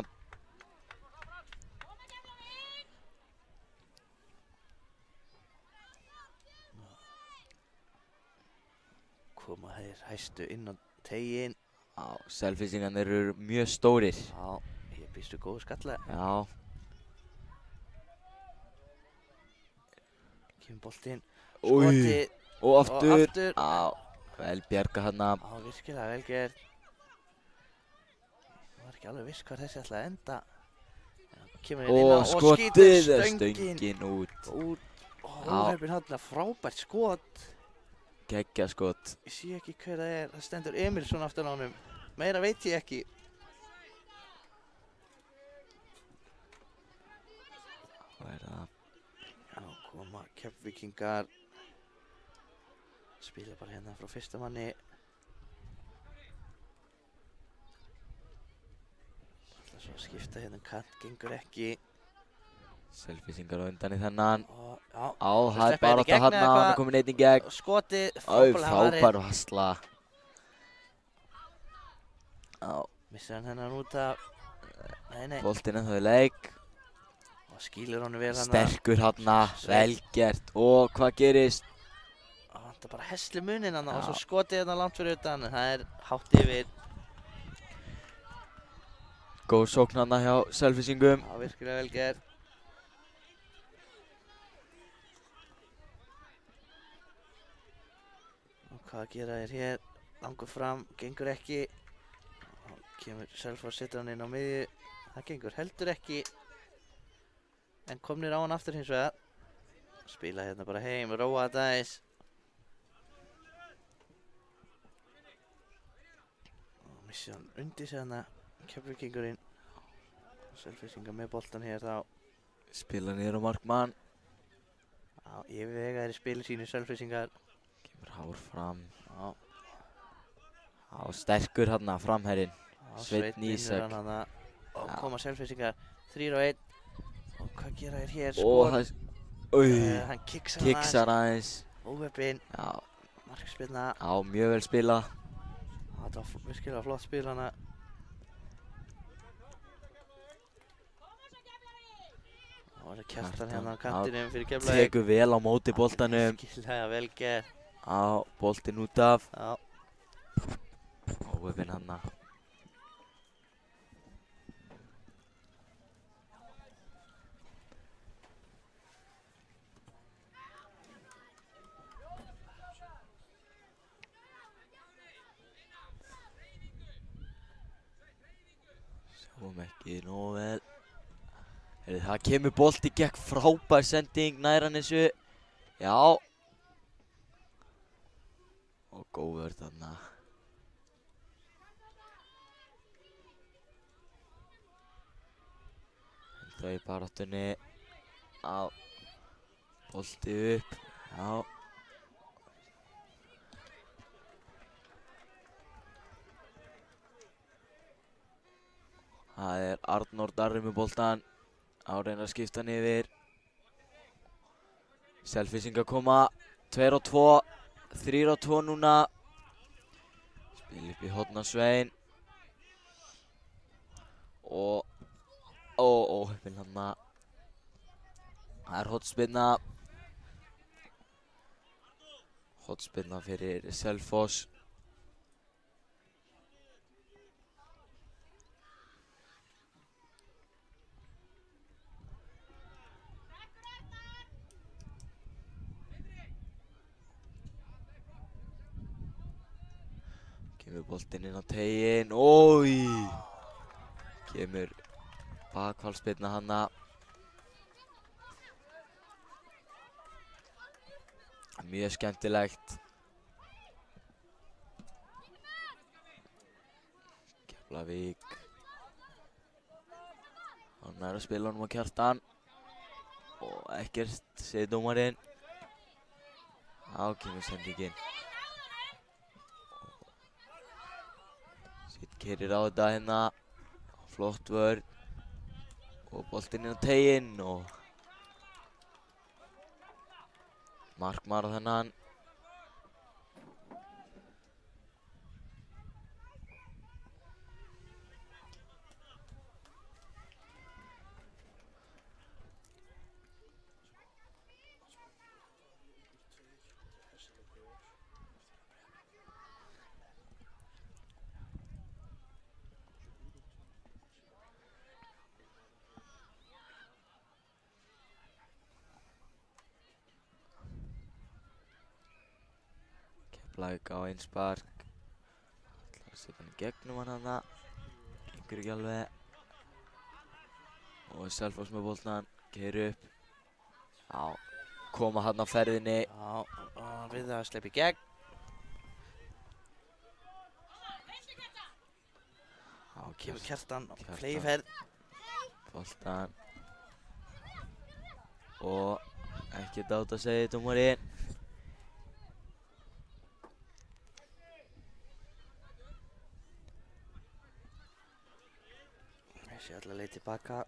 Koma þeir hæstu inn á tegin. Já, Selfissingarnir eru mjög stórir. Já, ég býstu góðu skalla. Já, Kemur boltinn. Új. Skotið. og aftur. aftur. Já, vel bjarga hana. Já, virkilega vel gert. Það var ekki alveg viss hvað þessi ætlaði að enda. En kemur inn á Og og skotið skýtur er stöngin stöngin út. út. Já. Óhefnin hann frábært skot. Geggja skot. Ég sé ekki hver það er. Það stendur Emilsson aftan á honum. Meira veit ég ekki. Hvað er það? Já, koma Keflvíkingar. Spila bara hérna frá fyrsta manni. Það svo að skipta hérna kant, gengur ekki. Selfissingar á undan í þennan. Og, já, Á, það er sleppa bara hérna í átt gegn að hann eða hann er hvað? komin einn í gegn. skotið, Æ, frábærlega frábær vassla. Já, Missir hann hennan út af. Nei. boltinn ennþá í leik. Og skýlur honum vel hann. Sterkur hana, Sveinn. vel gert. Og hvað gerist? Það vantar bara heslu munin hann. Og Já. svo skotið hérna langt fyrir utan. Það er hátt yfir. Góð sókn hana hjá Selfissingum. Já, virkilega vel gert. Og hvað gera þeir hér? Langur fram, gengur ekki. Og kemur Selfoss, setur hann inn á miðju. Það gengur heldur ekki. En komnir á hann aftur hins vegar. Spila hérna bara heim, róa þetta aðeins. Og missi hann undir sig hana, Keflvíkingurinn. Selfissingar með boltan hér þá. Spila niður á markmann. Já, yfirvegaðir í spili sínu Selfissingar. Kemur hár fram. Já, Já, sterkur hana framherrin. já, Sveinn vinnur Ísak. hann hana. Og Já. koma Selfissingar 3-1. Og hvað gera þeir hér? Og Skor. það... Új, Hann kiksar kiksar aðeins. Óheppinn, Já, markspilna. já, mjög vel spila. Þetta var virkilega flott spil hana. Og það er Kjartan hérna á Já, kantinum fyrir Keflavík. Tekur vel á móti boltanum. Virkilega vel gert. Já, boltinn út af. Já, Óheppinn hann. Sjáum ekki nógu vel. Heyrðu, það kemur bolti, gekk frábær sending, nær hann þessu. Já. Og góður þarna. Þau í baráttunni. Á. Bolti upp. Já. Það Arnór Darri með boltan. Á reyna að skipta hann yfir. Selfyssingar koma. 2-2. 3-2 núna. Spil upp í horn á Svein. Og óheppinn hann. Það hornspyrna. Hornspyrna fyrir Selfoss. Kemur boltinn inn á teiginn. Ói! Kemur bakfallspyrna hanna. Mjög skemmtilegt. Keflavík. Hann að spila honum á Kjartan. Og ekkert, segir dómarinn. Þá kemur sendingin. Sitt keyrir á þetta hérna. Flott vörn. Og boltinn inn á teiginn og markmaður á þennan. Keflavík á einspark. Ætlar að setja hann í gegnum hann þarna. Gengur ekki alveg. Og Selfoss með boltan. Keyrir upp. Já. Koma hann á ferðinni. Já, við það að sleppa í gegn. Já, Kemur Kjartan á fleyferð. Boltan. Og ekkert átt að segja dómarinn. Þessi alla leið tilbaka.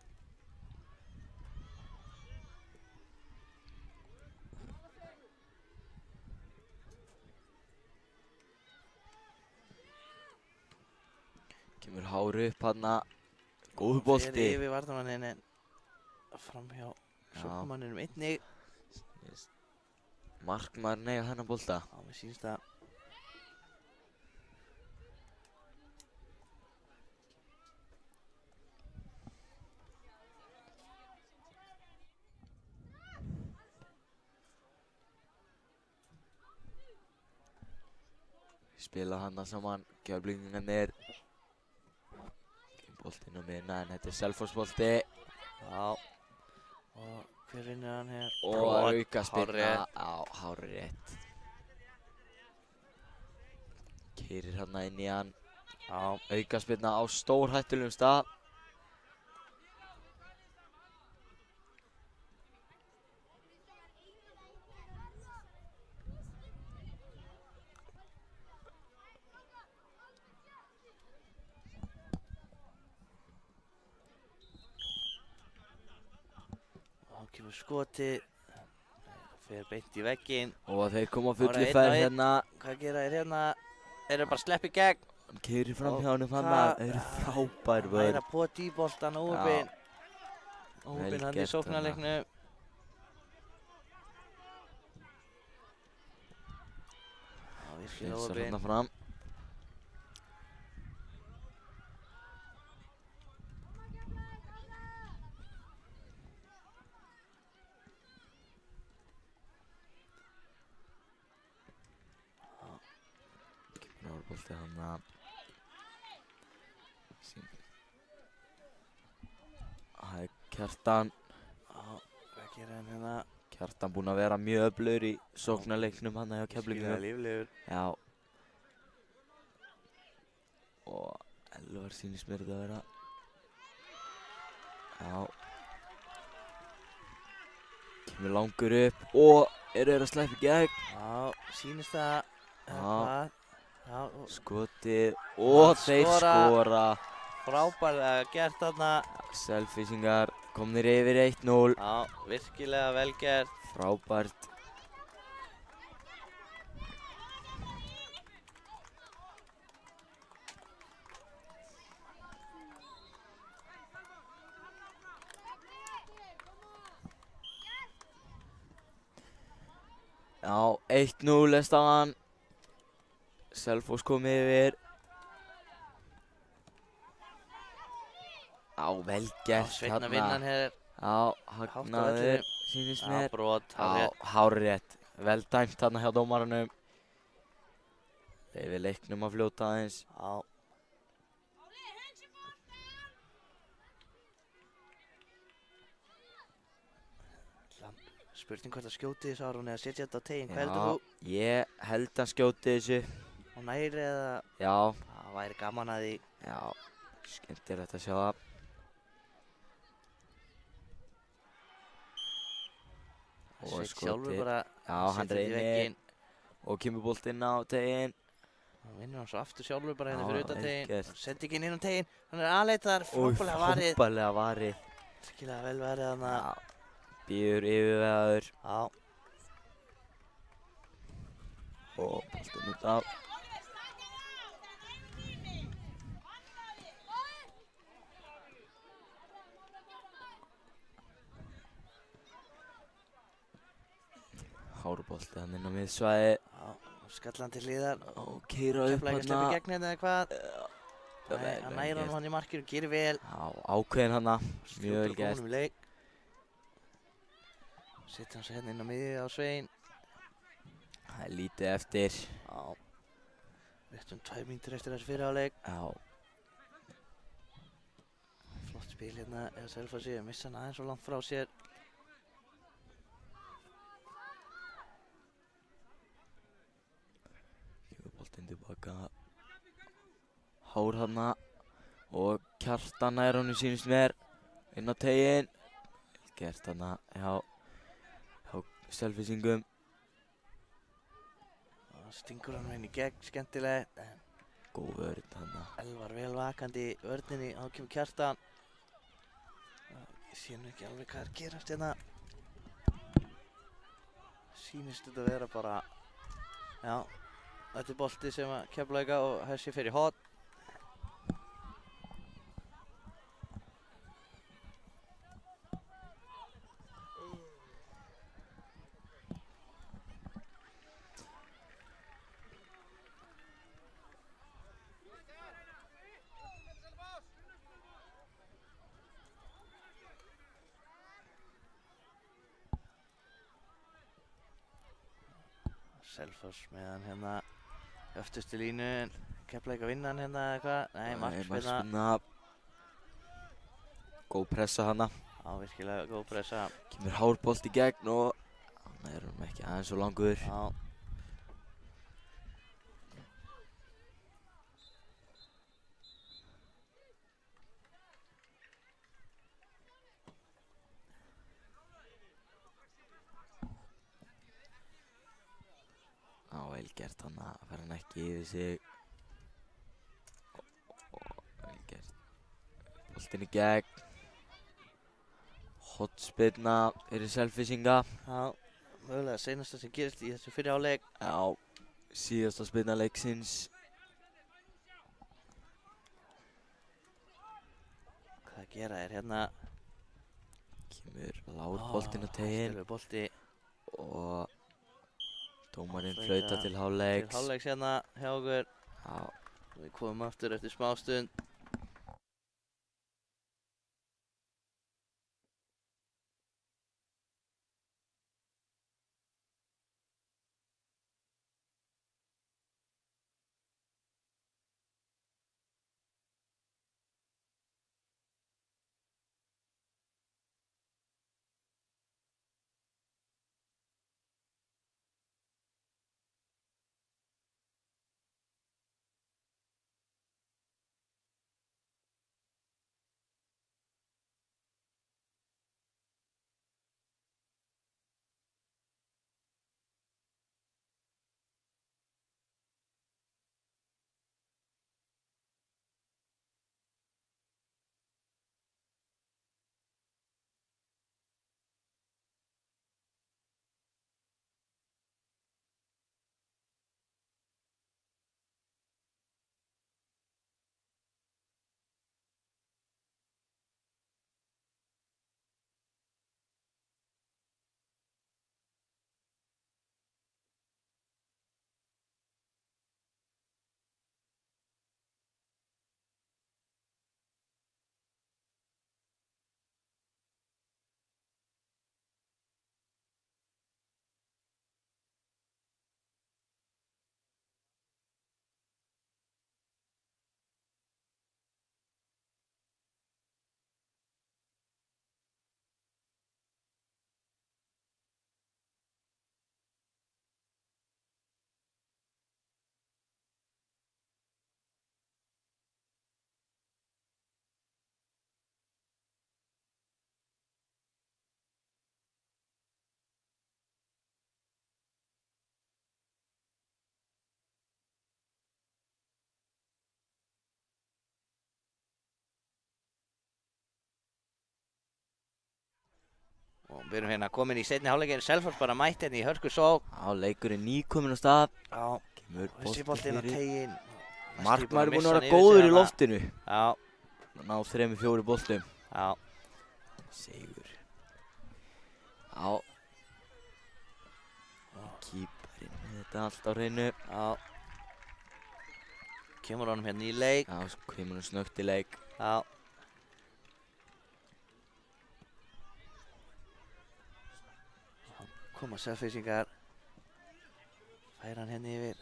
Kemur Hári upp hann. Góður bolti. Fyrir yfir varnarmanninn en framhjá sóknarmanninum einnig. Markmaðurinn eiga þennan bolta. Já, mér sýnst það. Spila hann saman, Keflvíkingarnir. Boltinn á miðjuna en þetta Selfoss bolti. Já. Og hver vinnur hann hér? Og aukaspyrna. Já, hárrétt. Keyrir hann inn í hann. Já, aukaspyrna á stórhættulegum stað. Kemur skoti, fer beint í vegginn. Og þeir koma á fullu Bara einn á ferð einn. hérna. Hvað gera þeir hérna? Þeir eru bara að sleppa í gegn. Hann keyrir fram hjá honum hann. Hvað? Þeir eru frábær Það er vörn. að pota í boltan óheppinn. Vel Óheppinn hann í gert sóknarleiknum. Já, virkilega Hreinsar óheppinn. hann fram. Hárbolti hann Það er Kjartan. Hvað gerir hann hérna? Kjartan búinn að vera mjög öflugur í sóknarleiknum hann hjá Keflvíkingum. Líflegur. Já. Og Elvar sýnist mér þetta að vera. Já. Kemur langur upp og eru þeir að sleppa í gegn. Já, sýnist það. Já. Já. Skotið og þeir skora. Frábærlega gert þarna. Selfyssingar komnir yfir 1-0. Já, virkilega vel gert. Frábært. Já, 1-0 er staðan. Selfoss komið yfir. Já, vel gert Sveinn að vinna hér. Já, hagnaður, sýnist mér. Já, brot, Já, hárrétt. Vel dæmt þarna hjá dómaranum. Leyfir leiknum að fljóta aðeins. Já. Spurning hvort að skjóti þessu Aron eða setja þetta á teginn. Hvað heldur þú? Ég held að skjóti þessu. Og næri eða? Já. Það væri gaman að því. Já, skemmtilegt að sjá það. Sveit sjálfur bara. Já, hann reynir og kemur boltinn á teginn. Hann vinnur hann svo aftur sjálfur bara hérna Já, fyrir utan vel teginn. gert. Sendi ekki inn á teginn. Hann er aðleitar, frábærlega varið. Frábærlega varið. Virkilega vel varið þarna. Já. Býður yfirvegaður. Já. Og boltinn út af. Hárbolti hann inn á miðsvæði. Já, skallan til hliðar. Og keira upp Keflavík hann. sleppi gegn hérna eða hvað? Vel, Nei, hann vel næri gert. hann í markinu, gerir vel. Já, ákveðin hann. Mjög vel Skjótur gert. honum í leik. Settir hann svo hérna inn á miðju á Svein. Það er lítið eftir. Já. Réttum 2 mínútur eftir þessu fyrir áleik. Já. Flott spil hérna eða Selfossi, missa hann aðeins svo langt frá sér. Kemur boltinn tilbaka. Hár hann. Og Kjartan nær honum sýnist mér. Inn á teginn. Vel gert hann hjá Selfyssingum. Það stingur hann inn í gegn, skemmtilegt. En Góð vörn hann. Elvar vel vakandi í vörninni, þá kemur Kjartan. Ég sé nú ekki alveg hvað er að gerast hérna. Sýnist þetta að vera bara, já, þetta er bolti sem að Keflavík á og þessi fer í horn. Selfoss með hann hérna öftustu línu, en Keflavík að vinna hann hérna eða hvað? Nei, markspilna. Markspilna. Góð pressa hann. Já, virkilega góð pressa. Kemur hárbolt í gegn og hann er hann ekki aðeins svo langur. Já. Já, vel gert hann að fara hann ekki yfir sig. Vel gert. Boltinn í gegn. Hotspilna fyrir Selfyssinga. Já, mögulega seinasta sem gerist í þessu fyrir áleik. Já, síðasta spilna leiksins. Hvað að gera er hérna? Kemur lár boltinn á teginn Stelur bolti og dómarinn Flauta flautar til til hálfleiks. hálfleiks hérna hjá okkur. Já, Við komum aftur eftir smá stund. við erum hérna komin í seinni hálfleikinn. Selfoss bara mætt hérna í hörku sókn. Já, leikurinn nýkominn á stað. Já, Kemur þessi boltinn á teginn. Markmaður er búinn að vera góður í loftinu. Já, Ná 3-4 boltum. já. Sigur. Já. Kýparinn með þetta allt á hreinu. Já. Kemur honum hérna í leik. Já, svo kemur hann snöggt í leik. Já. Koma Selfyssingar. Fær hann hérna yfir.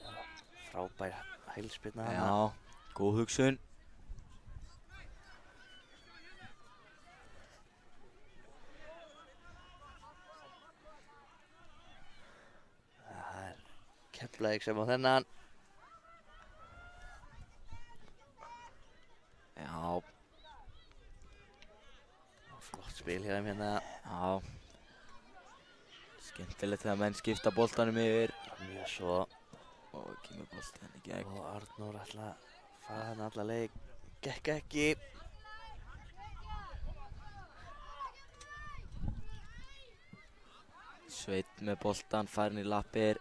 Frábær hælspyrna hana. Já, góð hugsun. Það er Keflavík sem á þennan. Já, Flott spil hjá þeim hérna. já. Skemmtilegt þegar menn skipta boltanum yfir. Mjög svo. Og kemur boltan í gegn. Og Arnór ætla að fara hann alla leik. Gekk ekki. Sveinn með boltan, farin í lappir.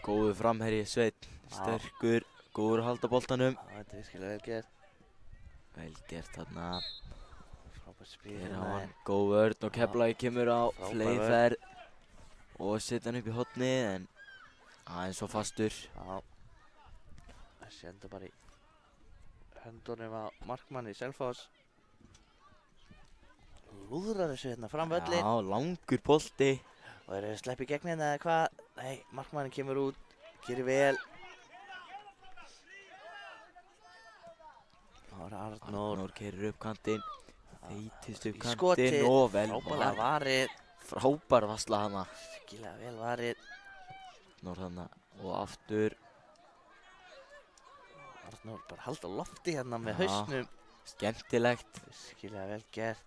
Góður framherji Sveinn. Sterkur, góður að halda boltanum. Já, þetta er virkilega vel gert. Vel gert þarna. Frábært spil Hér á hérna. hann góð vörn og Keflavík kemur á Frábær fleyferð. Og setja hann upp í hotni en aðeins svo fastur. Já. Þessi enda bara í höndunum á markmanni Selfoss. Lúðrar þessu hérna fram völlin. Já, langur bolti. Og þeir eru að sleppa í gegn hérna eða hvað? Nei, markmannin kemur út. Gerir vel. Það var Arnór. Arnór keyrir upp kantinn. Þeytist upp Í kantinn skotið. og vel Frábærlega varið. Frábær varsla hana. Virkilega vel varið. Arnór hana og aftur. Arnór bara halda á lofti hérna með Já. hausnum. Skemmtilegt. Virkilega vel gert.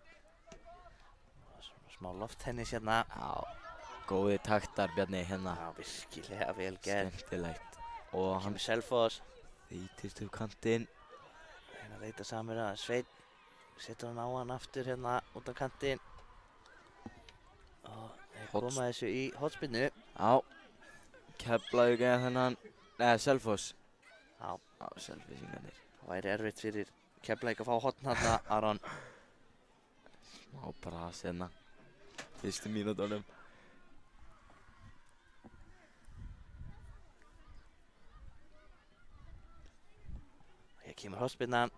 Og svona smá lofttennis hérna. Já, góði taktar Bjarni hérna. Já, virkilega vel gert. Skemmtilegt. Og hann Kemur Selfoss. þeytist upp kantinn. Hérna leita samur að Sveinn. Setur hann á hann aftur hérna út á kantinn. Og þeir Hots- koma þessu í hotspinnu. Já, Keflavík eða þennan, neða Selfoss. Já, Já, Selfyssingarnir. það væri erfitt fyrir Keflavík að fá hotn hérna, Aron. Má bara að sena. Fyrstu mínútonum. Hér kemur hotspinnan.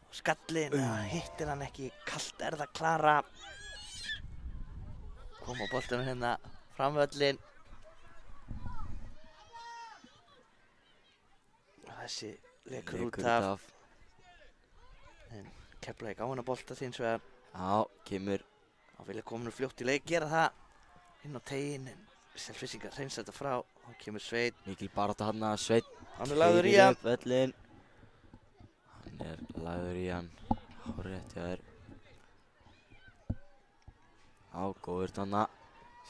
Og skallinn, hittir hann ekki. Kalt er það Klara. Koma boltanum hérna framvöllin. Þessi lekur út af. Keflavík á hana bolta hins vegar. Já, kemur. Þá vilja koma fljótt í leik, gera það. Inn á teginn, en Selfyssingar hreinsa þetta frá. Þá kemur Sveinn. Mikil barátta hann að Sveinn. Hann er lagður í hann. Keyrir upp völlinn. Hann er lagður í hann. Hárrétt hjá þér. Já, góður þarna.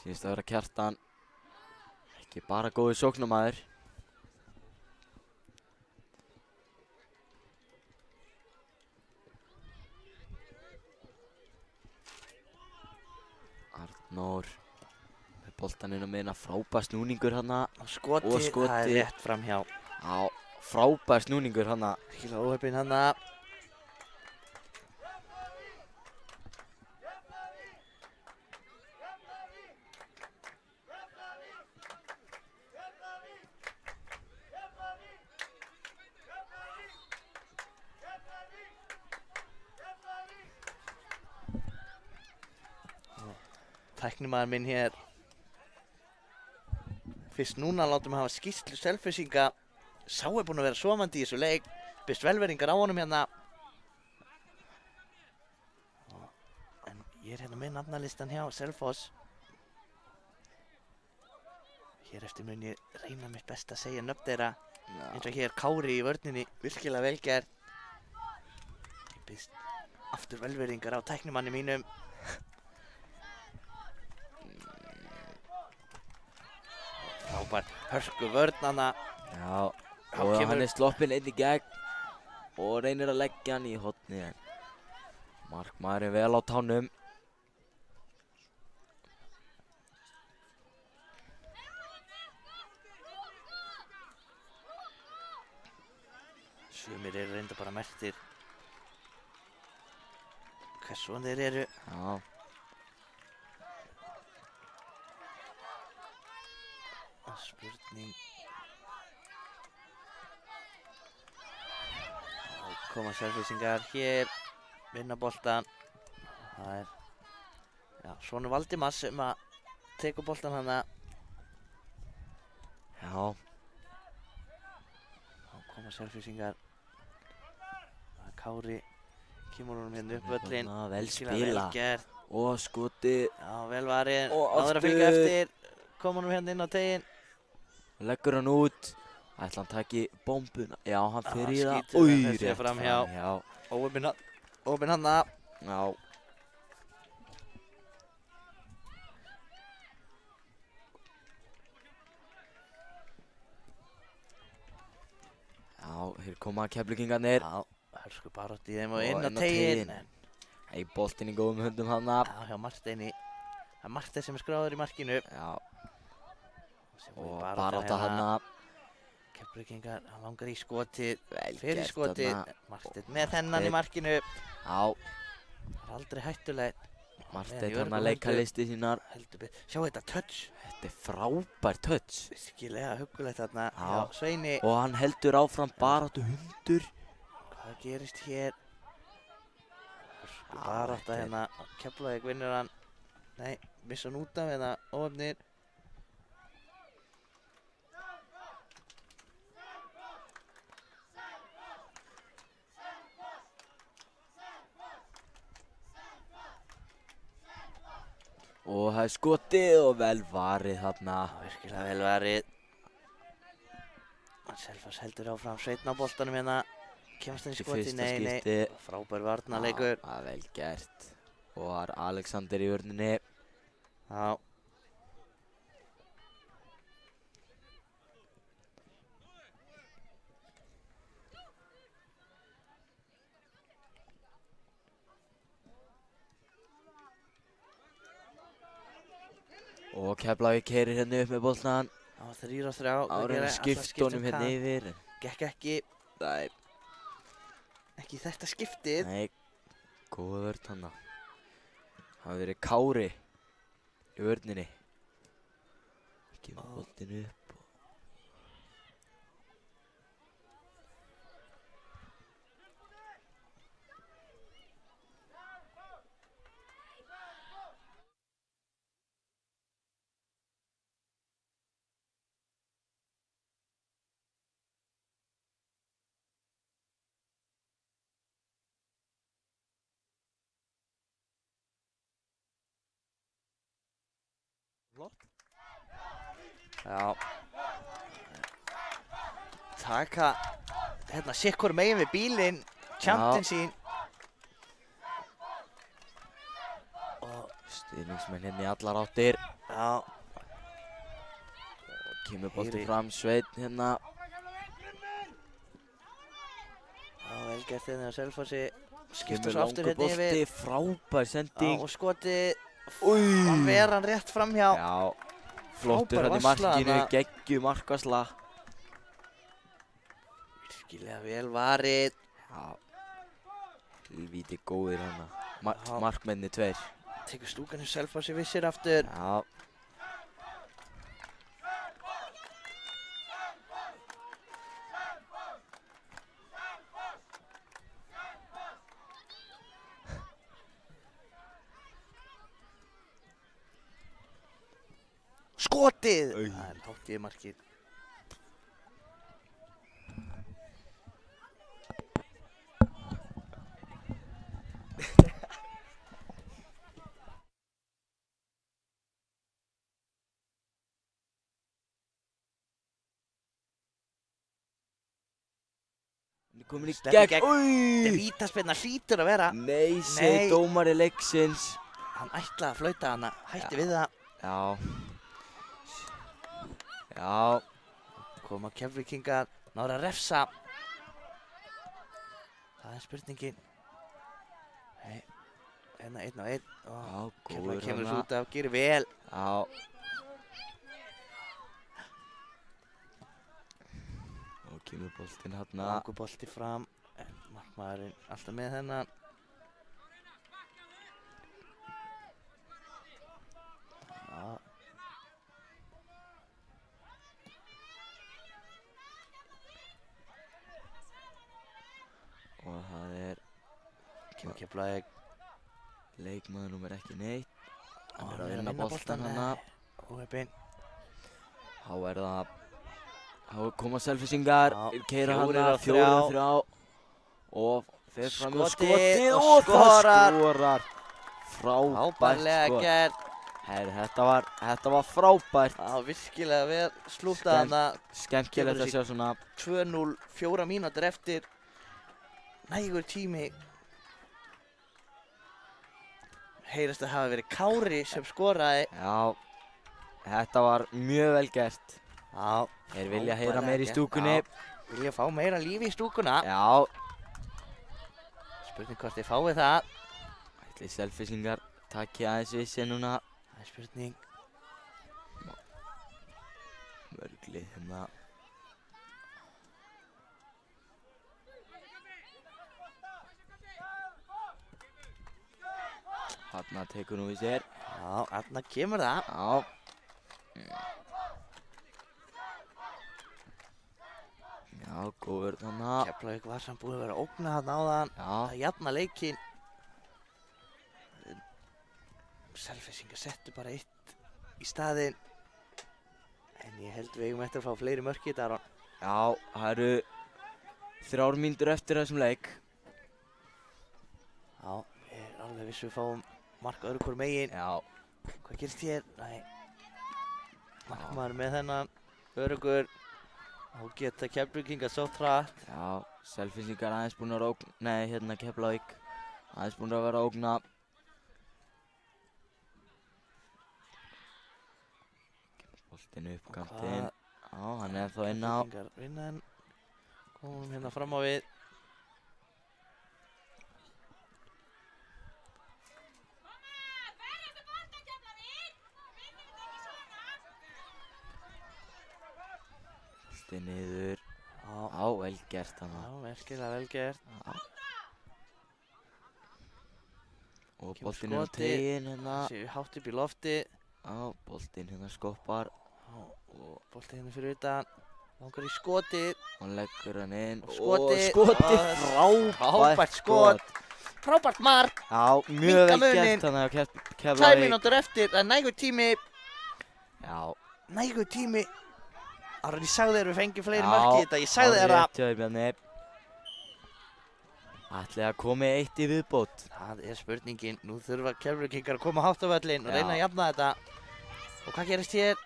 Sýnist að vera Kjartan. Ekki bara góður sóknarmaður. Arnór með boltan inn á miðjuna, frábær snúningur hana. Og skotið, Og skotið. það er rétt framhjá. Já, frábær snúningur hana. Virkilega óheppinn hana. Tæknimaður minn hér. Fyrst núna látum við hafa skýrslu Selfyssinga. Sá er búinn að vera sofandi í þessu leik. Byrst velveringar á honum hérna. En ég er hérna með nafnalistan hjá Selfoss. Hér eftir mun ég reyna mitt best að segja nöfn þeirra. Eins og hér Kári í vörninni, virkilega vel gert. Ég byrst aftur velveringar á tæknimanni mínum. Frábær hörku vörnana. Já, Þá og kemur- hann er sloppinn inn í gegn og reynir að leggja hann í hotni en markmaðurinn vel á tánum. Sumir eru reynda bara merktir hvers svona þeir eru. Já. Spurning. Þá koma Selfyssingar hér, vinna boltan. Það já, sonur Valdimars sem að tekur boltan hana. Já. Þá koma Selfyssingar. Kári kemur honum hérna upp völlinn. Vel Virkilega spila. vel gert. Og skoti. Já, vel varinn. Og Náður að fylgja eftir. Kom honum hérna inn á teginn. Leggur hann út. Ætla hann taki bombuna. Já, hann fer í það. skýtur Új, þessi rétt framhjá. Óopinn hana. Já. Já, hér koma Keflvíkingarnir. Já, hörku barátt í þeim og Og inn á inn á teginn. teiginn. Hey, boltinn í góðum höndum hana. Já, hjá Marteini. Það er Martein sem er skráður í markinu. Já, Sem fór í og baráttu barátta hana. Keflvíkingar, hann langar í skotið. Vel Fyrir gert skotið. þarna. Marteinn með þennan í markinu. Já, Það er aldrei hættulegt. Marteinn í hann öruggum að leika höndum. listi sínar. Heldur betur. Sjá þetta touch. Þetta er frábær touch. Virkilega huggulegt þarna. Já. Já, Sveini. Og hann heldur áfram baráttu hundur. Hvað gerist hér? Já, Barátta þetta er- hérna. Keflavík vinnur hann. Nei, missa hann út af hérna. Óöfnir. Og það er skotið og vel varið þarna. Virkilega vel varið. Selfoss heldur áfram Sveinn á boltanum hérna. Kemst hann í Í skoti? fyrsta Nei, nei. skipti. Frábær varnarleikur. Já, það er vel gert. Og það er Alexander í vörninni. Já. Og Keflavík keyrir hérna upp með boltan. Það var 3-3. Áður en skipt honum hérna yfir. Gekk ekki. Nei. Ekki í þetta skiptið. Nei. Góða vörn hana. Það hafi verið Kári í vörninni. Kemur boltinn upp. Já. Taka hérna sikkur megin við bílinn. Tjantinn sín. Og Stuðningsmenn hérna í allar áttir. já. Kemur boltinn Heyri. fram, Sveinn hérna. Já, vel gert hérna á Selfossi. Skipta Kemur svo aftur langur hérna bolti, yfir. frábær Já, sending. og skotið. Új. Hann ver hann rétt framhjá. Já, flottur Frábær hann í varsla markinu, þarna. geggju markvarsla. Virkilega vel varið. Já, helvíti góðir hana. Já. Markmenni tveir. Tekur stúkan í Selfossi vissir aftur. Já. Skotið! Oj. Það er hátt í markið. Komin í Steppi gegn. Þetta er Új. vítaspyrna hlýtur að vera. Nei, segir Nei. dómari leiksins. Hann ætlaði að flauta hana. Hætti við það. Já. Já. Koma Keflvíkingar. Náður að refsa. Það er spurningin. Nei. Hérna 1-1. Já, Keflavík góður kemur hana. svo út af. Gerir vel. Já. Og Kemur boltinn hérna. Langur bolti fram. En markmaðurinn alltaf með þennan. Já. Og það er Kemur Keflavík. leikmaður númer ekki neitt. Hann er Hann að vinna boltan hana. Óheppinn. Þá er það, þá koma Selfyssingar, Já, keyra 4 á 4-3 og fer fram með Skotið skotið og og það skorar. skorar. Frábært Ábærlega skot. gert. Herri, þetta var frábært. Já, virkilega vel slútað Skemmt. hana. Skemmtilegt Kemur að sjá svona. 2-0, 4 mínútur eftir. Nægur tími. Heyrast að hafa verið Kári sem skoraði. Já, þetta var mjög vel gert. Já. Þeir vilja heyra Frábærlega meira í gert. stúkunni. Já, vilja fá meira lífi í stúkuna. Já, Spurning hvort þið fáið það. ætli Selfyssingar taki aðeins við sér núna. Það er spurning. Mörglið hérna. Þarna tekur nú við sér. Já, þarna kemur það. Já. Já, góður þarna. Keflavík var samt búið að vera að ógna þarna áðan. Já, Það jafna leikinn. Selfyssingar settu bara 1 í staðinn. En ég held við eigum eftir að fá fleiri mörk í þetta, Aron. já, það eru 3 mínútur eftir þessum leik. Já, ég er alveg viss við fáum mark öðru hvort megin. Já, Hvað gerist hér? Nei. Markmaður með þennan. Örugur. Þá geta Keflvíkingar sótt hratt. já, Selfyssingar aðeins búin að vera ógna. Nei, hérna Keflavík. Aðeins búin að vera að ógna. Boltinn upp kantinn. Já, hann er þá inn á. Keflvíkingar vinna hann. Komum hérna fram á við. Boltinn niður. Já, Já, vel gert hann. já, virkilega vel gert. Já. Og Kemur boltinn er á skotið. teginn hérna. Séu hátt upp í lofti. Já, boltinn hérna skoppar. Já, og boltið hérna fyrir utan. Langar í skotið. Hann leggur hann inn. Og skotið. Skotið, Frábært frábært skot. Frábært mark. Já, mjög Minnka vel muninn. gert hann að 2 Keflavík. mínútur eftir. Það er nægur tími. Já, Nægur tími. Aron, ég sagði þér við fengjum fleiri mörk í þetta. Ég sagði þér það. Tjóður Bjarni. Ætli að komi 1 í viðbót. Það er spurningin. Nú þurfa Keflvíkingar að koma hátt á völlinn og Já. reyna að jafna þetta. Og hvað gerist hér?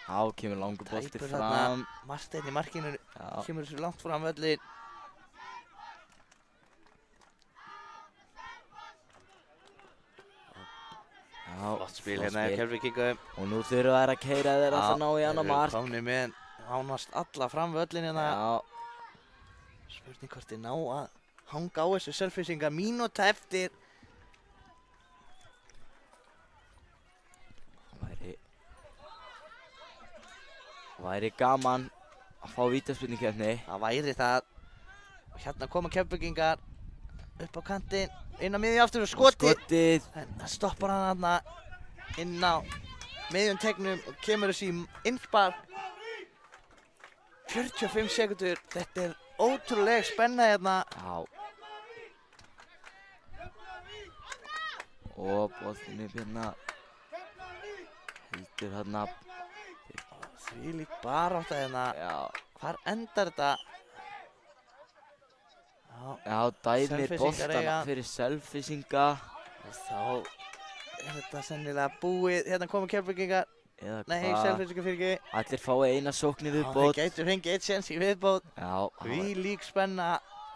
Já, kemur langur bolti Tæpur fram. þarna. Marsteinn í markinu. Já, Kemur þessu langt fram völlinn. já. Flott spil hérna í Keflvíkingum. Og nú þurfa þær að keyra þeir að það ná í annar mark. Komni með nánast alla fram völlinn hérna. Já, Spurning hvort þið ná að hanga á þessu Selfyssingar mínúta eftir. væri gaman að fá vítaspyrnukeppni. Það væri það. Og hérna koma Keflvíkingar upp á kantinn, inn á miðju aftur og skotið. Skotið. En það stoppar hann þarna inn á miðjum tegnum og kemur þessi innspark. 45 sekundur, þetta er ótrúlega spenna hérna. Já. Og boltinn upp hérna. Heldur hérna. Þvílík barátta hérna. Já. Hvar endar þetta? Já, dæmir Selfyssingar boltana eiga. fyrir Selfyssinga. Og þá er þetta sennilega búið. Hérna komur Keflvíkingar. Eða Nei, hvað? Selfyssingar fyrir ekki. Allir fái eina sókn í Þeir viðbót. gætu fengið eitt séns í viðbót. Já, Þvílík spenna.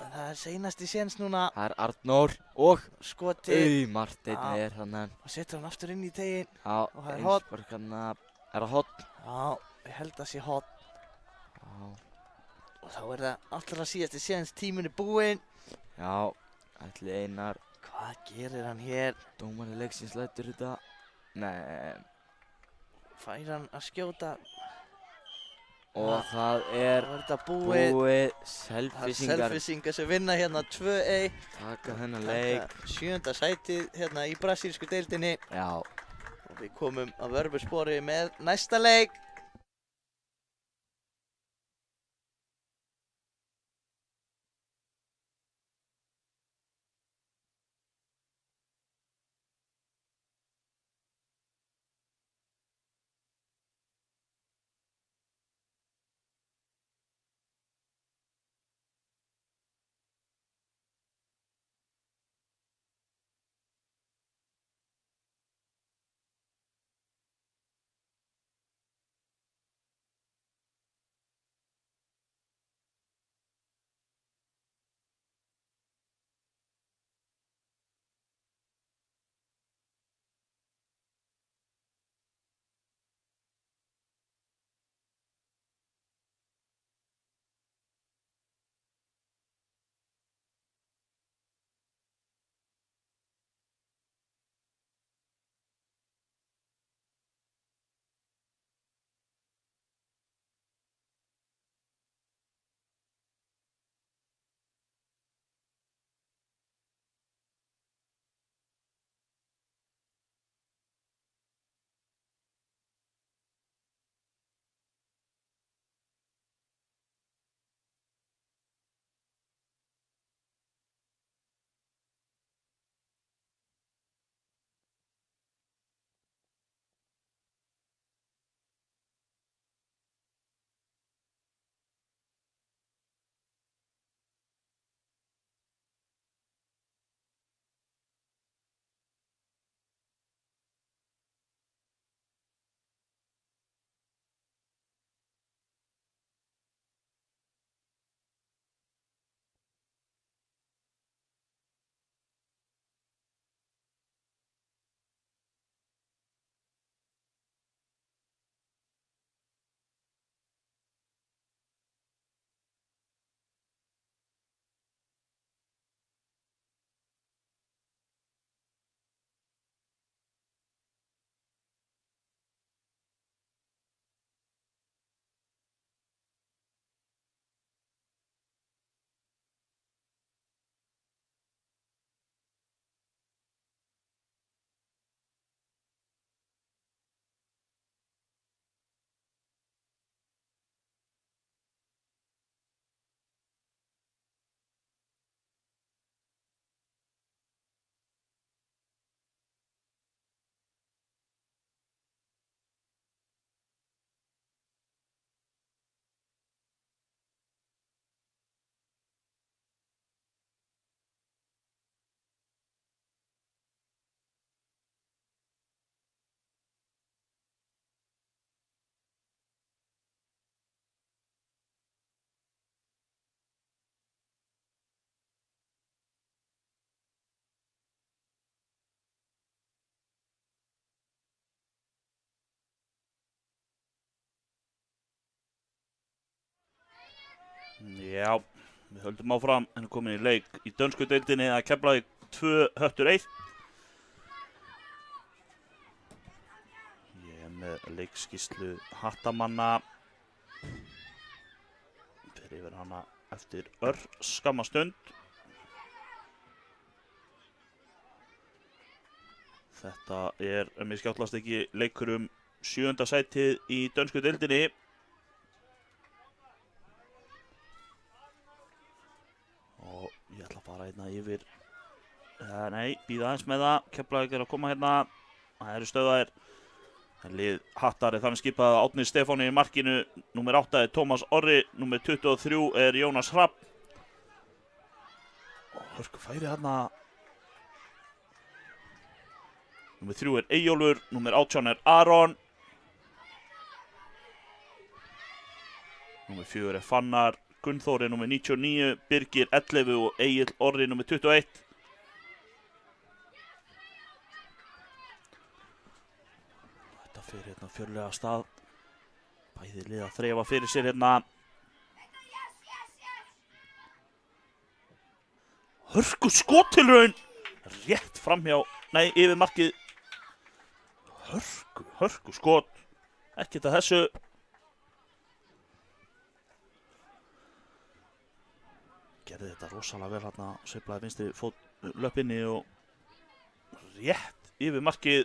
Það er seinasti séns núna. það er Arnór og Skotið. Marteinn Já. er hann. Og setur hann aftur inn í teginn. Já, Og það er horn. einspark hann. Er það hot? Já, ég held að sé hot. Já. Og þá er það allra síðasti séns. Tíminn er búinn. Já, ætli Einar. Hvað gerir hann hér? Dómari leiksins lætur þetta. Nei, Fær hann að skjóta? Og það er Það er þetta búið. búið. Það er Selfissingar Selfissingar sem vinna hérna 2-1. taka þennan leik. Taka 7. sætið hérna í brasilísku deildinni. Já. Og við komum að vörfuspori með næsta leik. Já, við höldum áfram en komin í leik í dönsku deildinni að Keflavík 2 Höttur 1. Ég er með leikskýrslu Hattamanna. Fer yfir hana eftir skamma stund. Þetta er, mér skjáttlast ekki, leikur 7. sætið í dönsku deildinni. Og ég ætla að fara hérna yfir, nei, bíða aðeins með það. Keflavík er að koma hérna, það eru stöðaðir. Lið Hattar er þannig skipað Árni Stefáni í markinu, númer 8 er Tómas Orri, númer 23 er Jónas Hrapp. Hörku færi hérna. Númer 3 er Eyjólfur, númer 18 er Aron. Númer 4 er Fannar, Gunnþóri númer 99, Birgir 11 og Egill Orri númer 21. Þetta fyrir hérna fjörlega stað. Bæði lið að þreifa fyrir sér hérna. Hörku skottilraun! Rétt framhjá, nei, yfir markið. Hörku skot. Ekkert að þessu. gerði þetta rosalega vel hérna, sveiflaði vinstri fót löppinni og rétt yfir markið.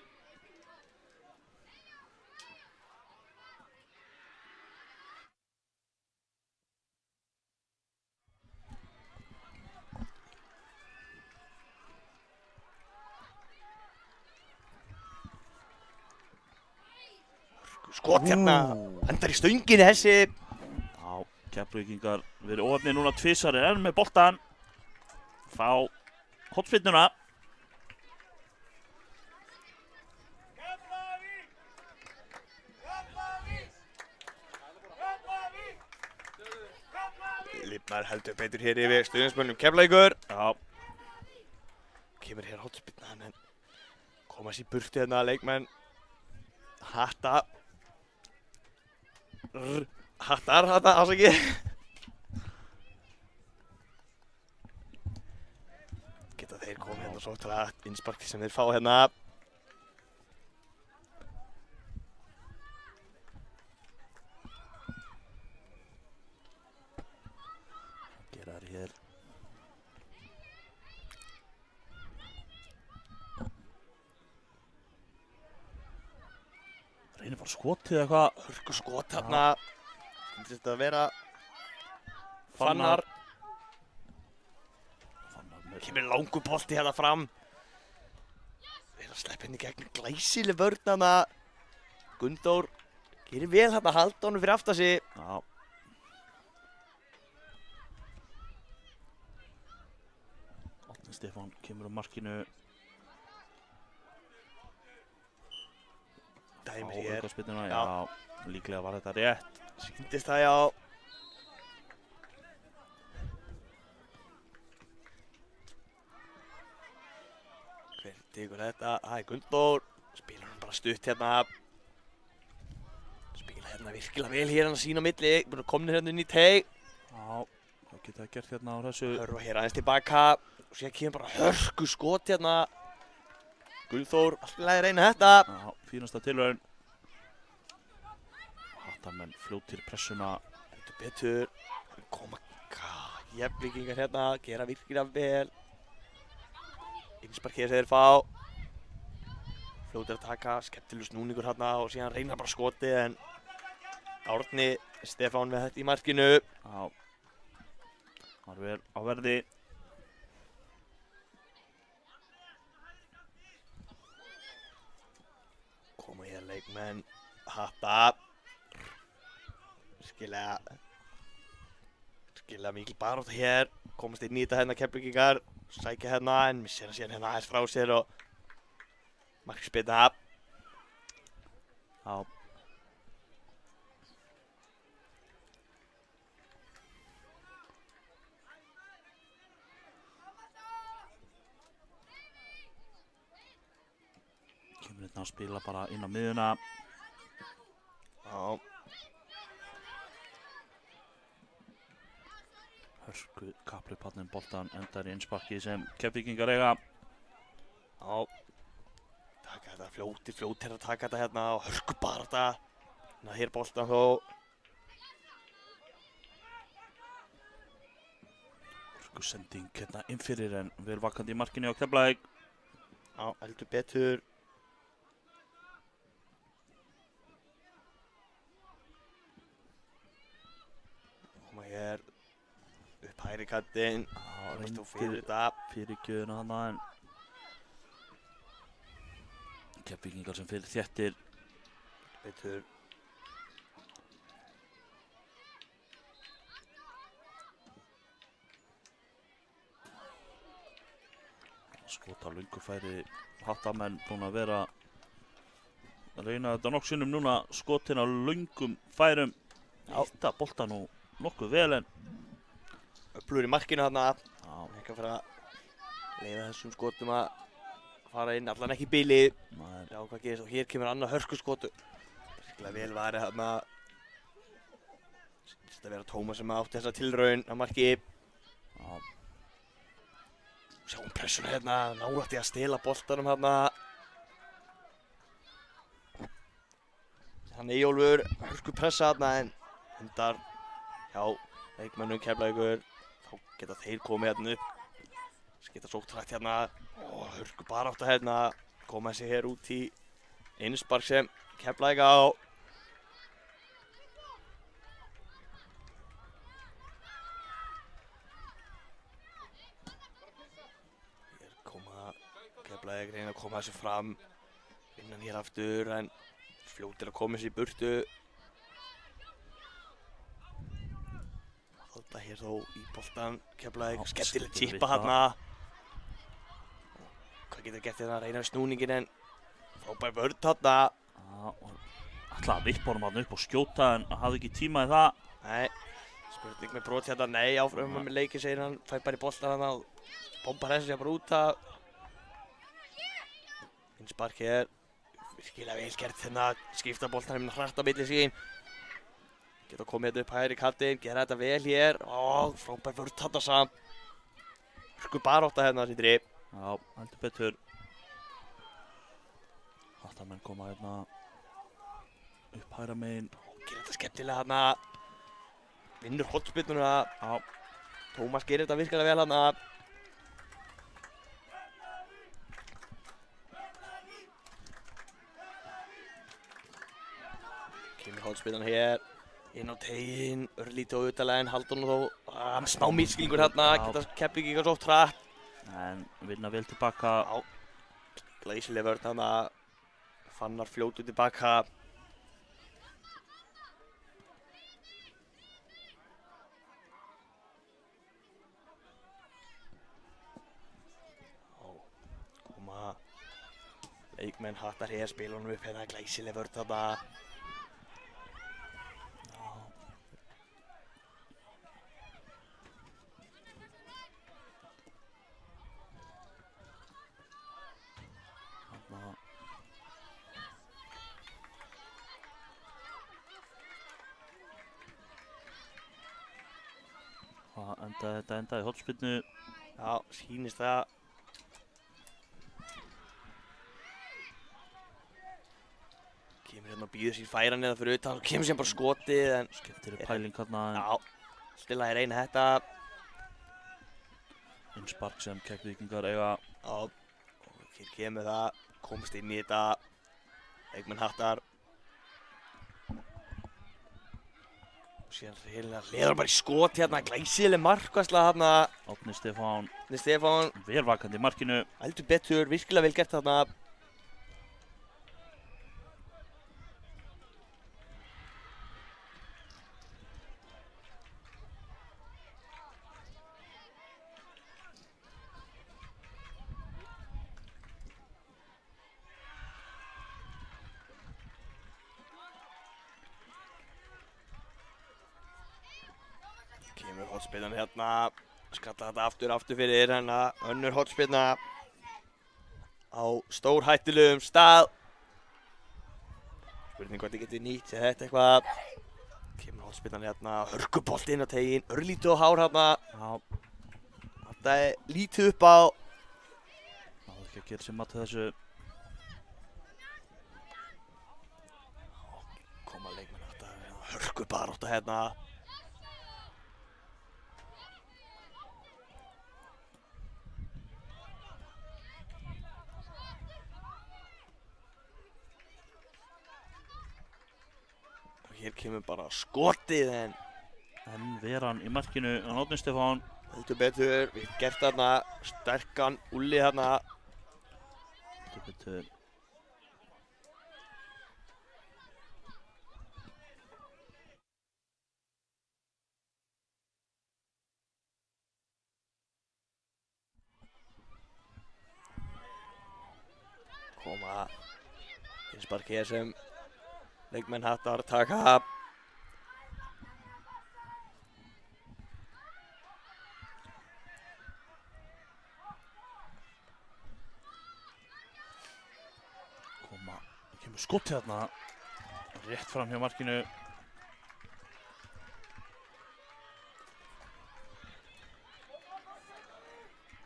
Skot hérna, endar í stönginni þessi. Já, Keflvíkingar verið óhefni núna tvisvar enn með boltan. Fá hornspyrnuna. Lifnar heldur betur hér yfir stuðningsmönnum Keflavíkur. Já, Kemur hér hornspyrnan en komast í burtu hérna leikmenn Hattar, ásaki. Geta þeir komið hérna svo til að innsparki sem þeir fá hérna. gera þær hér. Reynir bara skotið eitthvað. Hörku skot hérna. Finnst þetta að vera Fannar. Fannar með Kemur langur bolti hérna fram. Þeir að sleppa henni gegn glæsileg vörn hérna. Gunndór gerir vel hérna að halda honum fyrir aftan sig. Já. Árni Stefán kemur á markinu. Dæmir Á hér. aukaspyrnuna, Já. já, líklega var þetta rétt. Sýndist það, já. Hver tekur þetta? Það er Gunndór. Spilar hann bara stutt hérna. Spila hérna virkilega vel hér hann að sína á milli. Búin að komna hérna inn í teig. Já, hvað geta það gert hérna á þessu? Hörfa hér aðeins tilbaka. Og síðan kemur bara hörku skot hérna. Guðþór, alltaf að reyna þetta. Já, fínasta tilraun. Hattamenn fljótir pressuna. Heldur betur. Koma Keflvíkingar hérna. Gera virkilega vel. Innsparkið sem þeir fá. Fljótir að taka. Skemmtilegur snúningur hérna. Og síðan reyna bara skotið. En Árni Stefán með þetta í markinu. Já. Var vel á verði. Koma hér leikmenn Hatta. Virkilega mikil barátta hér. Komast inn í þetta hérna Keflvíkingar. Sækja hérna en missir hann síðan hérna aðeins frá sér og markspyrna. Já. Kemur hérna að spila bara inn á miðuna. Já. Hörku kappleipatnin boltan endar í innsparki sem Keflvíkingar eiga. Já. Taka þetta fljótir að taka þetta hérna og hörku barátta. Hérna hér boltan þó. Hörku sending hérna inn fyrir en vel vakandi í markinu á Keflavík. Já, heldur betur. Koma hér upp hægri kantinn. Já, Reyndu fyrir reyndir þetta. fyrirgjöðuna hana en Keflvíkingar sem fyrir þéttir. Betur. Skota löngufæri Hattamenn búin að vera að reyna þetta nokk sinnum núna. Skotin á löngum færum. Hitta boltan nú nokkuð vel en Öflugur í markinu þarna. já, Ekki að fara að leiða þessum skotum að fara inn, allan ekki í bili. maður, Já, hvað gerist og hér kemur annað hörkuskotu. Virkilega vel varið þarna. Sýnist að vera Tómas sem átti þessa tilraun að marki. já, Sjáum pressuna hérna, nálægt í að stela boltanum hérna. Hann Eyjólfur, hörku pressa hérna en hundar hjá leikmönnum Keflavíkur. þá geta þeir komið hérna upp. Geta sótt hrætt hérna og hörku barátta hérna. Koma þessi hér út í innspark sem Keflavík á. Hér koma Keflavík reyna að koma þessu fram. Innan hér aftur en fljótir að koma þessi í burtu. Halda hér þó í boltan Keflavík. Skemmtileg tippa hérna. Hvað getur gert hérna að reyna við snúningin en frábær vörn þarna. Ætlaði að vippa honum hann upp og skjóta en hafði ekki tíma í það. Nei, spurning með brot hérna, nei áfram með leikinn segir hann, fær bara í boltan hérna og bombar þessi sér bara út að. Innspark hér, virkilega vel gert hérna, skipta boltan hérna hratt á milli sín. Geta komið hérna upp hægri kantinn, gera þetta vel hér. Frábær vörn þarna samt. Hörku barátta hérna Sindri. Já, heldur betur. Hattamenn koma hérna upp hægra megin. Gerir þetta skemmtilega hérna. Vinnur hornspyrnuna. Já. Tómas gerir þetta virkilega vel hérna. Kemur hornspyrnan hér. Inn á teginn, örlítið á utalegin, haldur hún þó. Smá misskilningur hérna, geta Keflavík ekki svo hratt. En vinna vel tilbaka. Já, glæsileg vörn þarna. Fannar fljótu tilbaka. Koma leikmenn Hattar hér, spila honum upp hérna, glæsileg vörn þarna. Þetta endaði hornspyrnu. Já, sýnist það. Kemur hérna og býður sér færan eða fyrir utan og kemur sér bara skotið en Skemmtileg pæling hérna. já, stilla er eina þetta. Innspark sem Keflvíkingar eiga. Já, og hér kemur það, komst inn í þetta. Leikmenn Hattar. Og síðan reynilega leður bara í skot hérna, glæsileg markvarsla hérna. Árni Stefán Stefán, vel vakandi í markinu. heldur betur, virkilega vel gert þarna. Kemur hornspyrnan hérna, skalla þetta aftur fyrir hérna, önnur hornspyrna á stórhættulegum stað. Spurning hvort þið getur nýtt sér þetta eitthvað. Kemur hornspyrnan hérna, hörkubolt inn á teginn, örlítið á hár hérna. Já, Þetta er lítið upp á. náðu ekki að gera sér mat til þessu. Koma leikmenn þetta, hörkubarátta hérna. Hér kemur bara skotið en En veran í markinu á Árni Stefán. heldur betur, við gert þarna, sterkan Úlli þarna. Heldur betur. Koma innspark hér sem leikmenn Hattar taka. Kemur skot hérna. Rétt fram hjá markinu.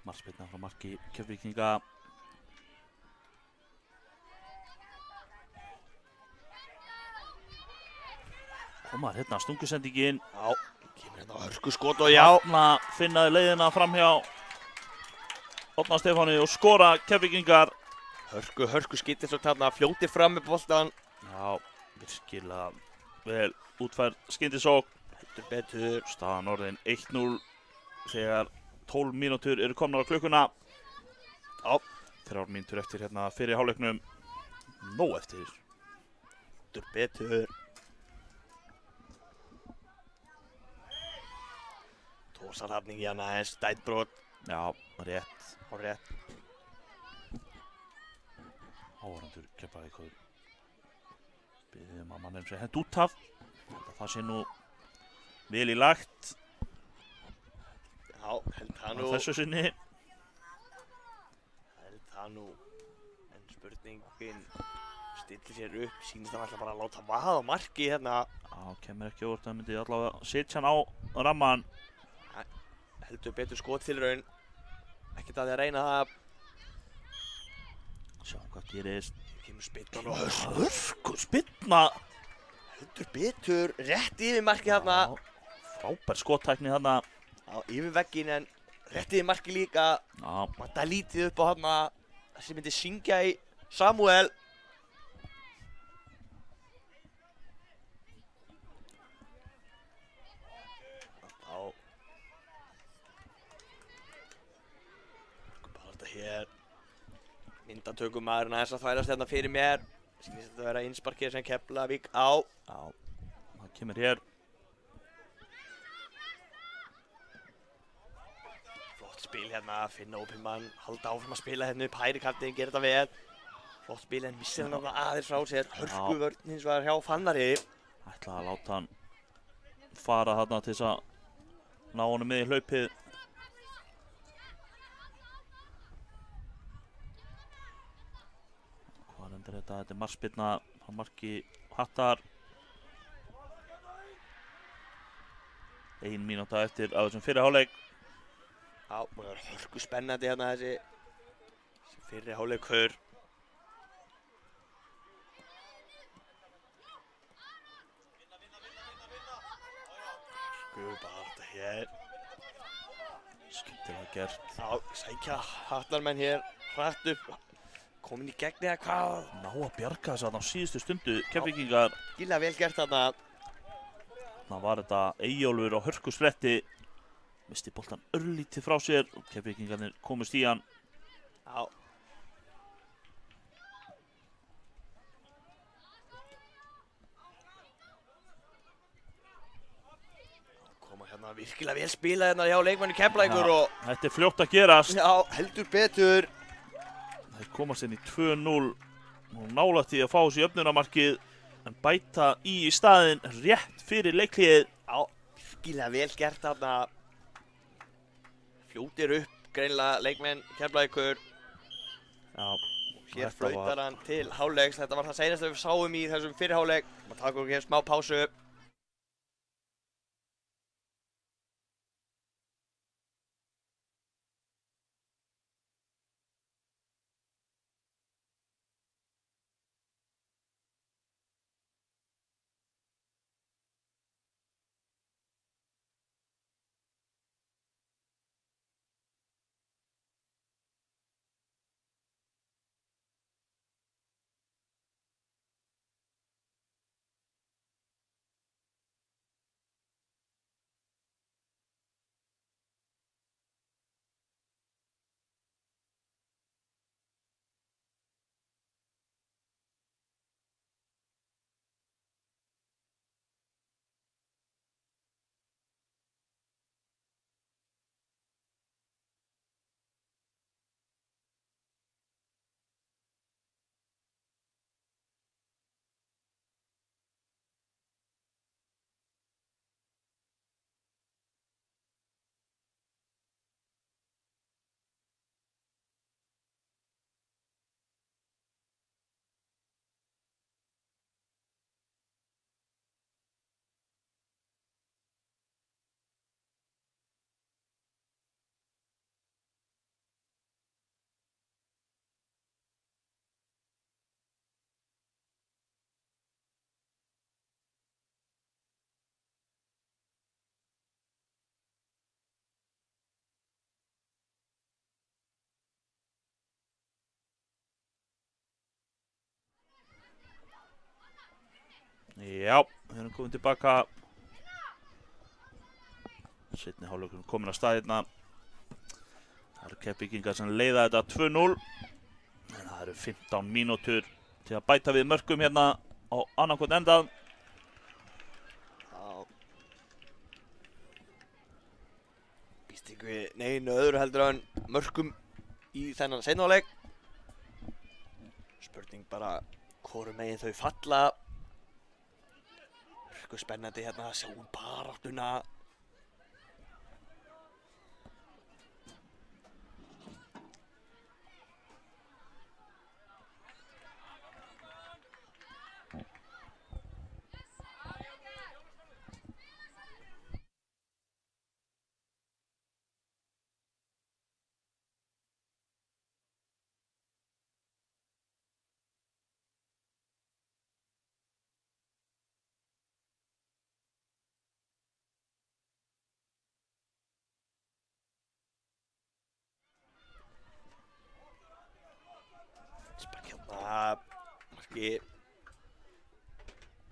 Markspyrna frá marki Keflvíkinga. Komar hérna stungusendingin. Já, kemur Hörku skot og já. Þarna finnaði leiðina framhjá Árna Stefáni og skora Keflvíkingar. Hörku skittisókn þarna, fljóti fram með boltan. Já, virkilega vel útfærð skyndisókn. Heldur betur. Staðan orðin 1-0 þegar 12 mínútur eru komnar á klukkuna. Já. 3 mínútur eftir hérna fyrir hálfleiknum. Nóg eftir. Heldur betur. Tósarhafning í hana eins, dætbrot. Já, rétt. Og rétt. Áhorfendur Keflavíkur biðjum að mannum sé hent út af. Það sé nú vel í lagt. Já, held það Á nú. þessu sinni. Held það nú. En spurningin stillir sér upp. Sýnist hann alltaf bara að láta vaða á marki hérna. Já, kemur ekki óvart að myndi allavega setja hann á ramman. Heldur betur skottilraun. Ekkert að því að reyna það. Sjáum hvað gerist. Kemur spillan og Hörku spilna. heldur betur. Rétt yfir markið þarna. Frábær skottækni þarna. Já, yfir veggin en rétt yfir markið líka. Já, Mata lítið upp á þarna. Þessi myndi syngja í Samuel. Já. Bara þetta hér. Myndatökumæðurinn aðeins að þvælast hérna fyrir mér. Sýnist þetta að vera innsparkið sem Keflavík á. já. Það kemur hér. Flott spil hérna, finna opinn mann, halda áfram að spila hérna upp hægri kantinn, gera þetta vel. Flott spil en missir hann aðeins frá sér. Hörku vörn hins vegar hjá Fannari. Ætla að láta hann fara þarna til þess að ná honum með í hlaupið. Hvað endur þetta? Þetta er markspyrna á marki Hattar. 1 mínúta eftir af þessum fyrri hálfleik. Já, það er hörku spennandi hérna þessi fyrri hálfleikur. Bara þetta hér. Skemmtilega gert. Já, sækja hattarmenn hér hratt upp. Komin í gegn eða hvað? Ná að bjarga þess að á síðustu stundu Keflvíkingar. Gíla vel gert þarna. Það var þetta Eyjólfur á hörkuspretti. Misti boltan örlítið frá sér og Keflvíkingarnir komust í hann. Já. Koma hérna virkilega vel spilað hérna hjá leikmanni Keflavíkur Já. og Þetta er fljótt að gerast. já, heldur betur. Þeir komast inn í 2-0 og nálægt því að fá þessi jöfnunarmarkið en bæta í staðinn rétt fyrir leiklíðið. Já, virkilega vel gert þarna. Fljótir upp greinilega leikmenn Keflavíkur. Já, Hér þetta var- flautar hann til hálfleiks. Þetta var það seinasta við sáum í þessum fyrri hálfleik. Við takum hér smá pásu. Já, við erum komin tilbaka. Seinni hálfleikurinn komin að stað hérna. Það eru Keflvíkingar sem leiða þetta 2-0. En það eru 15 mínútur til að bæta við mörkum hérna á annarkvort endað. Já. Býst ekki við neinu öðru heldur en mörkum í þennan seinni hálfleik. Spurning bara hvoru megin þau falla. Eitthvað spennandi hérna að sjá baráttuna. Marki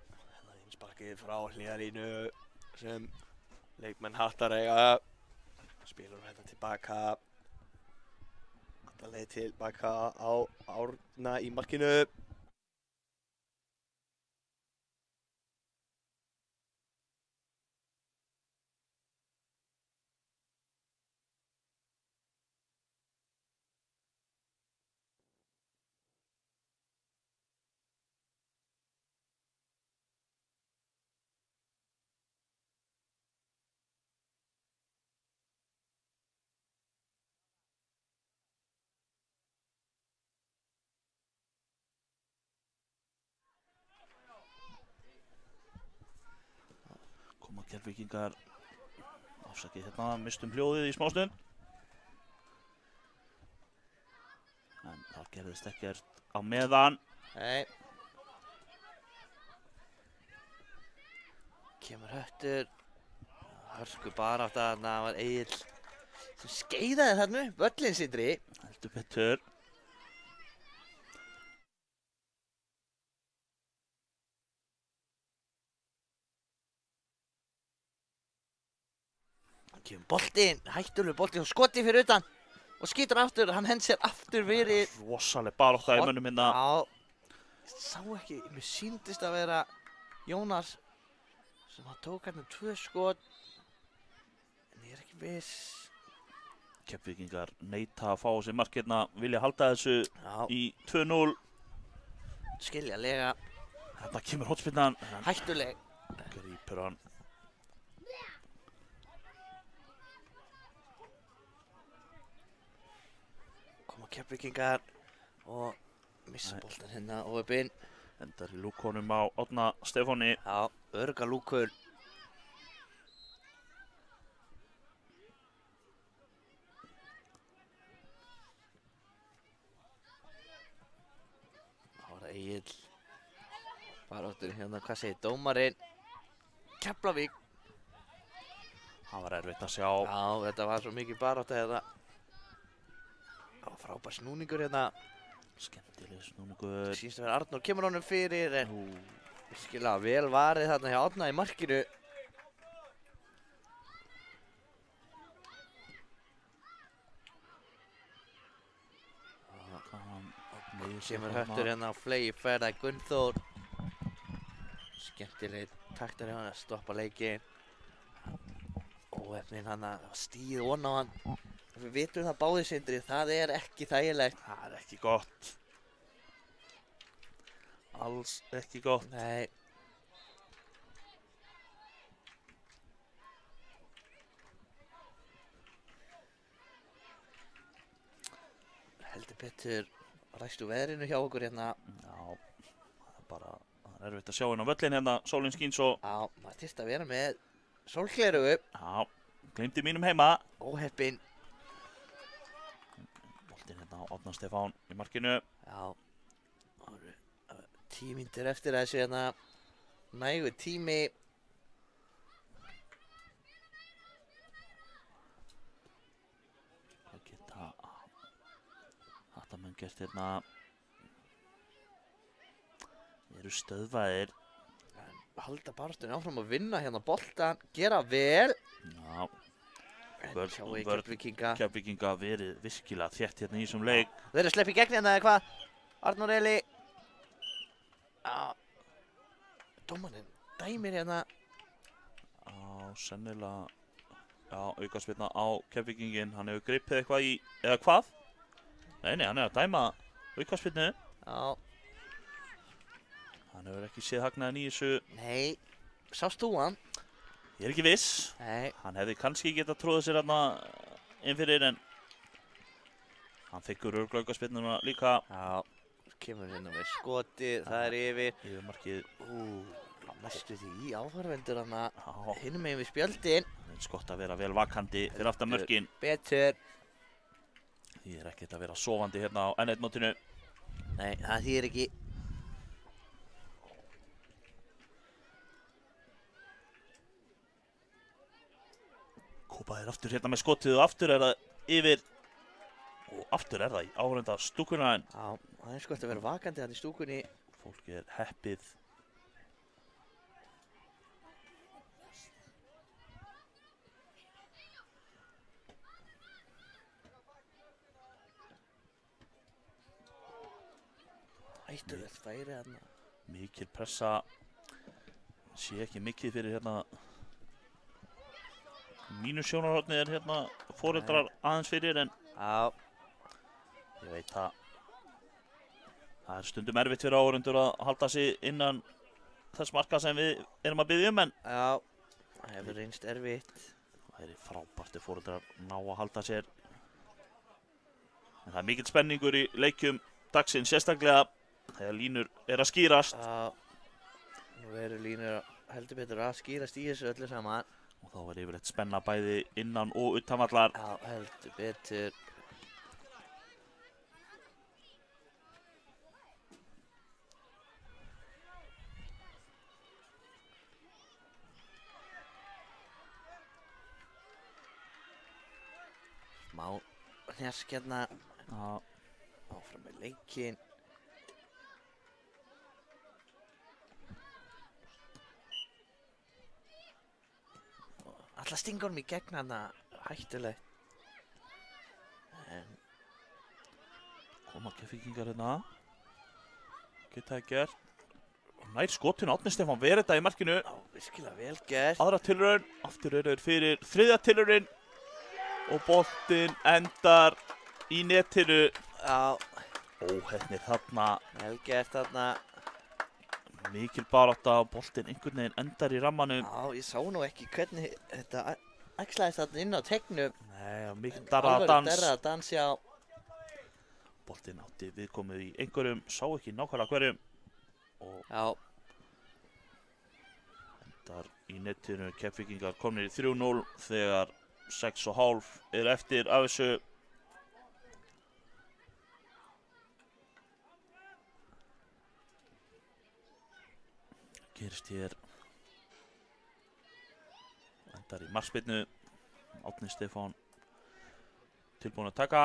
þetta einsparkið frá hliðarlínu sem leikmenn Hattar eiga spilur hérna tilbaka alla leið tilbaka á Árna í markinu Koma Keflvíkingar afsakið hérna, mistum hljóðið í smástund. En það gerðist ekkert á meðan. Nei. Kemur Höttur. Hörku barátta þarna, það var Egill sem skeiðaði þarna upp völlinn Sindri. Heldur betur. Kemur boltinn, hættulegur boltinn og skoti fyrir utan og skýtur aftur, hann hendir sér aftur fyrir. Rosaleg barátta í mönnum hérna. Já, ég sá ekki, mér sýndist að vera Jónas sem hann tók hérna 2 skot en ég er ekki viss. Keflvíkingar neita að fá sér mark hérna, vilja halda þessu Já, í 2-0. skiljanlega, Þetta kemur hornspyrnan. hættuleg. Grípur hann. Koma Keflvíkingar og missa boltan hérna og upp inn. Endar í lúkonum á Árna Stefáni. Já, örga lúkur. Það var Egill. Baráttur hérna, hvað segir dómarinn? Keflavík. Það var erfitt að sjá. Já, þetta var svo mikið barátta hérna. Það var frábær snúningur hérna. Skemmtileg snúningur. Sýnst að vera Arnór kemur honum fyrir en Ú, virkilega vel varið þarna hjá Árna í markinu. Kemur Höttur hérna á flegi ferða Gunnþór. Skemmtileg taktar hjá hann að stoppa leikinn. Óefnin hann að stíð von á hann. Við vitum það báðir Sindri, það er ekki þægilegt. það er ekki gott. Alls ekki gott. Nei. Heldur betur ræstu veðrinu hjá okkur hérna. Já, það er erfitt að sjá inn á völlin hérna, sólin skín svo. Já, maður þyrst að vera með sólglerugu. Já, gleymdi mínum heima. Óheppin. Boltinn hérna á Árna Stefán í markinu. Já. Það eru 10 mínútur eftir þessu hérna. Nægur tími. Hvað geta Hattamenn gert hérna? Eru stöðvaðir. halda barastunni áfram að vinna hérna boltan, gera vel. Já, En Vörn- sjáu í vörn- Keflvíkinga. Keflvíkinga verið virkilega þétt hérna í þessum leik. Þeir eru að sleppa í gegn hérna eða hvað? Arnór Eli. Dómarinn dæmir hérna. Já, sennilega, já, aukaspyrna á Keflvíkingin. Hann hefur gripið eitthvað í, eða hvað? Nei, hann er að dæma aukaspyrnu. Já, Hann hefur ekki séð hagnaðan í þessu. nei, sást þú hann? Ég er ekki viss. Nei, Hann hefði kannski getað tróðið sér hérna inn fyrir en hann þykkur örugglega aukaspyrnuna líka. já, kemur hérna með skotið, það er yfir. Yfir markið. Næstu því í áhorfendur hana Já, hinum megin við spjöldin. eins gott að vera vel vakandi fyrir aftan mörkin. Betur. Því er ekkert að vera sofandi hérna á N1 mótinu. Nei, það þýðir ekki. Kópa er aftur hérna með skotið og aftur er það yfir. Og aftur er það í áhorfenda stúkuna en Já, það er sko að vera vakandi hann í stúkunni. fólk er heppið. Hættulegt færi hann. Mikil pressa. Sé ekki mikið fyrir hérna. Mínu sjónarhorni er hérna foreldrar aðeins fyrir en Já, ég veit að það er stundum erfitt fyrir áhorfendur að halda sig innan þess marka sem við erum að biðja en já, það hefur reynst erfitt. það er frábært ef foreldrar ná að halda sér. En það er mikill spenningur í leikjum dagsins, sérstaklega þegar línur er að skýrast. Já, nú verður línur heldur betur að skýrast í þessu öllu saman. Og þá er yfirleitt spenna bæði innan og utanvallar. Já, heldur betur. Smá hnjask hérna Já, áfram með leikinn. Alltaf stingur honum í gegn hana hættulegt. En koma Keflvíkingar hérna. Geta það gert. Og nær skotinu Árni Stefán verið þetta í markinu. já, virkilega vel gert. Aðra tilraun, aftur eru þeir fyrir þriðja tilraun. Og boltinn endar í netinu. Já, Óheppnir þarna. vel gert þarna. Mikil barátta og boltinn einhvern veginn endar í rammanum. Já, ég sá nú ekki hvernig þetta æxlaðist þarna inn á tegnum. Nei, mikil Alvöru darraðadans. darraðadans, já. Boltinn átti viðkomið í einhverjum, sá ekki nákvæmlega hverjum. Og Já, endar í netinu. Keflvíkingar komnir í 3-0 þegar 6,5 er eftir af þessu. Gerist hér. Endar í markspyrnu. Árni Stefán tilbúinn að taka.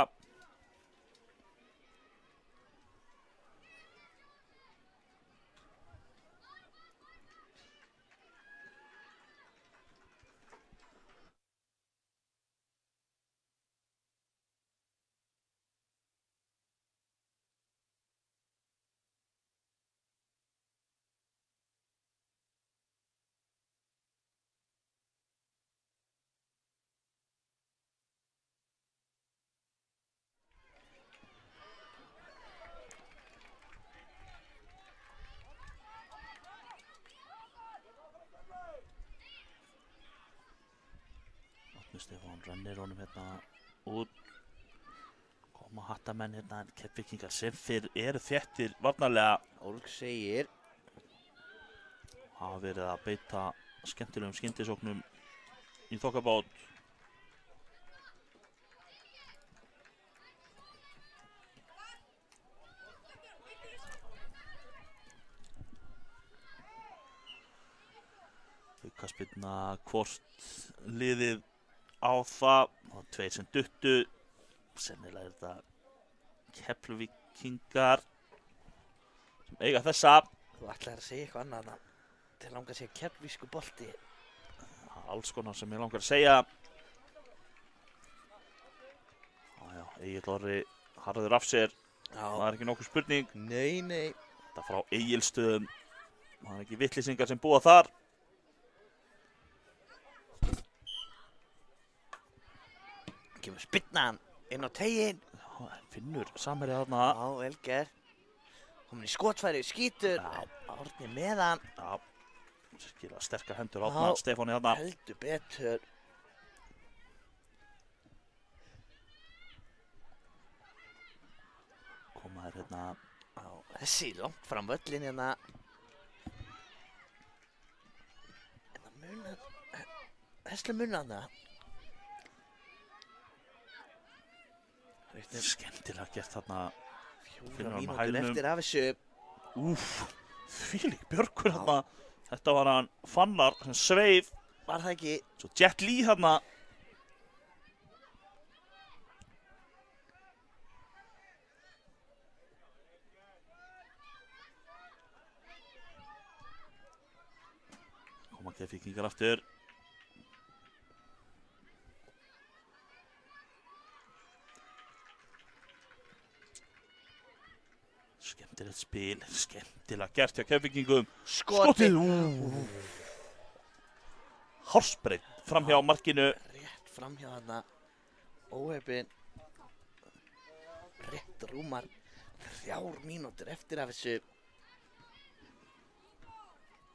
Árni Stefán rennir honum hérna út. Koma hattamenn hérna en Keflvíkingar sem fyrr eru þéttir varnarlega. Ólg segir. Hafa verið að beita skemmtilegum skyndisóknum í þokkabót. Aukaspyrna hvort liðið á það. Og tveir sem duttu. Sennilega er þetta Keflvíkingar sem eiga þessa. Þú ætlaðir að segja eitthvað annað þarna. Þeir langar að segja keflvísku bolti. Alls konar sem ég langar að segja. Já, Egill Orri harður af sér. Það er ekki nokkuð spurning. Nei, nei. Þetta frá Egilsstöðum. Það er ekki vitleysingar sem búa þar. Kemur spyrnan inn á tegin. Já, Finnur samherja þarna. Já, vel gert. Komin í skotfæri, skítur. Árni með hann. Já, skilja sterkar hendur Árna Stefáni þarna. Heldur betur. Koma þær hérna. Já, þessi langt fram völlin hérna. Hesslu munna hana. Skemmtilega gert þarna. 4 mínútur eftir af þessu. Úff, þvílík björgur þarna. Þetta var hann Fannar sem sveif. Var það ekki? Svo Jet Li þarna. Koma Keflvíkingar aftur. Skemmtilegt spil, skemmtilega gert hjá Keflvíkingum. Skotið! Hársbreytt framhjá markinu. Rétt framhjá þarna. Óheppin. Rétt rúmar 3 mínútur eftir af þessu.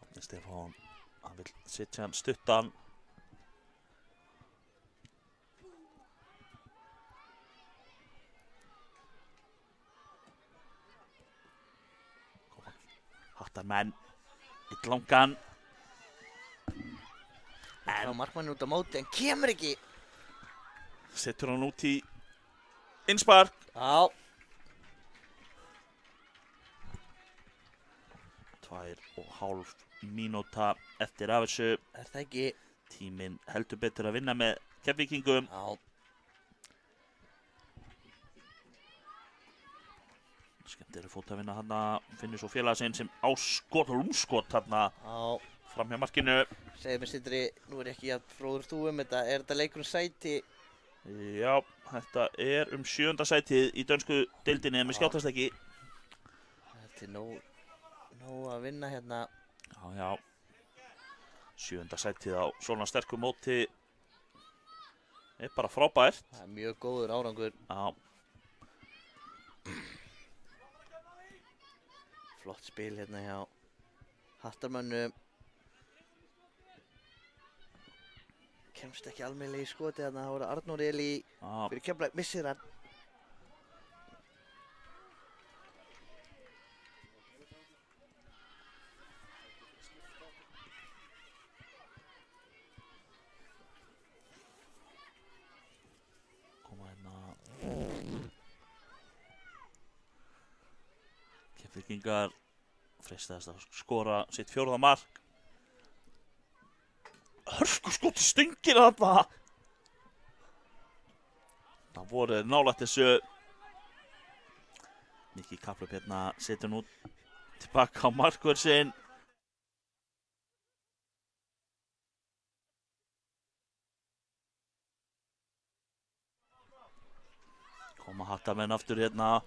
Árni Stefán, hann vil setja hann stuttan. Hattarmenn, illangan. Þá markmann út á móti en kemur ekki. Setur hann út í innspark. Já. 2,5 mínúta eftir af þessu. Er það ekki? Tíminn heldur betur að vinna með Keflvíkingum. Já. Skemmtilega fót að vinna hana. Finnur svo félaga sinn sem á skot og lúmskot hana Já. fram hjá markinu. Segðu mér Sindri, nú er ekki að fróður þú þetta. Er þetta leikur sæti? Já, þetta er 7. sætið í dönsku deildinni með skjáttastekki. Þetta er nóg að vinna hérna. Já. 7. sætið á svona sterku móti er bara frábært. Það er mjög góður árangur. Já. Flott spil hérna hjá Hattarmönnum. Kemst ekki almennilega í skoti þarna. Það voru Arnór Eli fyrir Keflavík, missir hann. Koma hérna. Keflvíkingar freistaðist að skora sitt 4. mark. Hörku skoti stöngir þarna. Það voru nálægt þessu. Mikki Kaplöp hérna setur nú tilbaka á markvörð sinn. Koma Hattarmenn aftur hérna.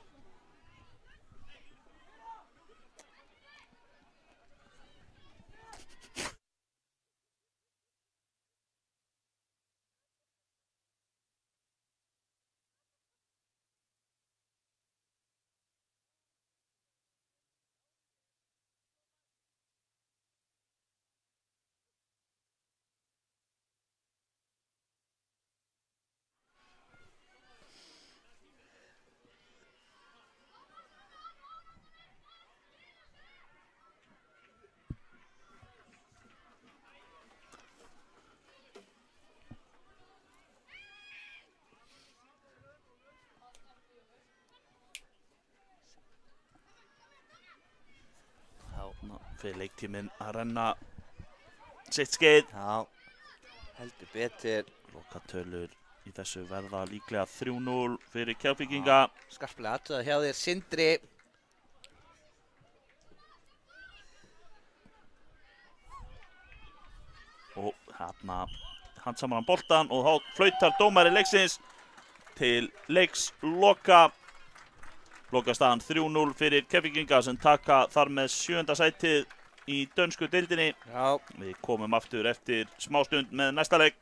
Fyrir leiktíminn að renna sitt skeið. Já, heldur betur. Lokatölur í þessu verða líklega 3-0 fyrir Keflvíkinga. Skarplega aðtöða hjá þér Sindri. og hérna handsamar hann boltan og þá flautar dómari leiksins til leiksloka. Lokastaðan 3-0 fyrir Keflvíkinga sem taka þar með 7. sætið í dönsku deildinni. Já. Við komum aftur eftir smástund með næsta leik.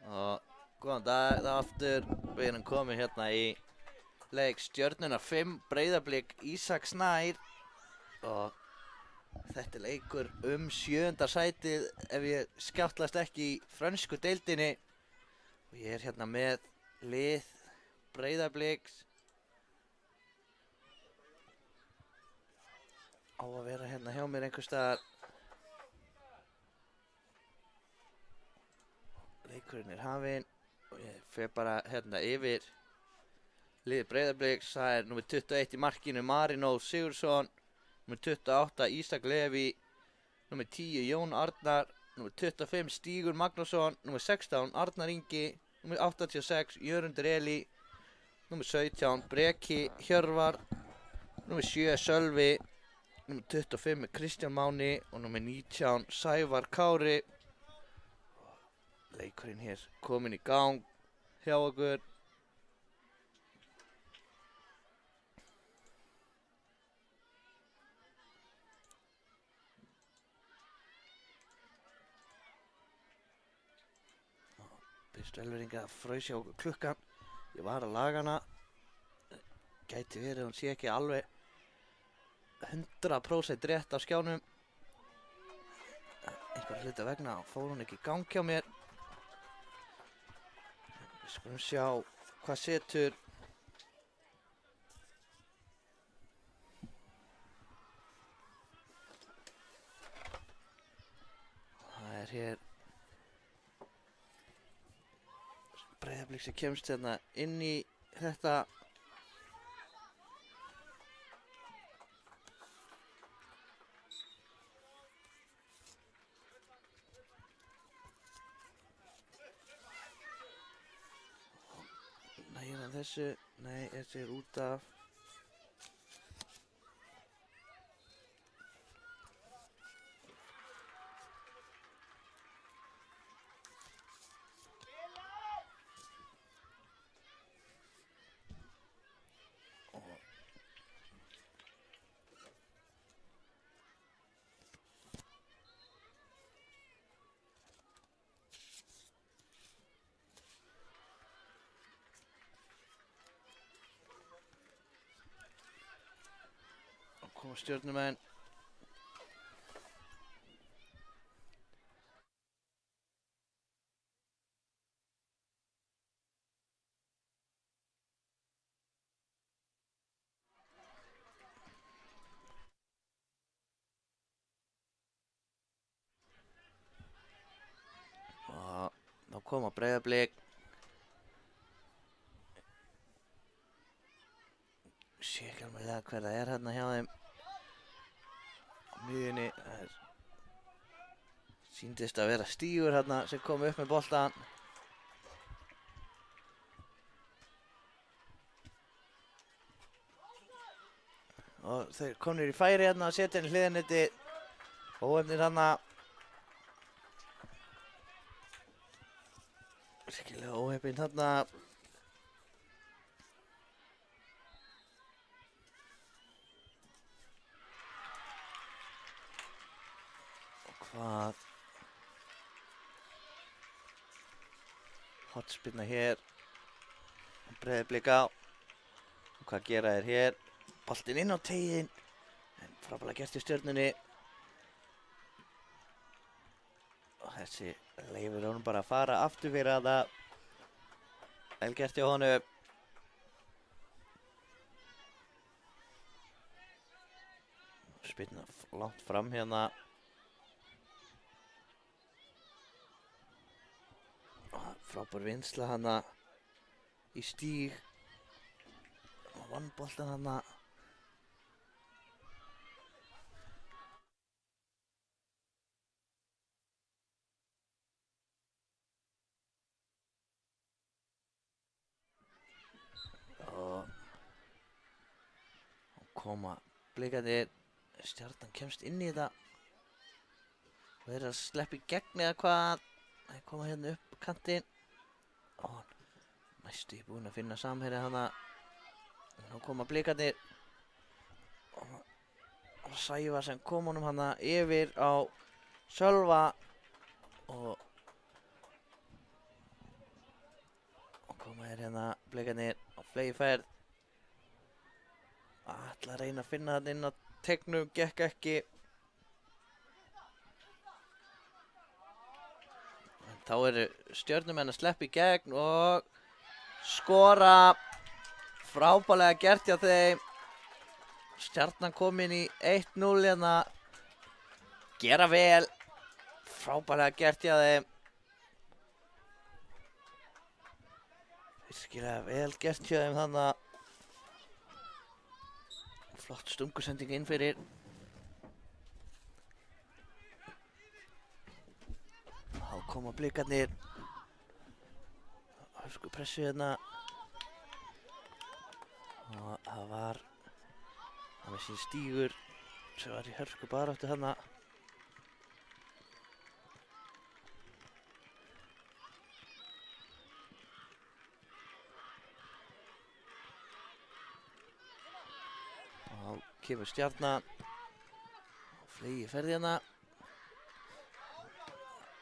Og góðan dag, það aftur, við erum komin hérna í leik Stjörnuna 5, Breiðablik, Ísak Snær og þetta er leikur 7. sætið ef ég skjáttlast ekki í frönsku deildinni og ég er hérna með lið Breiðabliks á að vera hérna hjá mér einhvers staðar. Leikurinn er hafinn og ég fer bara hérna yfir lið Breiðabliks. Það er númer 21 í markinu Marino Sigurðsson, númer 28 Ísak Levi, númer 10 Jón Arnar, númer 25 Stígur Magnússon, númer 16 Arnar Ingi, númer 86 Jörundur Eli, númer 17 Breki Hjörvar, númer 7 Sölvi, númer 25 Kristján Máni og númer 19 Sævar Kári. Leikurinn hér kominn í gang hjá okkur. Byrstu elveringa að fraus hjá okkur klukkan. Ég var að laga hana. Gæti verið, hún sé ekki alveg 100% rétt á skjánum. Einhver hluta vegna fór hún ekki í gang hjá mér. Við skulum sjá hvað setur. Það er hér Breiðablik sem kemst hérna inn í þetta. Nægir þessu? Nei, þessi er út af. Koma Stjörnumenn. Og þá koma Breiðablik. Sé ekki alveg hver það er hérna hjá þeim. Á miðjunni, það sýndist að vera Stígur hérna sem kom upp með boltan. Og þeir komnir í færi hérna að setja henni hliðanetti. Óefnir hérna. Virkilega óheppinn hérna. Hvað hotspinna hér. Breiðablik á. Og hvað gera þeir hér? Boltinn inn á teiginn. En frábærlega gert í Stjörnunni. Og þessi leifir honum bara að fara aftur fyrir að það. Vel gert hjá honum. Spinna langt fram hérna. Frábær vinsla hana í Stíg. Og vann boltan hana. Og koma Blikarnir. Stjarnan kemst inn í þetta. Og þeir að sleppa í gegn eða hvað. Þeir koma hérna upp kantinn. Og næstu búinn að finna samherja hana. Nú koma Blikarnir. Og Sævar sem kom honum hana yfir á Sölva. Og koma hér hérna Blikarnir á fleygiferð. Ætla að reyna að finna hann inn á teignum, gekk ekki. Þá eru Stjörnumenn að sleppa í gegn og skora. Frábærlega gert hjá þeim. Stjarnan komin í 1-0 hérna. Gera vel. Frábærlega gert hjá þeim. Virkilega vel gert hjá þeim þannig. Flott stungusending inn fyrir. Þá koma Blikarnir. Hörku pressu hérna. Og það var með sín Stígur sem var í hörku baráttu hérna. Og þá kemur Stjarnan og fleygi ferði hérna.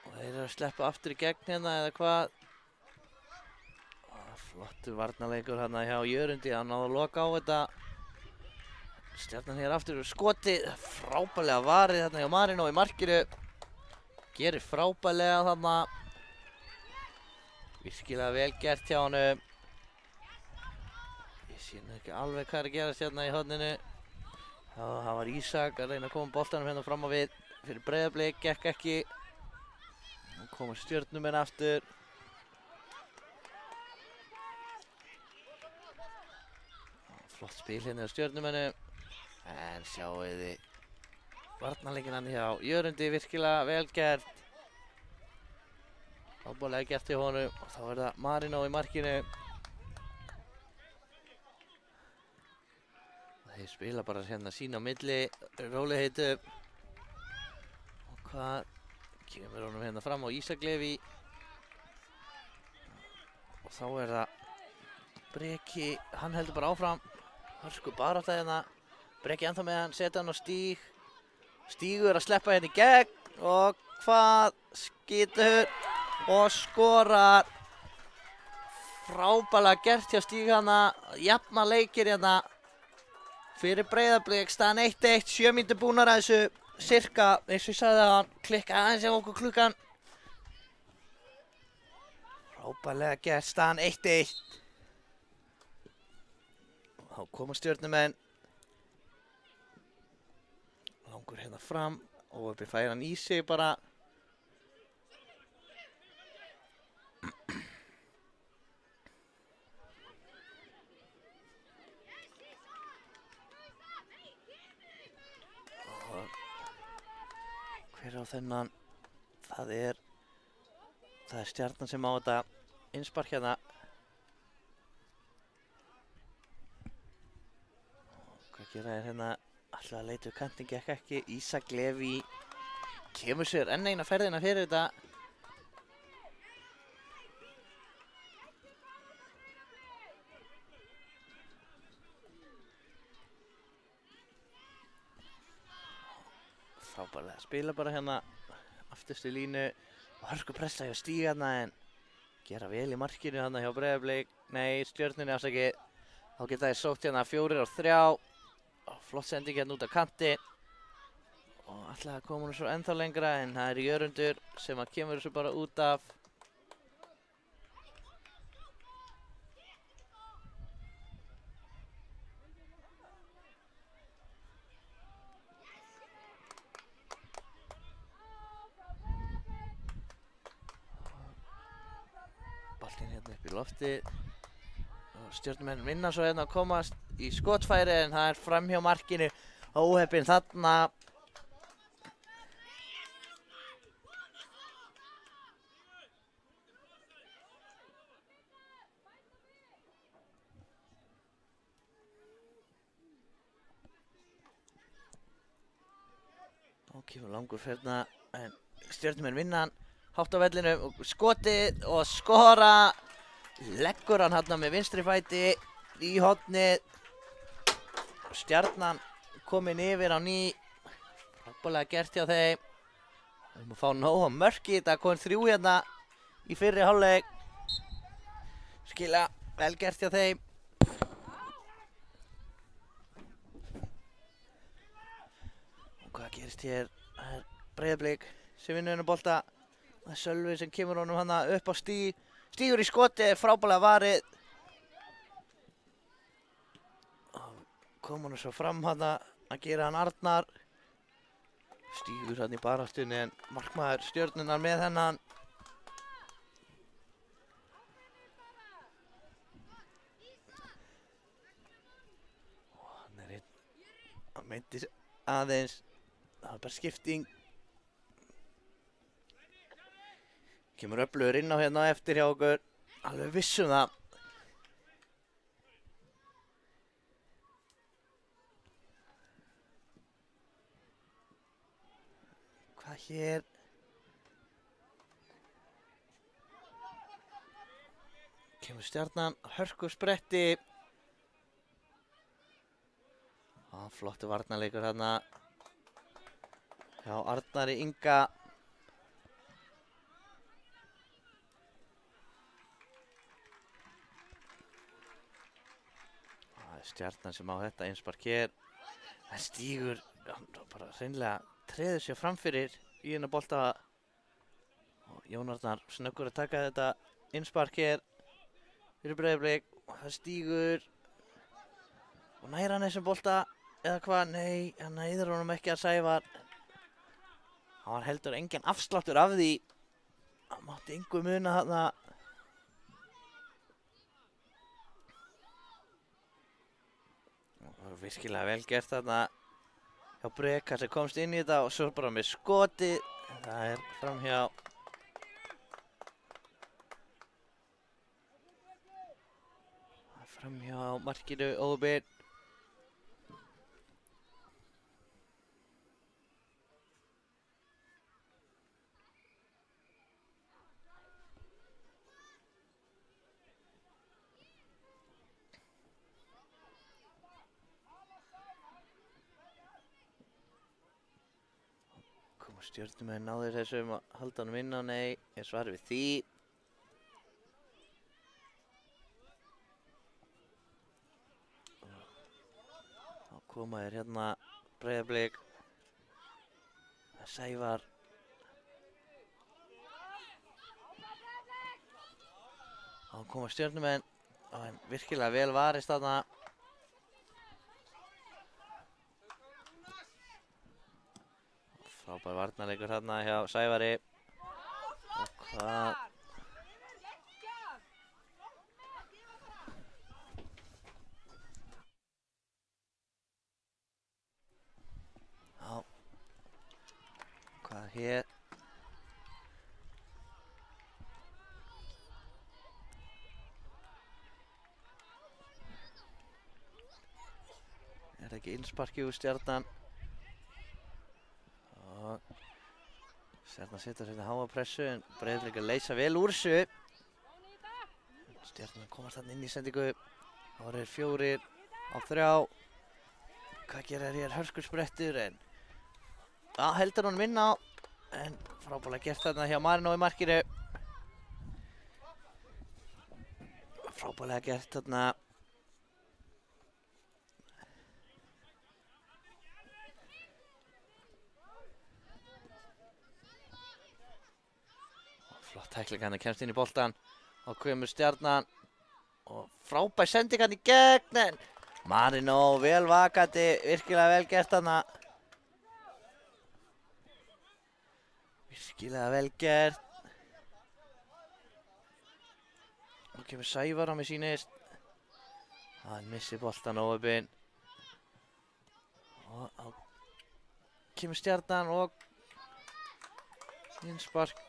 Og þeir eru að sleppa aftur í gegn hérna eða hvað. Flottur varnarleikur hérna hjá Jörundi, hann náði að loka á þetta. Stjarnan hér aftur úr skoti, frábælega varið þarna hjá Marino í markinu. Gerir frábælega þarna. Virkilega vel gert hjá honum. Ég sé nú ekki alveg hvað er að gerast hérna í horninu. Já, það var Ísak að reyna að koma boltanum hérna fram á við fyrir Breiðablik, gekk ekki. Nú koma Stjörnumenn aftur. Flott spil hérna á Stjörnumennum. En sjáu þið varnarleikinn hann hjá Jörundi, virkilega vel gert. Frábælega gert hjá honum og þá er það Marino í markinu. Þeir spila bara hérna sín á milli, rólegheitu. Og hvað kemur honum hérna fram á Ísak Leví. Og þá er það Breki, hann heldur bara áfram. Hörku barátta hérna. Breki ennþá með hann, setja hann á stíg. Stígur að sleppa hérna í gegn og hvað skýtur og skorar. Frábælega gert hjá Stíg hana, jafna leikir hérna fyrir Breiðablik, staðan 1-1, 7 mínútur búnar að þessu, cirka, eins og ég sagði að hann klikka aðeins ef okkur klukkan. Frábælega gert, staðan 1-1. Þá koma Stjörnumenn. Langur hérna fram og uppi fær hann í sig bara. Og hver á þennan? Það er Stjarnan sem á þetta innspark hérna. Hvað gera þeir hérna? Alltaf að leita kantinn, gekk ekki. Ísak Leví kemur sér enn eina ferðina fyrir þetta. Frábærlega spila bara hérna afturstu línu og hörku pressa hjá Stíg hérna en gera vel í markinu hérna hjá Breiðablik. Nei, Stjörnunni afsakið. Þá geta þeir sótt hérna 4-3. Flott sending hérna út á kanti og alltaf að koma hún svo ennþá lengra en það er Jörundur sem að kemur þessu bara út af. Boltinn hérna upp í lofti. Stjörnumenn vinna svo hérna að komast í skotfæri en það er fram hjá markinu. Óheppinn þarna. Þá kemur langur ferna en Stjörnumenn vinna hann. Hátt á vellinum og skotið og skora. Leggur hann hérna með vinstri fæti í hornið. Stjarnan komin yfir á ný. Frábælega gert hjá þeim. Við erum að fá nóg á mörki. Það kom 3 hérna í fyrri hálfleik. Skila vel gert hjá þeim. Og hvað gerist hér? Það er Breiðablik sem vinnur hennar bolta. Það er Sölvi sem kemur honum hana upp á Stíg. Stígur í skoti, frábælega varið. Kom hann svo fram hana að gera hann Arnar. Stígur hann í baráttunni en markmaður Stjörnunnar með hennan. Og hann er einn, hann meinti aðeins, það var bara skipting. Kemur öflugur inn á hérna eftir hjá okkur. Alveg vissum það. Hvað hér? Kemur Stjarnan, hörku spretti. Flottu varnarleikur hérna hjá Arnari Inga. Stjarnan sem á þetta einspark hér. hann stígur, hann bara hreinlega treður sér framfyrir í hennar bolta og Jón Arnar snöggur að taka þetta innspark hér fyrir Breiðablik og það stígur og næra hann þessum bolta eða hvað, nei, hann næður honum ekki að Sævar. Hann var heldur engin afsláttur af því, hann mátti engu muna þarna. Það var virkilega vel gert þarna hjá Breka sem komst inn í þetta og svo bara með skotið. Það er framhjá markinu Óðbjörn. Stjörnumenn náður þessum að halda honum inn á, nei, er svarið við því. Þá koma þér hérna Breiðablik. Sævar. Þá koma Stjörnumenn og hann virkilega vel varist þarna. Frábær varnarleikur hérna hjá Sævari. Og hvað? Já. Hvað hér? Er það ekki innsparki úr Stjarnan? Stjarnan setur hérna háa pressu en Breiðablik að leysa vel úr þessu. Stjarnan komast þarna inn í sendingu. Það voru 4 á 3. Hvað gerir hér hörkusprettur en heldur honum inn á en frábærlega gert þarna hjá Marino í markinu. Frábærlega gert þarna. Flott tækling hann kemst inn í boltan og kemur Stjarnan og frábær sending hann í gegn en Marino vel vakandi, virkilega vel gert hana. Virkilega vel gert. Og kemur Sævar á mig sýnist. Hann missir boltan óöfinn. Og þá kemur Stjarnan og innspark.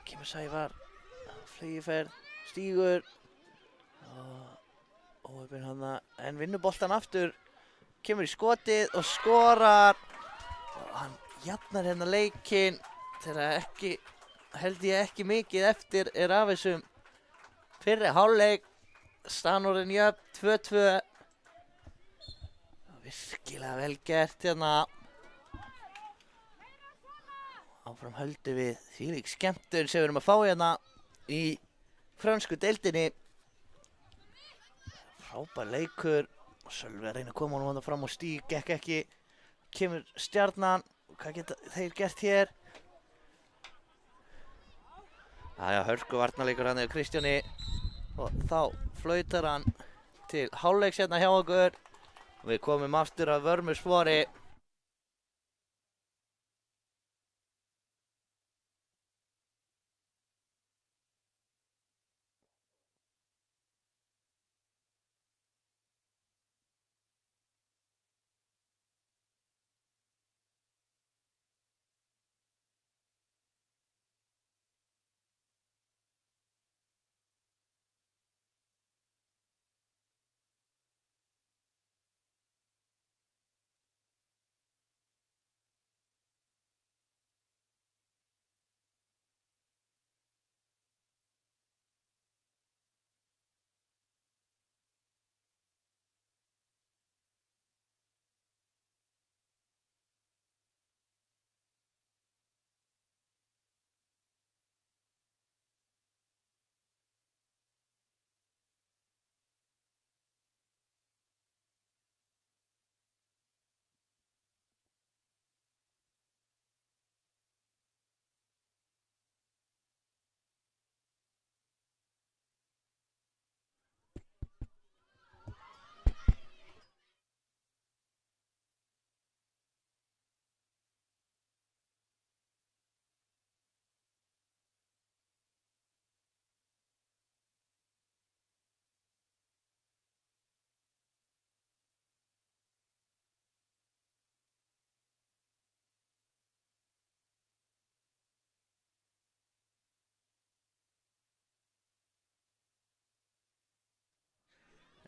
Kemur Sævar, flýgiferð, stígur og óöfinn hana en vinnur boltan aftur, kemur í skotið og skorar og hann jafnar hérna leikinn þegar held ég ekki mikið eftir er af þessum fyrri hálfleik. Staðan orðin jöfn 2-2. Virkilega vel gert hérna. Áfram höldum við þvílík skemmtun sem við erum að fá hérna í frönsku deildinni. Frábær leikur og Sölvi að reyna að koma honum fram á stíg, gekk ekki. Kemur Stjarnan, hvað geta þeir gert hér? Jæja, hörku varnarleikur hann hjá Kristjáni og þá flautar hann til hálfleiks hérna hjá okkur og við komum aftur að Vörmuspori.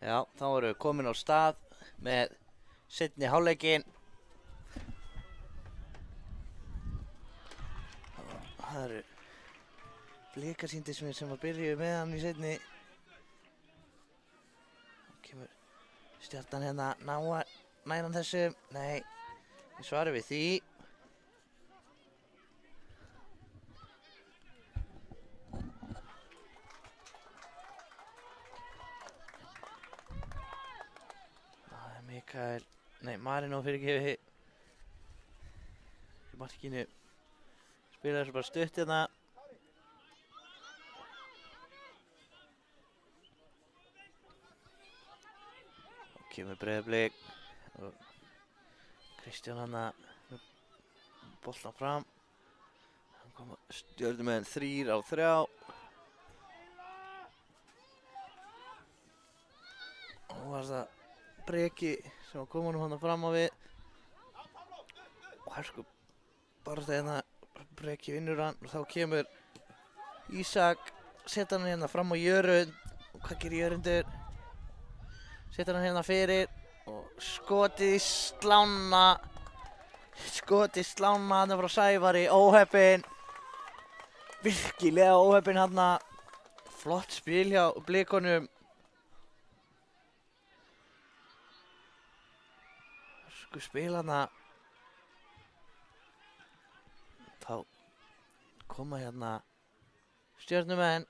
Já, þá erum við komin á stað með seinni hálfleikinn. Það eru Blikarsýndismenn sem að byrja með hann í seinni. Kemur Stjarnan hérna nær hann þessu? Nei, ég svari við því. Marino fyrirgefi í markinu. Spilar þessu bara stutt hérna. Og kemur Breiðablik og Kristján hana með boltan fram. Hann kom Stjörnumenn 3 á 3. Og var það Breki sem kom honum hann fram á við. Og Hersku bara þegar Breki vinnur hann og þá kemur Ísak, setja hann hérna fram á Jörund. Og hvað gerir Jörundur? Setja hann hérna fyrir og skotið í slána. Skotið í slána hann frá Sævari, óheppinn. Virkilega óheppinn hann. Flott spil hjá Blikunum. Spila hana. Þá koma hérna Stjörnumenn.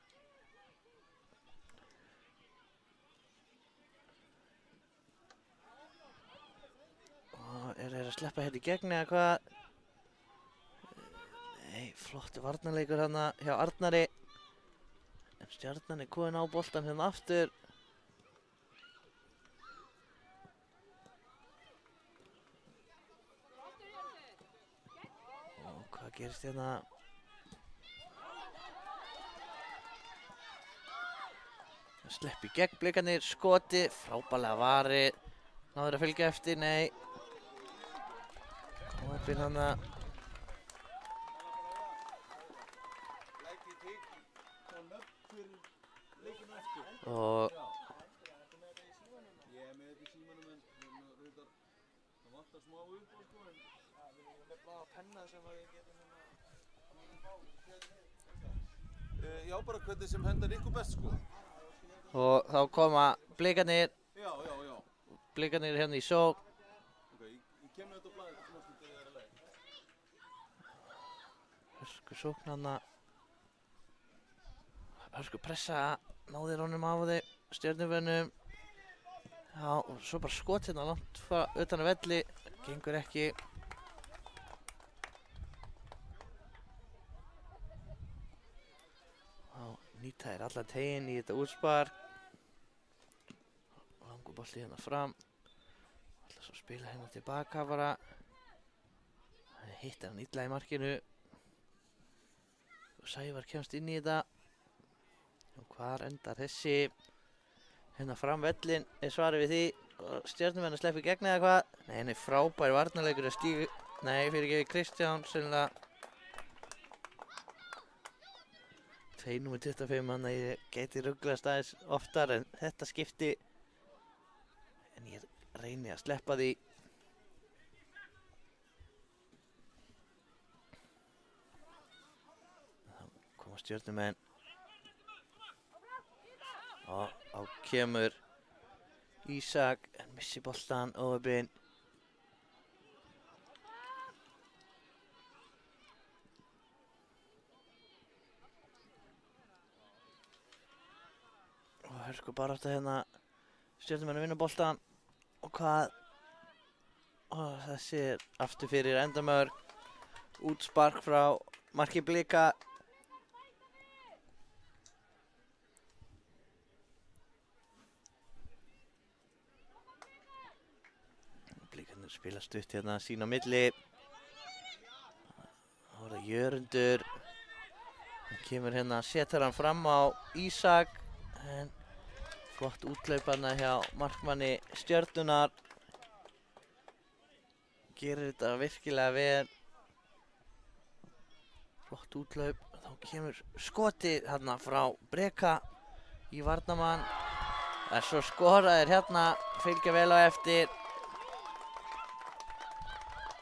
Og þeir að sleppa hérna í gegn eða hvað? Nei, flottu varnarleikur hérna hjá Arnari. En Stjarnan er komin á boltan hérna aftur. Hvað gerist hérna? Slepp í gegn Blikarnir, skoti, frábærlega varið. Náður að fylgja eftir, nei. Óheppinn hana. Og Já, bara hvernig sem hendar ykkur best, sko. og þá koma Blikarnir. Já. Blikarnir hérna í sókn. Ok, ég kem með þetta á blaðið til næstu þegar það er leið. Hörsku sókn hana. Hörsku pressa, náðir honum á þig, Stjörnuvennum. Já, og svo bara skot hérna langt utan af velli. Gengur ekki. Nýta þér allan teginn í þetta útspark. Langur bolti hérna fram. Ætla svo að spila hérna tilbaka bara. Það hittar hann illa í markinu. Og Sævar kemst inn í þetta. Og hvar endar þessi? Hérna fram vellin er svarið við því. Og Stjörnumenn að sleppa í gegn eða hvað? Nei, frábær varnarleikur að stíga. Nei, fyrirgefi Kristján, sennilega. 2:25, þannig að ég geti ruglast aðeins oftar en þetta skipti. En ég reyni að sleppa því. Þá koma Stjörnumenn. Og á kemur Ísak, en missi boltan, óheppinn. Hörsku barátta hérna. Stjörnumenn að vinna boltan. Og hvað? Og þessi er aftur fyrir endamörk. Útspark frá marki Blika. Blikarnir spila stutt hérna sín á milli. Þá er það Jörundur. Hann kemur hérna, setur hann fram á Ísak. En flott útlauparna hjá markmanni Stjörnunar. Gerir þetta virkilega vel. Flott útlaup. Þá kemur skotið hérna frá Breka í varnarmann. En svo skoraðir hérna, fylgja vel á eftir.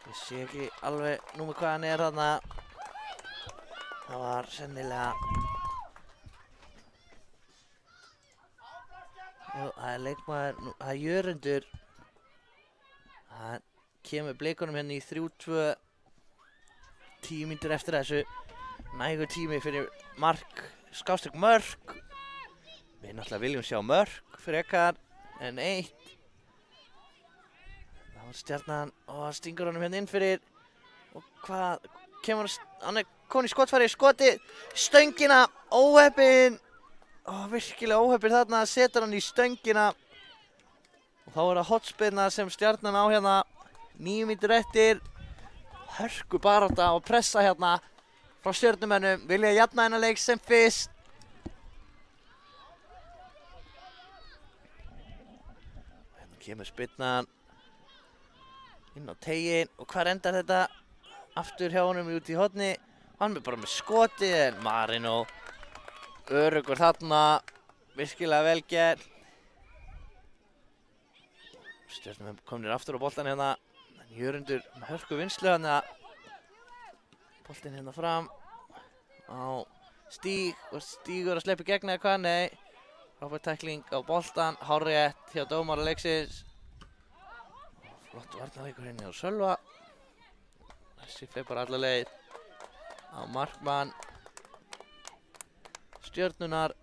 Ég sé ekki alveg númer hvað hann er þarna. Það var sennilega... Það er leikmaður, það er Jörundur. Það kemur Blikunum hérna í 3-2. 10 mínútur eftir þessu. Nægur tími fyrir mark, skástrík mörk. Við náttúrulega viljum sjá mörk frekar en 1. Það var Stjarnan og hann stingur honum hérna inn fyrir. Og hvað kemur hann er komin í skotfæri, skotið, stöngina, óheppinn. Virkilega óheppinn þarna, setur hann í stöngina. Og þá er það hotspinna sem Stjarnan á hérna. 9 mínútur eftir. Hörku barátta og pressa hérna frá Stjörnumönnum. Vilja jafna þennan leik sem fyrst. Hérna kemur spinnan inn á teiginn. Og hvar endar þetta? Aftur hjá honum út í horni. Hann er bara með skotið en Marino öruggur þarna. Virkilega vel gert. Stjörnumenn komnir aftur á boltan hérna. En Jörundur með hörku vinslu hérna. Boltinn hérna fram á Stíg og Stígur að sleppa í gegn eða hvað, nei. Frábær tækling á boltan, hárrétt hjá dómara leiksins. Flott varnarleikur hérna hjá Sölva. Þessi fleipar alla leið á markmann Stjörnunar.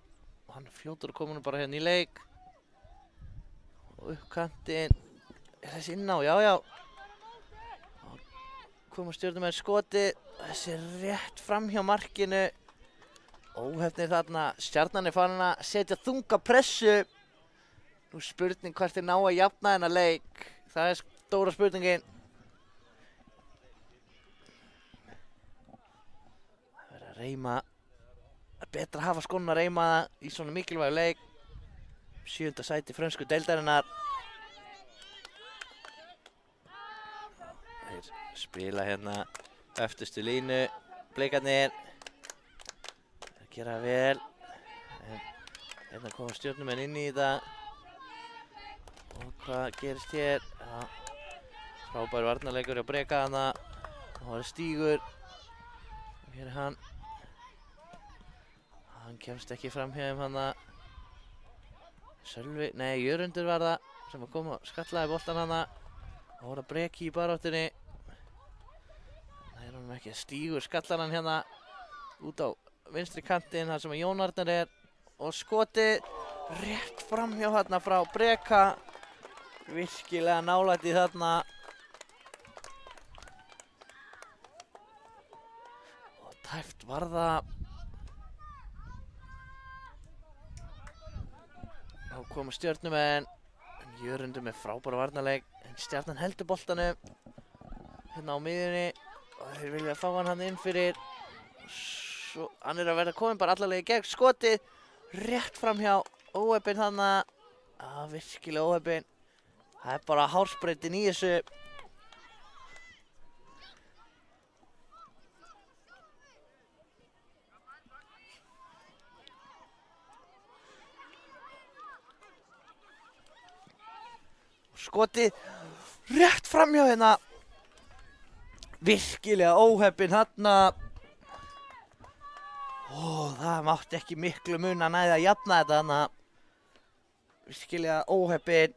Hann er fljótur að koma nú bara hérna í leik. Og upp kantinn. Er þessi inná? Já, já. Koma Stjörnumenn skotið. Þessi er rétt fram hjá markinu. Óheppnir þarna. Stjarnan er farin að setja þunga pressu. Nú spurning hvort þeir ná að jafna þennan leik. Það er stóra spurningin. Það verður að reyma. Það er betra að hafa skóna að reyma það í svona mikilvægu leik. 7. sæti frönsku deildarinnar. Þeir spila hérna eftirstu línu. Blikarnir. Þeir gera vel. En hérna koma Stjörnumenn inn í þetta. Og hvað gerist hér? Já. Frábær varnarleikur hjá Breka hana. Og það er Stígur. Og hér er hann. Hann kemst ekki fram hjá þeim hana. Sölvi, nei, Jörundur var það sem að koma og skallaði boltan hana. Og voru að Breki í baráttunni. Það er honum ekki að Stígur skallar hann hérna út á vinstri kantinn þar sem að Jón Arnar er. Og skotið rétt fram hjá þarna frá Breka. Virkilega nálægt í þarna. Og tæpt var það. Þá koma Stjörnumenn. Jörundur með frábæra varnarleik. En Stjarnan heldur boltanum hérna á miðjunni. Og þeir vilja fá hann inn fyrir. Svo hann er að verða komin bara allarlega í gegn. Skotið rétt fram hjá óheppinn þarna. Virkilega óheppinn. Það er bara hársbreytin í þessu. Skotið rétt framhjá hérna. Virkilega óheppinn þarna. Það mátti ekki miklu mun að næða að jafna þetta þarna. Virkilega óheppinn.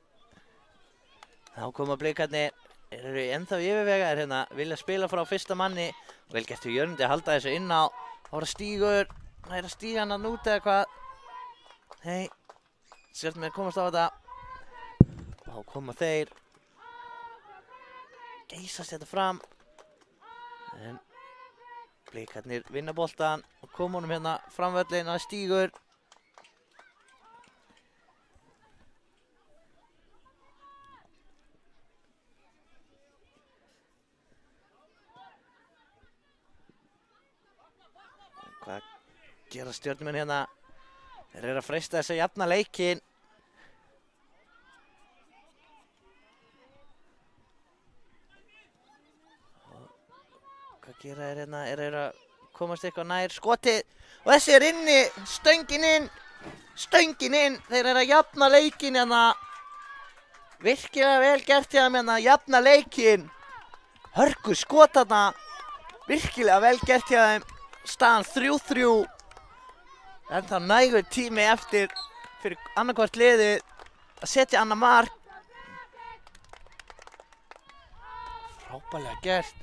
Þá koma Blikarnir. Þeir eru ennþá yfirvegaðir hérna. Vilja spila frá fyrsta manni. Vel gert hjá Jörundur að halda þessu inn á. Þá er það Stígur. Það er að stíga hann að núti eða hvað. Nei. Stjörnumenn komast á þetta. Þá koma þeir. Geysast þetta fram. En Blikarnir vinna boltan og koma honum hérna framvöllin að Stígur. Hvað gera Stjörnumenn hérna? Þeir eru að freista þess að jafna leikinn. Hvað gera þeir hérna? Þeir eru að komast eitthvað nær skotið. Og þessi er inni, stöngin inn. Stöngin inn, þeir eru að jafna leikinn hérna. Virkilega vel gert hjá þeim hérna, jafna leikinn. Hörku skot þarna. Virkilega vel gert hjá þeim. Staðan 3-3. En þá nægur tími eftir fyrir annarkvort liðið að setja annað mark. Frábærlega gert.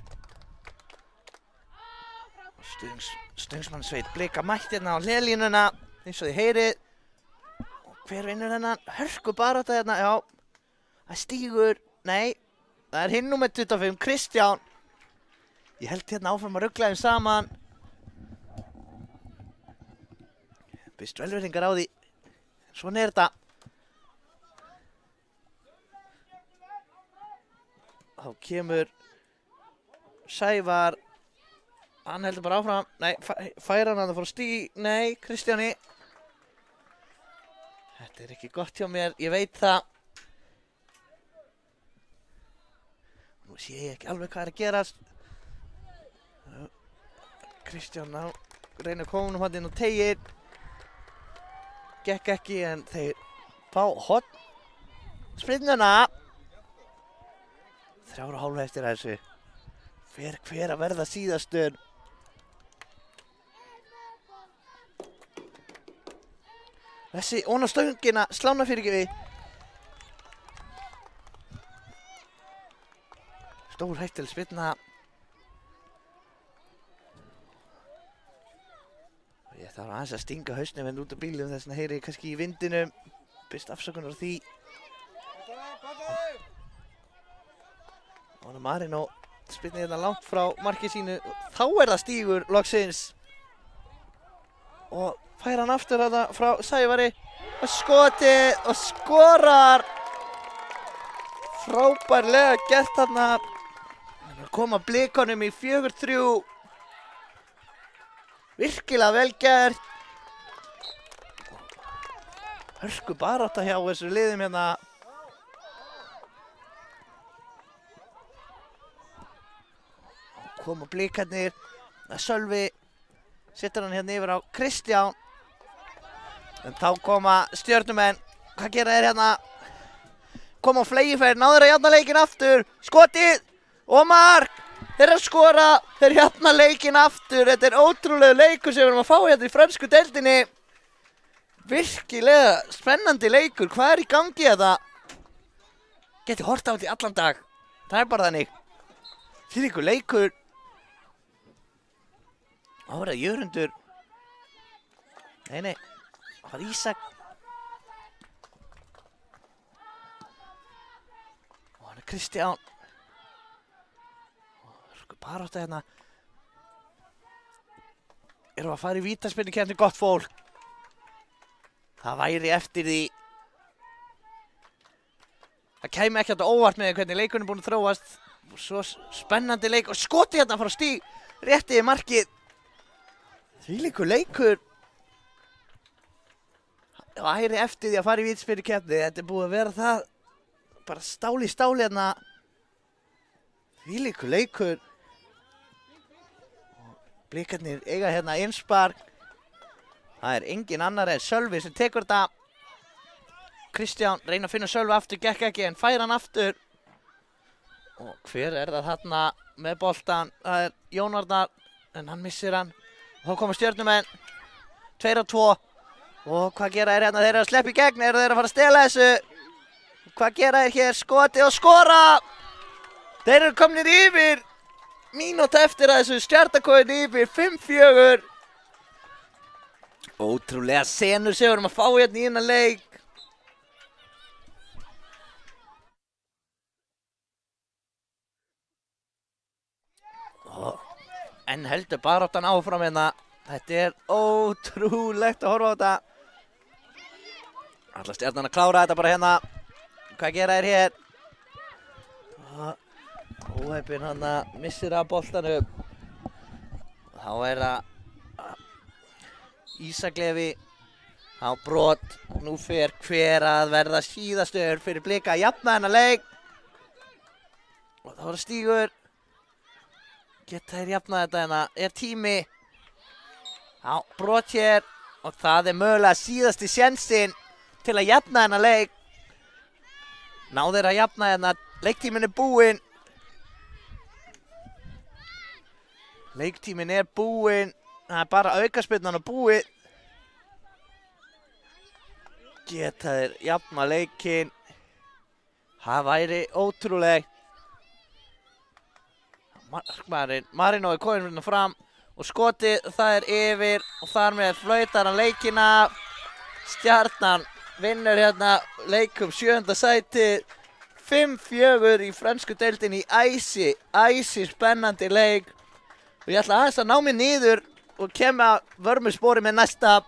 Stöngsmannsveit Blika mætt hérna á hliðlínuna eins og þið heyrið. Og hver vinnur þennan? Hörku barátta hérna, já. Það stígur, nei, það er hinn númer 25, Kristján. Ég held hérna áfram að rugla þeim saman. Byrst velverðingar á því. Svona er þetta. Þá kemur Sævar. Hann heldur bara áfram. Nei, færa hann að það fór stíg. Nei, Kristjáni. Þetta er ekki gott hjá mér, ég veit það. Nú sé ég ekki alveg hvað er að gerast. Kristján reynir að koma hann inn og tegir. Gekk ekki en þeir fá hot sprinduna. 3,5 eftir þessu. Hver að verða síðastur. Þessi ón á stöngina, slána fyrir ekki við. Stór hættileg spyrna. Ég þarf aðeins að stinga hausnum en út af bílum þess vegna heyri ég kannski í vindinum. Byrst afsökunar á því. Og Marino spyrna hérna langt frá marki sínu. Þá er það stígur loksins. Og fær hann aftur þarna frá Sævari. Og skotið og skorar. Frábærlega gert þarna. Koma Blikunum í 4-3. Virkilega vel gert. Hörku barátta hjá þessu liðum hérna. Koma Blikarnir. Sölvi setur hann hérna yfir á Kristján. En þá koma Stjörnumenn. Hvað gera þeir hérna? Koma á flegiferð, náður að jafna leikinn aftur. Skotið og mark. Þeir eru að skora, þeir jafna leikinn aftur. Þetta er ótrúlega leikur sem við erum að fá hérna í frönsku deildinni. Virkilega spennandi leikur. Hvað er í gangi þetta? Geti hort á þetta í allan dag. Það er bara þannig. Þvílíkur leikur. Það var Jörundur. Nei. Það var Ísak. Og hann er Kristján. Barátta hérna. Erum að fara í vítaspyrnukeppni, gott fólk. Það væri eftir því. Það kæmi ekki átt óvart með hvernig leikurinn er búinn að þróast. Svo spennandi leik og skoti hérna frá stíg. Rétt yfir markið. Þvílíkur leikur. Það væri eftir því að fara í vítaspyrnukeppni. Þetta er búið að vera það. Bara stál í stál hérna. Þvílíkur leikur. Blikarnir eiga hérna einspark. Það er engin annar en Sölvi sem tekur þetta. Kristján reyna að finna Sölvi aftur, gekk ekki en fær hann aftur. Og hver er það þarna með boltan? Það er Jón Arnar en hann missir hann. Og þá koma Stjörnumenn. 2-2. Og hvað gera þeir hérna? Þeir eru að sleppa í gegn, eru þeir að fara að stela þessu? Hvað gera þeir hér? Skoti og skora! Þeir eru komnir yfir. Mínúta eftir að þessu Stjarnarkoðin yfir 5-4. Ótrúlega senur sem við erum að fá hérna í þennan leik. En heldur baráttan áfram hérna. Þetta er ótrúlegt að horfa á þetta. Alla Stjarnan að klára þetta bara hérna. Hvað gera þeir hér? Óheppinn hann að missir af boltanum. Þá er það Ísak Levi á brot. Nú fer hver að verða síðastur fyrir Blika að jafna þennan leik. Og þá er það Stígur. Geta þeir jafnað þetta hérna. Er tími. Já, brot hér og það er mögulega síðasti sjensinn til að jafna þennan leik. Náður að jafna þennan, leiktíminn er búinn. Leiktíminn er búinn, það er bara aukaspyrnan og búið. Geta þeir jafna leikinn. Það væri ótrúlegt. Markmaðurinn Marino er komin hérna fram og skotið það er yfir og þar með flautar hann leikina. Stjarnan vinnur hérna leikum 7. sæti 5-4 í frönsku deildinni í æsi spennandi leik. Og ég ætla aðeins að ná mig niður og kemur að vörmuspori með næsta.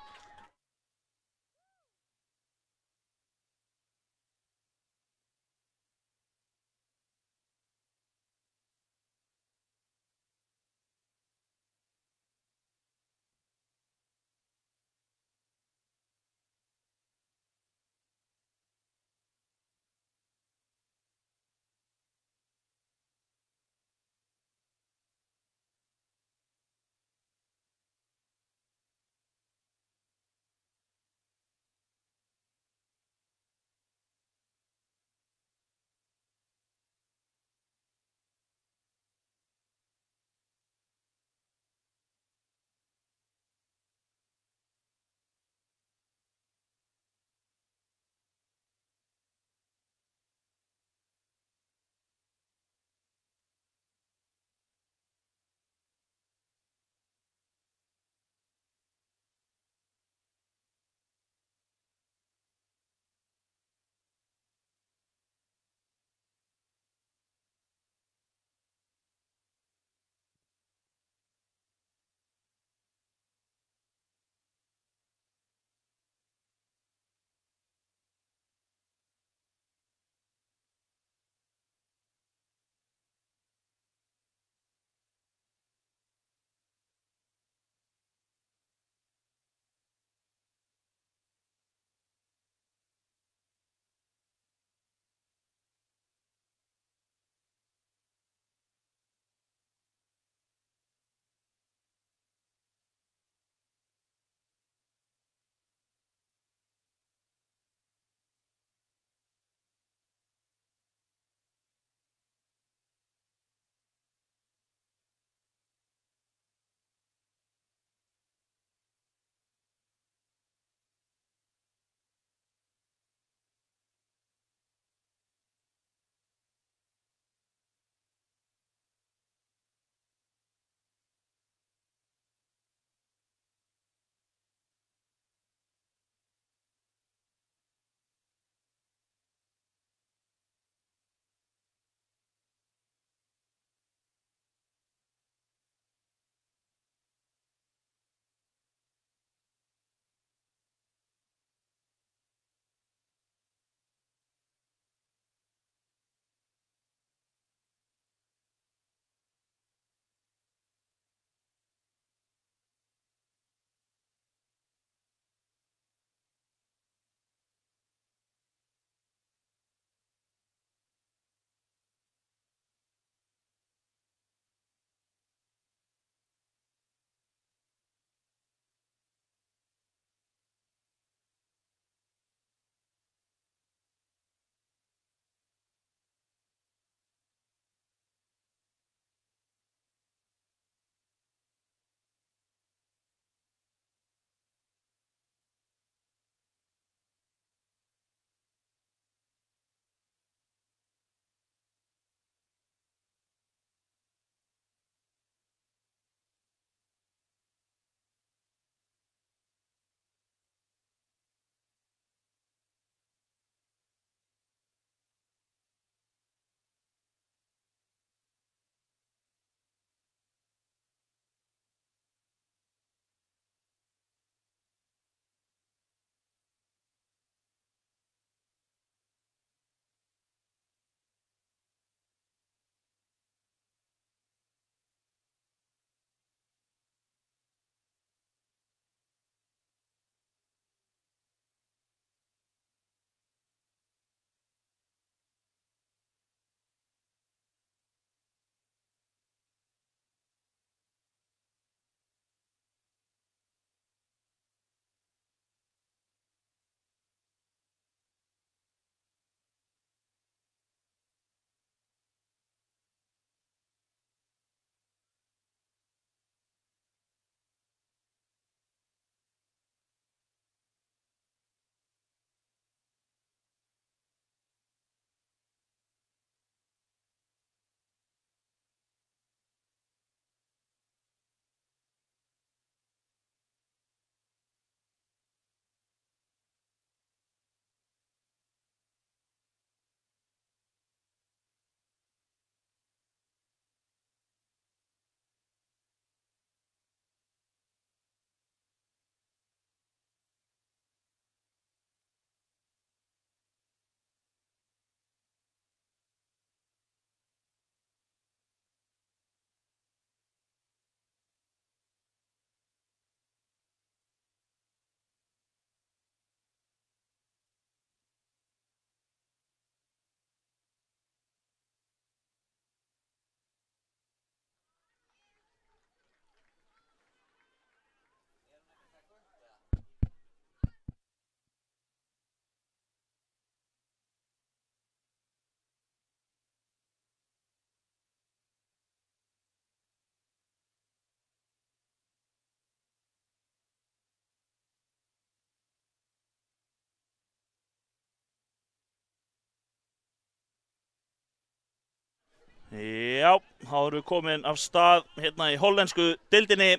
þá erum við komin af stað hérna í hollensku deildinni.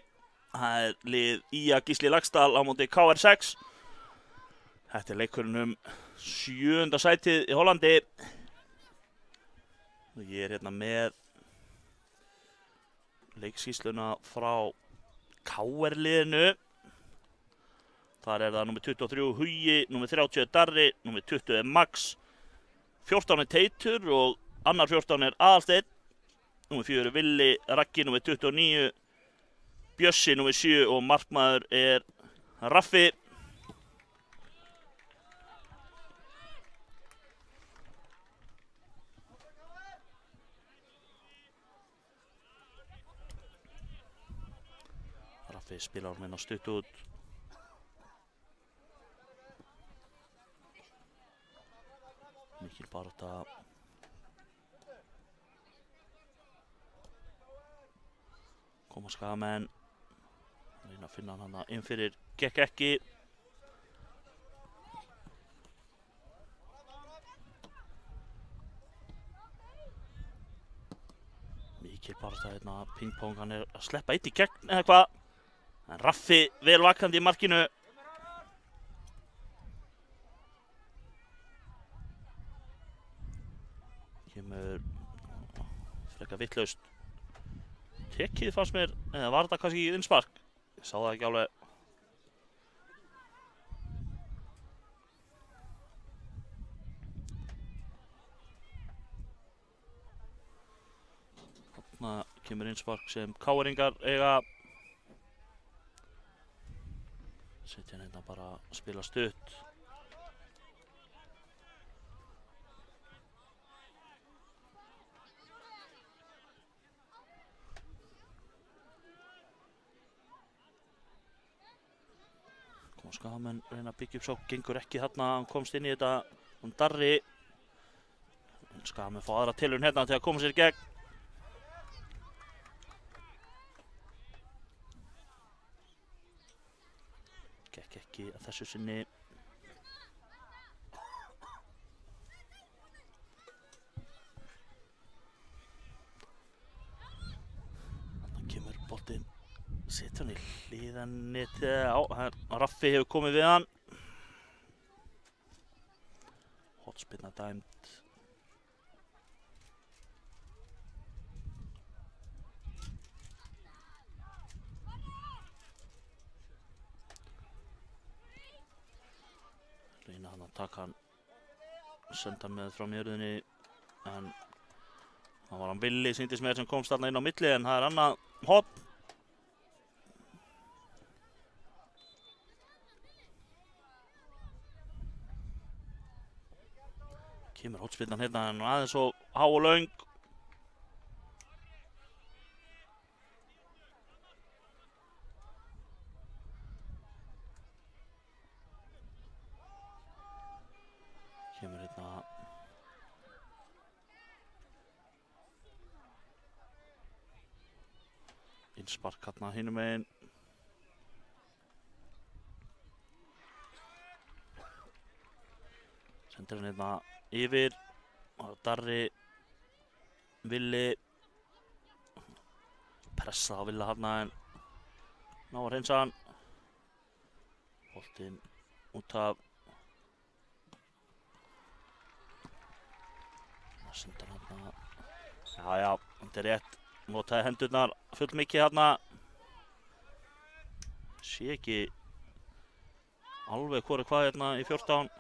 Það er lið Ía Gísli Laxdal á móti KR6. Þetta er leikurinn 7. sætið í Hollandi. Og ég er hérna með leikskýrsluna frá KR-liðinu. Þar er það númer 23 Hugi, númer 30 Darri, númer 20 Max, 14 Teitur og annar 14 Aðalsteinn, númer 4 Villi, Raggi, númer 29 Bjössi, númer 7 og markmaður er Raffi. Raffi spilar minna stutt út. Mikil barátta. Koma skagamenn. Reyna að finna hann inn fyrir, gekk ekki. Mikil barátta hérna, pingpong, hann er að sleppa eitt í gegn eða hvað. En Raffi vel vakandi í markinu. Kemur frekar vitlaust tekið fannst mér, eða var þetta kannski í innspark? Ég sá það ekki alveg. Þarna kemur innspark sem KR-ingar eiga. Setja hann hérna bara að spila stutt. Skagamenn reyna að byggja upp sókn, gengur ekki þarna, hann komst inn í þetta Darri. Skagamenn fá aðra tilraun hérna til að koma sér í gegn. Gekk ekki að þessu sinni. Þannig kemur boltinn. Setur hann í hliðanetið, já, Raffi hefur komið við hann. Hornspyrna dæmd. Reyna hann að taka hann, senda hann með frá mjörðinni, en það var hann Villi, sýndist mér, sem komst þarna inn á milli, en það er annað horn. Kemur hornspyrnan hérna, en aðeins svo há og löng. Kemur hérna innspark hérna hinum megin. Sendir hann hérna yfir, Darri, Villi, pressa á Villa hérna, en ná að hreinsa hann. Boltinn út af. Það sendir hann hérna. Já, þetta er rétt. Notaði hendurnar full mikið hérna. Sé ekki alveg hvor er hvað hérna í 14.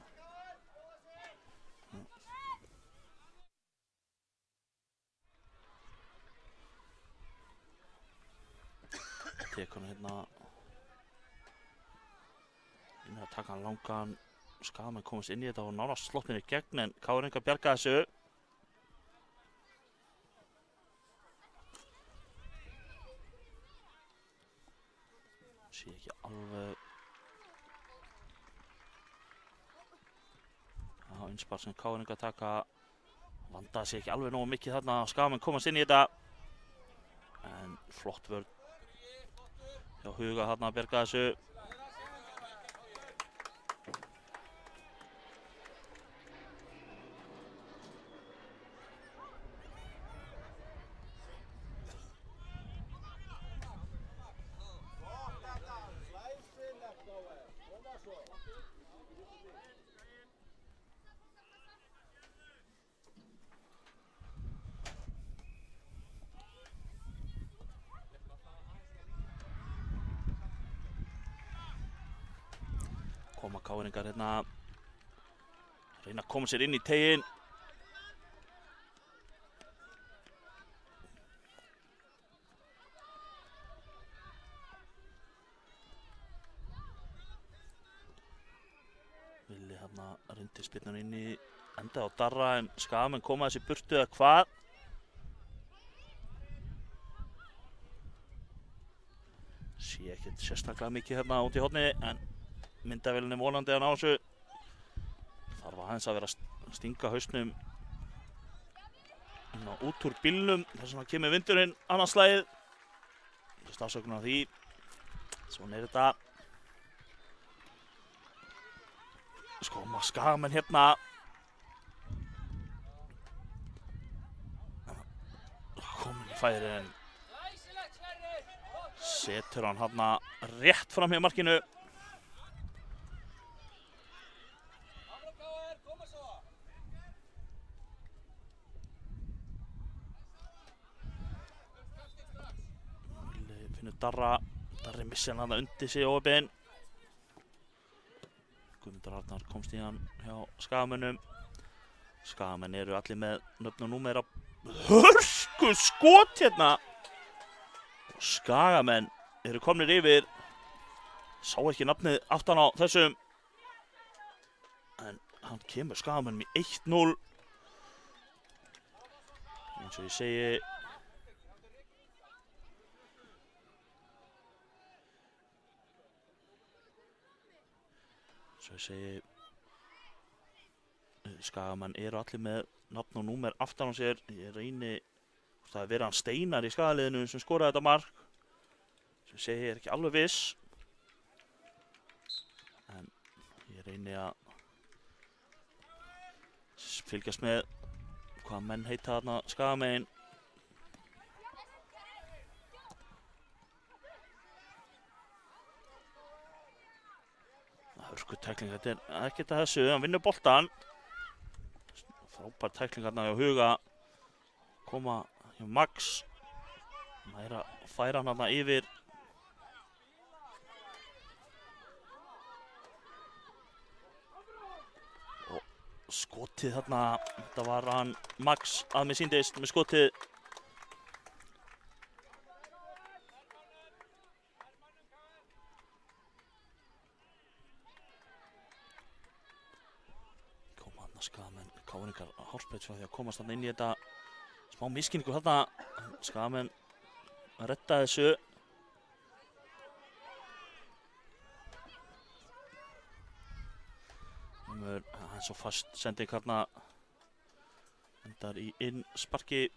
Tekur hann hérna inn að taka hann langan. Skagamenn komast inn í þetta og nánast sloppinni í gegn, en KR-ingar bjarga þessu. Sé ekki alveg. Já, innspark sem KR-ingar taka. Vandaði sig ekki alveg nógu mikið þarna. Skagamenn komast inn í þetta, en flott vörn hjá Huga þarna að bjarga þessu. koma káringar hérna. Reyna að koma sér inn í teiginn. Villi hérna reyndi spyrnan inn í enda á Darra en Skagamenn koma þessi burtu eða hvað? Sé ekkert sérstaklega mikið hérna út í horni en myndavélinni vonandi að ná þessu. Þarf aðeins að vera að stinga hausnum út úr bílnum þar sem að kemur vindurinn annars slagið. Stafsökunar á því. Svona þetta. Skóma Skagamenn hérna. Komin í færi en setur hann hérna rétt fram hjá markinu. Finnur Darra. Darri missir hann undir sig óöpinn. Guðmundur Arnar komst í hann hjá Skagamönnum. Skagamenn eru allir með nöfn og númer að hörku skot hérna. Skagamenn eru komnir yfir. Sá ekki nafnið aftan á þessum. En hann kemur Skagamönnum í 1-0. Eins og ég segi. Svo ég segi. Skagamenn eru allir með nafn og númer aftan á sér. Ég reyni, það er verið hann Steinar í Skagaliðinu sem skoraði þetta mark. Svo ég segi, ég er ekki alveg viss. En ég reyni að fylgjast með hvað menn heita þarna Skagamegin. Hörku tækling, þetta er ekkert að þessu, hann vinnur boltan. Frábær tækling hérna hjá Huga. Koma hjá Max. Næra færa hann hérna yfir. Og skotið þarna, þetta var hann Max að mér sýndist með skotið. Skagamenn, káringar hálfbreytt frá því að komast þarna inn í þetta. Smá miskilningur þarna. Skagamenn að redda þessu. Það er svo fast sending þarna. Endar í innsparki.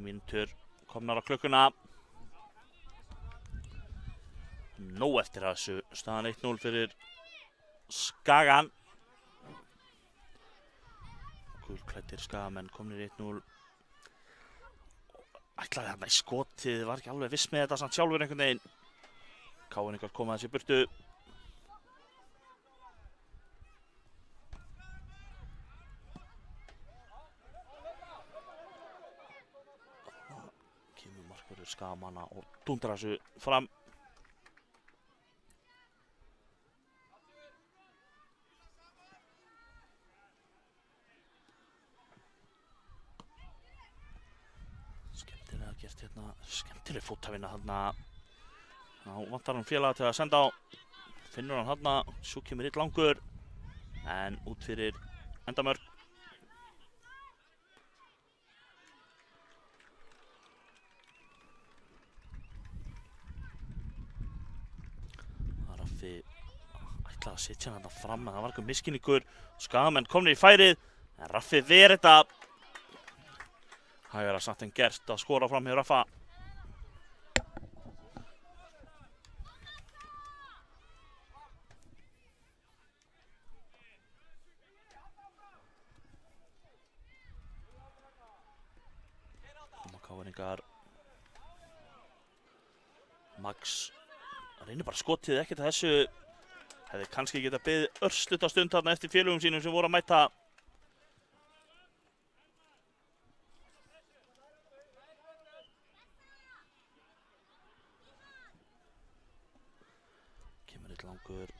Mínútur komnar á klukkuna. Nóg eftir þessu. Staðan 1-0 fyrir Skagan. Gulklæddir Skagamenn komnir 1-0. Ætlaði þarna í skotið, var ekki alveg viss með þetta samt sjálfur einhvern veginn. Káringar koma þessi burtu. Skagamanna og dundrar þessu fram. Skemmtilega gert hérna, skemmtileg fótavinna þarna. Ná vantar hann félaga til að senda á. Finnur hann þarna, svo kemur eitt langur. En út fyrir endamörk. Ætlaði að setja hann þarna fram en það var eitthvað misskilningur. Skagamenn komnir í færið en Raffi ver þetta. Hægara samt en gert að skora fram hjá Raffa. Káringar. Max reynir bara skotið ekkert að þessu. Hefði kannski getað beðið örstutta stund þarna eftir félögum sínum sem voru að mæta. Kemur eitt langur.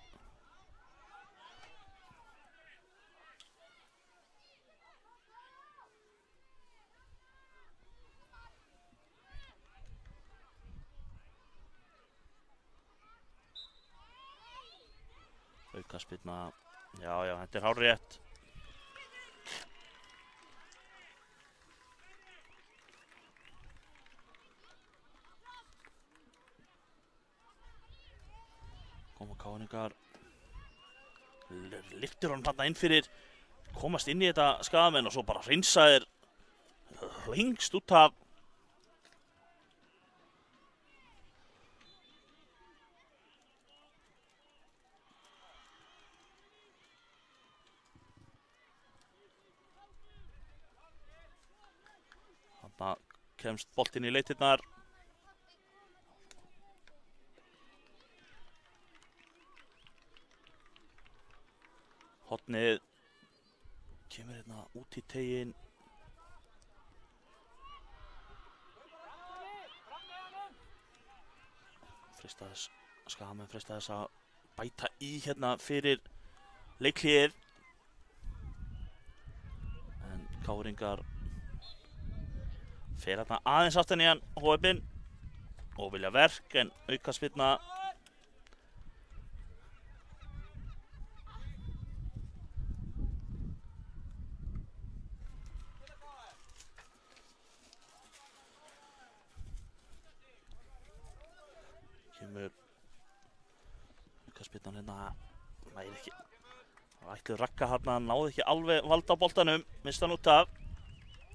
Aukaspyrna, já, þetta er hárrétt. Koma Káringar. Lyftir hann þarna inn fyrir, komast inn í þetta skagamenn og svo bara hreinsaðir lengst út af. Kemst boltinn í leitirnar. Hornið kemur hérna út í teiginn. Skagamenn freista þess að bæta í hérna fyrir leikhléið. En Káringar fer hérna aðeins aftan í hann hópinn og vilja verk en aukaspyrna. Kemur aukaspyrnan hérna, næri ekki. Það ætluð Ragga hérna, náði ekki alveg valda á boltanum, mista hann út af.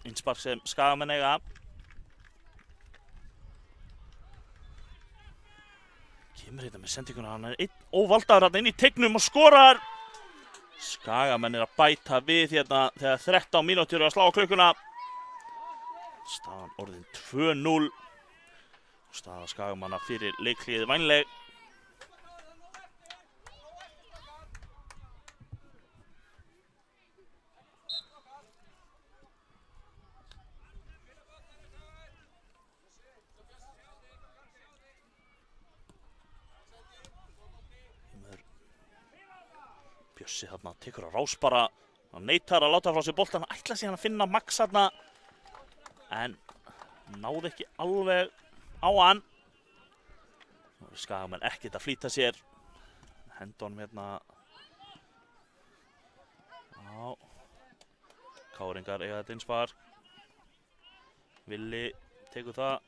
Innspark sem Skagamenn eiga. Kemur hérna með sendinguna, hann er einn óvaldaður hérna inn í teignum og skorar. Skagamenn er að bæta við hérna þegar 13 mínútur eru að slá á klukkuna. Staðan orðin 2-0. Staða Skagamanna fyrir leikhléið vænleg. Bjössi þarna tekur á rás bara, hann neitar að láta frá sér boltan, hann ætla sig hann að finna Max þarna en náði ekki alveg á hann. Nú er Skagamenn ekkert að flýta sér, henda honum hérna. Já, Káringar eiga þetta innspark. Villi tekur það,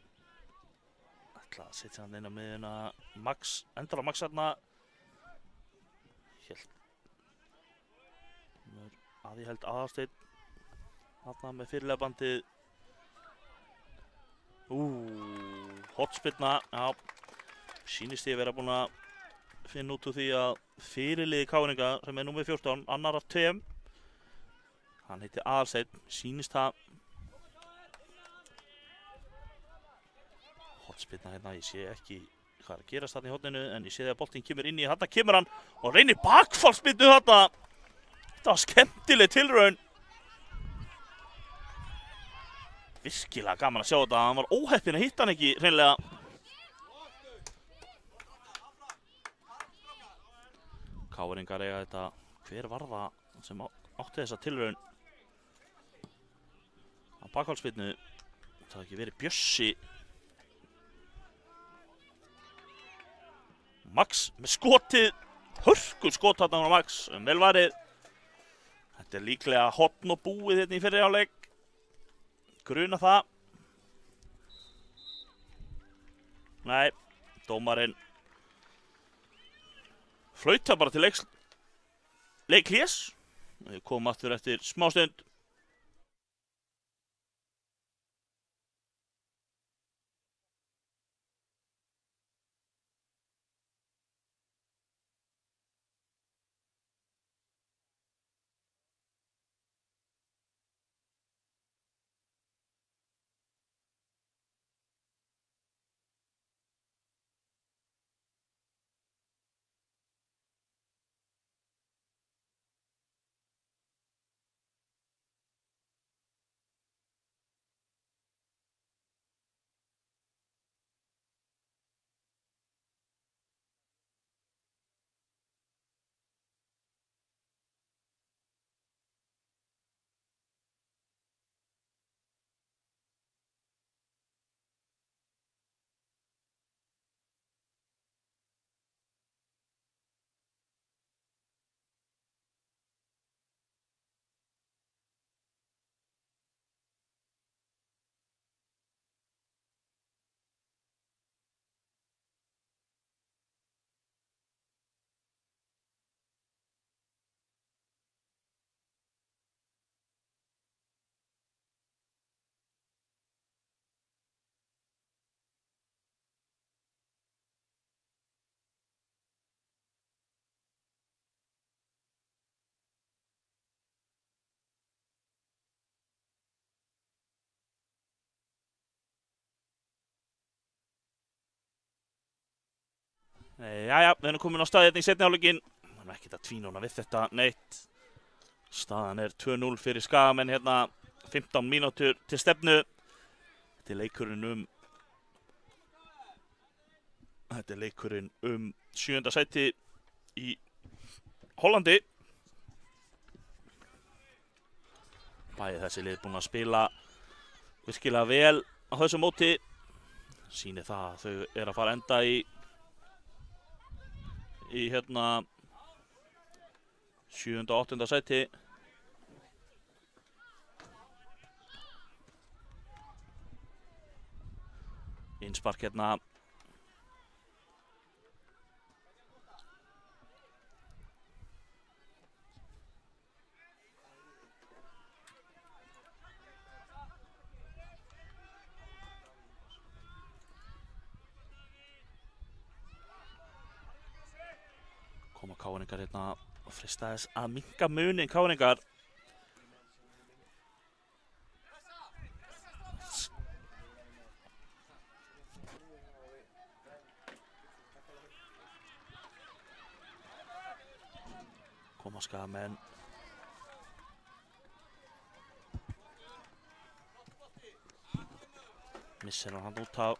ætla að setja hann inn á miðjuna. Max, endar á Max þarna. Ég held Aðalsteinn þarna með fyrirlega bandið. Hornspyrna, já. Sýnist ég vera búinn að finna út úr því að fyrirliði Káringa sem er númer 14, annar af 2. Hann heitir Aðalsteinn, sýnist það. Hornspyrna hérna, ég sé ekki hvað er að gerast þarna í horninu en ég sé þegar boltinn kemur inn í, þarna kemur hann og reynir bakfallspyrnu þarna. Þetta var skemmtileg tilraun. Virkilega gaman að sjá þetta, hann var óheppinn að hitta hann ekki hreinlega. Káringar eiga þetta, hver var það sem átti þessa tilraun? Á bakfallspyrnu, það hafði ekki verið Bjössi. Max með skotið, hörku skot þarna á Max, vel varið. Þetta er líklega horn og búið hérna í fyrri hálfleik. Gruna það. Nei, dómarinn flautar bara til leikhlés. Við komum aftur eftir smástund. Jæja, við erum komin á staðið hérna í seinni hálfleikinn. Það er ekkert að tvínóna við þetta neitt. Staðan er 2-0 fyrir Skagamenn hérna, 15 mínútur til stefnu. Þetta er leikurinn um 7. sæti í Hollandi. Bæði þessi lið búin að spila virkilega vel á þessu móti. Sýnir það að þau eru að fara að enda í hérna 7. og 8. sæti. Innspark hérna. Koma Káringar hérna og frista þess að minnka munin Káringar. Koma Skagamenn. Missir hann út á.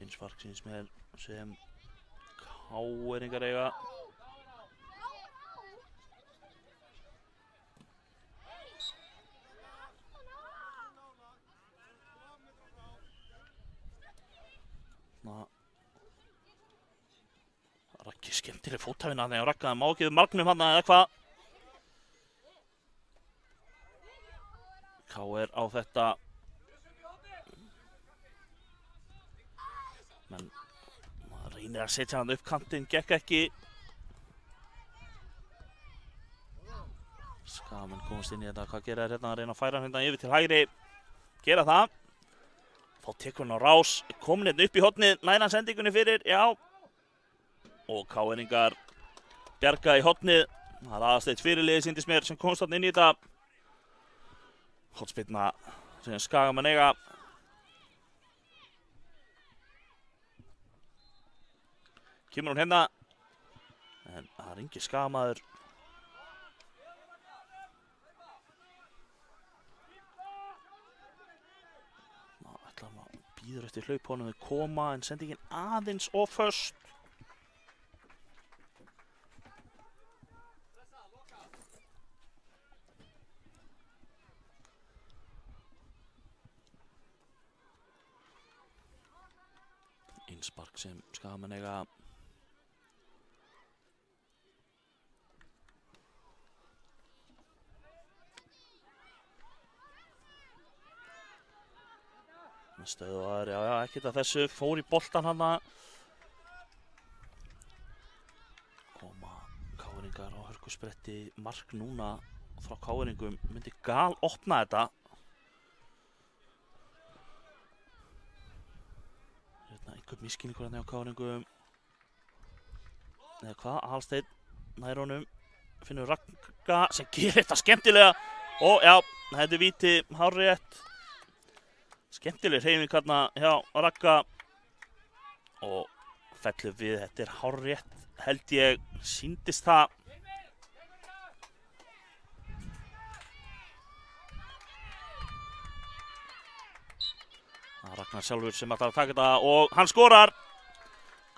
Innspark síns mér sem Káringar eiga. Raggi skemmtileg fóthæfina þegar Ragga má ekki við margnum hann eða hvað. KR á þetta. Men maður reynir að setja hann upp kantinn, gekk ekki. Skagamenn komast inn í þetta, hvað gera þær hérna? Reyna að færa hann hérna yfir til hægri. Gera það. Þá tekur hann á rás, komin hérna upp í hornið, næra hann sendingunni fyrir, já. Og Káringar bjarga í hornið. Það er aðasteitt fyrirliði sýndist mér sem komst hann inn í þetta. Hornspyrna sem Skagamenn eiga. Kemur hún hérna. En það er engin Skagamaður. Býður eftir hlauphónum við koma en sendingin aðeins og föst. Innspark sem Skagamenn eiga. Stöðuðar, já, ekkert að þessu, fór í boltan hana. Koma Káringar á hörkuspretti, mark núna frá Káringum, myndi gal opna þetta. Hérna einhver misskilningur hérna á Káringum. Eða hvað, Aðalsteinn nær honum, finnur Ragga sem gerir þetta skemmtilega. Og já, þetta er víti, hárrétt. Skemmtileg hreyfing hérna hjá Ragga og fellur við, þetta er hárrétt held ég, sýndist það. Það er Ragnar sjálfur sem ætlar að taka þetta og hann skorar.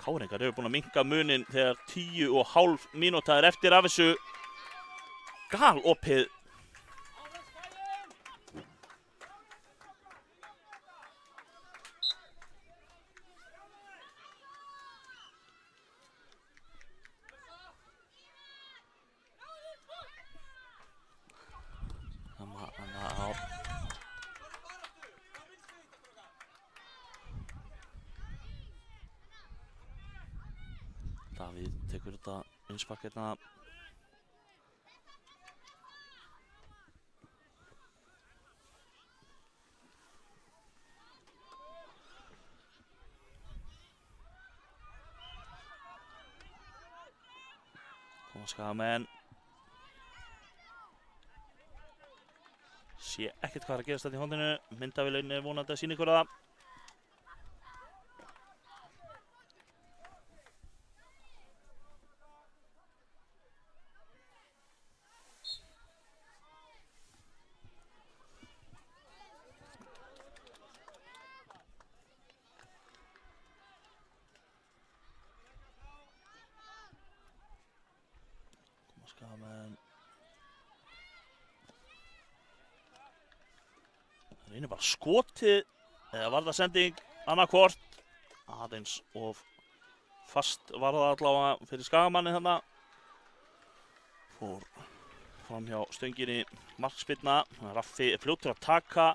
Káringar hefur búin að minnka munin þegar 10,5 mínúta er eftir af þessu. Galopið. Davíð tekur þetta Innspark hérna. Skagamenn sé ekkert hvað er að gerast þetta í hóndinu. Myndavélinni er vonandi að sýna ykkur það. Skagamenn reynir bara skotið eða var það sending annarkvort aðeins of fast var það allavega fyrir Skagamanni þarna. Fór fram hjá stönginni markspyrna. Raffi er fljótur að taka.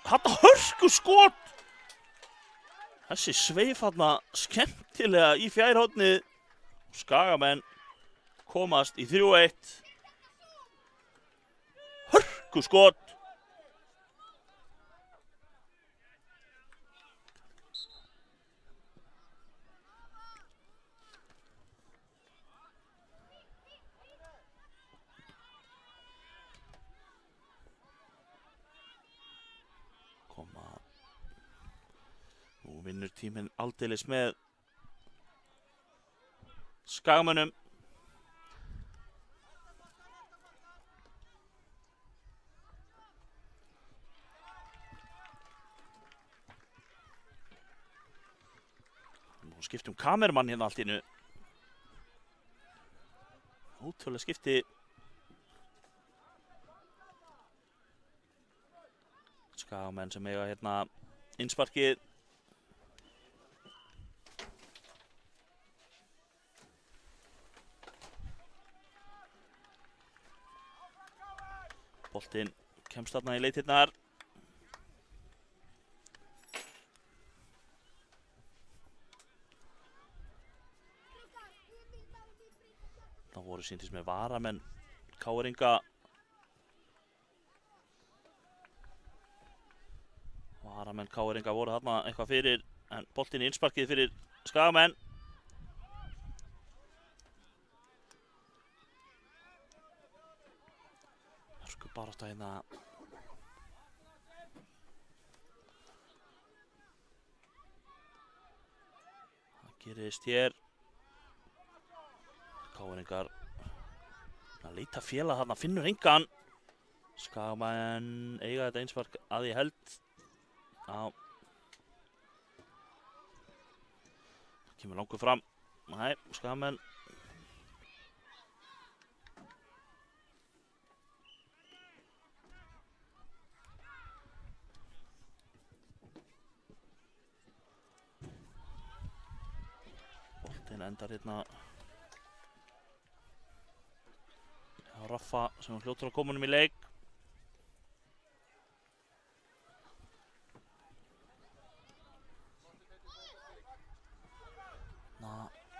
Þarna hörku skot! Þessi sveif þarna skemmtilega í fjærhornið. Skagamenn komast í 3-1. Hörku skot! Nú vinnur tíminn aldeilis með Skagamönnum. Nú skiptum kameramann hérna allt í einu. Ótrúlega skipti. Skagamenn sem eiga hérna innsparkið. Boltinn kemst þarna í leitirnar. Það voru sýndist með varamenn KR-inga. Varamenn KR-inga voru þarna eitthvað fyrir, en boltinn í innsparkið fyrir Skagamenn. Barátta hérna. Það gerist hér. KR-ingar að leita félag þarna, finnur engan. Skagamenn eiga þetta einspark að ég held. Já. Kemur langur fram. Nei, Skagamenn. Endar hérna Raffa sem hljótur á komunum í leik.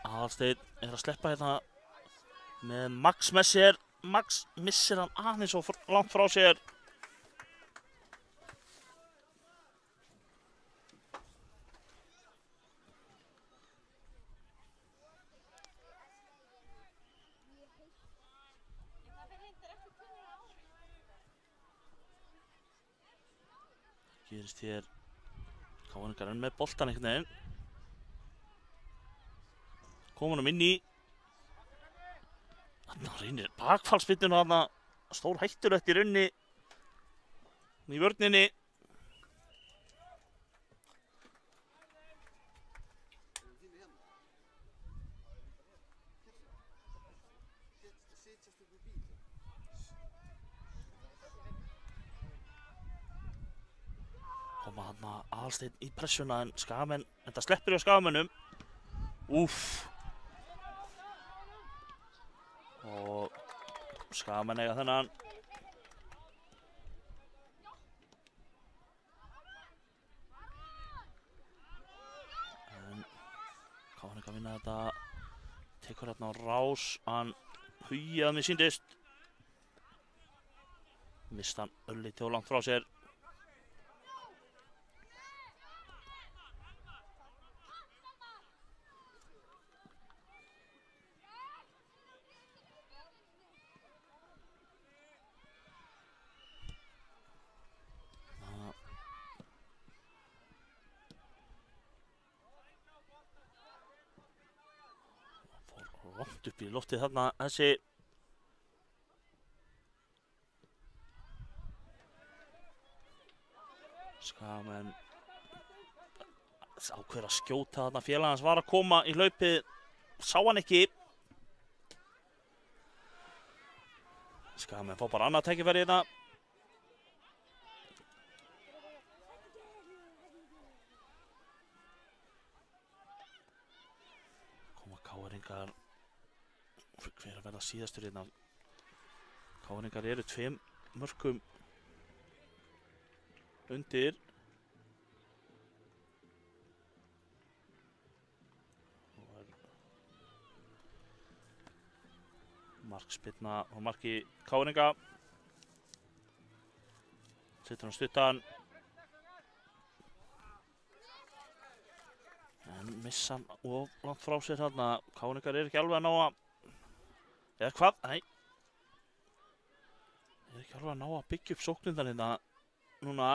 Aðalsteinn er að sleppa hérna með Max með sér. Max missir hann aðeins og langt frá sér. Gerist hér KR-ingar enn með boltan einhvern veginn. Komum hann inn í. Þarna reynir bakfallsbyttuna þarna. Stór hættulegt í raunni. Í vörninni. Koma þarna Aðalsteinn í pressuna en Skagamenn, þetta sleppir hjá Skagamönnum. Úff. Og Skagamenn eiga þennan. En KR að vinna þetta. Tekur hérna á rás. Hann hugið að mér sýndist. Mist hann örlítið og langt frá sér. Hátt upp í loftið þarna þessi Skagamenn ákveður að skjóta þarna, félag hans var að koma í hlaupið, sá hann ekki. Skagamenn fá bara annað tækifæri í þetta. Koma KR-ingar, hver að verða síðastur hérna. KR-ingar eru 2 mörkum undir. Markspyrna og marki KR-inga. Setur hann stuttan. En missa hann of langt frá sér þarna. KR-ingar eru ekki alveg að ná að... Eða hvað? Nei. Eru ekki alveg að ná að byggja upp sóknirnar hérna. Núna.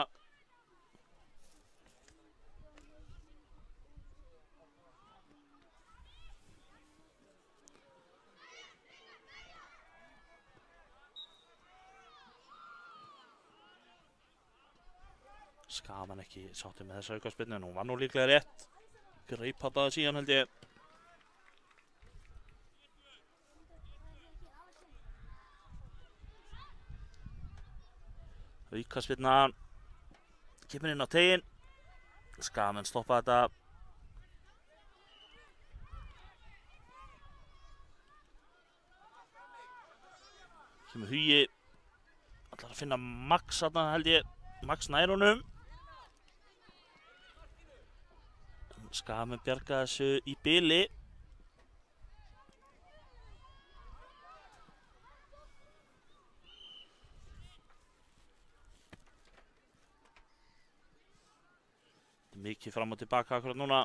Skagamenn ekki sátti með þessa aukaspyrnu en hún var nú líklega rétt. Greip þetta síðan held ég. Aukaspyrna kemur inn á teginn. Skagamenn stoppa þetta. Kemur Hugi. Ætlar að finna Max þarna held ég. Max nær honum. Skagamenn bjarga þessu í bili. Mikið fram og tilbaka akkurat núna.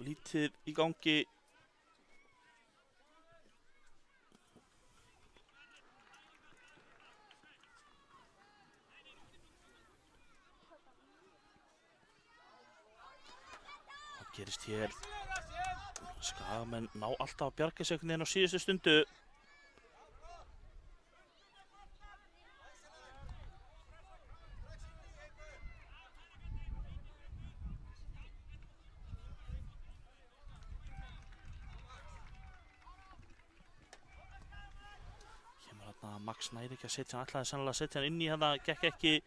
Lítið í gangi. Gerist hér. Skagamenn ná alltaf að bjarga sig einhvern veginn á síðustu stundu. Kemur þarna Max næri ekki að setja hann, ætlaði sennilega að setja hann inn í þetta, gekk ekki.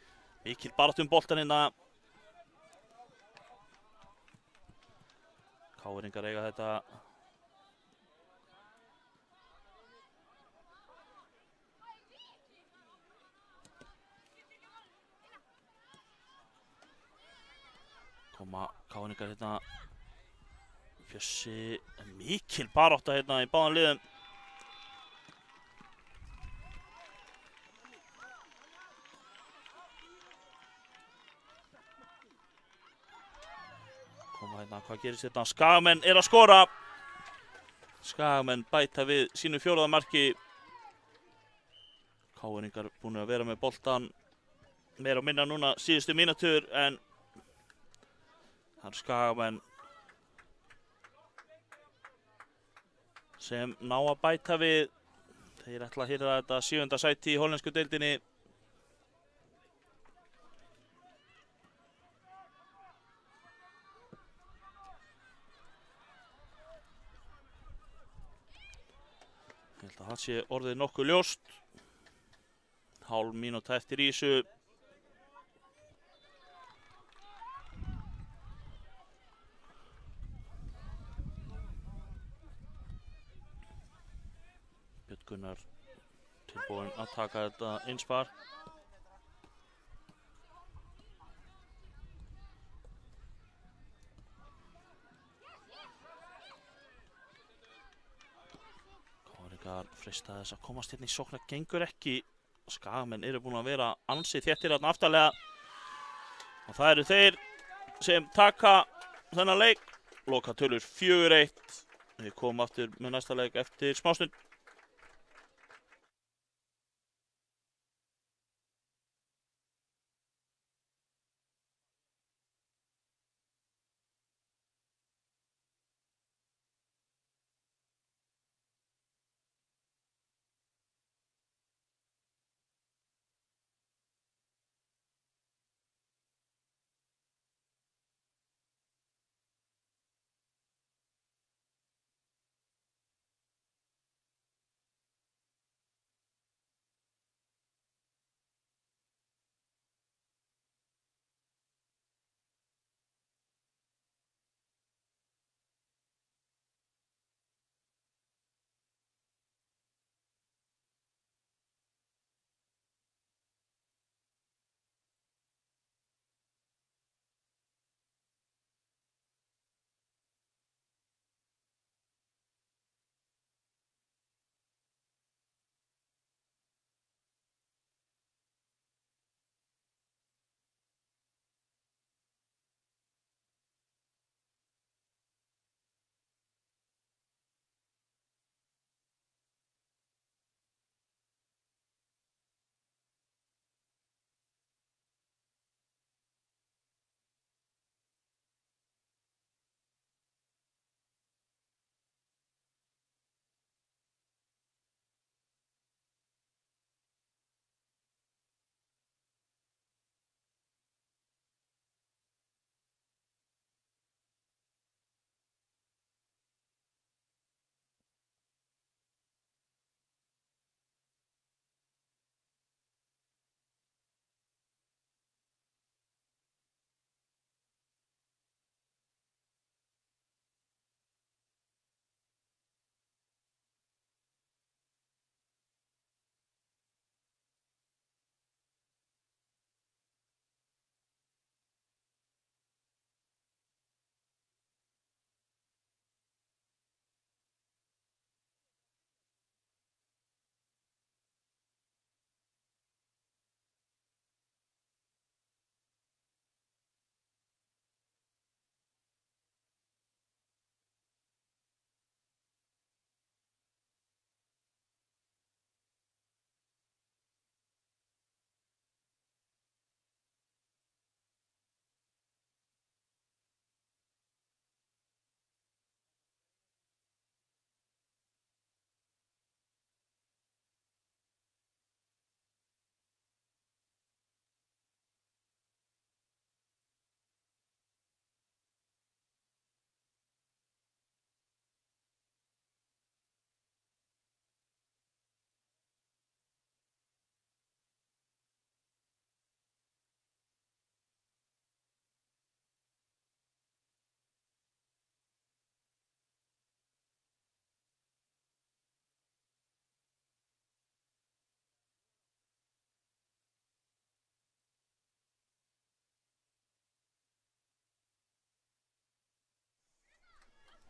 Mikil baráttu boltan hérna. KR-ingar eiga þetta. Koma KR-ingar hérna. Bjössi, mikil barátta hérna í báðum liðum. Koma hérna, hvað gerist hérna? Skagamenn er að skora. Skagamenn bæta við sínu 4. marki. KR-ingar búin að vera með boltan meira og minna núna síðustu mínútur en það eru Skagamenn sem ná að bæta við. Þeir ætla að hirða þetta 7. sæti í hollensku deildinni. Ég held að það sé orðið nokkuð ljóst. Hálf mínúta eftir í þessu. Björn Gunnar tilbúinn að taka þetta innspar. Freista þess að komast hérna í sókn, gengur ekki. Skagamenn eru búin að vera ansi þéttir þarna aftarlega og það eru þeir sem taka þennan leik. Lokatölur 4-1. Við komum aftur með næsta leik eftir smástund.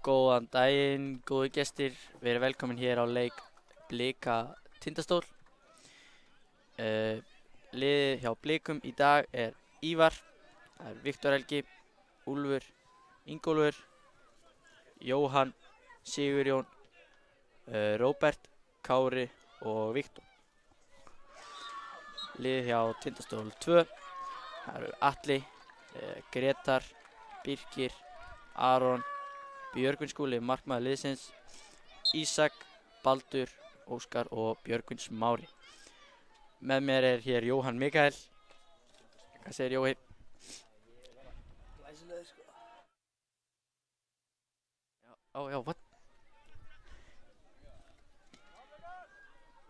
Góðan daginn, góði gestir. Við erum velkomin hér á leik Blika Tindastól. Liðið hjá Blikum í dag er Ívar, það er Viktor Helgi, Úlfur, Ingólfur, Jóhann, Sigurjón, Róbert, Kári og Viktor. Liðið hjá Tindastól 2, það eru Atli, Gretar, Birkir, Aron, Björgvin Skúli, markmaður liðsins, Ísak, Baldur, Óskar og Björgvin Smári. Með mér er hér Jóhann Mikael. Hvað segir Jói? Glæsilegur sko. Já, what?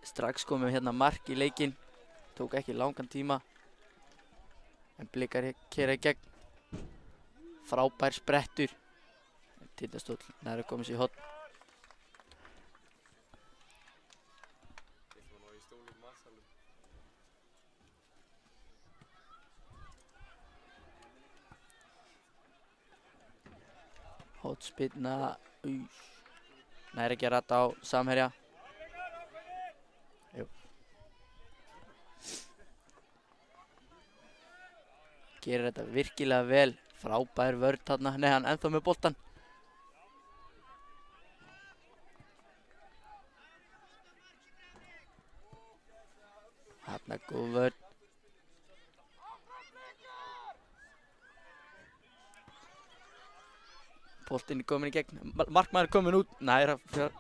Strax komum hérna mark í leikinn. Tók ekki langan tíma. En Blikar keyra í gegn. Frábær sprettur. Tindastóll nær að koma sér í horn. Hotspinna, nær ekki að rata á samherja. Jú. Gerir þetta virkilega vel. Frábær vörn þarna. Nei, hann ennþá með boltan. Þarna góð vörn. Boltinn er komin í gegn. Markmaður er komin út. Næra fyrir.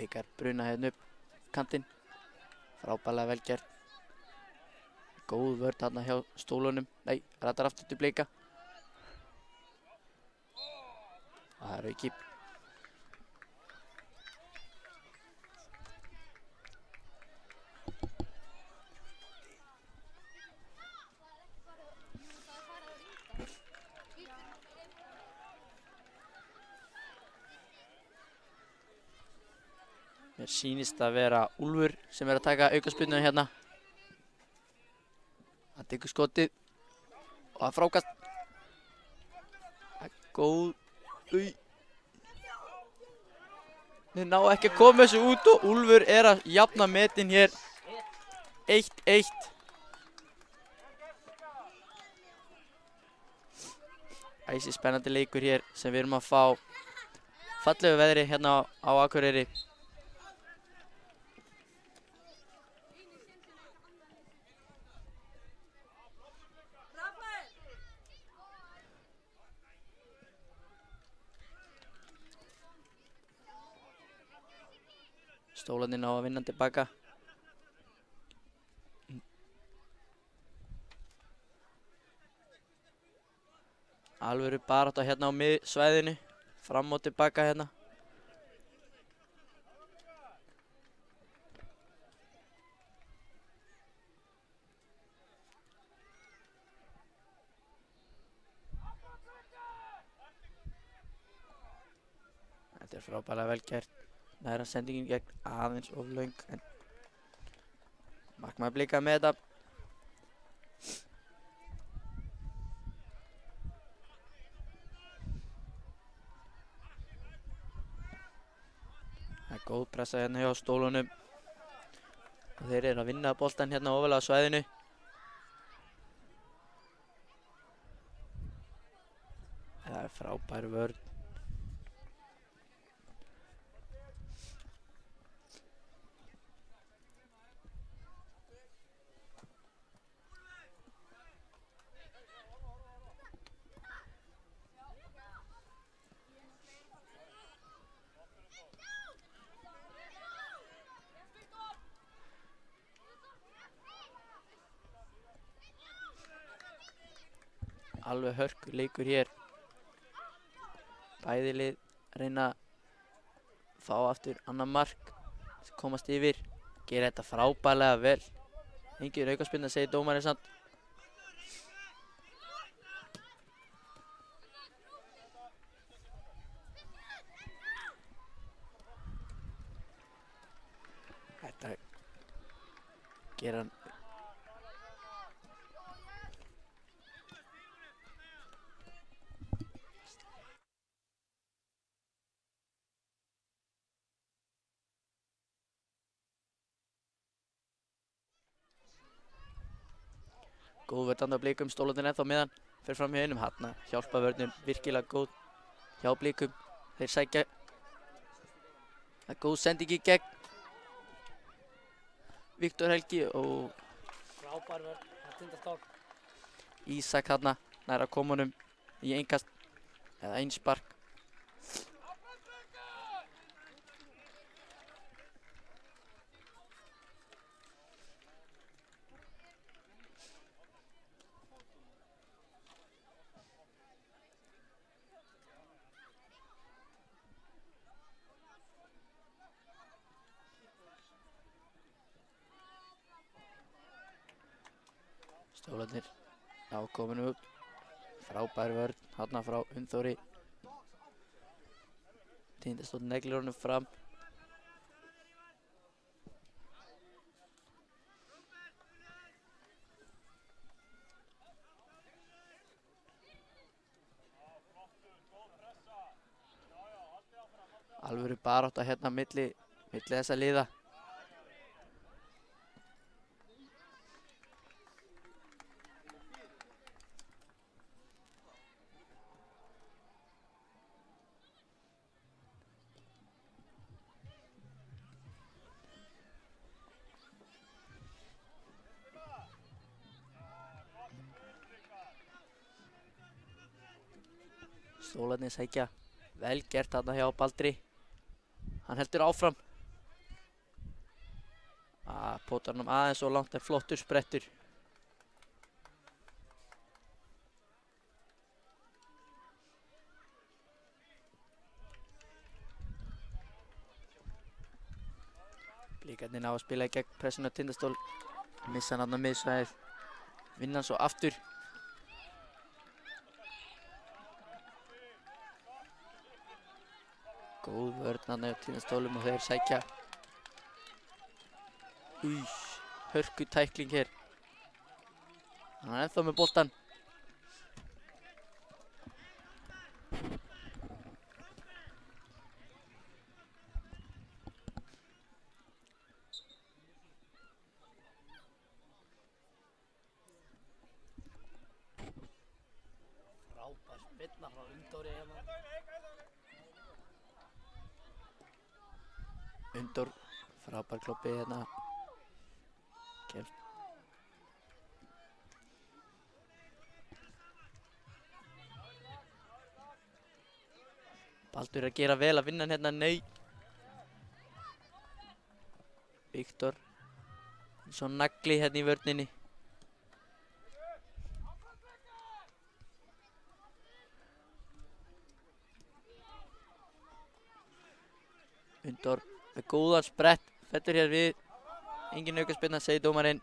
Blikar bruna hérna upp kantinn. Frábærlega vel gert. Góð vörn þarna hjá stólunum. Nei, ratar aftur til Blika. Og það er Auki. Mér sýnist að vera Úlfur sem er að taka aukaspyrnu hérna. Hann tekur skotið og það frákast. Það er góð. Þeir ná ekki að koma þessu út og Úlfur er að jafna metin hér. 1-1. Æsi spennandi leikur hér sem við erum að fá. Fallegu veðri hérna á Akureyri. Stólarnir ná að vinna tilbaka. Alvöru barátta hérna á miðsvæðinu. Fram og tilbaka hérna. Þetta er frábærlega vel gert. Næra sendingin gegn aðeins of löng en markmaður Blika með þetta. Það er góð pressa hérna hjá stólunum og þeir eru að vinna boltan hérna ofalega á svæðinu. Það er frábær vörn. Alveg hörku leikur hér. Bæði lið reyna að fá aftur annað mark, komast yfir, gera þetta frábærlega vel. Engin aukaspyrna, segir dómarinn samt. Þetta gera hann. Góð vörðandi á Blikum, Stólarnir ennþá miðan, fer fram hjá einum hérna, hjálpa vörðnum virkilega góð hjá Blikum, þeir sækja, það er góð sending í gegn, Viktor Helgi og Frábær vörn, Tindastól. Ísak hérna, nær að koma honum í einkast, eða einspark. Stólarnir á kominu út, frábær vörn, hérna frá Unnþóri. Tindastóll neglir honum fram. Alvöru barátta hérna milli þessa liða. Stólarnir sækja vel gert þarna hjá Baldri. Hann heldur áfram. Potar hann aðeins og langt en flottur sprettur. Blikarnir ná að spila í gegn pressuna Tindastól. Missa hann þarna miðsvæðið. Vinna hann svo aftur. Góð vörn þarna hjá Tindastólum og þeir sækja. Hörku tækling hér. Hann er ennþá með boltan. Frábær spyrna frá Unndóri hérna. Unndór, frábær kloppi hérna. Kemst. Baldur er að gera vel að vinna hann hérna, nei. Viktor, svo nagli hérna í vörninni. Unndór með góðan sprett, fettur hér við. Engin aukaspyrna, segir dómarinn.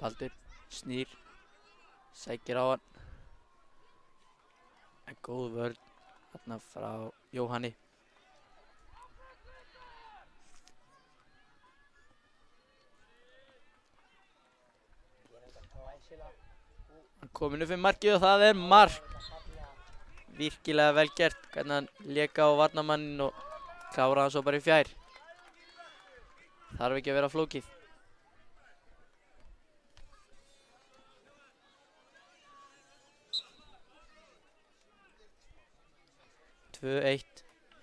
Baldur snýr, sækir á hann. En góð vörn þarna frá Jóhanni. Hann kominn upp fyrir markið og það er mark. Virkilega vel gert, hvernig hann léka á varnarmanninn og klára hann svo bara í fjær. Þarf ekki að vera flókið. 2-1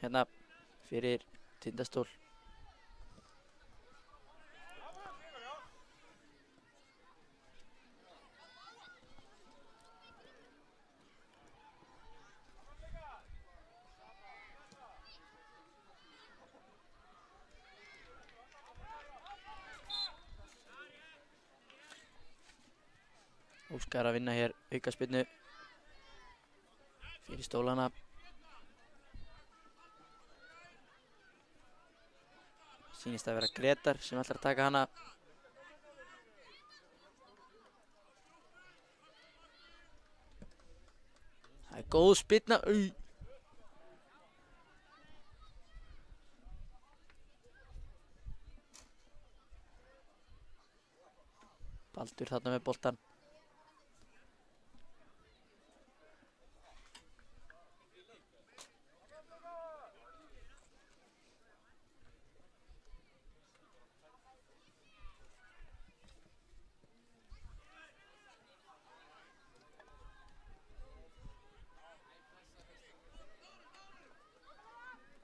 hérna fyrir Tindastól. Óskar að vinna hér aukaspyrnu fyrir stólana. Sýnist að vera Gretar sem ætlar að taka hana. Það er góð spyrna. Baldur þarna með boltan.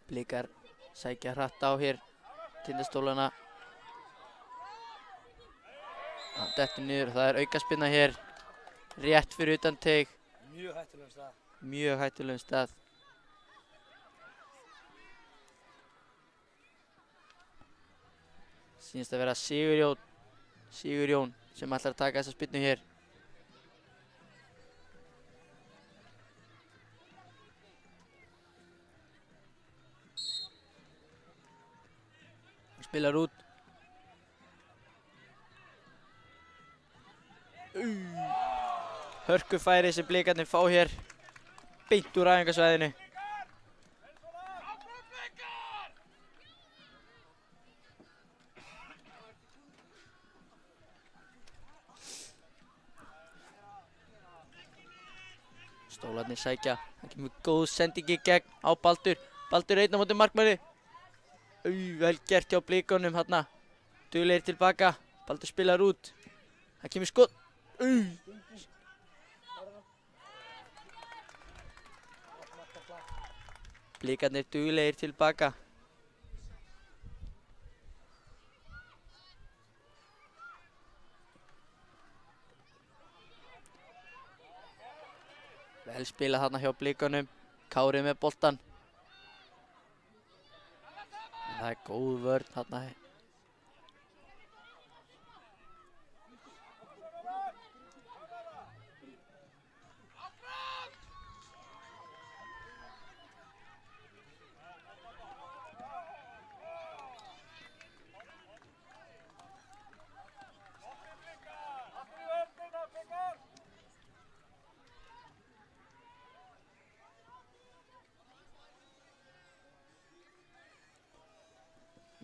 Blikar sækja hratt á hér Tindastólana. Hann dettur niður, það er aukaspyrna hér rétt fyrir utan teig. Mjög hættulegum stað. Mjög hættulegum stað. Sýnist að vera Sigurjón sem ætlar að taka þessa spyrnu hér. Spilar út. Hörkufæri sem Blikarnir fá hér beint úr æfingasvæðinu. Stólarnir sækja. Það kemur góð sendingi gegn á Baldur. Baldur einn á móti markmanni. Vel gert hjá Blikunum hérna. Duglegir tilbaka. Baldur spilar út. Það kemur skot. Blikarnir duglegir tilbaka. Vel spilað þarna hjá Blikunum. Kári með boltan. Það er góð vörn þarna.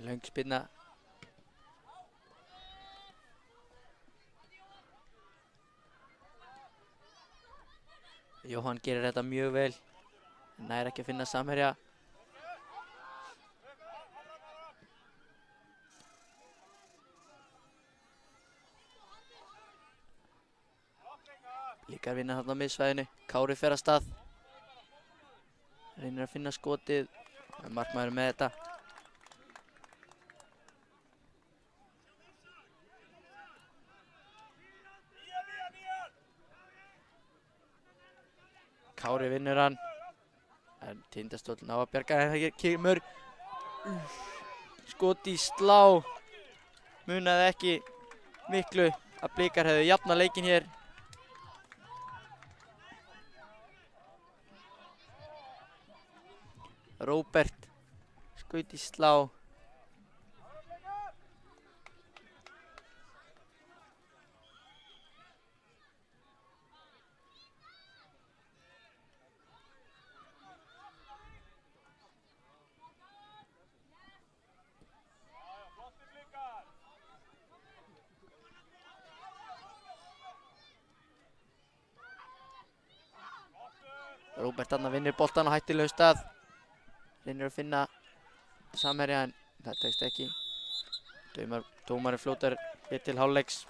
Löng spyrna. Jóhann gerir þetta mjög vel. Nær ekki að finna samherja. Blikar vinna þarna á miðsvæðinu. Kári fer af stað. Reynir að finna skotið. Markmaður með þetta. Kári vinnur hann. En Tindastóll ná að bjarga. En það kemur skot í slá. Munaði ekki miklu að Blikar hefðu jafnað leikinn hér. Róbert skaut í slá. Róbert þarna vinnur boltan á hættulegu stað. Reynir að finna samherja en það tekst ekki. Dómarinn fljótar hér til hálfleiks.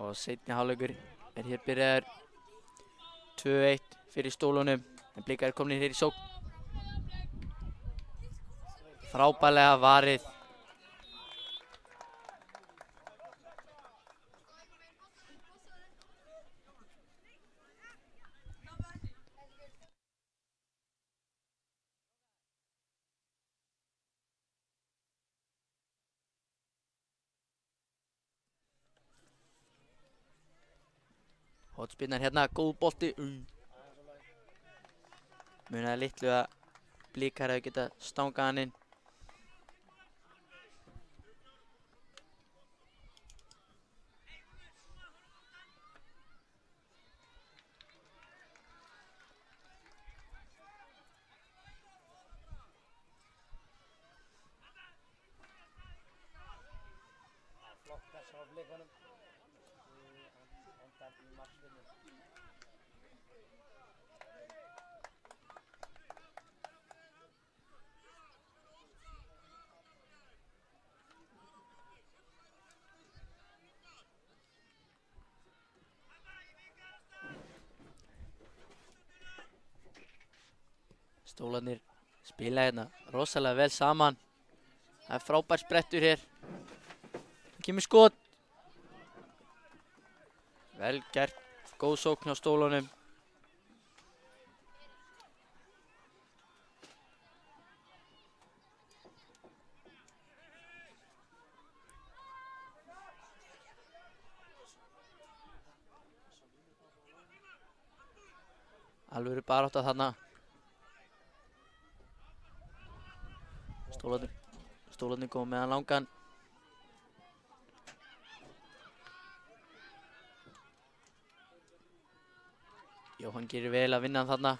Og seinni hálfleikur hér byrjaður 2-1 fyrir Stólunum. En Blikar komin hér í sókn. Frábærlega varið. Hotspinnar hérna, góð bolti. Munaði litlu að Blikar hefði getað stangað hann inn. Flott pressa á Blikunum. Endar í marksvinnu. Stólarnir spila hérna rosalega vel saman. Það er frábær sprettur hér. Það kemur skot. Vel gert, góð sókn hjá Stólunum. Alvöru barátta þarna. Stólarnir koma með hann langan. Jóhann gerir vel að vinna hann þarna.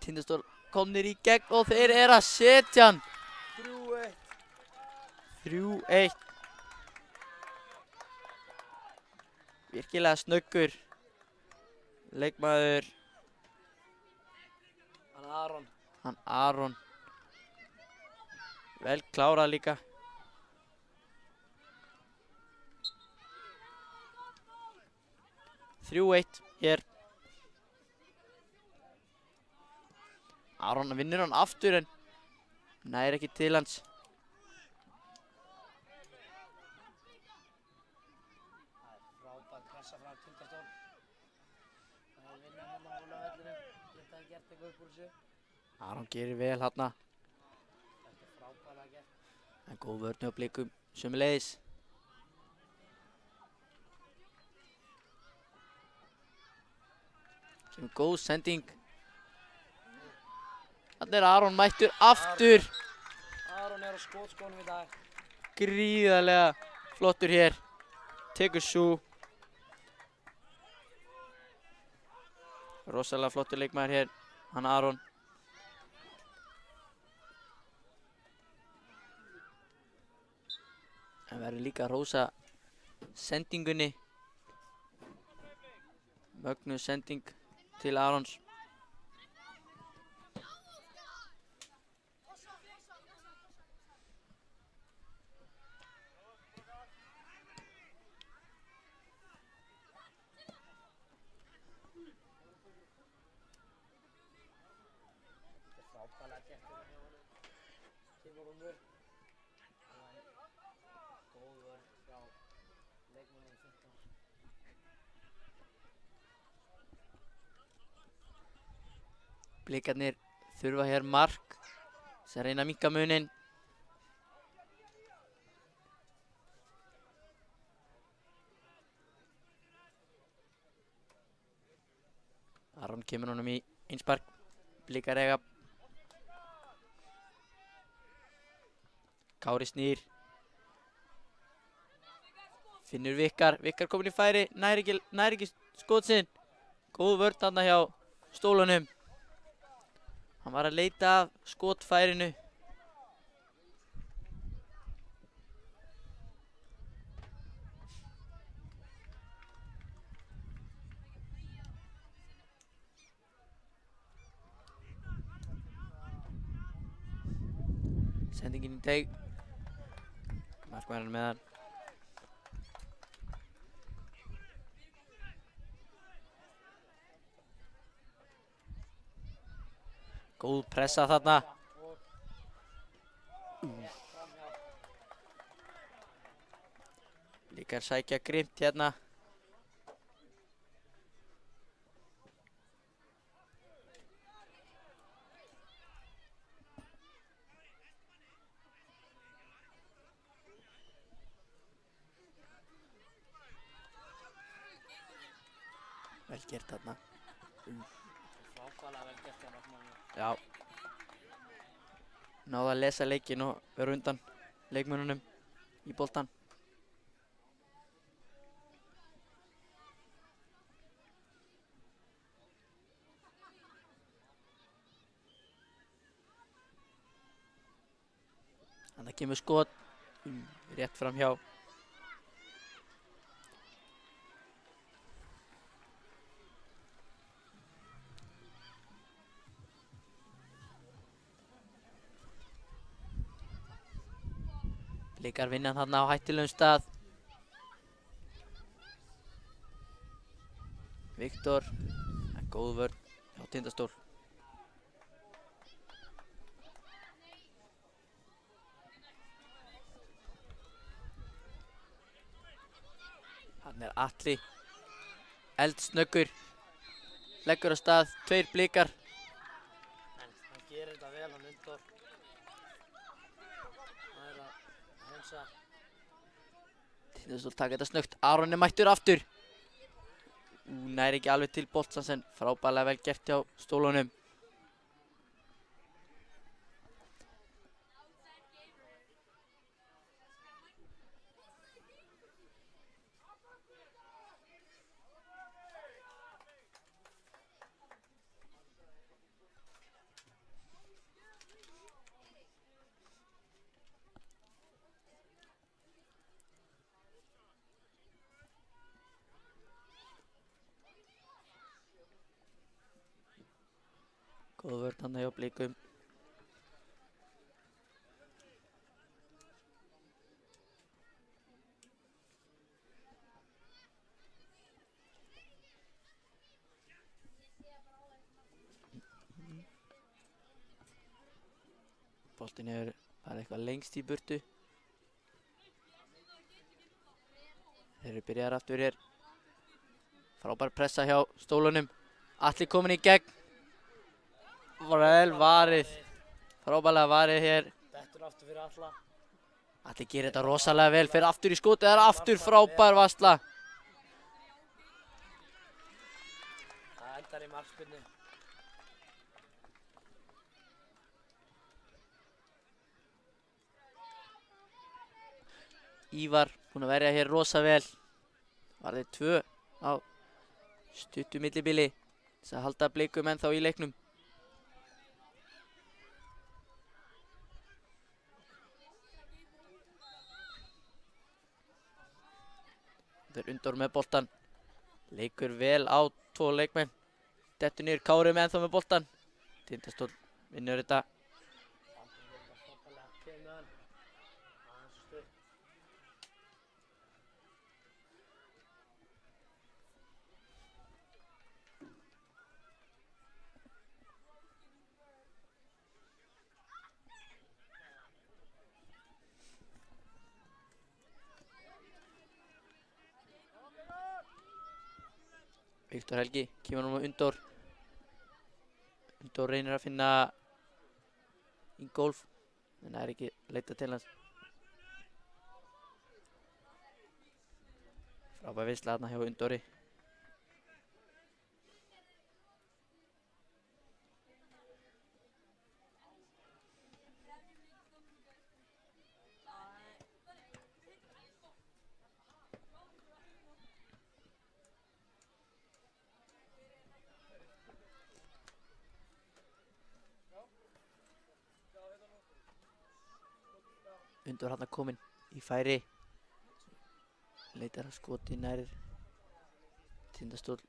Tindastól komnir í gegn og þeir eru að setja hann. 3-1. Virkilega snöggur leikmaður. Hann Aron. Vel klárað líka. Þrjú eitt hér. Aron vinnur hann aftur en nær ekki til hans. Frábær pressa frá Tindastól. Það er vinna hérna á vellinum. Geta gert eitthvað upp úr þessu. Aron gerir vel hérna. Þetta er frábærlega gert. En góð vörn hjá Blikum sömuleiðis. Kemur góð sending. Þannig er Aron mættur aftur. Aron er á skotskónum í dag. Gríðarlega flottur hér. Tekur sú. Rosalega flottur leikmaður hér. Hann Aron. Það verður líka að rósa sendingunni. Mögnuð sending til Arons. Frábærlega gert hérna hjá honum. Kemur hún upp. Góð vörn hjá leikmönnum 15. Blikarnir þurfa hér mark sem reyna að minnka muninn. Aron kemur honum í einspark. Blikar eiga. Kári snýr. Finnur Vikar. Vikar komin í færi. Nær ekki skot sinn. Góð vörn þarna hjá stólunum. Hann var að leita að skotfærinu. Sendingin í teig. Markmaðurinn með hann. Góð pressa þarna. Líkar sækja grimmt hérna. Vel gert þarna. Frábærlega vel gert hjá markmannum. Já. Náðu að lesa leikinn og vera undan leikmönnunum í boltan. Þannig kemur skot rétt fram hjá. Blikar vinna þarna á hættulegum stað. Viktor, góð vörn hjá Tindastól. Hann Atli, eldsnöggur, leggur á stað, 2 blikar. En hann gerir þetta vel, hann Unndór. Það er að hreinsa. Tindastól taka þetta snöggt, Aron mættur aftur. Nær ekki alveg til boltans en frábærlega vel gert hjá stólunum. Góð vörn hann hjá Blikum. Boltinn hefur farið eitthvað lengst í burtu. Þeir eru byrjaðar aftur hér. Frábær pressa hjá stólunum. Atli kominn í gegn. Vel varið. Frábærlega varið hér. Dettur aftur fyrir alla. Atli gerir þetta rosalega vel. Fer aftur í skotið. Það er aftur frábær varsla. Það endar í markspyrnu. Ívar búinn að verja hér rosa vel. Varði 2 á stuttu millibili. Þess að halda Blikum ennþá í leiknum. Þeir Unndór með boltan. Leikur vel á 2 leikmenn. Dettur niður Kári með ennþá með boltan. Tindastól vinnur þetta. Viktor Helgi kemur nú með Unndór. Unndór reynir að finna Ingólf en það er ekki leita til hans. Frábær veisla þarna hjá Unndóri. Undur hann kominn í færi. Leitar að skoti nær. Tindastóll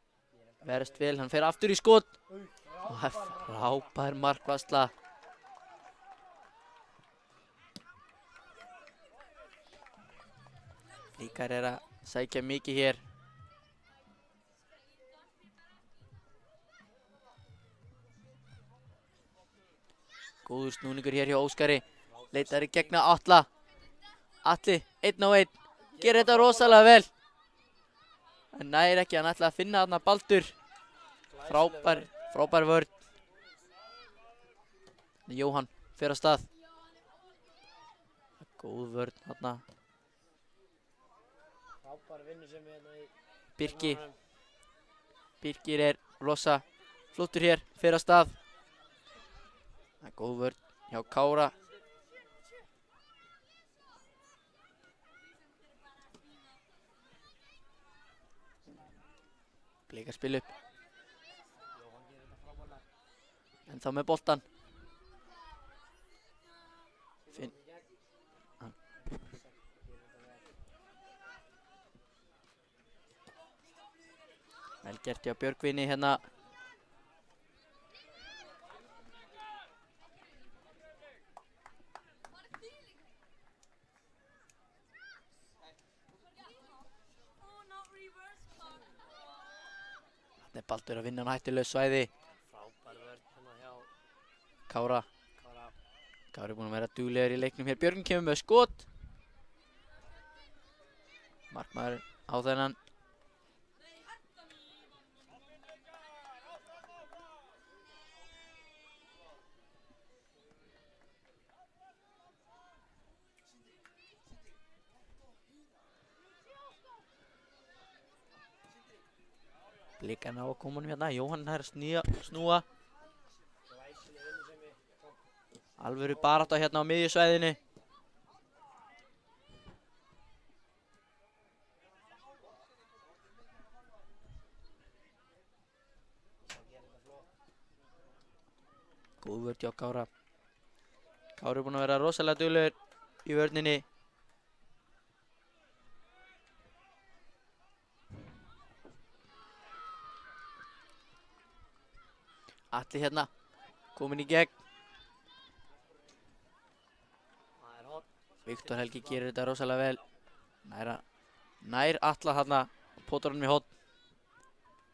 verðst vel, hann fer aftur í skot. Og það er frábær markvarsla. Blikar er að sækja mikið hér. Góður snúningur hér hjá Óskari. Leitar í gegna Atla. Atli, 1 á 1. Gerir þetta rosalega vel. En næri ekki, hann ætlaði að finna þarna Baldur. Frábær vörn. Jóhann fer af stað. Góð vörn þarna. Frábær vinnusemi hérna í Birki. Birkir er rosa flottur hér, fer af stað. Það er góð vörn hjá Kára. Blikar spil upp. Jóhann gerir þetta frábærlega. En þá með boltan. Finn. Vel gert hjá Björgvini hérna. Þetta er Baldur að vinna á hættulaus svæði. Frábær vörn hérna hjá Kára. Kára. Kári er búinn að vera duglegur í leiknum hér. Björgvin kemur með skot. Markmaður á þennan. Blikar ná að koma honum hérna. Jóhann er að snúa. Glæsileg vinnusemi. Alvöru barátta hérna á miðjusvæðinu. Þá gerir þetta flott. Góð vörn hjá Kára. Kári er búinn að vera rosalega duglegur í vörninni. Atli hérna, kominn í gegn. Það er hot. Viktor Helgi gerir þetta rosalega vel. Nær Atla hérna og potar honum í hotn.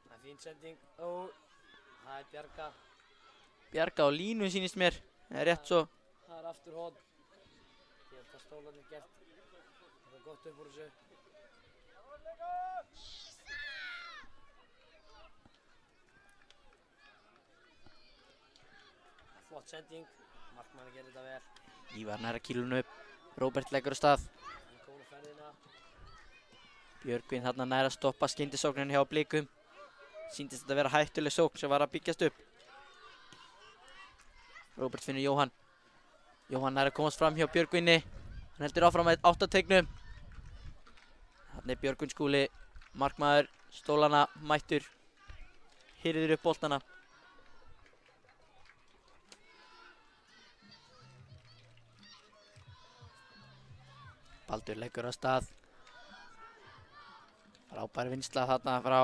Það er fín sending. Ó, það er Bjarga. Bjarga á línu sýnist mér. Það er rétt svo. Það er aftur hot. Geta stólarnir gert. Það er gott upp úr þessu. Flott sending. Markmann gerir þetta vel. Ívar nær að kýlunum upp. Róbert leggur á stað. Hann komur á ferðina. Björgvin þarna nær að stoppa skyndisóknin hjá Blikum. Sýndist þetta að vera hættuleg sókn sem var að byggjast upp. Róbert finnur Jóhann. Jóhann nær að komast fram hjá Björgvinni. Hann heldur áfram með 8 teignum. Þarna er Björgvin Skúli, markmaður stólana mættur. Hirðir upp boltana. Baldur leggur á stað. Frábær vinnsla þarna frá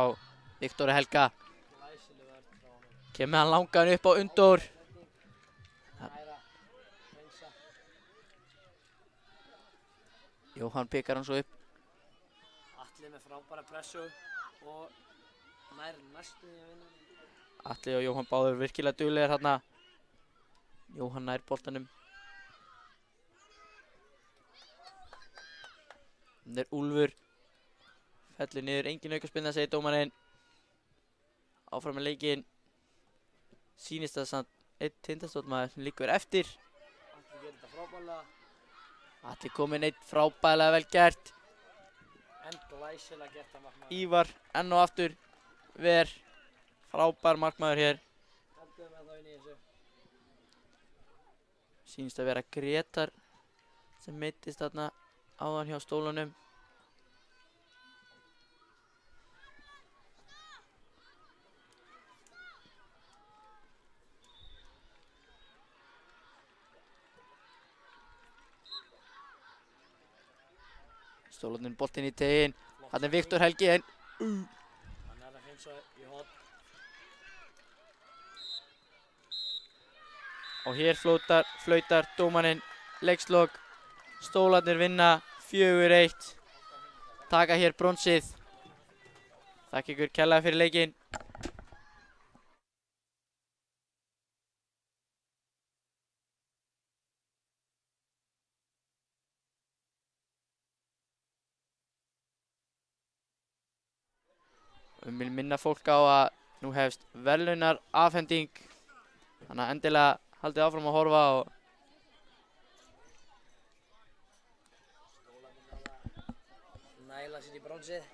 Viktori Helga. Glæsileg vörn frá honum. Kemur hann langan upp á Undur. Næra. Reynsa. Jóhann pikar hann svo upp. Atli með frábæra pressu og nær næstu því að vinna. Atli og Jóhann báður virkilega duglegir þarna. Jóhann nær boltanum. Þannig er Úlfur. Fellur niður, engin aukaspinna, segir dómarinn. Áfram með leikinn. Sýnist það samt einn Tindastóll-maður sem liggur eftir. Atli gerir þetta frábærlega. Atli kominn einn frábærlega vel gert. En glæsilega gert að markmann. Ívar enn og aftur. Ver. Frábær markmaður hér. Haldum með þá inn í þessu. Sýnist að vera Grétar sem meiddist þarna áðan hjá stólunum. Stólarnir boltinn í tegin. Hann Viktor Helgi en Hann að hreinsa í horn. og hér flautar dómarinn leikslok. Stólarnir vinna 4-1. Taka hér bronsið. Þakka ykkur kærlega fyrir leikinn. Við viljum minna fólk á að nú hefst verðlaunar afhending. Þannig að endilega haldið áfram að horfa og Næla sér í bronsið.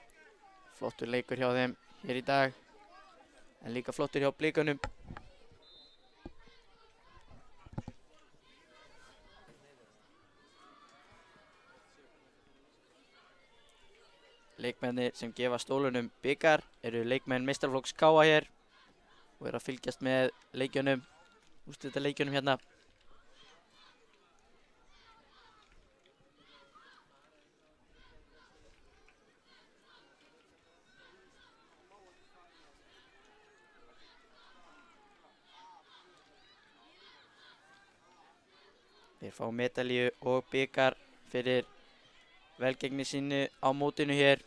flottur leikur hjá þeim hér í dag. En líka flottur hjá Blikunum. Leikmennir sem gefa stólunum bikar eru leikmenn meistaraflokks KA hér og eru að fylgjast með leikjunum, úrslitaleikjunum hérna. Þeir fá medalíu og bikar fyrir velgengni sínu á mótinu hér.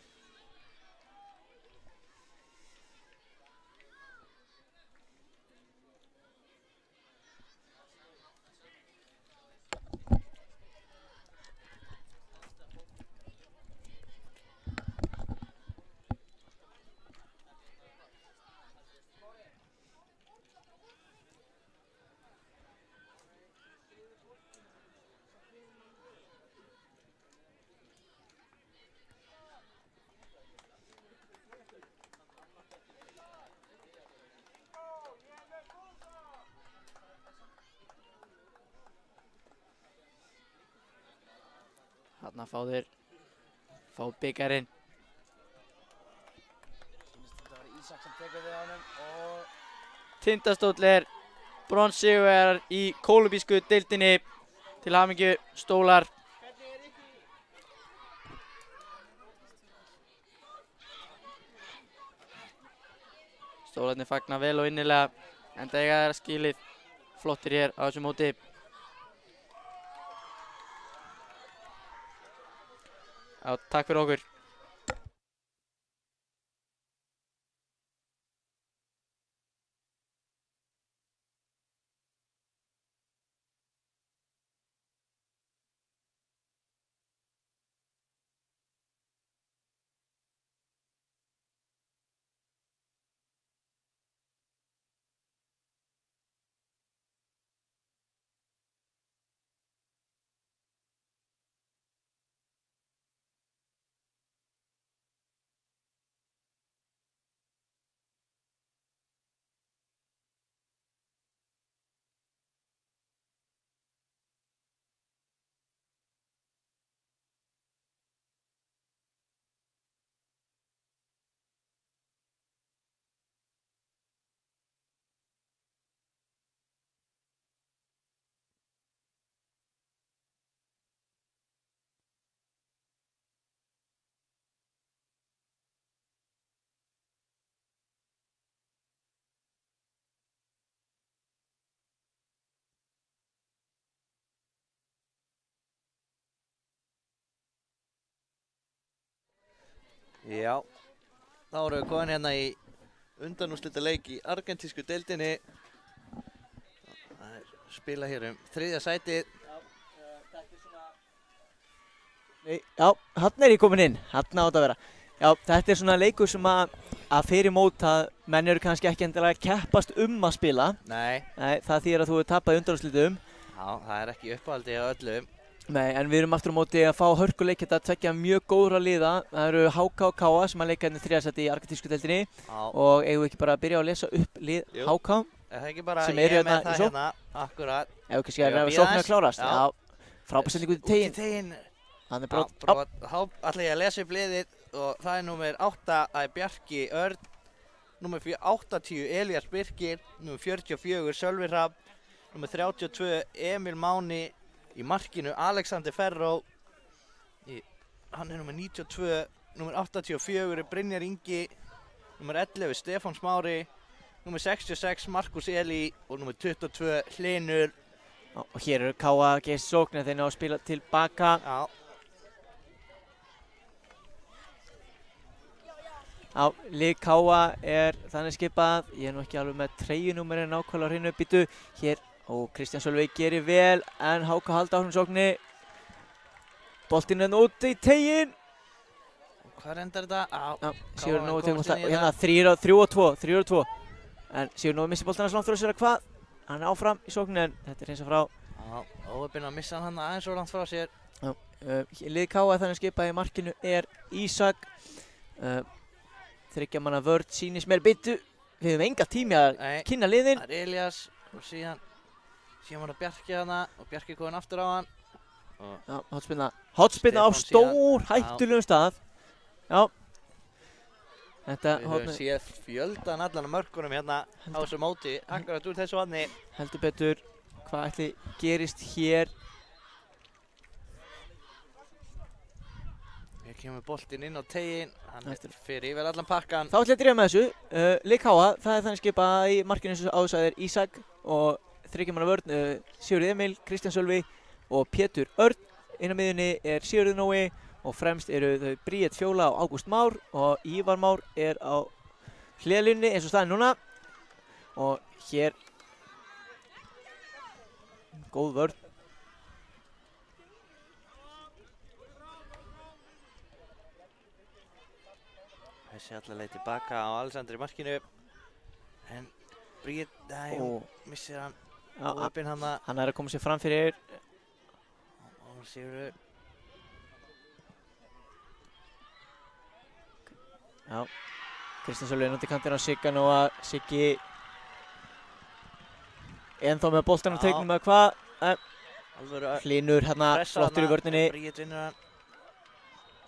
Þarna fá bikarinn. Þetta var Ísak sem tekur við honum og Tindastóll er bronssigurvegarar í kólumbísku deildinni. Til hamingju Stólar. Stólarnir fagna vel og innilega, enda eiga þeirra skilið flottir hér á þessu móti. Já, takk fyrir okkur. Já, þá erum við komin hérna í undanúrslitaleik í argentísku deildinni. Það er spila hér þriðja sætið. Já, hann er ég komin inn, hann átt að vera. Já, þetta er svona leikur sem að fyrir mót að menn eru kannski ekki endilega að keppast að spila. Nei, Það þýðir að þú hefur tapað í undanúrslitum. já, það er ekki uppáhaldi á öllum. Nei, en við erum aftur á móti að fá hörkuleik þetta að tveggja mjög góðra liða. Það eru HK og KA sem að leika hérna í þriðja sæti í argentísku deildinni. Já, Og eigum við ekki bara að byrja að lesa upp lið Jú. HK? er það ekki bara Sem ég eru er hérna með það í sókn? hérna, akkurat. Ef við kannski að Eigum reyna að að bíða sóknin að aðeins? klárast. Já. Já, frábærsending út í teginn. Teginn. Hann er Já, brot. brot. Þá ætla ég að lesa upp liðið og það er númer 8 að Bjarki Örn, númer 80 Elías Birkir, númer 44 Sölvi Hrafn, númer 32 Emil Máni, í markinu Alexander Ferro, í hann er nummer 92, nummer 84 er Brynjar Ingi, nummer 11 Stefán Smári, nummer 66 Markus Eli og nummer 22 Hlynur. Já, og hér eru Káa geist sókn en þeir ná að spila tilbaka. Já, Já, lið Káa er þannig skipað. Ég er nú ekki alveg með treyjunúmerið nákvæmlega á hreinu býtu. Hér, Kristján Sölvi gerir vel en HK halda áfram sókninni. Boltinn er úti í teiginn. hvað endar þetta? Já, Sigurður Nói tekur komst bolta inn í og hérna 3-2. En Sigurður Nói missir boltana svo langt frá sér að hvað? Hann er áfram í sókninni en þetta er hreinsað frá. Já, óheppinn að missa hann aðeins svo langt frá sér. Lið Káa þannig skipað í markinu er Ísak. Þriggja manna vörn sýnist mér byttu. Við höfum enga tími að kynna liðin. Það er Elías og síðan var það Bjarki hana og Bjarki komin aftur á hann. Já, hotspinna á Stefán stór síðan. hættulegum stað. Já. Þetta Við höfum séð fjöldan allan af mörkunum hérna á þessu móti, akkurat úr þessu vatni. heldur betur hvað ætli gerist hér. Hér kemur boltinn inn á teiginn, hann fer yfir allan pakkan. Þá ætla ég að drífa með þessu. Lið Káa, það er þannig skipað í markinu eins og áður sagði er Ísak og þriggja manna vörn Sigurður Emil, Kristján Sölvi og Pétur Örn. Inn á miðjunni er Sigurður Nói og fremst eru þau Bríet Fjóla og Ágúst Már og Ívar Már er á hliðarlínunni eins og staðinn núna. Og hér góð vörn. Þessi allar leið tilbaka á Alexander í markinu. En Bríet, hún missir hann óheppinn hana. Hann er að koma sér fram fyrir. Og Sigurður. Já, Kristján Sölvi er náttúrulega kantinn á Sigga nú að Siggi ennþá með boltan á teignum eða hvað. Hlynur hérna flottur í vörninni. Bríet vinnur hann.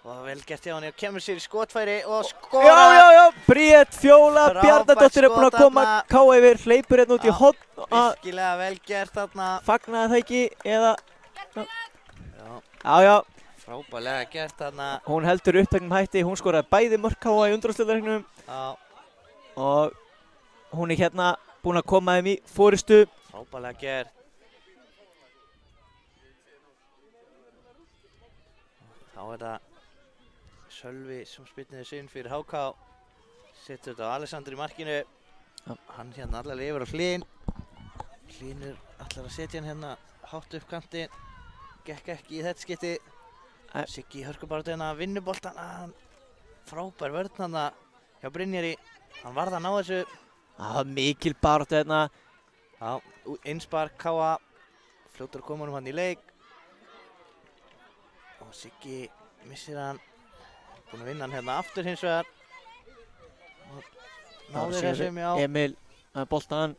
Og vel gert hjá hann, kemur sér í skotfæri og skora! Já, Bríet Fjóla Bjarnadóttir er búin að koma Káa yfir, hleypur hérna út í horn. Virkilega vel gert þarna. Fagnaði það ekki, eða... Já. Frábærlega gert þarna. Hún heldur uppteknum hætti, hún skoraði bæði mörk Káa í undanúrslitaleiknum. Já. Og hún er hérna búin að koma þeim í forystu. Frábærlega gert. Þá er það Sölvi sem spilniði sinn fyrir HK. Setur þetta á Alexander í markinu. Hann hérna allavega yfir á Hlyn. Hlynur allar að setja hann hérna hátt upp kantinn. Gekk ekki í þetta skipti. Siggi hörkubaráttu hérna vinnuboltan. Frábær vörn hérna hjá Brynjari. Hann varð að ná þessu. Mikil baráttu hérna. Já, innspark Káa. Fljótur að koma hann í leik. Og Siggi missir hann. Búinn að vinna hann hérna aftur hins vegar. Náður þessum, já. Emil boltan.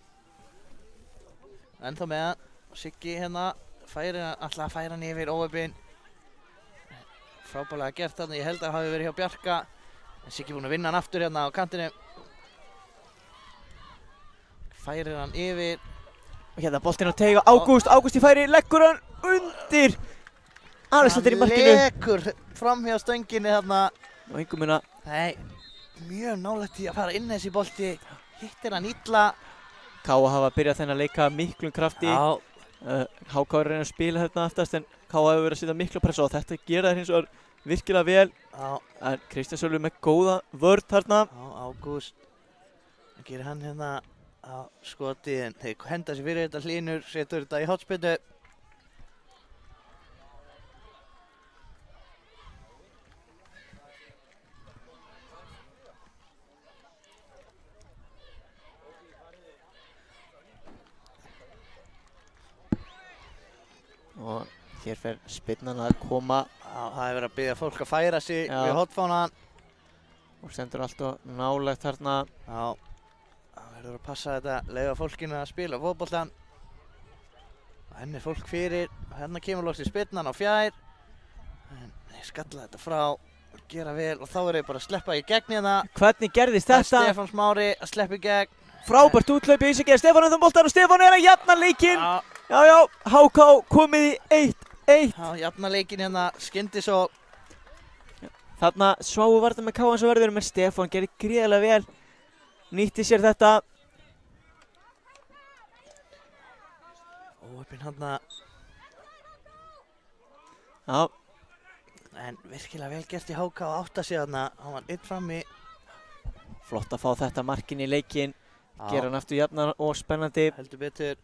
Ennþá með hann. Siggi hérna alltaf að færa hann yfir óheppinn. Frábærlega gert þarna. Ég held að það hafi verið hjá Bjarka. En Siggi búinn að vinna hann aftur hérna á kantinu. Færir hann yfir. Og hérna boltinn á teig og Ágúst í færi, leggur hann undir. Alexander í markinu. Hann lekur fram hjá stönginni þarna. Og engum minna. Nei, mjög nálægt í að fara inn þessi bolti. Hittir hann illa. Káa hafa byrjað þennan leika miklum krafti. Já. HK er að reyna að spila hérna aftast en Káa hefur verið að setja mikla pressa og þetta gera þær hins vegar virkilega vel. Já. En Kristján Sölvi með góða vörn þarna. Já, Ágúst. Það gerir hann hérna á skoti en þeir henda sér fyrir þetta. Hlynur setur þetta í hotspinnu. Og hér fer spinnan að koma. Já, það er verið að biðja fólk að færa sig við hotfánan. Og stendur alltaf nálægt þarna. Já, það verður að passa þetta, leyfa fólkinu að spila fótboltan. Henni er fólk fyrir, hérna kemur loksins spinnan á fjær. En þeir skalla þetta frá, gera vel og þá er þeir bara að sleppa í gegn hérna. Hvernig gerðist þetta? Stefán Smári að sleppa í gegn. Frábært útlaupi í sig er Stefán ennþá boltan og Stefán er að jafna leikinn. Já, HK komið í 1-1. Já, jafna leikinn hérna, skyndisól. Þarna sváu varðar með Káa eins og verður, menn Stefán gerði gríðarlega vel. Nýtti sér þetta. Óöppin hann að... Já, En virkilega vel gert í HK að átta sig þarna. Hann var einn frammi. flott að fá þetta markin í leikinn. Já. Gera hann aftur jafnar og spennandi. Heldur betur.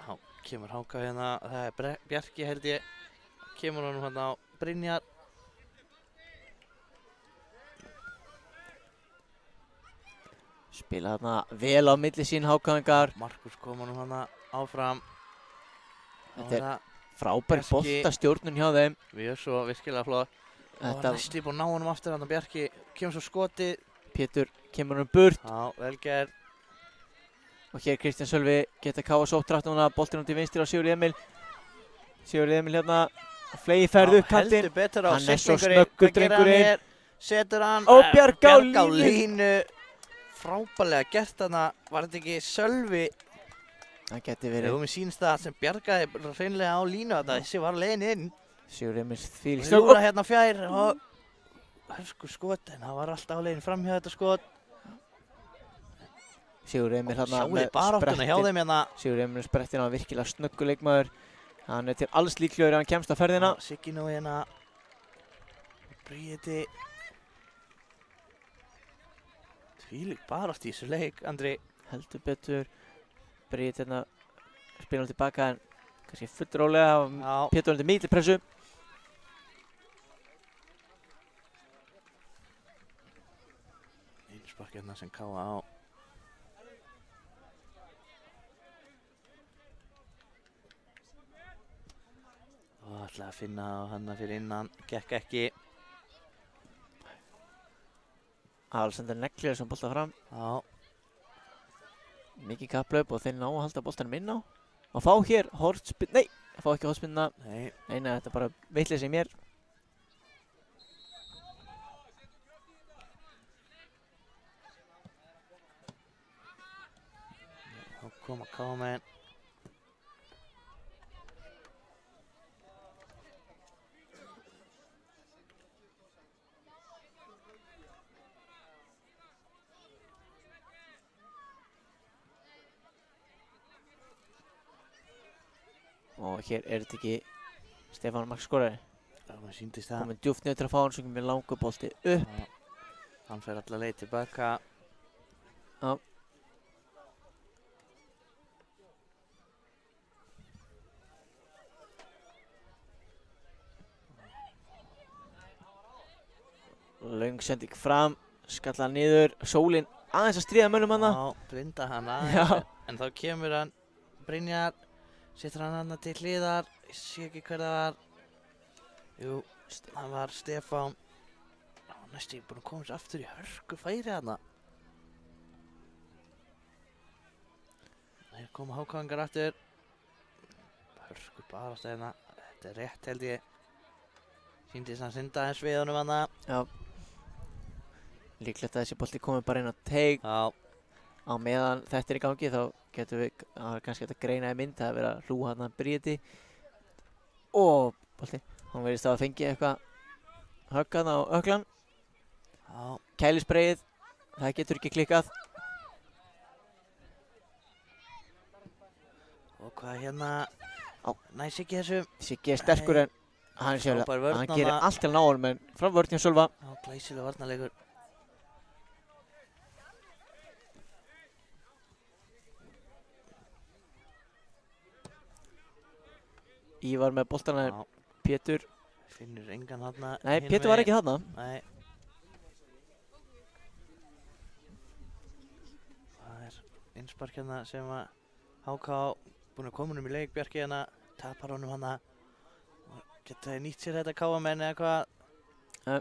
Já, kemur HK hérna, það er Bjarki held ég. Kemur honum hérna á Brynjar. Spila þarna vel á milli sín HK-ingar. Markus kom honum hérna áfram. Þetta er það frábær Bjarki. boltastjórnun hjá þeim. mjög svo virkilega flott. Þetta Og næstu búinn að ná honum aftur hann að Bjarki. Kemur svo skotið. Pétur kemur hann burt. Já, vel gert. Og hér Kristján Sölvi geta Káa sótt rætt núna. Boltinn til vinstri á Sigurði Emil. Sigurði Emil hérna. Flegi ferð upp kantinn. Heldur betur á Hann er svo siglingunni. snöggur Hvað gerir hann drengurinn. hér? Setur hann. Og Bjarki á Bjarki línu. línu. Frábærlega gert þarna. Var þetta ekki Sölvi? Það geti Jú, verið mér sýnst það sem bjargaði hreinlega á línu þetta. Þessi var leiðin inn. Sigurði Emil því Þrjúra hérna fjær og hörsku skot. En það var alltaf á leiðin fram hjá þetta skot. Sigurði Emil hérna Sjáuði baráttuna hjá þeim hérna. Sigurði Emil sprettin á virkilega snöggur leikmaður. Hann er til alls líklegur ef hann kemst á ferðina. Siggi nú hérna. Bríði. Þvílík barátt í þessu leik, Andri. Heldur betur. Bríð hérna spila hann tilbaka en kannski fullrólega. Já. Pétur undir mikilli pressu. Einspark hérna sem Káa á. Og ætlaði að finna á hana fyrir innan. Gekk ekki. Alexander Neglir sem bolta fram. Já. Mikið kapplaup og þeir ná að halda boltanum inn á. Og fá hér hortspinn. Nei, fá ekki hortspinnina. Nei. Nei, þetta er bara vitleysi í mér. Þá koma Káa menn. Og hér er þetta ekki Stefán Max skorari. Já, mér sýndist það. Kominn djúpt niður til að fá hann, svo kemur langur bolti upp. Já. Hann fer alla leið tilbaka. Já. Löng sending fram, skalla niður, sólin aðeins að stríða mönnum hana. Já, blinda hann Já. aðeins. En þá kemur hann, Brynjar, setur hann hana til hliðar. Ég sé ekki hver það var. Jú, það var Stefán. Já, næstu ég búinn að koma sér aftur í hörku færi hana. Þeir koma HK-ingar aftur. Hörku barátta hérna. Þetta er rétt held ég. Sýndist hann synda aðeins við honum hana. Já. Líklegt að þessi bolti komi bara inn á teig. Já. Á meðan þetta er í gangi þá getum við kannski hægt að greina í mynd. Það er verið að hlúa hann að Bríði. Og bolti. Hún verðist að fengi eitthvað höggað á öklan. Já. Kælisbreið. Það getur ekki klikkað. Og hvað hérna? Á. Næs ekki þessu. Siggi er sterkur en hann er Frábær sérlega. vörn Hann gerir þarna. allt til að ná honum en frá vörn hjá Sölva. Já, glæsilega varnarleikur. Ívar með boltana er Já. Pétur. Finnur engan þarna. Nei, hinum Pétur var megin. ekki þarna. Nei. Það er innspark hérna sem að HK búinn að koma honum í leik. Bjarki hérna tapar honum hana. Geta þið nýtt sér þetta Káamenn eða hvað?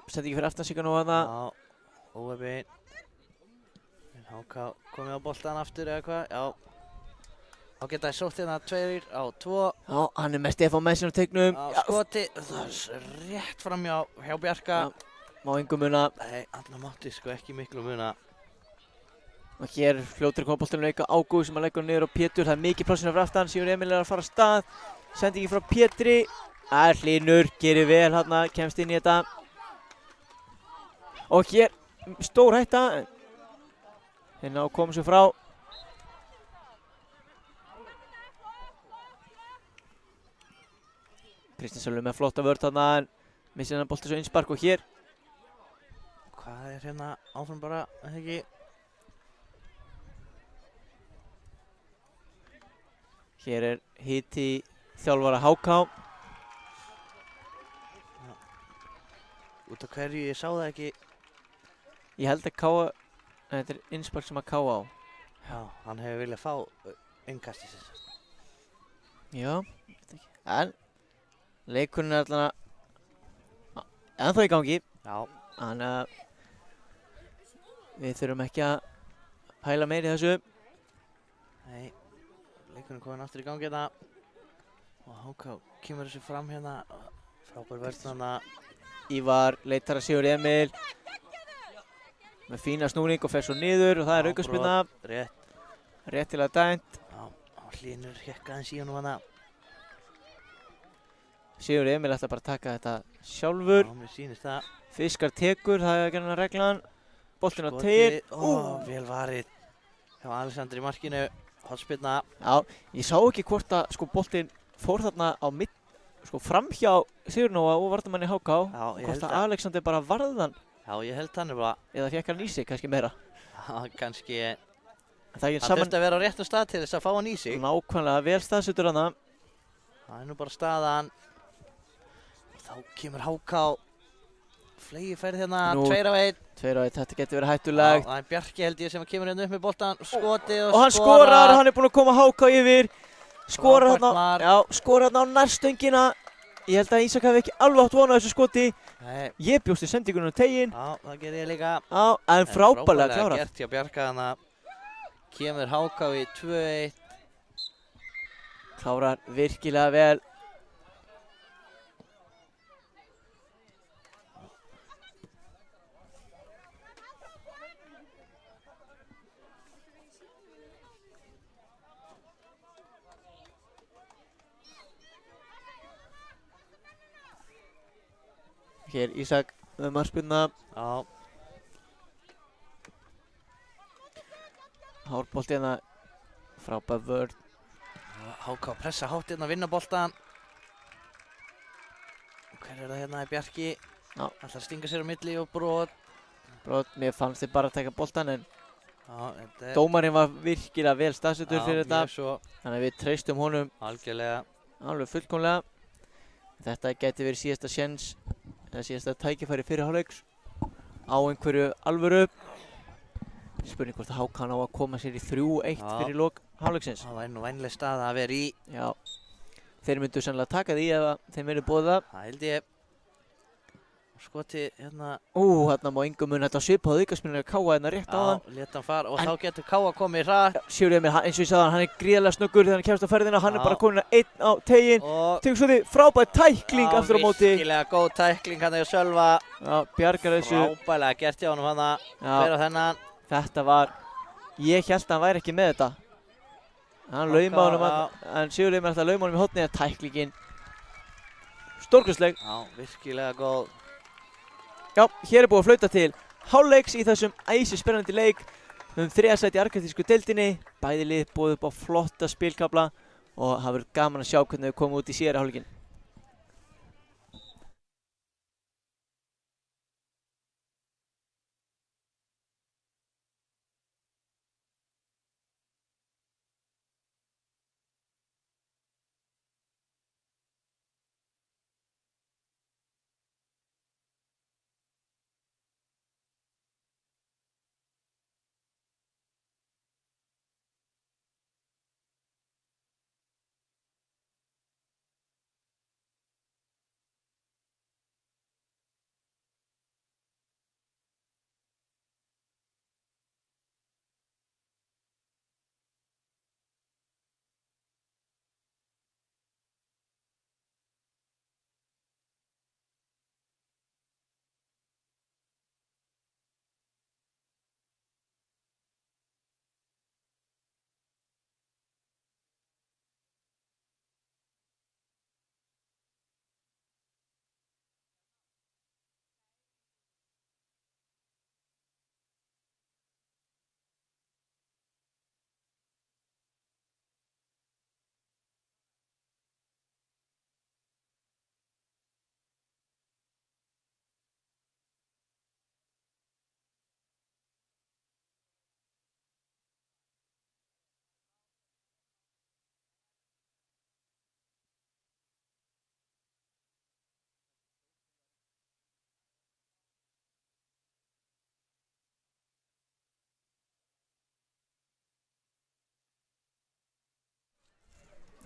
Sendi ekki fyrir aftan sig nú hana. Já, óöfin. HK komið á boltan aftur eða hvað? Já. Þá geta þið sótt hérna 2 á 2. Já, hann er með Stefán með sinna tegnum. Á skoti. Það er rétt framjá hjá Bjarka. Já. má engum muna. Nei, Anna mátti sko ekki miklu muna. Og hér fljótur koma boltinn leika Ágúst sem að leggur niður á Pétur. Það er mikið plássina fyrir aftan. Sigur Emil er að fara af stað. Sendingi frá Pétri. Það er Hlynur, gerir vel hérna, kemst inn í þetta. Og hér stór hætta. Hérna á koma sér frá. Kristinn Sölvi með flotta vörð þarna en missir hennar bolti svo innspark og hér. Hvað er hérna áfram bara, ekki? Hér er hiti þjálfara HK. Út af hverju, ég sá það ekki. Ég held að Káa, þetta er innspark sem að Káa á. Já, hann hefur viljað fá innkastið sér. Já, veit ekki. En leikurinn er allan ennþá í gangi. Já. Þannig að við þurfum ekki að pæla meira í þessu. Nei, leikurinn komin aftur í gangi hérna. Og HK kemur þessu fram hérna. Frábær vörn þarna. Ívar leitar að Sigur Emil með fína snúning og fer svo niður og það er aukaspyrna. Rétt. Réttilega dæmt. Já, og Hlynur hékk aðeins í honum hana. Sigur Emil ætla bara að taka þetta sjálfur. Já, mér sýnist það. Fiskar tekur, það er gerðan reglan. Boltinn á tegir. Vel varið. Hjá Alexander í markinu. Hornspyrna. Já, ég sá ekki hvort að sko boltinn fór þarna á mitt, sko framhjá Sigurnóa og vardamanni HK. Já, ég hvort held að Alexander bara varðan Já, ég held hann bara. eða fekk hann í sig, kannski meira. Já, kannski. En það er ekki Hann saman þurfti að vera á réttum stað til þess að fá hann í sig. nákvæmlega vel staðsettur hana. Það er nú bara staðan. Þá kemur HK. Flegi færð hérna, Nú- 2-1. 2-1, þetta getur verið hættulegt. Það er Bjarki held ég sem kemur hérna upp með boltan. Skotið Og hann skorar, hann er búinn að koma HK yfir. Skorar Frábært hérna, mark. já, skorar hérna á nærstöngina. Ég held að Ísak hafi ekki alveg átt vona á þessu skoti. Nei, Ég bjóst í sendingunum tegin. já, það gerði ég líka. Já, en frábærlega klárað. gert hjá Bjarka hana. Kemur HK í 2-1. Klárar virkilega vel. Hér Ísak með markspyrna. Já, Hárbolti hérna. Frábær vörn. HK pressa hátt hérna, vinna boltan. Hver er það hérna, er Bjarki. Já. Ætlar að stinga sér á milli og brot. Brot, mér fannst þið bara að taka boltan en Já, þetta er dómarinn var virkilega vel staðsettur fyrir þetta. mjög svo, Þannig að við treystum honum algjörlega. alveg fullkomlega. Þetta geti verið síðasta sjens, eða síðasta tækifæri fyrir hálfleiks á einhverju alvöru. Spurning hvort að HK á að koma sér í 3-1 Já. fyrir lok hálfleiksins. Það væri nú vænleg staða að vera í. Já, þeir myndu sannlega taka því ef að þeim verið búið það. Það held ég. Skoti hérna. Hérna má engum mun þetta svipað aukaspyrnu að Káa hérna rétt á hann. Já, leta hann fara og En- þá getur Káa komið hratt. Sigur Emil, eins og ég sagði hann er gríðarlega snöggur þegar hann kemst á ferðina. Hann er Já. bara komin að einn á tegin. Og Tegur svo því frábær tækling aftur á móti. virkilega góð tækling hann hjá Sölva. Já, bjargar þessu. Frábælega gert hjá honum hana. Já. Hver á þennan. Þetta var, ég held að hann væri ekki með þetta. Hann laumaði honum, en Sigur Emil ætlaði að lauma honum í hotnið að tæklingin. Stórkostleg. Já, virkilega góð. Já, hér er búið að flauta til hálfleiks í þessum æsispennandi leik. Þriðja sæti í argentísku deildinni. Bæði lið búið upp á flotta spilkafla og það verður gaman að sjá hvernig þau koma út í síðari hálfleikinn.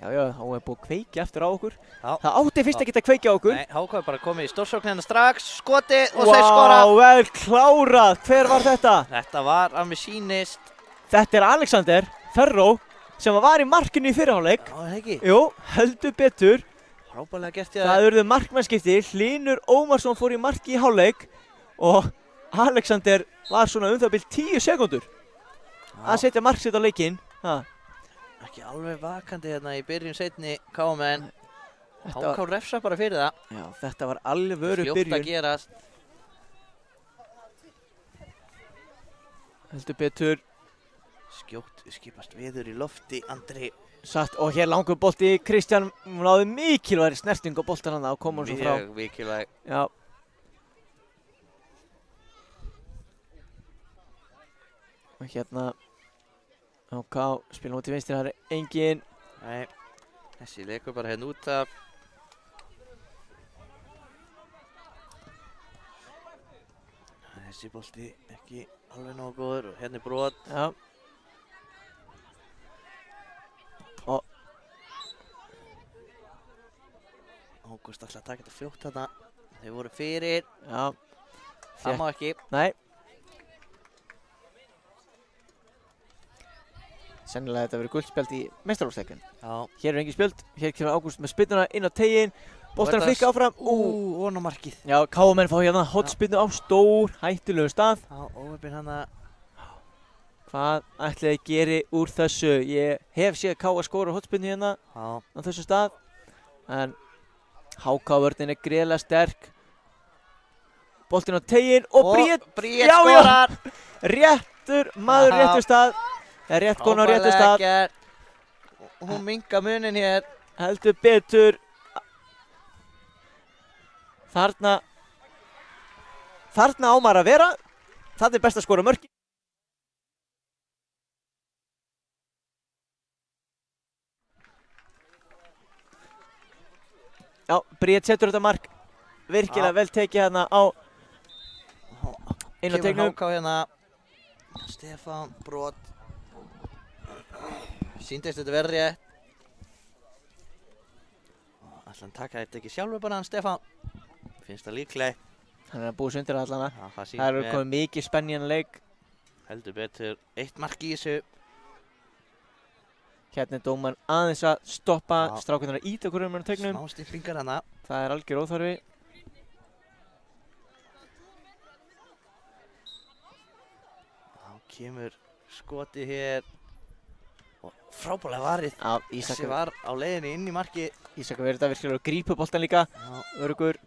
Já, þá er búið að kveikja eftir á okkur. Já. Það átti fyrst ekki að kveikja á okkur. Nei, HK er bara komið í stórsókn hérna strax, skotið og þeir skora. Vá, vel klárað. Hver var þetta? Þetta var að mér sýnist. Þetta er Alexander Ferró sem var í markinu í fyrirháleik. Já, það ekki. Jú, heldur betur. Frábærlega gert ég Það urðu markmannskipti. Hlynur Ómarsson fór í marki í hálfleik og Alexander var svona það bil 10 sekúndur að setja mark sitt á leikinn. Ekki alveg vakandi hérna í byrjun seinni KM en Þetta HK refsa bara fyrir það. Já, þetta var alvöru Fljótt að byrjun. gerast. Heldur betur. Skjótt skipast viður í lofti, Andri. Satt, og hér langur bolti. Kristján náði mikilvægri snerting á boltan hann og kom hann svo frá. Mjög mikilvæg. Já. Og hérna HK spilum út í vinstri, það er engin. Nei, þessi leikur bara hérna út af. Þessi bolti ekki alveg nógu góður og hérna er brot. Já. Og Ágúst ætla að taka þetta fljótt þarna. Þeir voru fyrir. já. Það má ekki. Nei. Sennilega þetta verið guldspjald í meistaraflokksleikinn. Já. Hér er engin spjöld. Hér kemur Ágúst með spyrnuna inn á teginn. Boltan fikk áfram. Von á markið. Já, KM fá hérna hotspinnu á stór hættulegu stað. Já, óöfinn hana. Hvað ætli þið geri úr þessu? Ég hef séð KM skora hotspinnu hérna Já. á þessu stað. En HK-vörnin er greiðlega sterk. Boltinn á teginn og Bríet. Bríet Já, já. skorar. Réttur maður Já. réttur stað. Er rétt kona á réttur stað. Gert. Hún minka munin hér. Heldur betur. Þarna á maður að vera. Það er best að skora mörkin. Já, Bríet setur þetta mark. Virkilega vel tekið hérna á inn á Kemur tegnum. HK hérna. Stefán, brot. Sýndist þetta verið rétt. Ætla hann taka þetta ekki sjálfur bara hann Stefán. Finnst það líklegt. Hann er að búa sig undir allana. Já, það Það sýnir eru komið mikið spenni í hann leik. heldur betur. Eitt mark í þessu. Hérna er dómarinn aðeins að stoppa Já. strákurnar að íta okkur um hann á tegnum. Smá stimpingar hana. Það er algjör óþarfi. Þá kemur skoti hér. Og frábærlega varið. Já, Ísak Þessi var á leiðinni inn í marki. verið þetta virkilega að grípa boltan líka. Já. Öruggur.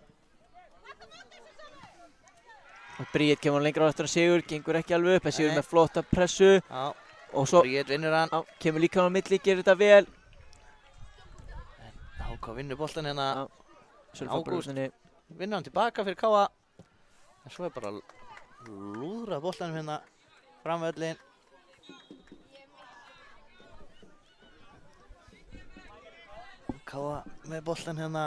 Og Bríet kemur lengra á eftir að sigur, gengur ekki alveg upp, en sigur Nei. með flotta pressu. Já. Og svo Bríet vinnur hann. já, kemur líka á milli, gerir þetta vel. HK vinnur boltan hérna. Já. Svo er Ágúst. fótboltabrúsninni. Vinnur hann tilbaka fyrir Káa. En svo er bara lúðrað boltanum hérna framvöllin. Káa með boltan hérna.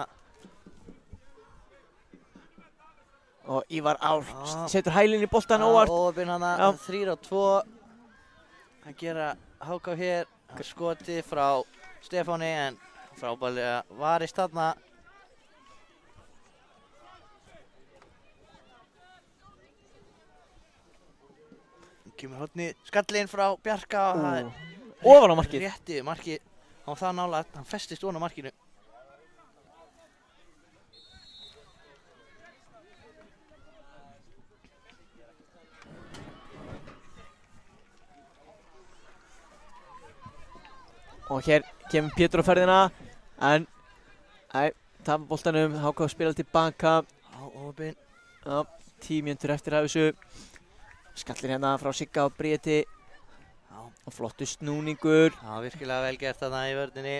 Og Ívar Ár Já. setur hælinn í boltan óvart. Óöfinn hana, Já. 3-2. Að gera HK hér. Skoti frá Stefáni en frábærlega varist þarna. Kemur horni skallinn frá Bjarka og það er Ofan á markið. rétt yfir markið. Hann var það nálægt, hann festist ofan á markinu. Og hér kemur Pétur á ferðina. En, tapar boltanum, HK spilar tilbaka. Á óöfinn. Já, 10 mínútur eftir af þessu. Skallir hérna frá Sigga og Bríeti. Já. Og flottu snúningur. Það var virkilega vel gert þarna í vörninni.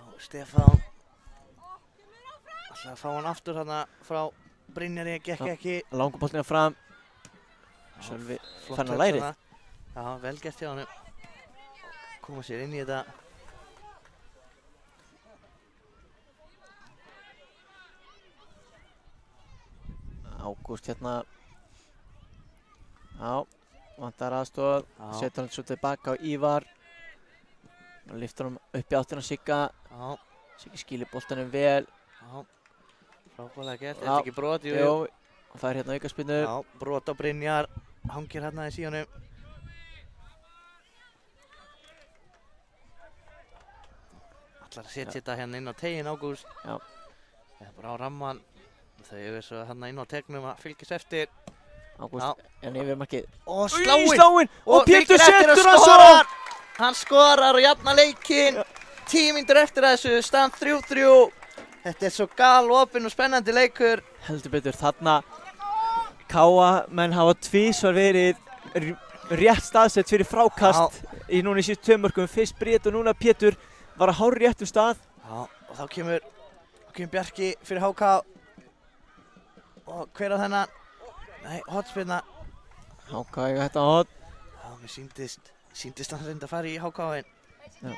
Og Stefán ætlaði að fá hann aftur þarna frá Brynjari, gekk Já. ekki. Langur boltinn fram. Sölvi fann á lærið. Já, vel gert hjá hann. Koma sér inn í þetta. Ágúst hérna. Já, vantar aðstoð. Já. Setur hann svo tilbaka á Ívar. Hann lyftur hann upp í áttina á Sigga. Já, Siggi skýlir boltanum vel. já. Frábælega gert, Já. þetta ekki brot, jú. Jó, hann fær hérna aukaspyrnu. Já, brot á Brynjar, hangir hérna í síðanum. Ætlar að setja þetta hérna inn á tegin Ágúst. Já. Eða bara á ramman. Þau eru svo hérna inn á tegnum að fylgjast eftir. Ágúst, en yfir markið. Og Sláinn! Og Pétur fylgir eftir og setur hann svo! skorar! Hann skorar og jafnar leikinn. 10 mínútur eftir þessu, stand 3-3. Þetta er svo galopinn og spennandi leikur. Heldur betur, þarna Káa-menn hafa tvísvar verið rétt staðsett fyrir frákast í núna í síðustu 2 mörkum. Fyrst Bríet og núna Pétur var að hárri réttum stað. Já, og þá kemur Bjarki fyrir HK. Og hver á þennan? Nei, hotspyrna. HK eiga þetta hot. Já, mér síndist hann reynda að fara í HK-in. Já.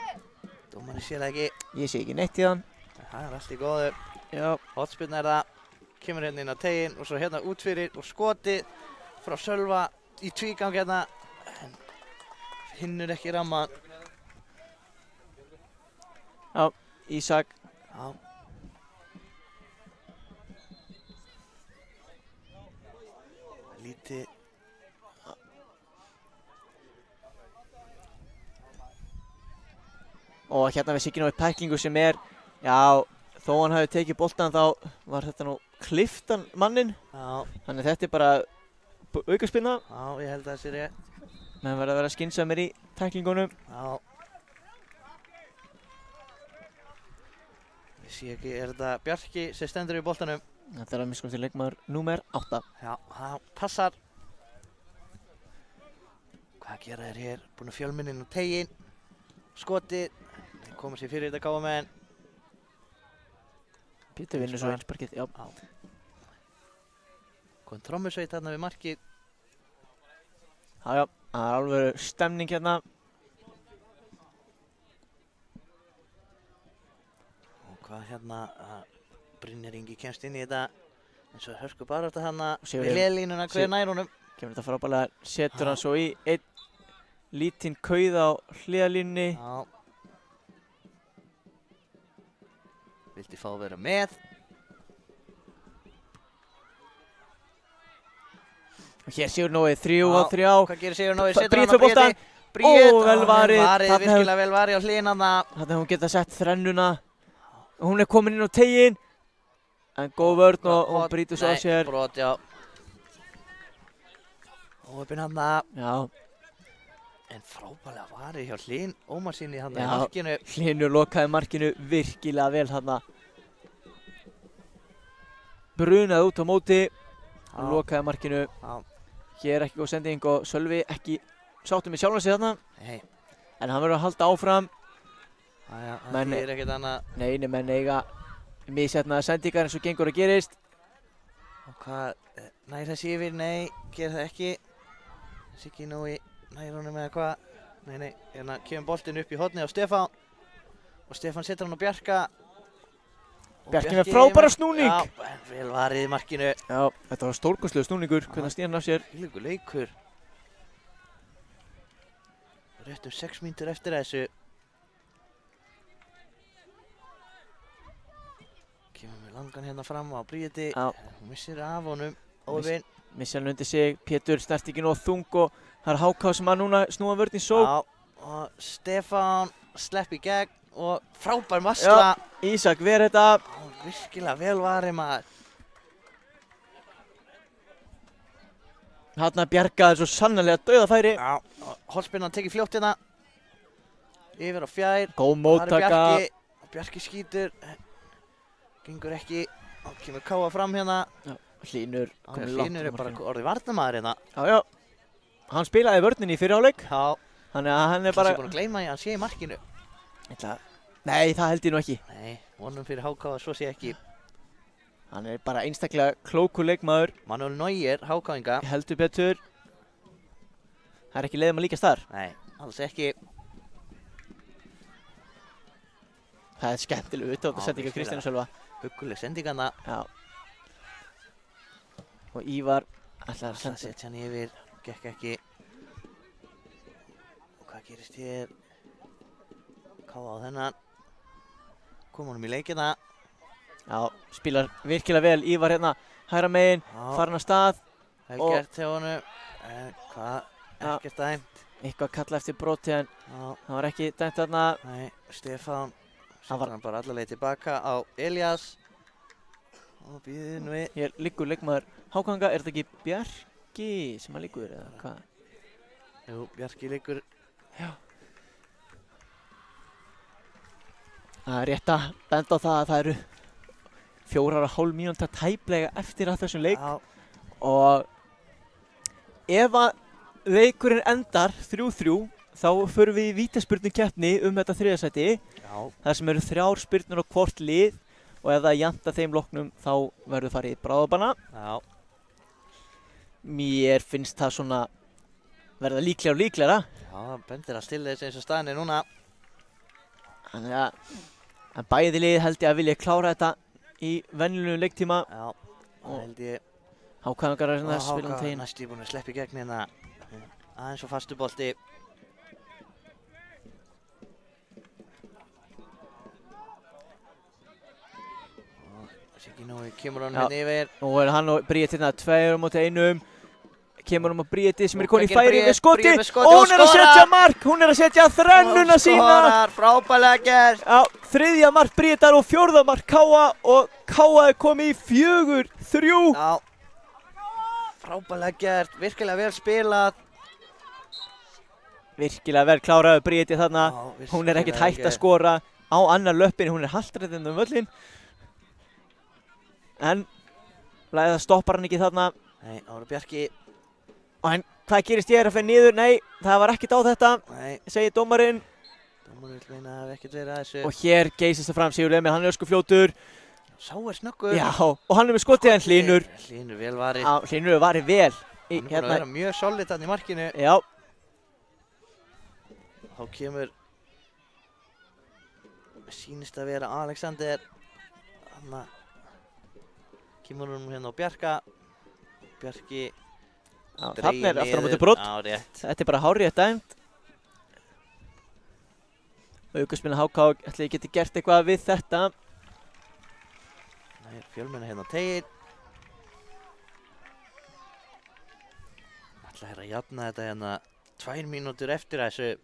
Dómarinn sér það ekki. Ég sé ekki neitt í hann. Það er allt í góðu. Já. Hotspyrna er það. Kemur hérna inn á tegin og svo hérna út fyrir og skotið frá Sölva í tvígang hérna. En hinnur ekki ramman. Já, Ísak. Já. Lítið. Og hérna við Siggi ná í pæklingu sem er, já, þó hann hafi tekið boltan þá var þetta nú kliftan manninn. Já. Þannig þetta er bara aukaspyrna. Já, ég held að það sé rétt. Menn verða að vera skynsamir í tæklingunum. Já. Ég sé ekki, er þetta Bjarki sem stendur í boltanum? Þetta er að miskunni leikmaður númer 8. Já, það passar. Hvað gera þeir hér? Búin að fjölminn inn á tegin. Skotið. Þeir koma sér fyrir þetta gáfamenn. Pétur vinnur svo einsparkið, já. Kom trommusveit þarna við markið. Já, það er alveg stemning hérna. Og hvað hérna, Brynjar Ingi kemst inn í þetta. En svo hörku bara eftir hana við hliðlínuna, hver nær honum. Kemur þetta frábælega, setur hann svo í einn lítinn kauð á hliðalínunni. Já. Vildi fá að vera með. Og hér Sigur Nói 3-3. Hvað gerir Sigur Nói? Bríet fyrir boltan. Bríet, vel varið. Virkilega vel varið á hliðina. Þarna hefur hún getað sett þrennuna. Og hún er komin inn á tegin. En góð vörn og hún brýtur svo á sér. Nei, brot, já. Óöpinn hana. Já. En frábælega varið hjá Hlyn Ómarsinni hana í Já, markinu. Hlynur lokaði markinu virkilega vel hana. Brunaði út á móti. Hann lokaði markinu. Já. Hér er ekki góð sending og Sölvi ekki sáttur með sjálfan sig þarna. Nei. En hann verður að halda áfram. Jæja, það er ekkert annað. Nei, menn eiga misjafnaðar sendingar eins og gengur að gerist. Og hvað, nær þessi yfir? Nei, ger það ekki. Siggi Nói, nær honum eða hvað? Nei, hérna kemur boltinn upp í hornið á Stefán. Og Stefán setur hann á Bjarka. Bjarki með frábæra snúning. Já, en vel varið í markinu. Já, þetta var stórkostlegur snúningur, hvernig stíð hann af sér. Hvílíkur leikur. Rétt 6 mínútur eftir þessu. Kemur með langan hérna fram á Bríeti. Já. Hún missir af honum, Óvin. Missir hann undir sig, Pétur snert ekki nóg þung og það er HK sem að núna snúa vörn í sókn. Já, og Stefán slepp í gegn og frábær varsla. Já, Ísak verið þetta. Virkilega vel varið maður. Þarna bjargaði svo sannarlega dauðafæri. Já, og Holspinnan tekið fljótt hérna. Yfir á fjær. Góð móttaka. Bjarki skýtur. Gengur ekki. Og kemur Káa fram hérna. Já, Hlynur komið langt. Hlynur er bara orðið varnarmaður hérna. Já. Hann spilaði vörninni í fyrri hálfleik. Já. Þannig að hann er bara... Hann sé búinn að gleyma því að hann sé í markinu. Nei, það held ég nú ekki. Nei, vonum fyrir HK að svo sé ekki. Hann er bara einstaklega klókur leikmaður. Manuel Neuer, HK-inga. Heldur betur. Það er ekki leiðum að líkast þar. Nei, alls ekki. Það er skemmtileg utátt að setja ekki á Kristjánu Sölva. Hugguleg sendinganna. Já. Og Ívar ætlar að setja hann yfir. Gekk ekki. Og hvað gerist hér? Káa á þennan. Kom honum í leikina. Já, spilar virkilega vel. Ívar hérna hægra megin, Já. farin af stað. Vel Og- gert hjá honum. Hvað? Já. Ekkert dæmt. Eitthvað kalla eftir broti en Já. það var ekki dæmt þarna. Nei, Stefán. Hann var- Setur hann bara alla leið tilbaka á Elías. Og býðið nú við. Hér liggur leikmaður Hákanga. Er þetta ekki Bjarki sem að liggur eða hvað? Jú, Bjarki liggur. Það er rétt að benda á það að það eru 4,5 mínúta tæplega eftir að þessum leik. Já. Og ef að leikurinn endar 3-3 þá förum við í vítaspyrnukeppni þetta þriðja sæti. Já. Það sem eru 3 spyrnur á hvort lið og ef það er jafnt að þeim loknum þá verður farið í bráðabanna. Já. Mér finnst það svona verða líklegra og líklegra. Já, það bendir að stilla þessu eins og staðan er núna. Þannig að en bæði lið held ég að vilja klára þetta í venjulegum leiktíma. Já, það held ég. Hákangar er Og svona spilum Háka tegin. næstu búin að sleppa í gegn hérna. Aðeins og fastu bolti. Og Siggi Nói kemur honum Já. hérna yfir. Nú er hann og Bríet hérna 2 á móti 1. Kemur hann á Bríeti sem er Og komin í hvað gerir færi Bríet? með skoti. Bríet með skoti Og og hún er að skorar! setja mark. Hún er að setja þrennuna sína. Skorar, frábælega gert. Já, 3. mark Bríetar og 4. mark Káa og Káa er komið í 4-3. Já. Frábælega gert, virkilega vel spilað. Virkilega vel kláraði Bríeti þarna. Já, Hún er ekkert virkilega hægt að gert. skora á annar löppin. Hún er haltræðin völlin. En það stoppar hann ekki þarna. Nei, Ára Bjarki. En hvað gerist ég er að fyrir niður? Nei, það var ekkert á þetta, Nei, segir dómarinn. dómar vil meina að það hef ekkert verið að þessu. Og hér geysist það fram Sigurður Emil, hann er ösku fljótur. Sá er snöggur. Já, og hann er með skotið en Hlynur. Hlynur vel varið. Já, Hlynur varði vel. Hann er búin að vera mjög solid hann í markinu. Já, Þá kemur, sýnist að vera Alexander. Þannig kemur hún hérna á Bjarka. Bjarki já dreginn þarna er aftur á móti niður. brot. Já, rétt. Þetta er bara hárrétt dæmt. Aukaspilna Háká, ætli ég geti gert eitthvað við þetta. Það er Fjölmenni hérna á tegin. Ætla að jafna þetta hérna 2 mínútur eftir þessu.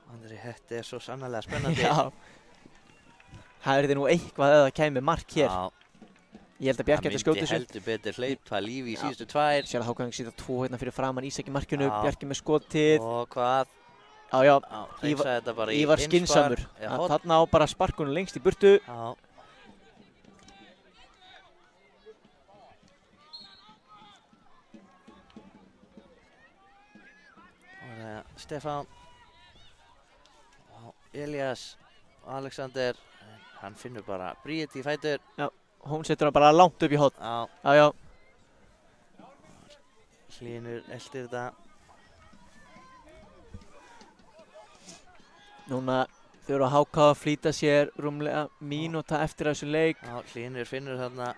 Andri, þetta er svo sannarlega spennandi. Já. Það er því nú eitthvað ef það kæmi mark hér. Já, Ég held að Bjarki ætti að skjóta það myndi þessu. heldur betur hleypa lífi í Já. síðustu 2. Sér að Háká sýta 2 hérna fyrir framann Ísak í markinu, Já. Bjarki með skotið. Og hvað? Já, já, Já, hreinsaði þetta bara í Ívar innspar. skinsamur. Já, Hann- horn. Þarna á bara sparkunum lengst í burtu. Já. Og það er Stefán. Og Elías og Alexander. Hann finnur bara Bríet í fætur. Hún setur hann bara langt upp í hotn. Já, Já, já. Hlynur eldir þetta. Núna þurfa Háká að flýta sér rúmlega mínúta eftir þessu leik. Já, Hlynur finnur þarna.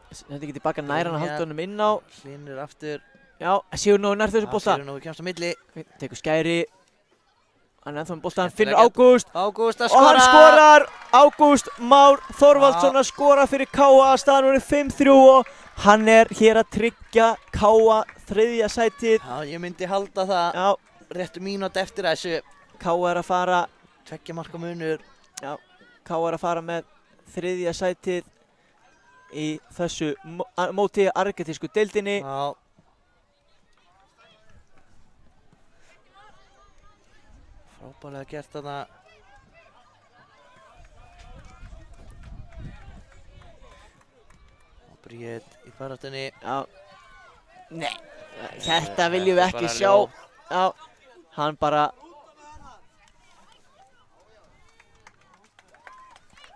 Þetta ekki tilbaka nær hann að Brynjar. halda honum inn á. Hlynur aftur. Já, Sigur Nói nær þessu bolta. Sigur Nói kemst á milli. Tekur skæri. Hann er ennþá með bolta, hann Skemmtilega finnur Ágúst. Ágúst að Og hann skorar! Ágúst Már Þorvaldsson að skora fyrir Káa. Staðan verið 5-3 og hann er hér að tryggja Káa 3. sætið. Já, ég myndi halda það. Já, Réttu mínúti eftir þessu. Káa er að fara. 2 marka munur. Káa er að fara með 3. sætið í þessu móti argentísku deildinni. Já. Frábælega gert þarna. Og Bríet í baráttunni. Já. Nei, þetta viljum við ekki sjá. Já, hann bara...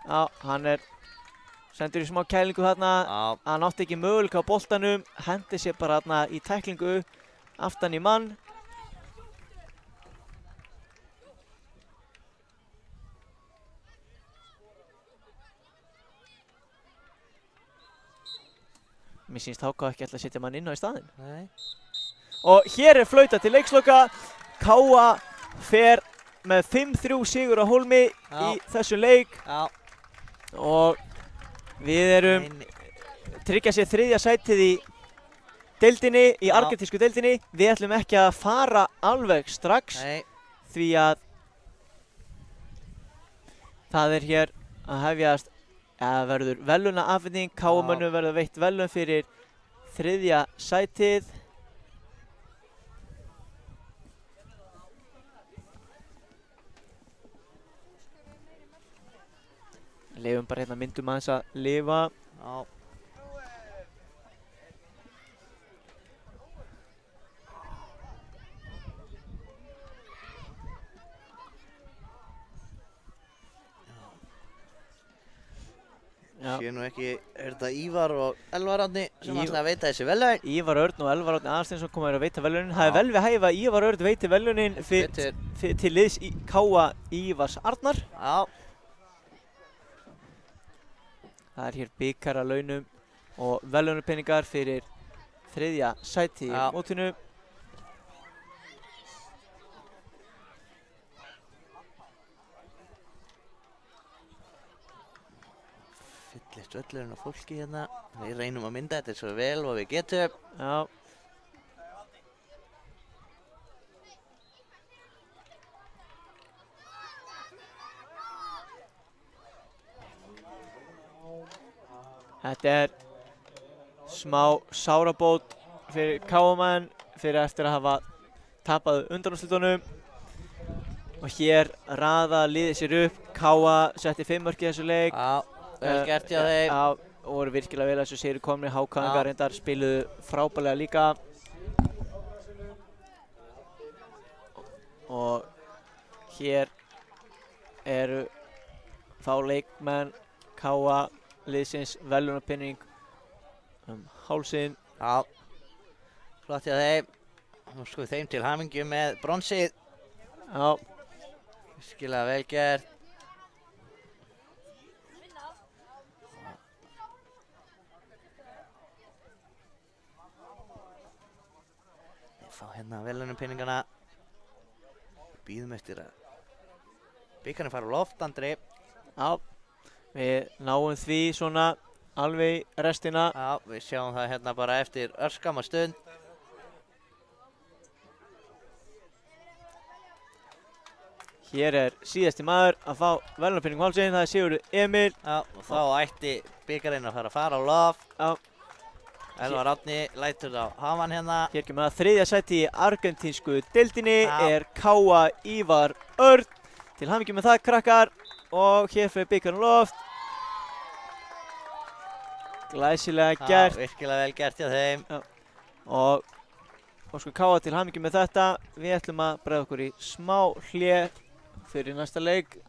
Já, hann er sendur í smá kælingu þarna. Já. Hann átti ekki möguleika á boltanum. Hendi sér bara þarna í tæklingu aftan í mann. Mér sýnst Háká ekki ætla að setja mann inn á í staðinn. Nei. Og hér er flauta til leiksloka. Káa fer með 5-3 sigur á Hólmi í þessum leik. Já. Og við erum tryggja sér 3. sætið í deildinni, í argentísku deildinni. Við ætlum ekki að fara alveg strax. Nei. Því að það er hér að hefjast, eða verður verðlaunaafhending. KM-mönnum verður veitt verðlaun fyrir 3. sætið. Leifum bara hérna myndum aðeins að lifa. Já. Sé nú ekki, er þetta Ívar og Elvar Árni sem ætla að veita þessi verðlaun? Ívar Örn og Elvar Árni Aðalsteinsson koma að veita verðlaunin. Það er vel við hæfa að Ívar Örn veiti verðlaunin til liðs K.A. Ívars Arnar. Já. Það er hér bikar að launum og verðlaunapeningar fyrir 3. sæti í mótinu. Fyllist völlurinn á fólki hérna. Við reynum að mynda þetta svo vel og við getum. Já. Þetta er smá sárabót fyrir KM-menn fyrir eftir að hafa tapað undanúrslitunum. Og hér raða liðið sér upp. KA setti 5 mörk í þessu leik. Já, vel gert hjá þeim. Já, og voru virkilega vel að þessu sigri komni. Hákangar reyndar spiluðu frábærlega líka. Og hér eru þá leikmenn KA liðsins verðlaunapinning hálsinn. Já, flott hjá þeim. Nú sko þeim til hamingju með bronsið. Já. Virkilega vel gert. Við fá hérna verðlaunapinningana. Bíðum eftir að bikarinn fara á loft, Andri. Já, við náum því svona alveg í restina. Já, við sjáum það hérna bara eftir örskamma stund. Hér er síðasti maður að fá verðlaunapinning hálsinn, það er Sigurður Emil. Já, og þá ætti bikarinn að fara á loft. Já. Elvar Árni lætur á hafa hann hérna. Hér kemur að 3. sæti í argentínsku deildinni er K.A. Ívar Örn. Til hamingju með það, krakkar. Og hér fyrir bikarinn á loft. Glæsilega gert. Já, virkilega vel gert hjá þeim. Já. Og sko K.A. til hamingju með þetta. Við ætlum að bregða okkur í smá hlé fyrir næsta leik.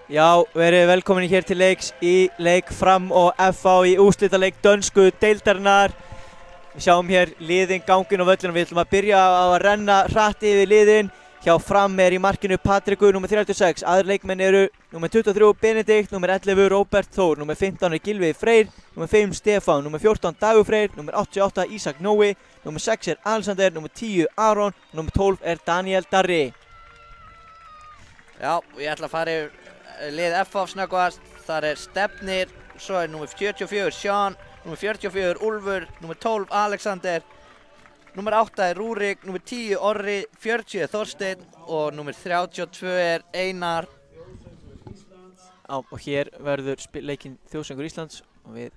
Já, verið velkomin hér til leiks í leik Fram og FH í úrslitaleik dönsku deildarinnar. Við sjáum hér liðin gangin á völlunum. Við ætlum að byrja á að renna hratt yfir liðin. Hjá Fram í markinu Patrikur, nr. 36. Aðrir leikmenn eru nr. 23 Benedikt, nr. 11 Róbert Þór, nr. 15 Gylfi Freyr, nr. 5 Stefán, nr. 14 Dagur Freyr, nr. 88 Ísak Nói, nr. 6 Alexander, nr. 10 Aron, nr. 12 Daniel Darri. Já, ég ætla að fara yfir lið FH snöggvast. Þar Stefnir, svo nr. 44 Sean, nr. 44 Úlfur, nr. 12 Alexander, nr. 8 Rúrik, nr. 10 Orri, 40 Þorsteinn og nr. 32 Einar. Já, og hér verður leikinn Þjóðsöngur Íslands og við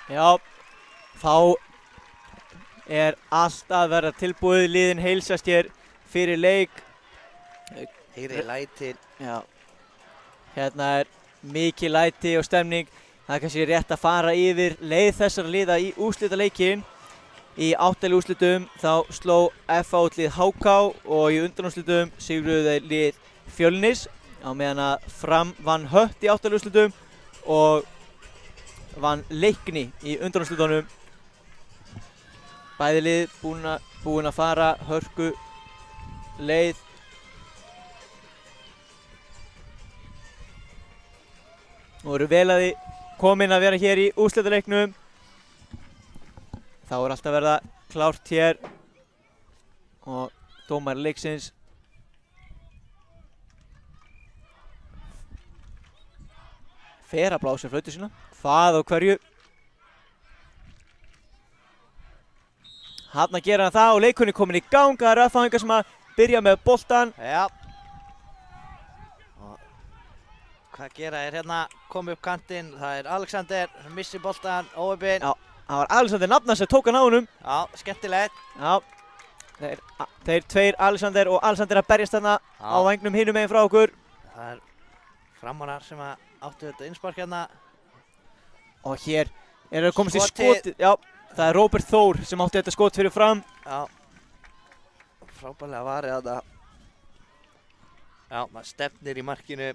Já, þá allt að verða tilbúið, liðin heilsast hér fyrir leik. Heyri læti. Já, hérna mikið læti og stemning. Það kannski rétt að fara yfir leið þessara liða í úrslitaleikin. Í 8. úrslitum þá sló FH lið HK og í undanúrslitum sigruðu lið Fjölnis á meðan að Fram vann Hött í 8. úrslitum og vann Leikni í undanúrslitunum. Bæði lið búin að fara hörku leið. Og eru vel að því komin að vera hér í úrslitaleiknum. Þá allt að verða klárt hér og dómari leiksins fer að blása flautu sína. Hvað og hverju. Þarna gera hann það og leikurinn er komin í gang. Það eru FH-ingar sem að byrja með boltan. Já. Og hvað gera er hérna, komið upp kantinn. Það er Alexander sem missir boltan, óheppinn. Já, það var Alexander nafna sem tók hann á honum. Já, skemmtilegt. Já. Þeir tveir, Alexander og Alexander að berjast þarna á vængnum hinum meginn frá okkur. Það er framarar sem að áttu þetta innspark hérna. Og hér er að komast í skotið. Já, það er Róbert Þór sem átti þetta skot fyrir Fram. Já. Frábærlega varið þetta. Já, maður stefnir í markinu.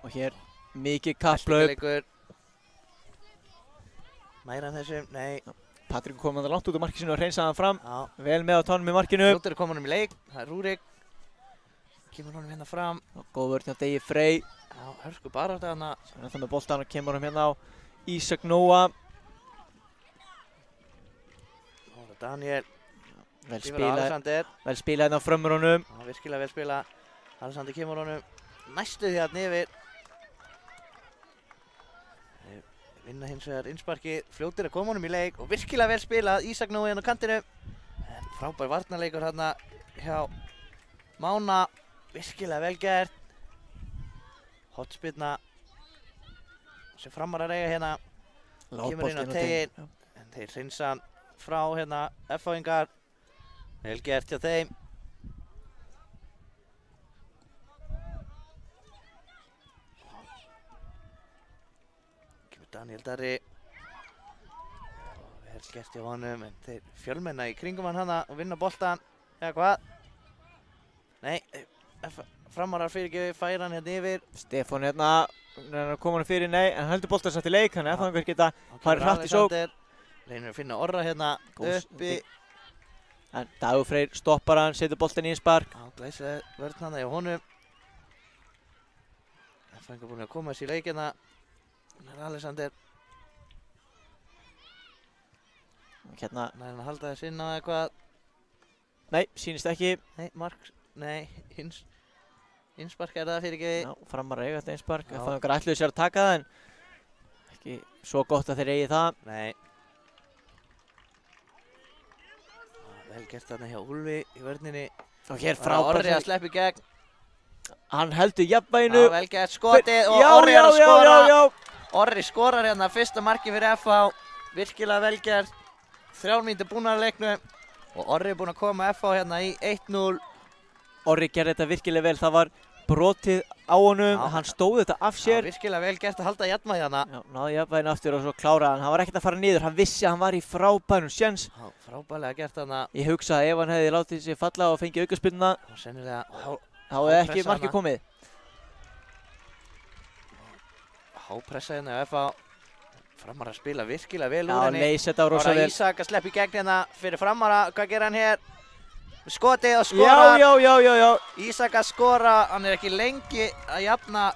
Og hér mikið kapplaup. Leikur. Meira en þessum, nei. Patrik kom hann langt út úr marki sinu og hreinsaði hann fram. Já, Vel með á tónum í markinu. fljótur er komin í leik, það er Rúrik. Kemur honum hérna fram. Og góð vörn hjá Degi Frey. Já, hörku baráttu hana. Hann er það með boltan og kemur hann hérna á Ísak Nóa. Óla Daniel. Vel Kemur spilað hérna á frömmurunum. Já, virkilega vel spilað. Alexander kemur honum næstu því að yfir. Þeir vinna hins vegar innsparkið. Fljótir að koma honum í leik og virkilega vel spilað. Ísak Nói hérna á kantinu. En frábær varnarleikur hérna hjá Mána. Virkilega vel gert. Hotspilna sem Framarar eiga hérna. Kemur inn á teginn. En þeir hreinsa hann frá hérna F-fáingar. Vel gert hjá þeim. Kemur Daniel Darri. Vel gert hjá honum, en þeir fjölmenna í kringum hann hana og vinna boltan. Eða hvað? Nei, Framarar fyrirgefi, færa hann hérna yfir. Stefán hérna, hann kom hann fyrir, nei, en hann heldur boltan satt í leik, hann er F-fáingar geta farið hratt í sók. Reynir að finna Orra hérna uppi. En Dagur Freyr stoppar hann, setur boltan í innspark. Já, glæsileg vörn hana hjá honum. F-fáingar búin að koma þessi í leikina. Hann er Alexander. Hérna, Hann er hann að halda þess inn á eitthvað. nei, sýnist ekki. Nei, innspark er það fyrirgefi. Já, Framarar eiga þetta innspark. Já. F-fáingar ætluðu sér að taka það, en ekki svo gott að þeir eigi það. Nei. Vel gert þarna hjá Úlfi í vörninni. Og hér Orri að frábær. sleppa í gegn. Hann heldur jafnvæginu. Já, vel gert skotið og Já, Orri er að skora. já. Orri skorar hérna fyrsta marki fyrir FH. Virkilega vel gert. 3 mínútur búnar að leiknum. Og Orri er búinn að koma FH hérna í 1-0. Orri gerði þetta virkilega vel. Það var brotið á honum. Já. Hann stóð þetta af Já, sér. virkilega vel gert að halda jafnvægi hérna. Já, náði jafnvæginu aftur og svo kláraði hann. Hann var ekkert að fara niður. Hann vissi að hann var í frábærum séns. Já, frábærlega gert þarna. Ég hugsa að ef hann hefði látið sig falla og fengið aukaspyrnuna, Og sennilega þá hefði ekki Hápressa markið hana. komið. hápressa hérna á FH. Framara að spila virkilega vel úr Já, henni. leysa þetta á rosa Ára vel. Ísak að sleppa í gegn hérna fyrir Framara. Hvað gerir hann hér? Skotið og Já, skorar. já. Ísak að skora. Hann er ekki lengi að jafna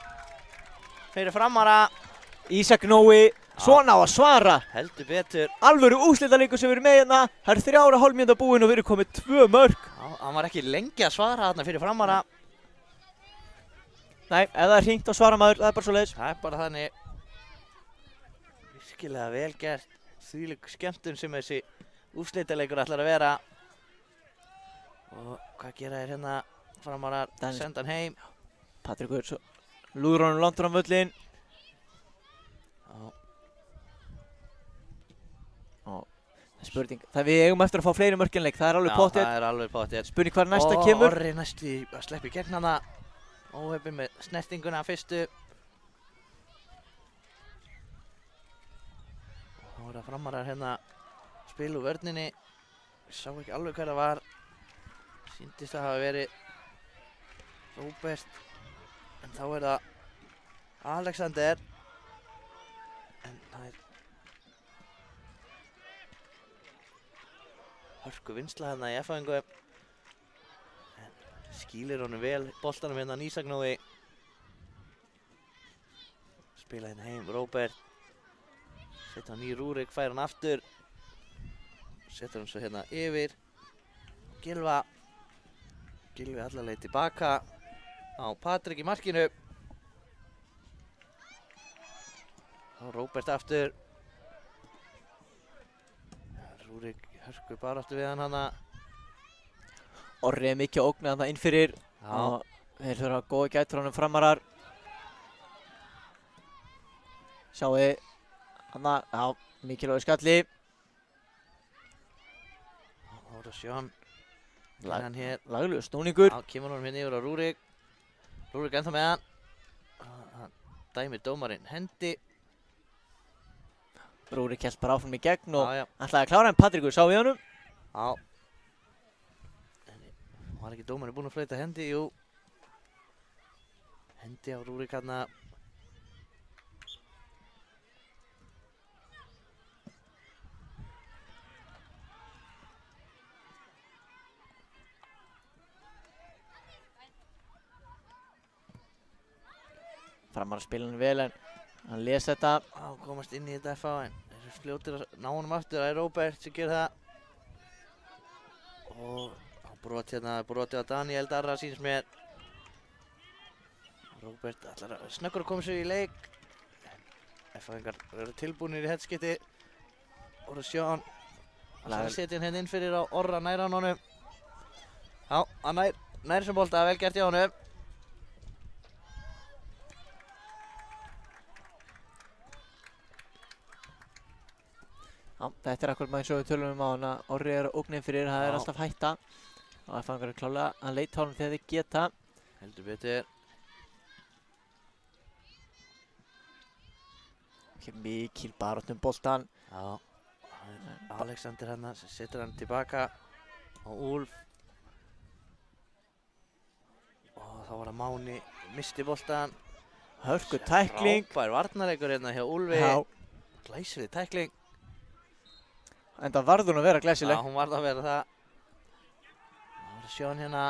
fyrir Framara. Ísak Nói, svona á að svara. Heldur betur. Alvöru úrslitaleikur sem við erum með hérna. Það er 3,5 mínútur búin og við erum komið 2 mörk. Já, hann var ekki lengi að svara þarna fyrir Framara. Nei, ef það er hringt á svaramaður, það er bara svo leiðis. Það er bara þannig. Virkilega vel gert. Þvílík skemmtun sem þessi úrslitaleikur ætlar að vera. Og hvað gera þeir hérna? Framarar senda hann heim. Patrikur lúður honum langt fram völlinn. Já. Og það er spurning. Við eigum eftir að fá fleiri mörkinleik, það er alveg pottið. Já, það er alveg pottið. Spurning hvað næsta kemur. Og Orri næstu að sleppa í gegn hana. Óheppið með snertinguna fyrstu. Þá er það Framarar hérna spil úr vörninni. Ég sá ekki alveg hver það var. Sýndist að hafa verið Róbert. En þá er það Alexander. En það er hörku vinsla hérna í F-fæðingu. Skýlir honum vel boltanum hérna Ísak Nói. Spila hérna heim Róbert. Setja hann í Rúrik, fær hann aftur. Setur hann svo hérna yfir. Gylfa. Gylfi alla leið tilbaka á Patrik í markinu. Þá Róbert aftur. Rúrik hörku baráttu við hann hana. Orri er mikið ógnað þarna inn fyrir. Og þeir þurfa góða gæt frá honum Framarar. Sjáu þið hana, já, mikilvægur skalli. Ára Sjón. Hann hér. Laglegur snúningur. Já, kemur honum hérna yfir á Rúrik. Rúrik ennþá með hann. Hann dæmir dómarinn hendi. Rúrik hélt bara áfram í gegn og Já. ætlaði að klára en Patrikur sá við honum. Já. Var ekki dómarinn búinn að flauta hendi? Jú. Hendi á Rúrik hérna. Framar að spila hann vel en hann les þetta. Á, komast inn í þetta FH en þessu fljótir að ná honum aftur. Það er Róbert sem gerir það. Og brotið á Daniel Darra sýnst mér. Róbert ætlar að snöggur að koma sér í leik. FH-ingar eru tilbúinir í headskipti. Orra Sjón ætlar að setja hann hérna inn fyrir á Orra næra hann honum. Já, hann nær sem bolta, vel gert hjá honum. Já, þetta er akkur maður eins og við tölum á hann að Orri er ógninn fyrir, það er alltaf hætta. Og FH-ingar er klálega að leita á hann þegar þeir geta. Heldur betur. Ekki mikil barátt boltan. Já, Alexander hérna sem setur hann tilbaka á Úlf. Og þá var það Máni, misti boltan. Hörku tækling. Frábær varnarleikur hérna hjá Úlfi. Já. Glæsileg tækling. Enda varð hún að vera glæsileg. Já, hún varð að vera það. Það var að sjá hann hérna,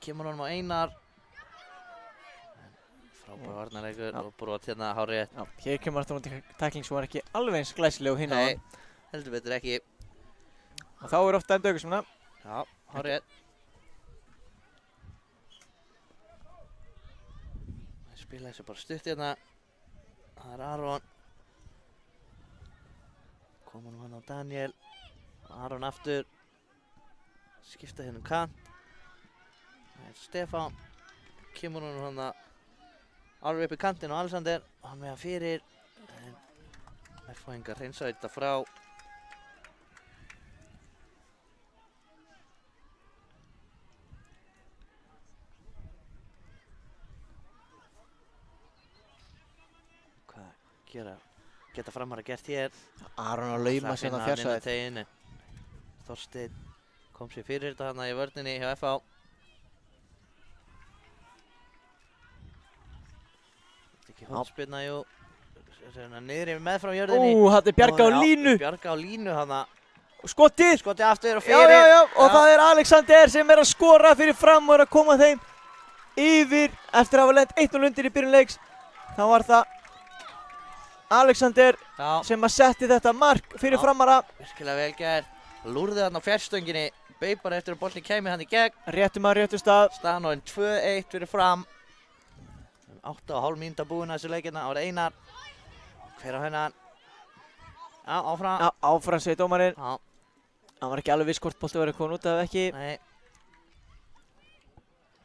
kemur honum á Einar. Frábær varnarleikur og brot hérna hárið. Já, hér kemur aftur hún tækling sem var ekki alveg eins glæsileg og hinn á hann. Nei, heldur betur ekki. Og þá er ofta enda auðvitað svona. Já, hárið. Það spila þessu bara stutt hérna. Það er Aron. Koma nú hann á Daniel. Aron aftur. Skipta hérna kant. Það er Stefán. Kemur hann hann alveg upp í kantinn á Alexander. Hann með hann fyrir. En FH-ingar hreinsa þetta frá. Hvað geta Framar að gert hér? Aron að lauma sér á fjársvæðið. Þorsteinn kom sér fyrir þetta hérna í vörninni hjá FH. Þetta er ekki hótspilna, jú. Niðri meðfram jörðinni. Þetta er Bjarga á línu. Bjarga á línu hana. Skotið. Skotið aftur og fyrir. Já. Og það er Alexander sem er að skora fyrir Fram og er að koma þeim yfir eftir að hafa lent 1-0 undir í byrjun leiks. Þá var það Alexander sem að setti þetta mark fyrir Framara. Virkilega vel gert. Lúrði hann á fjærstönginni. Beið bara eftir að boltinn kæmi hann í gegn. Réttum að réttu stað. Staðan orðin 2-1 fyrir Fram. 8,5 mínúta búin að þessu leikina. Það var Einar. Hver á hennan? Já, áfram. Já, áfram segir dómarinn. Já. Hann var ekki alveg viss hvort boltinn verið komin út eða ekki. Nei.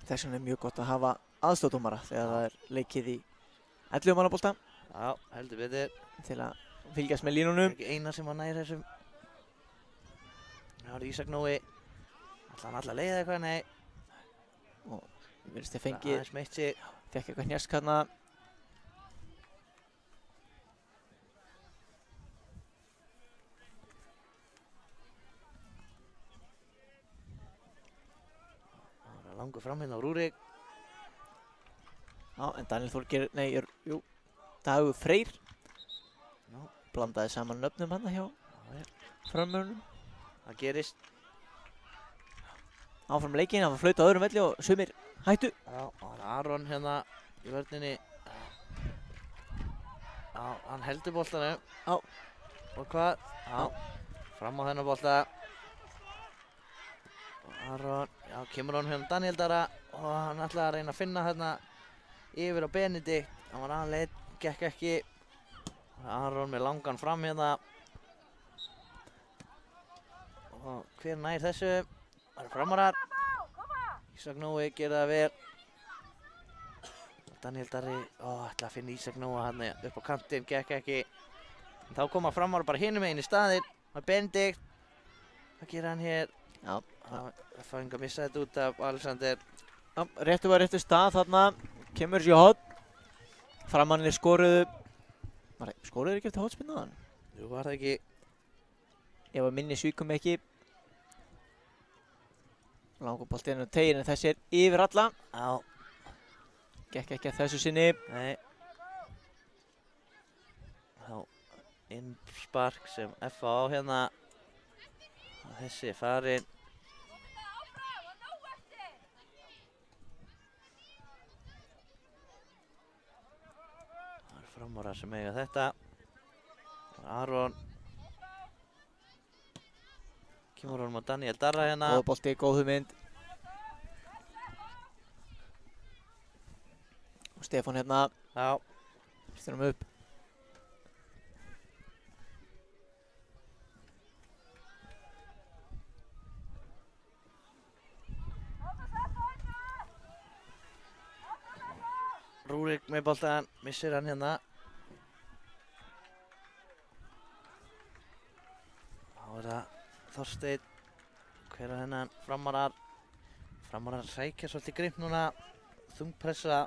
Þess vegna er mjög gott að hafa aðstoðdómara þegar það er leikið í 11 manna bolta. Já, heldur betur. Til að fylgjast með línunum. Ekki Einar sem var nær þessum. Það var Ísak Nói. Ætla hann alltaf leiða eitthvað? Nei. Og virðist þið fengið. Aðeins meitt sig. Fekk eitthvað hnjask hérna. Það var langur fram hérna á Rúrik. Já, en Daniel Þorgeir, Dagur Freyr. Já. Blandaði saman nöfnum hann hjá framörunum. Það gerist. Áfram leikinn, hann var flaut á öðrum velli og sumir hættu. Já, það var Aron hérna í vörninni. Já, hann heldur boltanum. Já. Og hvað? Já. Fram á þennan bolta. Og Aron, já, kemur hann hérna Daniel Darra. Og hann ætlaði að reyna að finna hérna yfir á Benedikt. Hann var aðeins, gekk ekki. Aron með langan fram hérna. Og hver nær þessu? Það eru Framarar. Ísak Nói gerir það vel. Daniel Darri, ætla að finna Ísak Nói hann upp á kantinn, gekk ekki. En þá koma Framarar bara hinum meginn í staðinn. Það er Benedikt. Hvað gerir hann hér? Já. Það fá enga að missa þetta út af Alexander. Já, réttu var réttu stað þarna. Kemur sér hótt. Framannir skoruðu. Skoruðu ekki eftir hóttspinnaðan? Jú, var það ekki. Ef að minni svíkum ekki. Langur boltinn á teginn en þessi er yfir alla. Já. Gekk ekki að þessu sinni. Nei. Þá innspark sem FH á hérna. Og þessi er farinn. Framara sem eiga þetta. Aron. Kemur honum á Daniel Darra hérna. Góð bolti, góð hugmynd. Og Stefán hérna, Já. styrum upp. Rúrik með boltan, missir hann hérna. Þá er það Þorsteinn. Hver er hennan? Framarar. Framarar sækja svolítið grimmt núna. Þungpressa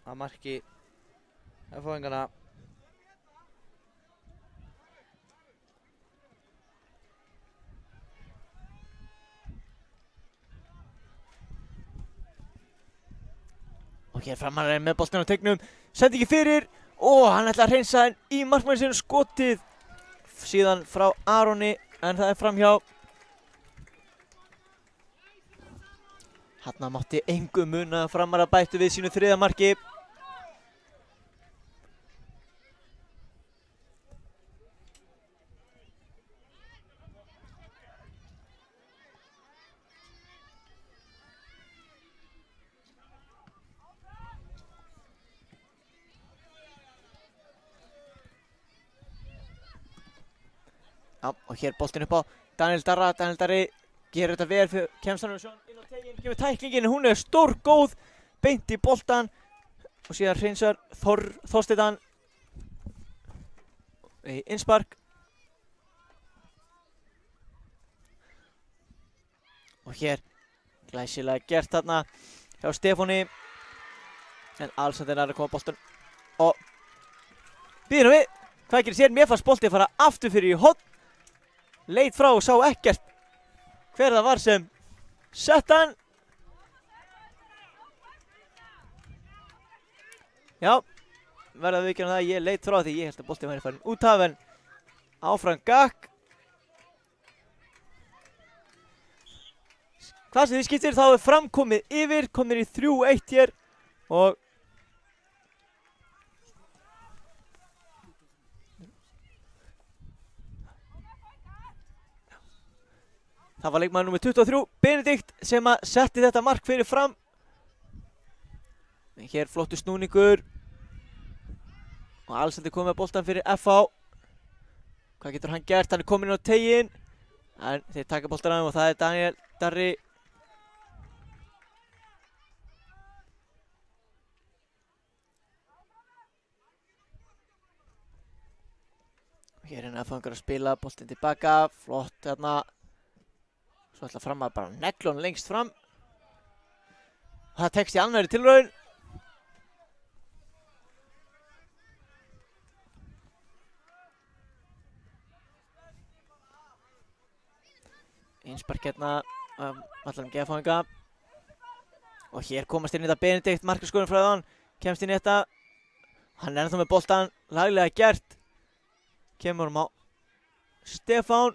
að marki F-fóðingarna. Og hér Framarar með boltan á teignum. Sendi ekki fyrir. Og hann ætla að hreinsa hann í markmanni sinu skotið. Síðan frá Aroni, en það er framhjá. Hanna mátti engu muna að Framarar bættu við sínu 3. marki. Já, og hér boltinn upp á Daniel Darra. Daniel Darri gerir þetta vel, kemst hann inn á teginn, gefur tæklingin, hún er stórgóð, beint í boltan og síðan hreinsar Þorsteinn í innspark. Og hér glæsilega gert þarna hjá Stefáni, en Alexander er að koma boltan og býðum við, hvað gerir sér? Mér fannst boltið fara aftur fyrir í horn, leit frá og sá ekkert hver það var sem sett hann. Já, verða að viðurkenna það, ég leit frá því ég held að boltinn væri farin út af, en áfram gakk. Hvað sem þið skiptir, þá er Fram komið yfir, komið í 3-1 hér og það var leikmaður númer 23, Benedikt, sem að setti þetta mark fyrir Fram. En hér flottur snúningur og Alexander komið með boltan fyrir FH. Hvað getur hann gert? Hann er kominn inn á teginn, en þeir taka boltan af og það er Daniel Darri. Hér er FH að spila boltinn tilbaka, flott þarna. Svo ætla Fram að bara negla hann lengst fram. Það tekst í annarri tilraun. Einspark hérna allar geðfáinga. Og hér komast inn í þetta Benedikt, markaskorinn frá þann. Kemst inn í þetta. Hann er ennþá með boltan, laglega gert. Kemur á Stefán,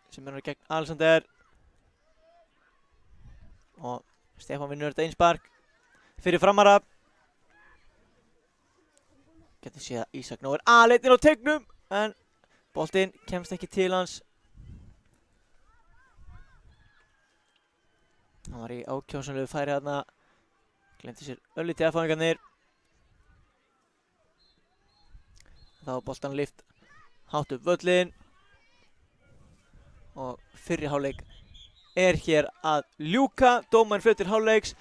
sem er gegn Alexander. Og Stefán vinnur þetta einspark fyrir Framara. Getur séð að Ísak Nóir aðleitin á teignum, en boltinn kemst ekki til hans. Hann var í ákjósanlegu færi þarna. Glemdi sér örlítið erfæringarnir. Þá var boltan lyft hátt upp völlinn. Og fyrri hálfleik er hér að ljúka. Dómarinn fluttir hálfleiks.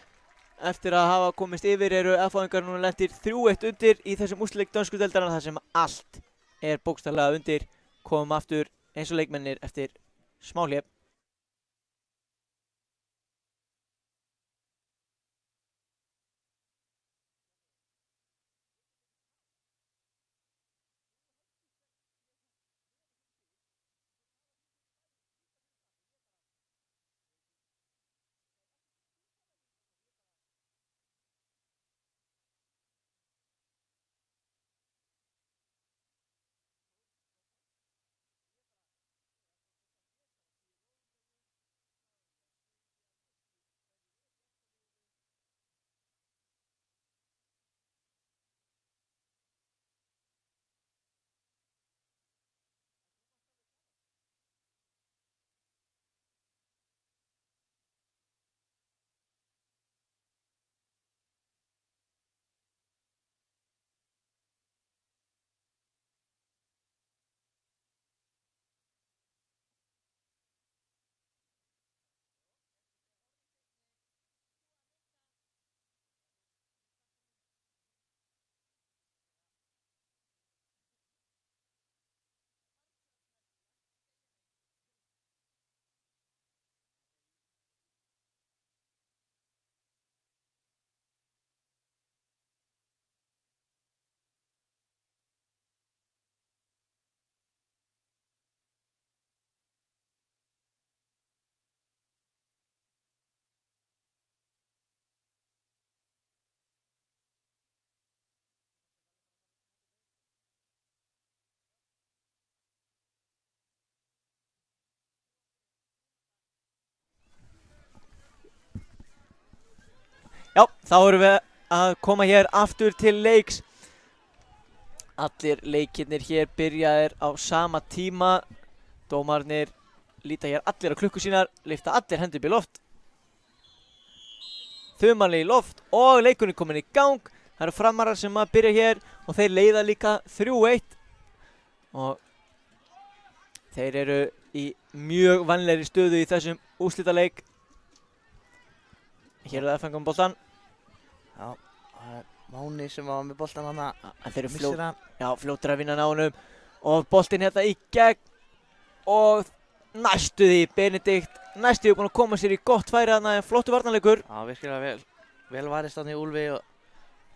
Eftir að hafa komist yfir eru erfæringar núna lentir 3-1 undir í þessum úrslitaleik dönsku deildarinnar, þar sem allt er bókstaflega undir. Komum aftur eins og leikmennir eftir smá hlé. þá erum við að koma hér aftur til leiks. Allir leikirnir hér byrjaðir á sama tíma. Dómarnir líta hér allir á klukku sínar, lyfta allir hendur upp í loft. Þumalinn í loft og leikurinn komin í gang. Það eru Framarar sem að byrja hér og þeir leiða líka 3-1. Og þeir eru í mjög vænlegri stöðu í þessum úrslitaleik. Hér er það FNK með boltan. Já, það er Máni sem var með boltan hana. En þeir eru Missir hann. fljótir að vinna nánum. Og boltinn hérna í gegn. Og næstu því Benedikt. Næstu því búinn að koma sér í gott færi hana en flottu varnarleikur. Já, virkilega vel varist hann í Úlfi og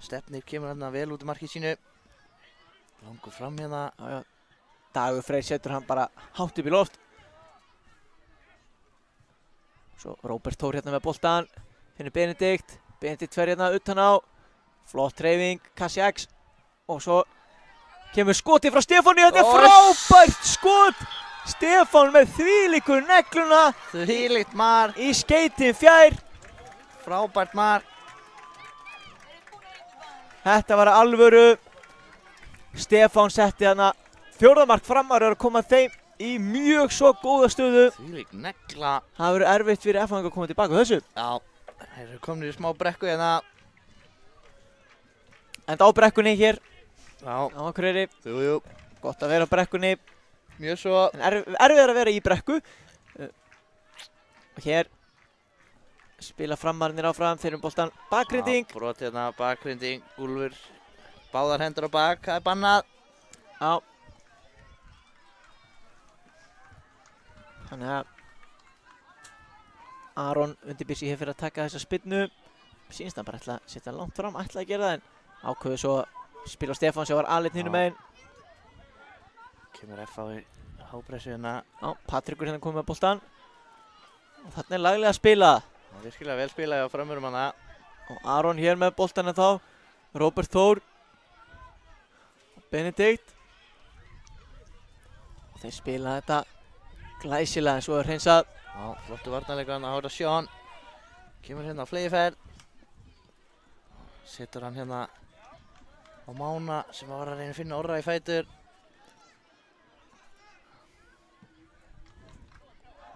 Stefnir kemur hann vel út í markið sínu. Langur fram hérna. Já. Dagur Freyr setur hann bara hátt upp í loft. Svo Róbert Þór hérna með boltan. Finnur Benedikt. Benedikt fer hérna utan á. Flott hreyfing, Kassi X. Og svo kemur skoti frá Stefáni. Þetta er frábært skot. Stefán með þvílíku negluna. Þvílíkt mark. Í skeytin fjær. Frábært mark. Þetta var alvöru. Stefán setti hana. Fjórðamark Framar að koma þeim í mjög svo góða stöðu. Þvílík negla. Það verður erfitt fyrir FNK að koma tilbaka á þessu. Já, þeir eru komin í smá brekku hérna. Enda á brekkunni hér Já, á Akureyri. jú. Gott að vera á brekkunni. Mjög svo. En erfiðar að vera í brekku. Og hér spila Framarnir áfram. Þeir eru boltan bakgrinding. Já, brot hérna, bakgrinding, Úlfur. Báðar hendur á bak, það er bannað. Já. Þannig að Aron undirbýr sig hér fyrir að taka þessa spyrnu. Sýnst hann bara ætla að setja langt fram, ætla að gera það en ákveður svo að spila á Stefán sem var aðleitt hinum megin. Kemur FH í hápressu hérna. Já, Patrikur hérna komið með boltan. Og þarna er laglega að spila. Það er virkilega vel spilað á framurum hana. Og Aron hér með boltan en þá. Róbert Þór. Og Benedikt. Og þeir spila þetta glæsilega en svo er hreinsað. Já, flottu varnarleikur hann að Hára Sjón. Kemur hérna á flegiferð. Setur hann hérna á Mána sem var að reyna að finna Orra í fætur.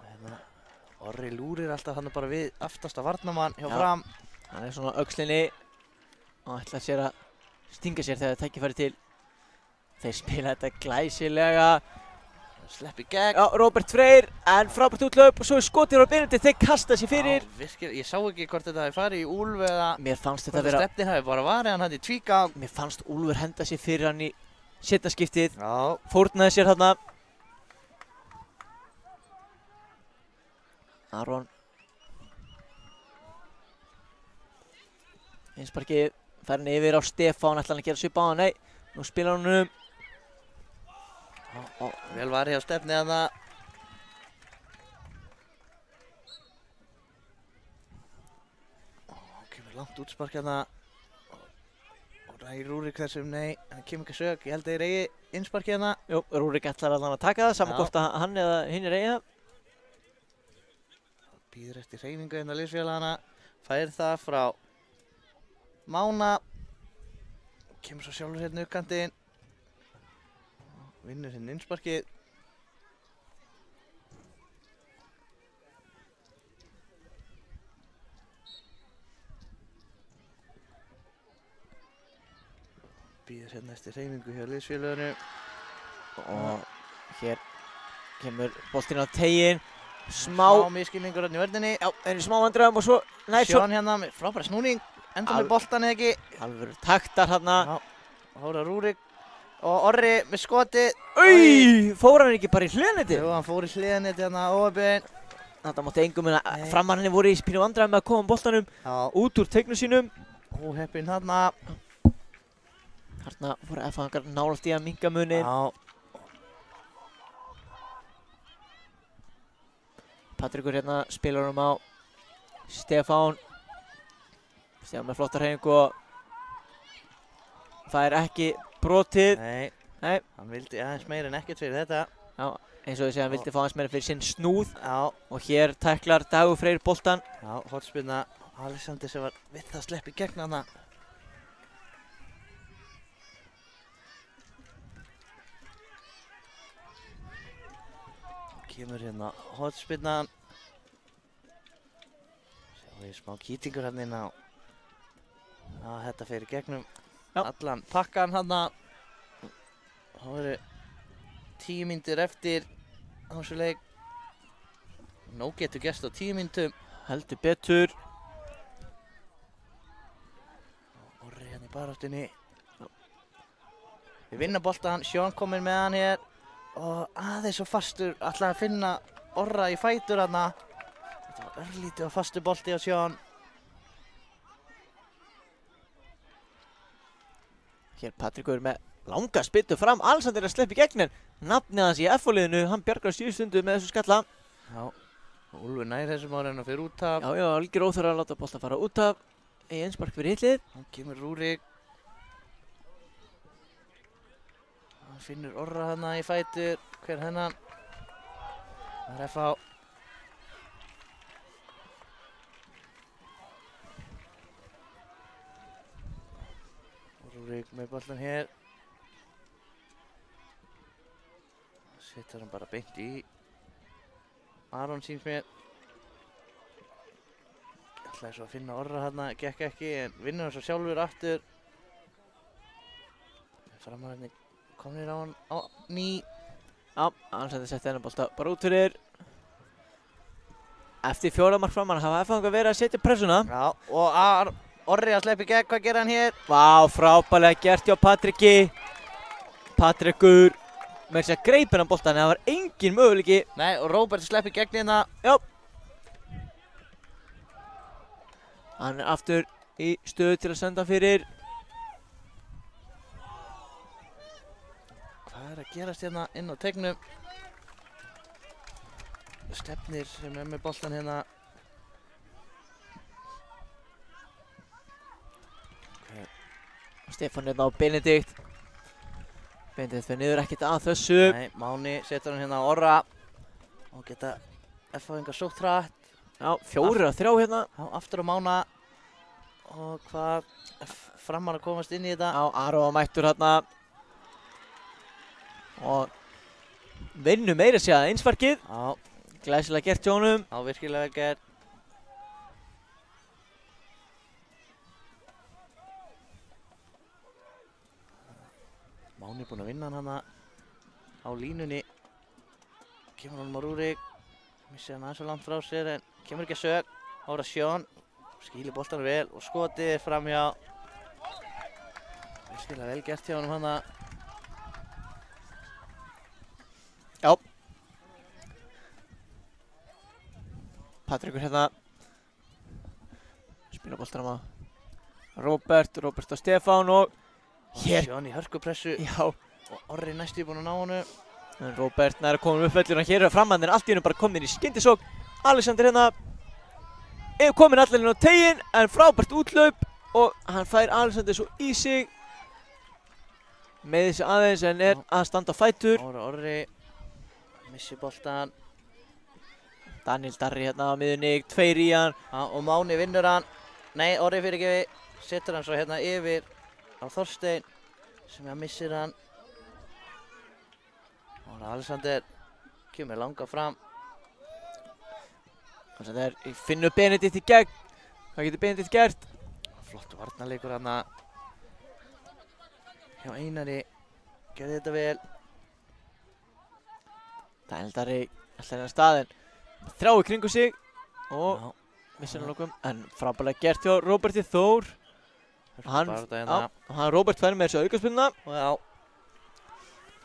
Hérna, Orri lúrir alltaf hann bara við aftasta varnarmann hjá Já. Fram. Hann er svona á öxlinni og ætlar sér að stinga sér þegar það tækifæri til. Þeir spila þetta glæsilega. Slepp í gegn. Já, Róbert Freyr, en frábært útlaup og svo er skotið á Benedikt, þeir kasta sér fyrir. Já, virkilega, ég sá ekki hvort þetta hefði farið í Úlf eða Mér fannst þetta hvort vera, Stefnir hefði bara varið hann í tvígang. mér fannst Úlfur henda sér fyrir hann í seinna skiptið, Já, fórnaði sér þarna. Aron. Einsparkið, fær hann yfir á Stefán, ætlar hann að gera svipa á hann, nei, nú spilar hann vel varið hjá Stefni þarna. Kemur langt útspark hérna. Og Rægir Rúrik þessum, nei, hann kemur ekki sök. Ég held að þeir eigi innsparki hérna. Jú, Rúrik ætlar allan að taka það, saman Já. hvort að hann eða hinn er eigið það. Býður eftir hreyfingu hérna liðsfélagana. Fær það frá Mána. Kemur svo sjálfur hérna uppkantinn. Vinnur hérna innsparkið. Býður hérna eftir hreyfingu hjá liðsfélaginu. Og hér kemur boltinn á teginn, smá Misskilningur hérna í vörninni. Já, þeir eru smá vandræðum og svo nær svo Sjón hérna með frábæra snúning. Enda með boltan eða ekki. alvöru taktar hérna. Já, Hára Rúrik og Orri með skotið. Fór hann ekki bara í hliðneti? Jú, hann fór í hliðaneti hérna óöfinn. Þetta mátti engum en Nei. framarinn voru í pínu vandræðum með að koma boltanum Já, út úr teiknum sínum. óheppinn hérna. Þarna voru FH-ingar nálægt í að minnka munin. Já, Patrikur hérna spilar á Stefán. Stefán með flotta hreyfingu og það er ekki brotið. nei, Nei, hann vildi aðeins meira en ekkert fyrir þetta. já, eins og ég segi, hann vildi fá hans meira fyrir sinn snúð. Já, Og hér tæklar Dagur Freyr boltan. já, hortspilna Alexander sem var við það að sleppa í gegn hana. Kemur hérna hotspinnan. Sjáum við smá kýtingur hérna inn á. Já, þetta fer í gegnum allan pakkan hana. Það eru 10 mínútur eftir á þessu leik. Nóg getur gerst á 10 mínútum. Heldur betur. Orri hérna í baráttunni. Við vinna boltan, Sean kominn með hann hér. Og aðeins svo fastur, ætlaði að finna Orra í fætur hana. Þetta var örlítið og fastur bolti á Sean. Hér Patrikur með langa spyttu fram, Alexander er að sleppa í gegn en nafnið hans í F-liðinu, hann bjargar síðustundu með þessu skalla. Já, Úlfur nær þessum ára fyrir út af. Já, algjör óþarf að láta bolta fara út af. Í einspark fyrir hitlið. Hann kemur Rúrik. Hann finnur Orra hana í fætur. Hver hennan? Það er FH. Rúrik með boltan hér. Setur hann bara beint í Aron síns mér. Ætlaði svo að finna Orra hana, gekk ekki en vinnur hann svo sjálfur aftur. Framararnir komnir á hann á ný. Já, Alexander setti hennar bolta bara út fyrir. Eftir 4 mark framan hafa F-fangar verið að setja pressuna. Já, og Orri að sleppa í gegn, hvað gerir hann hér? Vá, frábærlega gert hjá Patriki. Patrikur með þess að greip hennar boltan en það var engin möguleiki. Nei, og Róbert sleppa í gegn hérna. Já. Hann er aftur í stöðu til að senda fyrir. Hvað er að gerast hérna inn á teignum? Stefnir sem er með boltan hérna. Stefán hérna á Benedikt. Benedikt fyrir niður ekkert að þessu. Nei, Máni setur hann hérna á Orra. Og geta F-fangar sótt hratt. Já, 4-3 hérna. Já, aftur á Mána. Og hvað framar að komast inn í þetta. Já, Aron var mættur hérna. Og vinnur meira að segja einsparkið. Já, Glæsilega gert hjá honum. já, virkilega gert. Máni búinn að vinna hann hana á línunni. Kemur honum á Rúrik. Missir hann aðeins svo langt frá sér en kemur ekki að sög. Ára Sjón. Skýlir boltanum vel og skotið er framhjá. Virkilega vel gert hjá honum hana. Já. Patrikur hérna. Spila boltanum á Róbert og Stefán og hér. Sjón í hörkupressu. Já. Og Orri næstu búinn að ná honum. En Róbert nær að koma upp velluna hér og frammann er allt í hennu bara komin í skyndisókn. Alexander hérna er komin allir inn á teginn en frábært útlaup og hann fær Alexander svo í sig. Með þessi aðeins en er að standa á fætur. Orri missi boltan. Daniel Darri hérna á miðunni, 2 í hann. Já, og Máni vinnur hann. Nei, Orri fyrirgefi. Setur hann svo hérna yfir á Þorstein sem hann missir hann. Og Alexander kemur langa fram. Alexander finnur Benedikt í gegn. Hvað getur Benedikt gert? Flottu varnarleikur hann hjá Einari. Gerði þetta vel. Daniel Darri alltaf hennar staðinn. 3 í kringu sig og Já, missir hann lokum. En frábærlega gert hjá Róberti Þór. Hann, hörkubarátta hérna. hann Róbert fær með þessu aukaspyrnuna Og já,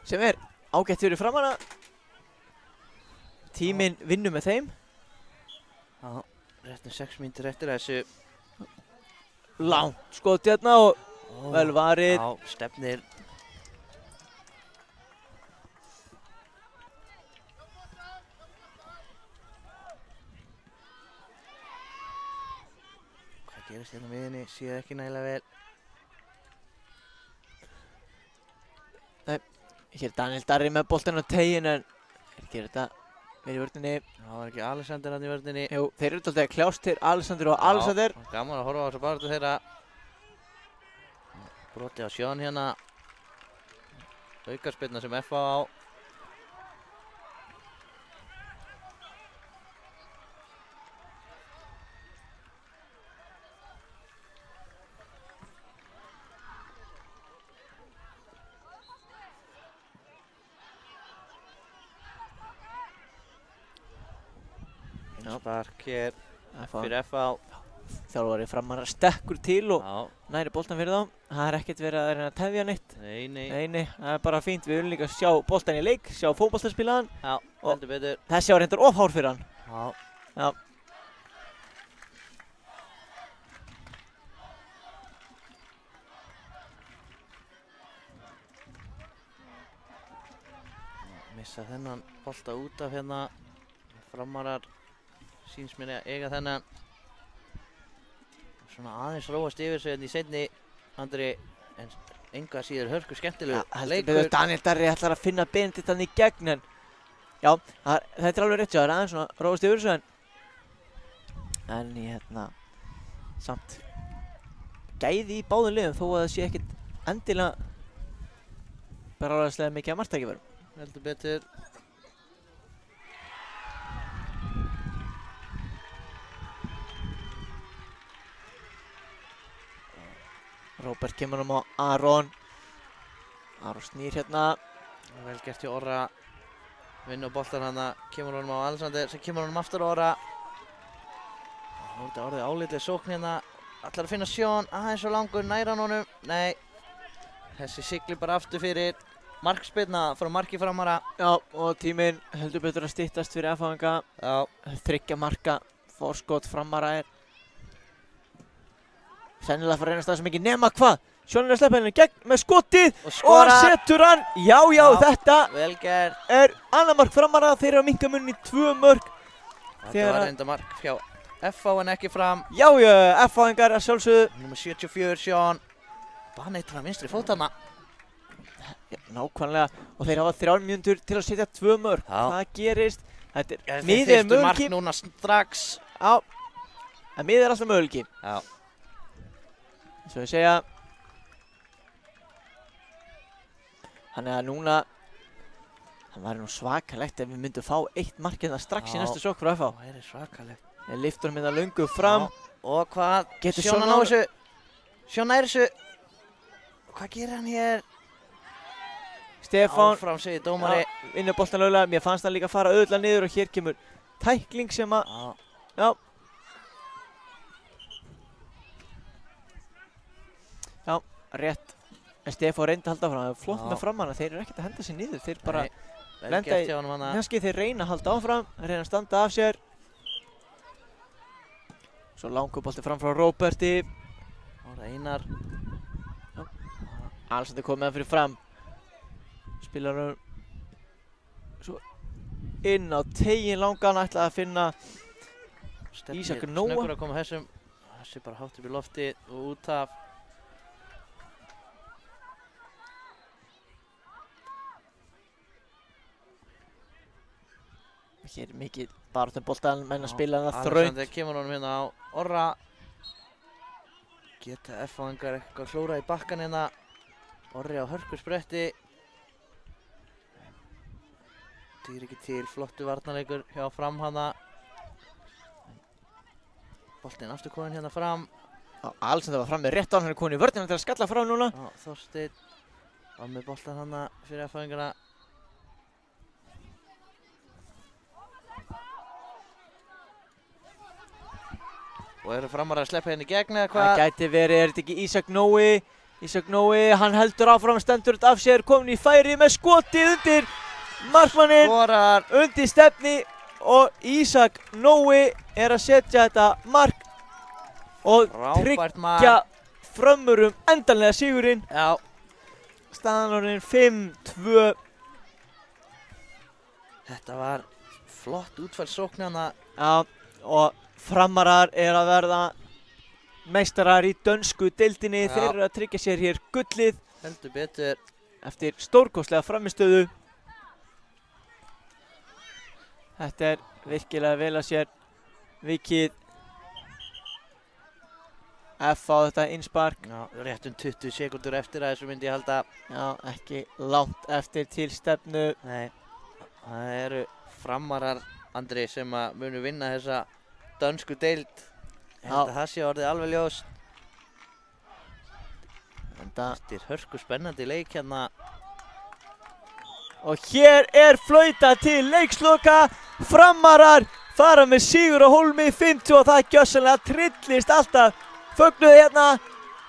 sem er ágætt fyrir framanna. Tíminn vinnur með þeim. já, réttum 6 mínútur eftir þessu. Langt skot hérna og vel varið. Já, stefnir. Hvað gerist hérna á miðjunni? Séð ekki nægilega vel. Hér er Daniel Darri með boltinn á teginn en er ekki þetta Þeir í vörninni. Það var ekki Alexander hann í vörninni. Jú, þeir eru alltaf kljást til Alexander og Alexander. Já, gaman að horfa á þessa baráttu þeirra. Broti á Sjón hérna. Aukaspyrna sem FH á. Spark hér fyrir FH. Þjálfari Framara stekkur til og Já, næri boltan fyrir þá. Það er ekkert verið að reyna að tefja neitt. nei. Nei, það er bara fínt. Við viljum líka sjá boltan í leik, sjá fótboltaspilaðan. Já, heldur betur. Þessi var reyndar of hár fyrir hann. Já. Já. Missa þennan bolta út af hérna. Framarar síns mér að eiga þennan. Svona aðeins róast yfir sig hérna í seinni. Andri, en enga síður hörku skemmtilegu Heldur Daniel Darri ætlar að finna Benedikt hann í gegn en já, þetta er alveg rétt hjá þér, aðeins svona róast yfir þessu en ég hérna samt gæði í báðum liðum þó að það sé ekkert endilega bara áræðslega mikið að marktækifærum. Heldur betur. Róbert kemur á Aron. Aron snýr hérna. Vel gert hjá Orra. Vinnur boltan hana. Kemur honum á Alexander sem kemur honum aftur á Orra. Nú er þetta orðið álitlega sókn hérna. Ætlar að finna Sjón. Aðeins svo langur. Nær hann honum. Nei. Þessi siglir bara aftur fyrir. Markspyrna frá marki Framara. Já, og tíminn heldur betur að styttast fyrir FH-inga. Já. 3 marka forskot Framara er sennilega að fara að reynast það sem ekki nema hvað. Sjón er að sleppa henni gegn með skotið Og og skorar. setur hann. Já, þetta Vel gert. er annað mark Framara. Þeir eru að minnka munni 2 mörk. Þetta Þegar var að- reynda mark hjá FH en ekki Fram. Já, FH-ingar að sjálfsögðu. Númer 74 Sjón. Baneitt hann vinstri fótanna. Já, nákvæmlega. Og þeir hafa 3 mínútur til að setja 2 mörk. Já. Það gerist. Þetta er Þeir miðið er þyrftu mark möguleiki. núna strax. Já, en miðið er alltaf möguleiki. Já. Svo ég segja. Þannig að núna það væri nú svakalegt ef við myndum fá 1 mark hérna strax í Já. næstu sókn frá FH. Það er svakalegt. Við lyftum hérna löngu fram. Já. Og hvað? Getur Sjón Sjón að ná þessu. Sjón nær þessu. Hvað gerir hann hér? Stefán Áfram segir dómari. vinnur boltan lögulega. Mér fannst hann líka fara auðvitað niður og hér kemur tækling sem að Já. já. Já, rétt. En Stefán reyndi að halda áfram. Það er flott Já. með Framana. Þeir eru ekkert að henda sér niður. Þeir bara Nei, vel lenda gert í- hjá honum hana. kannski þeir reyna að halda áfram, reyna að standa af sér. Svo langur bolti fram frá Róberti. Ára Einar. Alexander kom með hann fyrir fram. Spilar hann svo inn á tegin langan, ætlaði að finna Stefnir Ísak Nóa. snöggur að koma þessum. Þessi bara hátt upp í lofti og út af. hér er mikið baráttum boltan, menn að spila hann að Alexander þraut. kemur honum hérna á Orra. Geta F-fangar eitthvað klóra í bakkan hérna. Orri á hörku spretti. Dýr ekki til, flottu varnarleikur hjá Fram hana. Boltinn aftur komin hérna fram. Alexander var fram með rétt á hann er komin í vörðina til að skalla frá núna. Já, Þorsteinn var með boltan hana fyrir F-fangana. Og eru Framarar að sleppa henni í gegn eða Það hvað? gæti verið, er þetta ekki Ísak Nói? Ísak Nói, hann heldur áfram, stendur þetta af sér, komin í færi með skotið undir markmanninn, Skorar! undir stefni og Ísak Nói er að setja þetta mark og Frábært mark. tryggja frömmurum endanlega sigurinn. Já, Staðan orðin 5-2. þetta var flott útfært sóknana. Já, og Framarar er að verða meistarar í dönsku deildinni. Já. Þeir eru að tryggja sér hér gullið Heldur betur. eftir stórkostlega framistöðu. Þetta er virkilega vel að sér vikið. F á þetta innspark. Já, rétt 20 sekúndur eftir að þessu myndi ég halda. Já, ekki langt eftir til stefnu. Nei, það eru Framarar, Andri, sem að munu vinna þessa dönsku deild. Ég held að það sé orðið alveg ljóst. Þetta er hörku spennandi leik hérna. Og hér er flauta til leiksloka. Framarar fara með sigur á hólmi 50 og það gjörsamlega trillist alltaf. Fögnuðu hérna.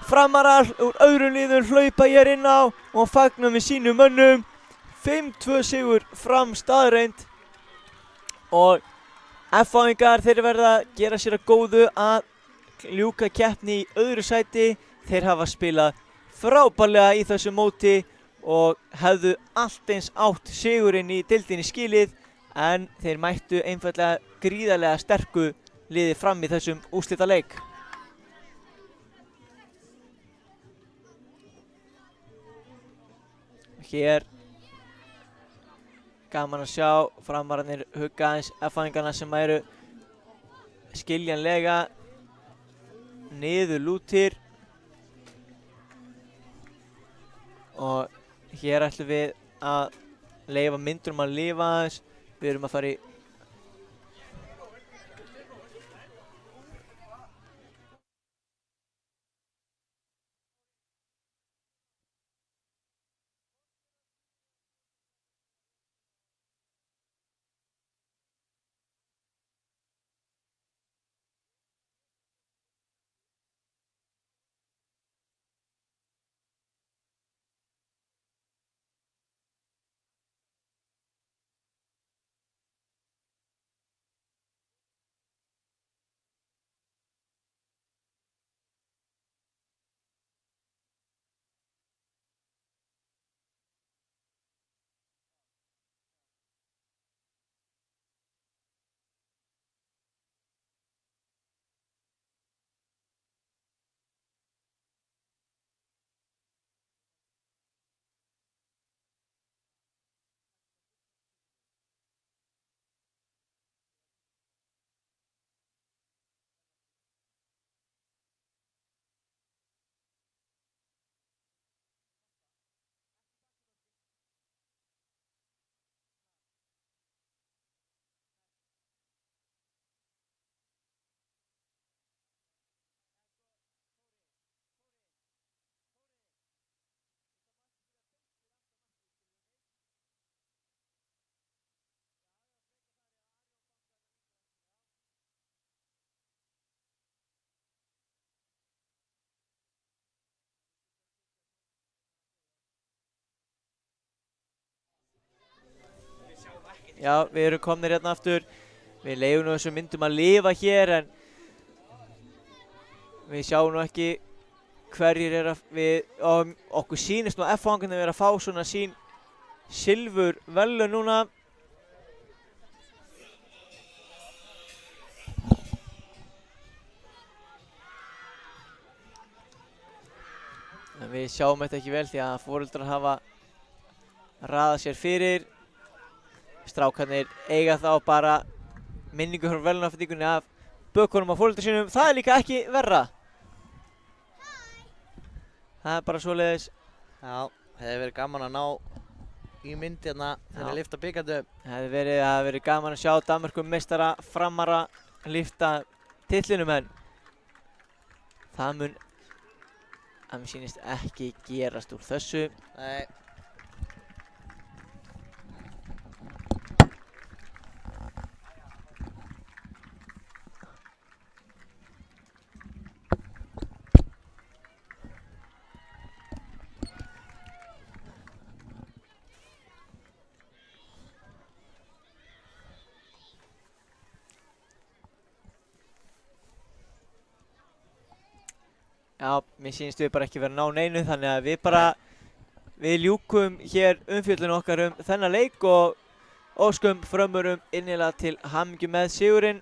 Framarar úr öðrum liðum hlaupa hér inn á og fagna með sínum mönnum. 5-2 sigur Fram staðreind. Og F-áingar þeir verða að gera sér að góðu að ljúka keppni í öðru sæti. Þeir hafa spilað frábærlega í þessu móti og hefðu allt eins átt sigurinn í deildinni skilið, en þeir mættu einfaldlega gríðarlega sterku liði Fram í þessum úrslitaleik. Hér gaman að sjá Framararnir hugga aðeins F-áingarna sem eru skiljanlega niður lútir. Og hér ætlum við að leyfa myndunum að lifa aðeins. Við erum að fara í Já, við erum komnir hérna aftur. Við leyfum nú þessum myndum að lifa hér, en við sjáum nú ekki hverjir er að okkur sýnist nú F-áingarnir vera að fá svona sín silfur verðlaun núna. En við sjáum þetta ekki vel því að foreldrar hafa raðað sér fyrir. Strákarnir eiga þá bara minningu frá verðlaunafendingunni af bökunum á foreldrar sínum. Það er líka ekki verra. Það er bara svoleiðis. Já, hefði verið gaman að ná í mynd hérna þegar að lyfta bikarnum. Það hefði verið gaman að sjá Danmerkur meistara Framara lyfta titlinum, en það mun að mér sýnist ekki gerast úr þessu. Nei. Já, mér sýnist við bara ekki vera að ná neinu, þannig að við ljúkum hér umfjöllun okkar þennan leik og óskum Frömmurum innilega til hamingju með sigurinn.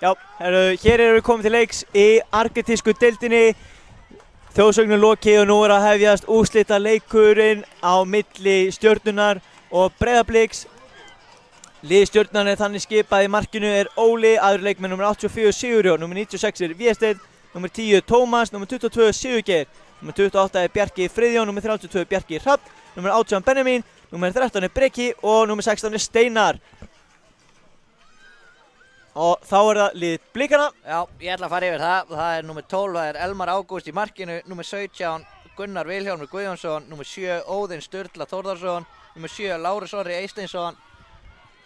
Já, hér erum við komið til leiks í argentísku deildinni. Þjóðsögnin lokið og nú er að hefjast úrslita leikurinn á milli Stjörnunnar og Breiðabliks. Lið Stjörnunnar er þannig skipað í markinu er Óli, aðri leikmenn nr. 84 Sigurjón, nr. 96 er Vésteinn, nr. 10 Tómas, nr. 22 Sigurgeir, nr. 28 er Bjarki Friðjón, nr. 32 Bjarki Hrafn, nr. 18 Benjamín, nr. 13 er Breki og nr. 16 er Steinar. Og þá er það lið Blikana. Já, ég ætla að fara yfir það. Það er nr. 12, það er Elmar Ágúst í markinu, nr. 17 Gunnar Vilhjálmur Guðjónsson, nr. 7 Óðinn Sturla Þórðarsson, nr. 7 Lárus Orri Eysteinsson,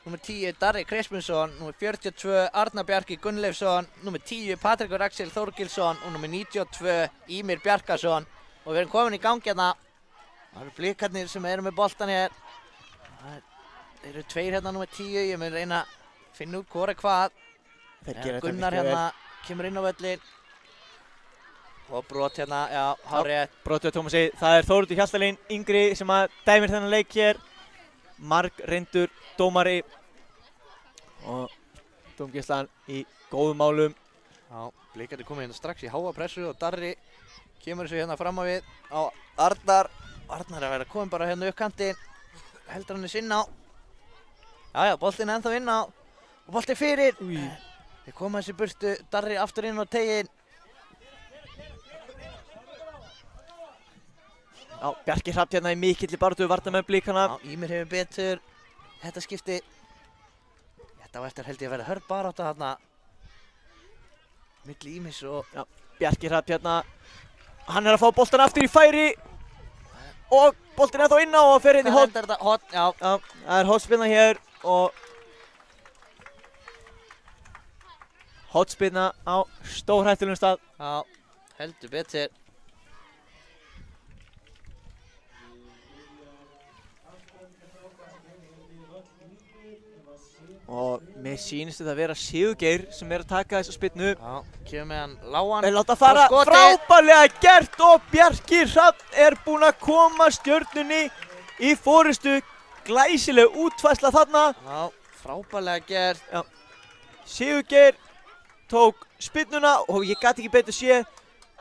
nr. 10 Darri Krispinsson, nr. 42 Arnar Bjarki Gunnleifsson, nr. 10 Patrikur Axel Þorgilsson og nr. 92 Ímir Bjarkason. Og við erum komin í gangi hérna. Það eru Blikarnir sem eru með boltan hér. Það eru tveir hérna nr. 10, ég mun reyna að finna út hvor er hvað. Gunnar hérna kemur inn á völlin. Og brot hérna, já, hárrétt. Brotið á Tómasi, það er Þóroddur Hjaltalín yngri sem að dæmir þennan leik hér. Margreyndur dómari og dómgæslan í góðum málum. Já, Blikarnir komið hérna strax í háa pressu og Darri kemur þessu hérna fram á við á Arnar. Arnar er að vera komin bara hérna upp kantinn. Heldur hann inn á. Jæja, boltinn er ennþá inn á. Og boltinn fyrir. Þeir koma þessi burtu, Darri aftur inn á teginn. Já, Bjarki Hrafn hérna í mikilli baráttu varnarmenn Blikana. Já, Ímir hefur betur. Þetta skipti. Þetta var eftir held ég að vera hörð barátta þarna. Milli Ímis og... Já, Bjarki Hrafn hérna. Hann er að fá boltan aftur í færi. Og boltinn er þá inn á og fer inn í Hvað er hot? Já. Já, það er hotspinna hér og... Hotspinna á stórhættulegum stað. Já, heldur betur. Og mér sýnist þetta að vera Sigurgeir sem er að taka þessa spinnu. Já, kemur með hann lágan. Er láta fara, frábærlega gert og Bjarki Hrafn er búinn að koma Stjörnunni í forystu. Glæsileg útfærsla þarna. Já, frábærlega gert. Já. Sigurgeir tók spinnuna og ég gat ekki betur séð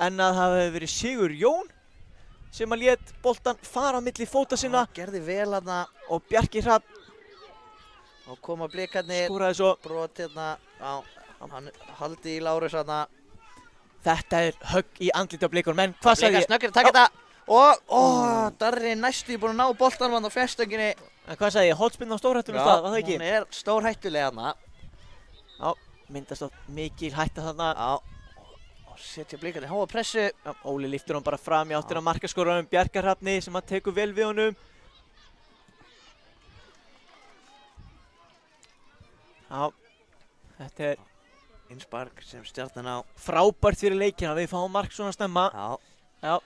en að það hefði verið Sigurjón sem að lét boltan fara á milli fóta sinna. Gerði vel hérna. Og Bjarki Hrafn og koma Blikarnir. Skoraði svo. Brot hérna. Já, hann haldi í Lárus hérna. Þetta er högg í andliti á Blikunum, en hvað sagði ég? Blikar snöggir að taka þetta. Og Darri næstu búinn að ná boltanum hann á fjærstönginni. En hvað sagði ég? Hotspinna á stórhættulegum stað, var það ekki? Já, hún er stórhættuleg hérna. Já, myndast á mikil hætta þarna. Já, og setja Blikarnir háa pressu. Já, Óli lyftir hann bara fram í áttina markaskoraranum Bjarka Hrafni sem að tekur vel við honum. Já, þetta er innspark sem Stjarnan á. Frábært fyrir leikina, við fáum mark svona snemma. Já. Já.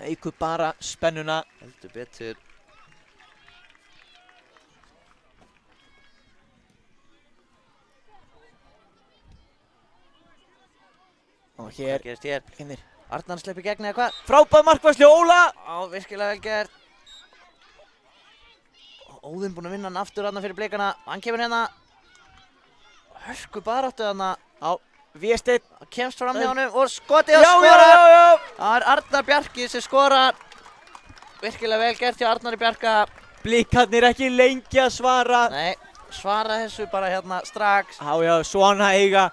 Eikur bara spennuna. Heldur betur. Og hér. Hvað gerist hér? Kennir. Arnar sleppir gegn eða hvað? Frábær markvarslu Óla. Já, virkilega vel gert. Óðinn búinn að vinna hann aftur hérna fyrir Blikana. Hann kemur hérna. Hörku baráttu hérna. Já, Vésteinn. Kemst fram hjá honum og skotið og skorar. Já. Það er Arnar Bjarki sem skorar. Virkilega vel gert hjá Arnari Bjarka. Blikarnir ekki lengi að svara. Nei, svara þessu bara hérna strax. Já, svona eiga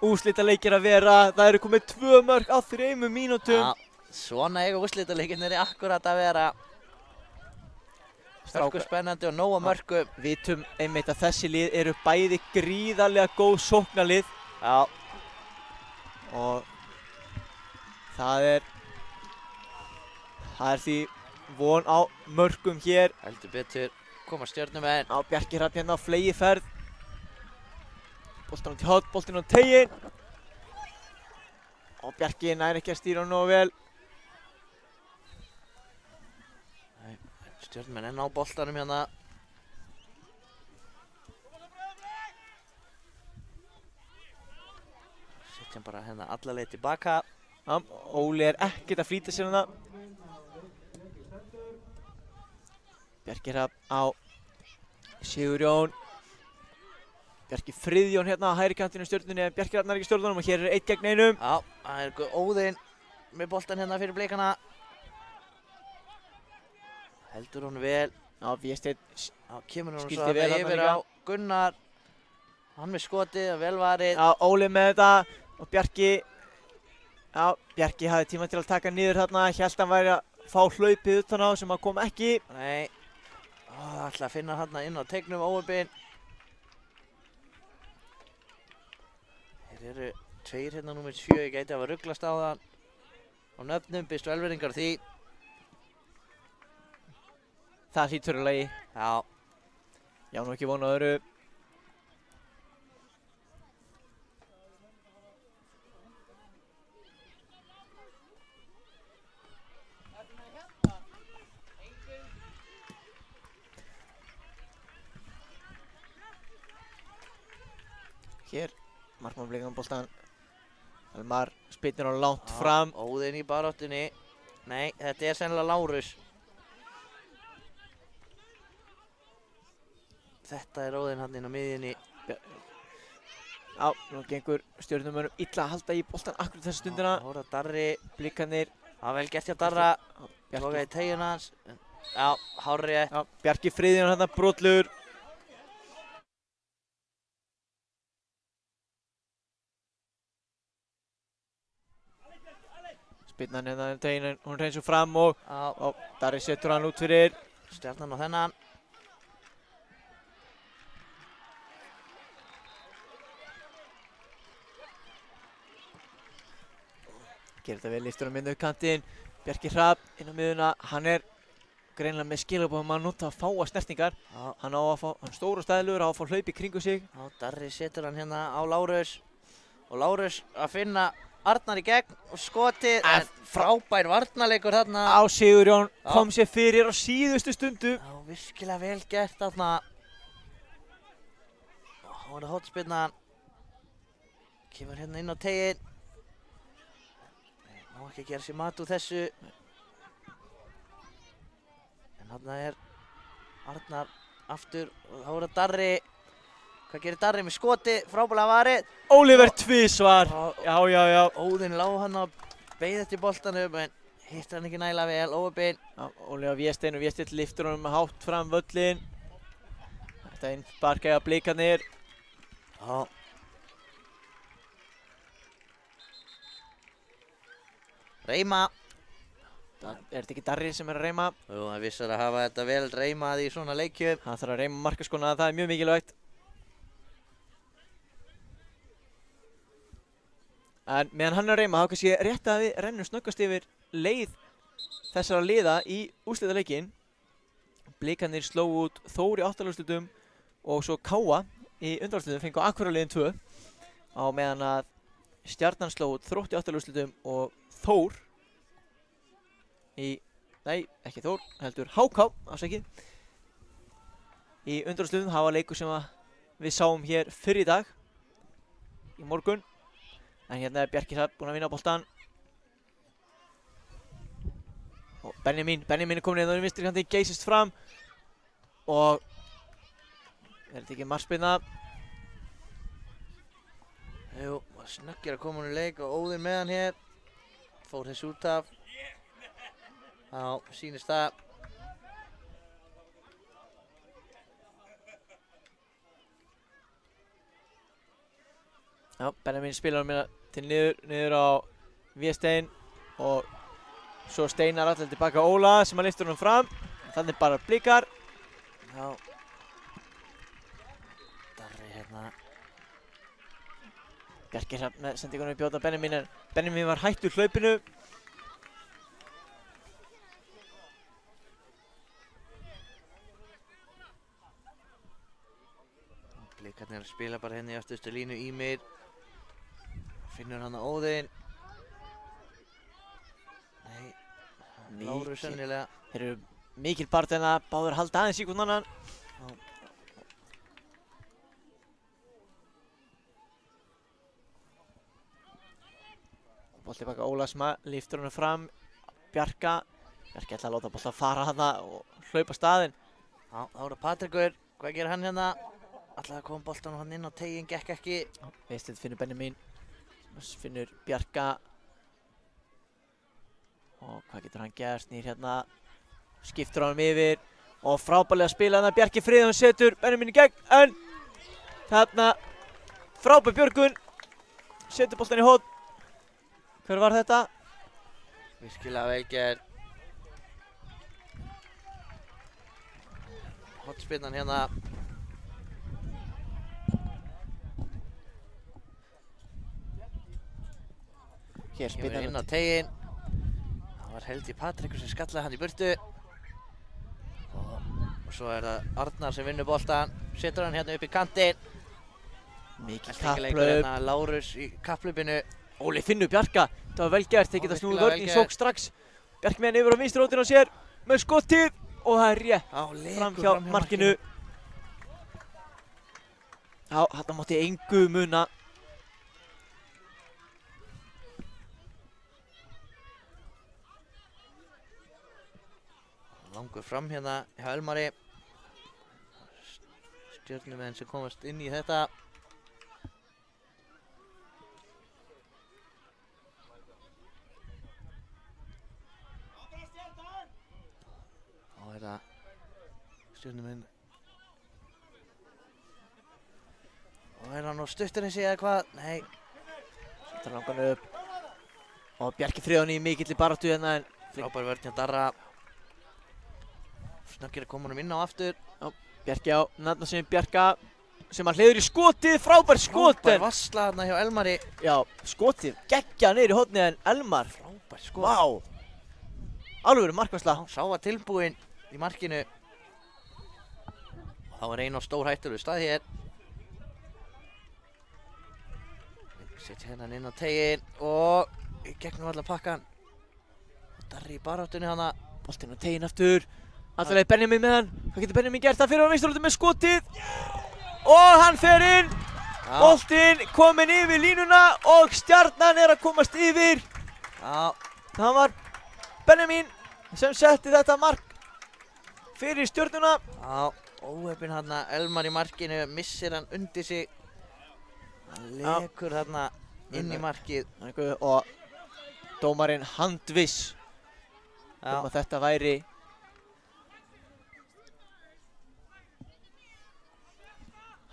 úrslitaleikir að vera. Það eru komið 2 mörk á 3 mínútum. Já, svona eiga úrslitaleikirnir akkurat að vera. Hörku spennandi og nóg að mörkum. Vitum einmitt að þessi lið eru bæði gríðarlega góð sóknarlið. Já. Og það er því von á mörkum hér. Heldur betur. Koma Stjörnumenn. Á Bjarki Hrafn hérna á flegiferð. Boltan út í hot, boltin á teginn. Og Bjarki nær ekki að stýra nógu vel. Stjörnumenn enn á boltanum hérna. Setja hann bara hérna alla leið tilbaka. Já, Óli er ekkert að flýta sér hérna. Bjarki Hrafn á Sigurjón. Bjarki Friðjón hérna á hægri kantinu Stjörnunni en Bjarki Rafnar ekki stjórnunum og hér er 1 gegn 1. Já, það er Óðinn með boltan hérna fyrir Blikana. Heldur hún vel. Já, Vésteinn Já, kemur hún skildi svo vel þarna yfir líka. á Gunnar. Hann með skotið, vel varið. Já, Óli með þetta og Bjarki. Já, Bjarki hafði tíma til að taka niður þarna. Hélt hann væri að fá hlaupið utan á sem að kom ekki. Nei. Það ætla að finna hann inn á tegnum Óðinn. Þeir eru 2 hérna númer 7, ég gæti að hafa rugglast á það. Og nöfnum, byrstu velverðingar því. Það hlýtur í lagi. Já. Já, nú ekki vona öðru. Hér, markmann Blikan boltan. Elmar spytnir á langt fram. Óðinn í baráttunni. Nei, þetta er sennilega Lárus. Þetta er Óðinn hann inn á miðjunni. Já, nú gengur Stjörnumönnum illa að halda í boltan akkurat þessa stundina. Hóra Darri. Blikarnir. Það var vel gert hjá Darra. Bjarki. Lokaði tegin hans. Já, hárrétt. Já, Bjarki Friðjón hérna brotlegur. Spinnan hérna tegin, hún reynsur fram og Já, Darri setur hann út fyrir. Stjarnan á þennan. Gerir þetta vel, liftur hann inn á kantinn. Bjarki Hrafn inn á miðuna. Hann er greinilega með skilabóðum að nota að fáa snertingar. Já, Hann á að fá, hann er stór og stæðilegur, á að fá hlaup í kringu sig. já, Darri setur hann hérna á Lárus. Og Lárus að finna Arnar í gegn og skotið. En frábær varnarleikur þarna. Á Sigurjón Já. kom sér fyrir á síðustu stundu. Já, virkilega vel gert þarna. Það var hotspinnan. Kemur hérna inn á tegin. Má ekki gera sér mat úr þessu. En þarna er Arnar aftur og þá er það Darri. Hvað gerir Darri með skoti? Frábælega varið. Oliver tvísvar. Já, Já. Óðinn lá hann að beið eftir boltanum en hitt hann ekki nægilega vel. Óðinn. Já, Óli á Vésteinn og Vésteinn liftur honum hátt fram völlin. Þetta inn sparkaði að Blikarnir. Já. Reima. Er þetta ekki Darri sem er að reyma? Jú, það vissar að hafa þetta vel reimað í svona leikjum. Hann þarf að reyma markaskona, það er mjög mikilvægt. En meðan hann er að reyma, þá kannski rétt að við rennum snöggast yfir leið þessara liða í úrslitaleikin. Blikarnir sló út Þór í 8. úrslitum og svo Káa í undanúrslitum fengu Akureyri 2. Á meðan að Stjarnan sló út Þrótt í 8. úrslitum og Þór nei, ekki Þór, heldur HK, afsakið. Í undanúrslitum hafa leikur sem við sáum hér fyrr í dag, í morgun. En hérna er Bjarki Hrafn búinn að vinna boltan. Og Benjamin er komin inn á vinstri kantinn, geysist fram. Og er þetta ekki markspyrna? Jú, snöggir að koma hún í leik og Óðinn með hann hér. Fór þess út af. Já, sýnist það. Já, Benjamin spilar hann til niður á Vésteinn og svo Steinar allir tilbaka á Óla sem hann lyftur honum fram. Þannig bara Blikar. Já. Darri hérna. Bjarki Hrafn með sendingunum í bjóta Benjamin en Benjamin var hættur hlaupinu. Blikarnir að spila bara henni í aftustu línu Ímir. Finnur hann á Óðinn. Nei, Lárus sennilega. Þeir eru mikil barðina, báður halda aðeins í hvern annan. Bolti baka Óla sem lyftur hann fram. Bjarki ætla að láta bolta fara hana og hlaupa staðinn. Já, þá er það Patrikur. Hvað gerir hann hérna? Ætlaði að koma boltanum hann inn á teiginn, gekk ekki. Veisteinn finnur Benjamin. Finnur Bjarka. Og hvað getur hann gert? Snýr hérna. Skiptur honum yfir. Og frábærlega spila þarna. Bjarki Friðjón setur Benjamin í gegn. En þarna frábær björgun. Setur boltan í hótt. Hver var þetta? Virkilega vel gerð. Hotspinnan hérna. Hér Kemur spilnar inn á teiginn. Það var Helgi Patrikur sem skallaði hann í burtu. Og svo er það Arnar sem vinnur boltan. Setur hann hérna upp í kantinn. Mikið Eltingaleikur kapplaup. hérna, Lárus í kapplaupinu. Óli finnur Bjarka. Það var vel gert. Þeir geta Já, snúið virkilega vörn í vel sók gert. strax. Bjarki með hann yfir á vinstri hótinn á sér. Með skottið. Og það er rétt. Já, lekur Fram hjá markinu. Já, þarna mátti engu muna. Langur fram hérna hjá Elmari. Stjörnumenn sem komast inn í þetta. Þá er það Stjörnumenn. Og er hann á stuttur þessi eða hvað? Nei. Þetta langar hann upp. Og Bjarki Friðjón í mikilli baráttu hérna en Frábær vörn hjá Darra. Snöggir að koma honum inn á aftur. Bjarki á nafna sem Bjarka sem hann hliður í skotið, frábær skot Frábær en vassla þarna hjá Elmari. já, skotið geggja niður í hornið en Elmar, Frábær skot. vá, alveg markvarsla. Sá var tilbúinn í markinu. Og það var einn á stór hættulegu stað hér. Setja hennan inn á teiginn og í gegnum allan pakkan. Darri í baráttunni hana. Boltinn á teginn aftur, allavega Benjamin með hann, hvað getur Benjamin gert? Það fyrir á vinstri með skotið og hann fer inn, boltinn kominn yfir línuna og Stjarnan er að komast yfir. Já, Það var Benjamin sem setti þetta mark fyrir Stjörnuna. já, óheppinn hana. Elmar í markinu, missir hann undir sig. Hann Já. lekur þarna inn í markið. Og dómarinn handviss Já, að þetta væri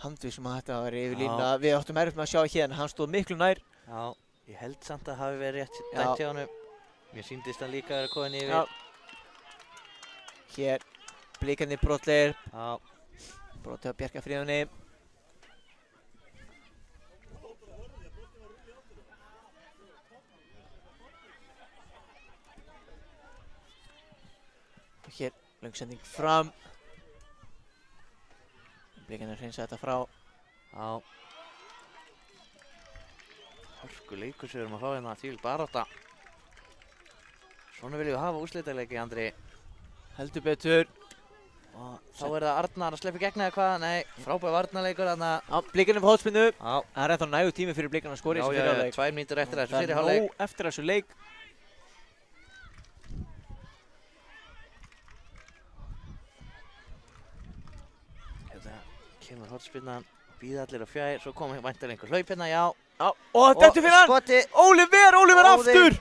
handviss að þetta væri yfir línuna. Við áttum erfitt með að sjá hér en hann stóð miklu nær. já, ég held samt að hafi verið rétt Já. dæmt hjá honum. Mér sýndist hann líka að vera komin yfir. Já. Hér blikarnir brotlegir, Já, brotið á Bjarka Friðjóni. Og hér löngsending fram. Blikarnir hreinsa þetta frá. já. Hörku leikur sem við erum að fá hérna, þvílík barátta. Svona viljum við hafa úrslitaleiki, Andri. Heldur betur. Og þá er það Arnar að sleppa í gegn eða hvað? Nei, frábær varnarleikur þarna. Já, blikarnir på hótspinnu. Já, Það er ennþá nægur tími fyrir blikarna að skora í já, þessu já, fyrri hálfleik. 2 mínútur eftir þessu Það fyrri er hálfleik. nóg eftir þessu leik. Þetta kemur hortspinnan, býða allir á fjær, svo kom væntanlega einhver hlaup hérna, já. Já, og þetta fyrir hann! skoti, Óliver Óðinn. aftur!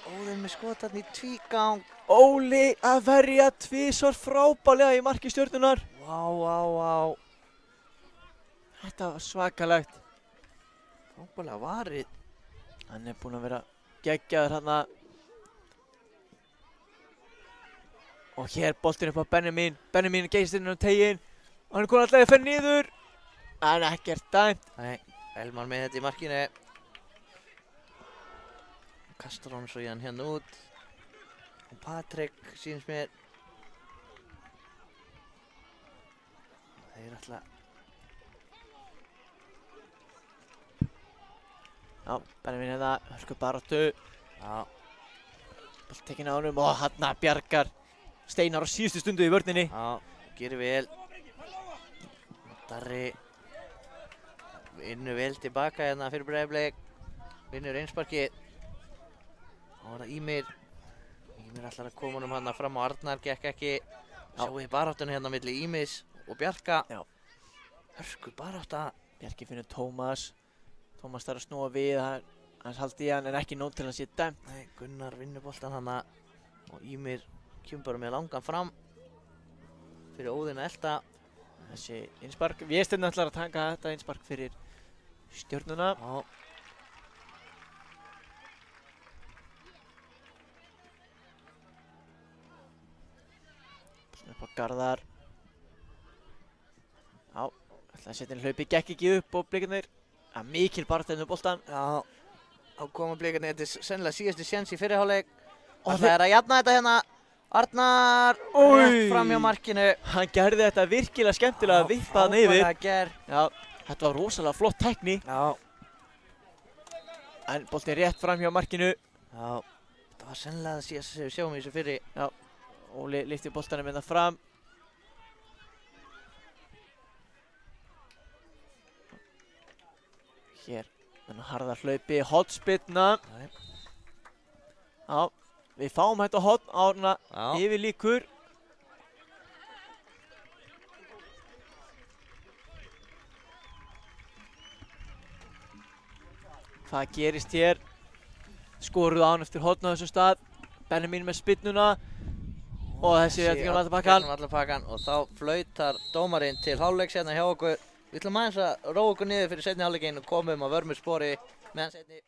Óðinn með skotarn í tvígang. Óli að verja tvisvar frábærlega í marki Stjörnunar. Vá, vá, vá. Þetta var svakalegt. Frábærlega varið. Hann er búinn að vera geggjaður hérna. Og hér boltinn upp á Benjamin. Benjamin geist inn á teginn. Hann er komin alltaf að fer niður. En ekkert dæmt. Nei, Elmar með þetta í markinu. Kastar honum svo í hann hérna út. Og Patrik sýnist mér. Þeir ætla. Já, Benjamin hérna, hörku baráttu. Já, Bolt tekinn á honum og hann bjargar Steinar á síðustu stundu í vörninni. já, gerir vel. Darri vinnur vel tilbaka hérna fyrir Breiðablik. Vinnur einsparkið. Þá var það Ímir. Ímir ætlar að koma honum hérna fram á Arnar, gekk ekki. Sjáu þið baráttunni hérna milli Ímis og Bjarka. Já. Hörku barátta. Bjarki finnur Tómas. Tómas þarf að snúa við, hans haldi í hann en ekki nóg til að sé dæmt. Nei, Gunnar vinnur boltan hana og Ýmir kemur bara með langan fram fyrir Óðinn að elta. Þessi innspark, Vésteinn ætlar að taka þetta innspark fyrir Stjörnuna. Já. Svona upp á Garðar. Já, ætlaði að setja inn hlaupi, gekk ekki upp og Blikarnir. Það mikil baráttu með boltan. Já, þá koma Blikarnir, þetta er sennilega síðasti séns í fyrri hálfleik. Og Það er að jafna þetta hérna. Arnar Oj. rétt fram hjá markinu. Hann gerði þetta virkilega skemmtilega að vippa hann yfir. Frábærlega gerð. Já, þetta var rosalega flott tækni. Já, En boltinn rétt fram hjá markinu. já. Þetta var sennilega það síðast sem við sjáum í þessu fyrri. Óli lyfti boltanum með það fram. Hér, með harða hlaupi, hotspinna. Nei. Já, við fáum þetta hotn árna Já. yfir líkur. Hvað gerist hér? Skoruðu án eftir hotn á þessum stað. Benjamin með spinnuna. Og þessi er gegnum alla pakkan. Gegnum alla pakkan og þá flautar dómarinn til hálfleiks hérna hjá okkur. Við ætlum aðeins að róa okkur niður fyrir seinni hálfleikinn og komum á vörmuspori meðan seinni.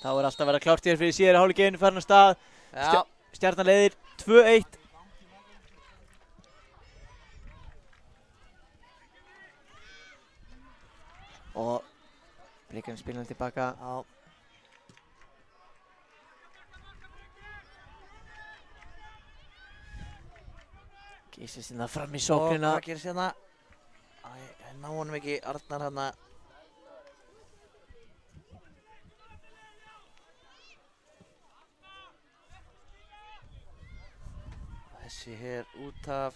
Þá er alltaf að vera klárt hér fyrir síðari hálfleikinn, farin af stað. Já. Stjarnan leiðir 2-1. Og Blikarnir spila hann tilbaka. Já. Gísir sinna fram í Og sóknina. hvað gerist hérna? Æ, ná honum ekki Arnar hérna. Þessi hér út af.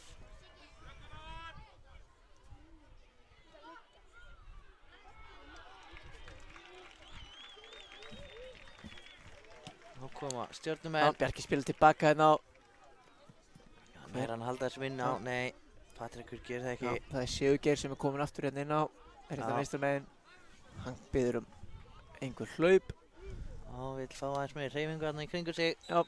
Nú koma Já, stjörnumenn. Bjarki spila tilbaka hérna á. Er hann að halda þessu inn á? Já. Nei, Patrikur gerir það Já, ekki. það er Sigurgeir sem er komin aftur hérna inn á. Er þetta Já. vinstra megin. Hann biður einhver hlaup. Já, vill fá aðeins meiri hreyfingu hérna í kringu sig. Já.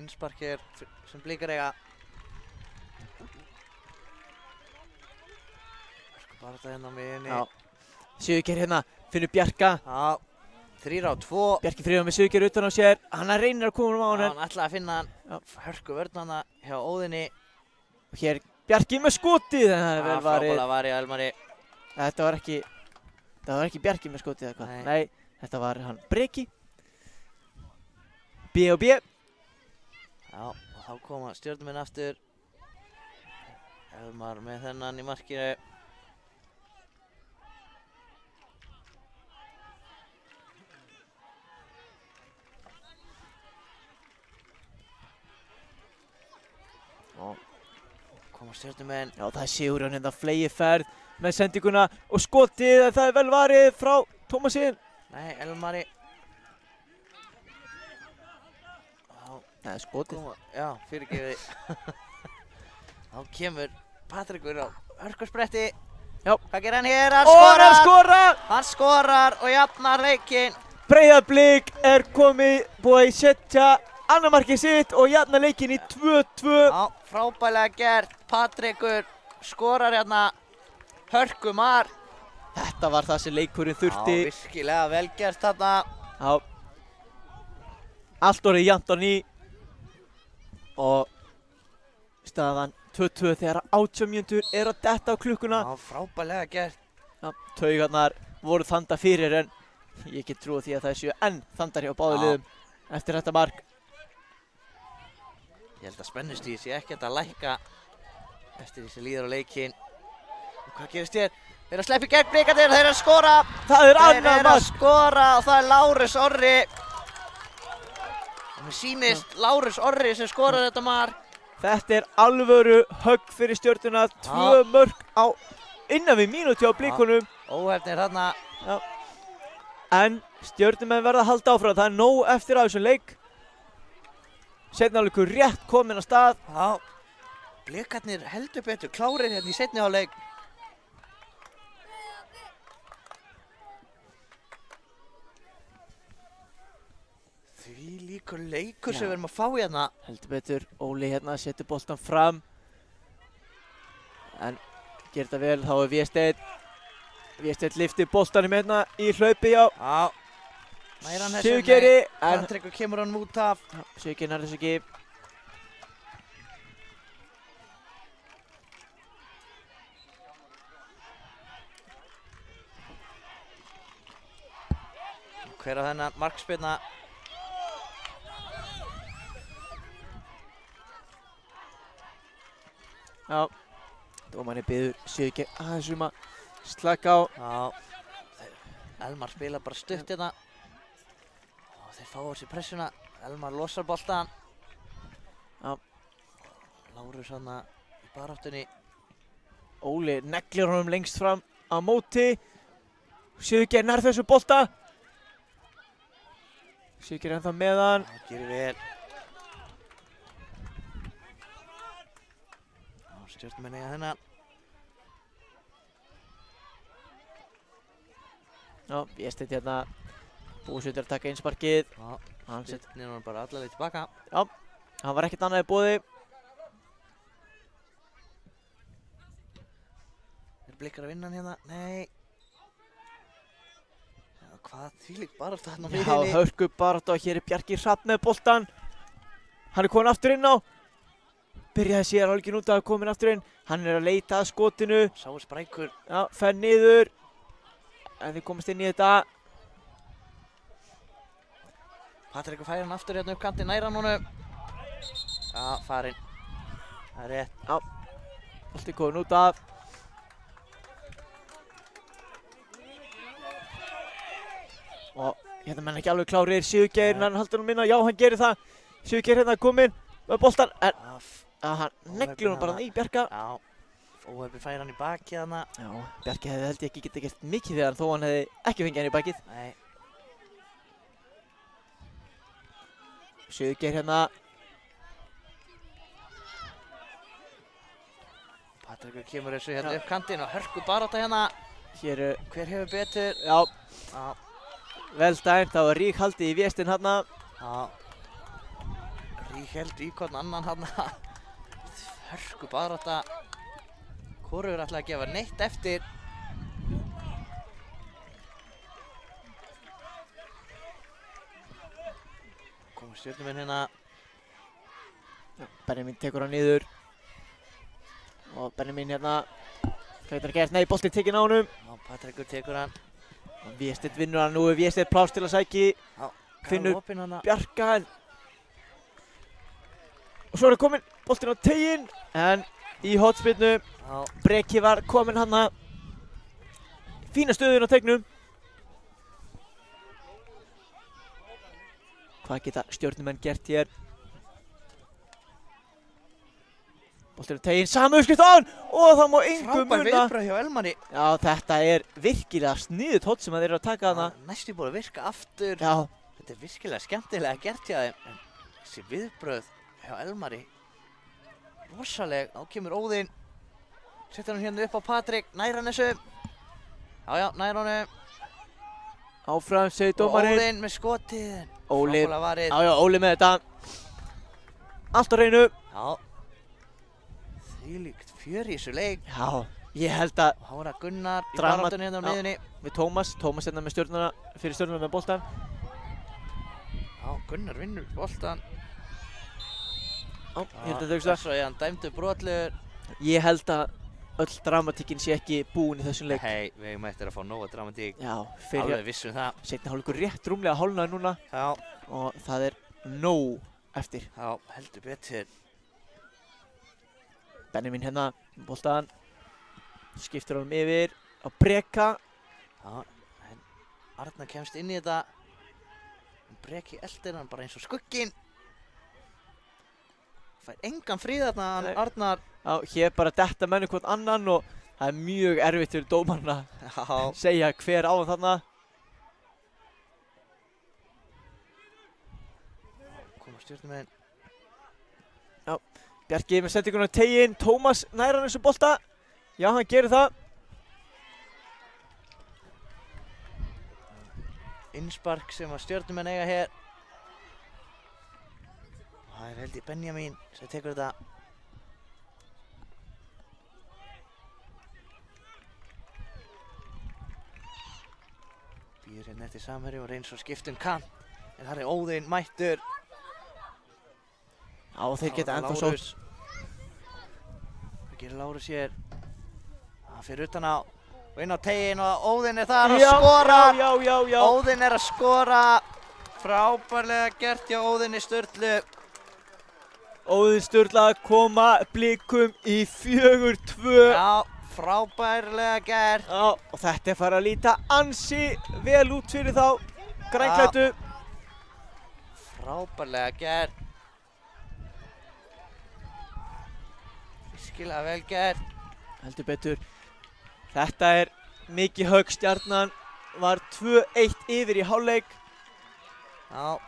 Innspark hér sem Blikar eiga. bara þetta hérna á miðjunni. Já. Sigurgeir hérna, finnur Bjarka. Já, 3-2. Bjarki Friðjóð með Sigurgeir utan á sér. Hann reynir að koma á hann. Hann ætlaði að finna hann. Hörku vörn hana hjá Óðinni. Og hér Bjarki með skotið. En það er vel varið. Frábælega varið Elmari. Þetta var ekki Bjarki með skotið eða hvað. Nei, þetta var hann Breki. B og B. Já, og þá koma Stjörnumenn aftur. Elmar með þennan í markinu. Og koma Stjörnumenn. Já, það er Sigurjón hérna flegi ferð með sendinguna og skotið. Það er vel varið frá Tómasinn. Nei, Elmari. Það er skotið. Já, fyrirgefið. Þá kemur Patrikur á hörkuspretti. Já. Hvað gerir hann hér? Hann Og hann skorar! skorar! Hann skorar og jafnar leikinn. Breiðablik er búið að setja annar markið sitt og jafnar leikinn í 2-2. Já, frábælega gert. Patrikur skorar hérna hörkumar. Þetta var það sem leikurinn þurfti. Já, virkilega vel gert þarna. Já. Allt orðið jafnt á ný. Og staðan 2-2 þegar 80 mínútur er að detta á klukkuna. Já, frábælega gert. Já, taugarnar voru þanda fyrir en ég get trúið því að það séu enn þandar hjá báðu liðum eftir þetta mark. Ég held að spennustigið sé ekkert að lækka eftir því sem líður á leikinn. Og hvað gerist hér? Þeir eru að sleppa í gegn Blikarnir, þeir eru að skora. Það er Þeir annað eru að mark. skora og það er Lárus Orri. Og mér sýnist Lárus Orri sem skorar þetta mark. Þetta er alvöru högg fyrir Stjörnuna. 2 mörk á innan við mínúti á Blikunum. Óhefnir þarna. Já. En Stjörnumenn verða að halda áfram. Það er nóg eftir af þessum leik. Seinni hálfleikur rétt kominn af stað. Já. Blikarnir heldur betur klárir hérna í seinni hálfleik. Því líkur leikur sem við erum að fá hérna. Heldur betur, Óli hérna setur boltan fram. En gerir þetta vel, þá er Vésteinn. Vésteinn lyftir boltanum hérna í hlaupi á Sigurgeiri. En Patrikur kemur hann út af. Sigurgeiri nær þess ekki. Hver á þennan markspyrna? Já, dómarinn biður Sigurgeir aðeins að slaka á. Já, Elmar spila bara stutt hérna. Og þeir fá á sig pressuna. Elmar losar boltan. Já. Lárus hana í baráttunni. Óli neglir honum lengst fram á móti. Sigurgeir nær þessu bolta. Sigurgeir ennþá með hann. Það gerir vel. Stjörnumenn eiga þennan. Já, Vésteinn hérna búsettur að taka einsparkið. Já, Hann Stjörnumenn er bara alla leið tilbaka. Já, hann var ekkert annað í boði. Þeir Blikar að vinna hann hérna. Nei. Já, hvað þvílík barátta þarna á Já, miðjunni. hörku barátta og hér er Bjarki Hrafn með boltan. Hann er komin aftur inn á. Byrjaði sér hálfleikin út af komin aftur inn. Hann er að leita að skotinu. Sá er sprækur. Já, fer niður. En þið komast inn í þetta. Patrikur fær hann aftur hérna upp kantinn, nær hann honum. Já, farinn. Það er rétt. Já, allt er komin út af. Og hérna menn ekki alveg klárir. Sigurgeir, hann haldur hann minna. Já, hann gerir það. Sigurgeir hérna kominn með boltan. En hann neglir hann bara í Bjarka. Já, óhefni fær hann í bakið hana. Já, Bjarki hefði held ég ekki getið gert mikið við hann þó hann hefði ekki fengið hann í bakið. Nei. Sigurgeir hérna. Patrikur kemur þessu hérna upp kantinn og hörku barátta hérna. Hér Hver hefur betur? Já, Já. vel dæmt. Það var rík haldið í Vésteinn hérna. Já. Ríkheld í hvern annan hérna. Hörku barátta. Hvorugur ætlaði að gefa neitt eftir. Koma Stjörnumenn hérna. Benjamin tekur hann niður. Og Benjamin hérna. Hvað getur hann gert? Nei, boltinn tekinn á honum. Já, Patrekur tekur hann. Og Vésteinn vinnur hann. Nú er Vésteinn pláss til að sæki. Já, Finnur opinn hana. Bjarka. Og svo er komin boltinn á teiginn. En í hotspinnu. Já, Breki var kominn hana. Fína stöðun á teignum. Hvað geta Stjörnumenn gert hér? Boltinn á teiginn, sama uppskrift á hann! Og það má engu frábær muna. viðbrögð hjá Elmari. Já, þetta er virkilega sniðugt hot sem þeir eru að taka hana. Næstu búið að virka aftur. Já, Þetta er virkilega skemmtilega gert hjá þeim. En þessi viðbrögð hjá Elmari. Rosaleg. Þá kemur Óðinn. Settur hann hérna upp á Patrik. Nær hann þessu. Já, nær honum. áfram segir Og dómarinn. Óðinn með skotið. Óli, Frábærlega varið. já, Óli með þetta. Allt á hreinu. Já. Þvílíkt fjör í þessu leik. Já, ég held að Og Hára Gunnar í Drama- baráttunni hérna á já. miðjunni. við Tómas hérna með stjörnuna, fyrir stjörnuna með boltan. Já, Gunnar vinnur boltan. Já, ég held að þau hugsa. Svo er hann dæmdur brotlegur. Ég held að öll dramatíkin sé ekki búin í þessum leik. Hei, við eigum eftir að fá nóga dramatík. Já, fyrir Alveg vissum það. seinni hálfleikur rétt rúmlega hálfnaður núna Já, og það er nóg eftir. já, heldur betur. Benjamin hérna, boltan, skiptir honum yfir á Breka. Já, en Arnar kemst inn í þetta. Breki eldir hann bara eins og skugginn. Fær engan frí þarna, Nei. Arnar. Já, hér bara detta menni hvort annan og það er mjög erfitt fyrir dómarinn að Já, segja hver á hann þarna. koma Stjörnumenn. Bjarki með sendinguna á teiginn, Tómas nær hann þessu bolta. Já, hann gerir það. Innspark sem að Stjörnumenn eiga hér. Það er held ég Benjamin sem tekur þetta. Býður hérna eftir samherju og reynir svo skipt kant. En það er Óðinn mættur. Já, þeir geta ennþá Lárus. sótt. Hvað gerir Lárus hér? Það fyrir utan á og inn á teiginn og Óðinn er þar að Já, skora. já. Óðinn er að skora. Frábærlega gert hjá Óðinni Sturlu. Óðinn Sturla að koma Blikum í 4-2. Já, frábærlega gert. Já, og þetta er farið að líta ansi vel út fyrir þá grænklæddu. Frábærlega gert. Virkilega vel gert. Heldur betur. Þetta er mikið högg, Stjarnan var 2-1 yfir í hálfleik. Já,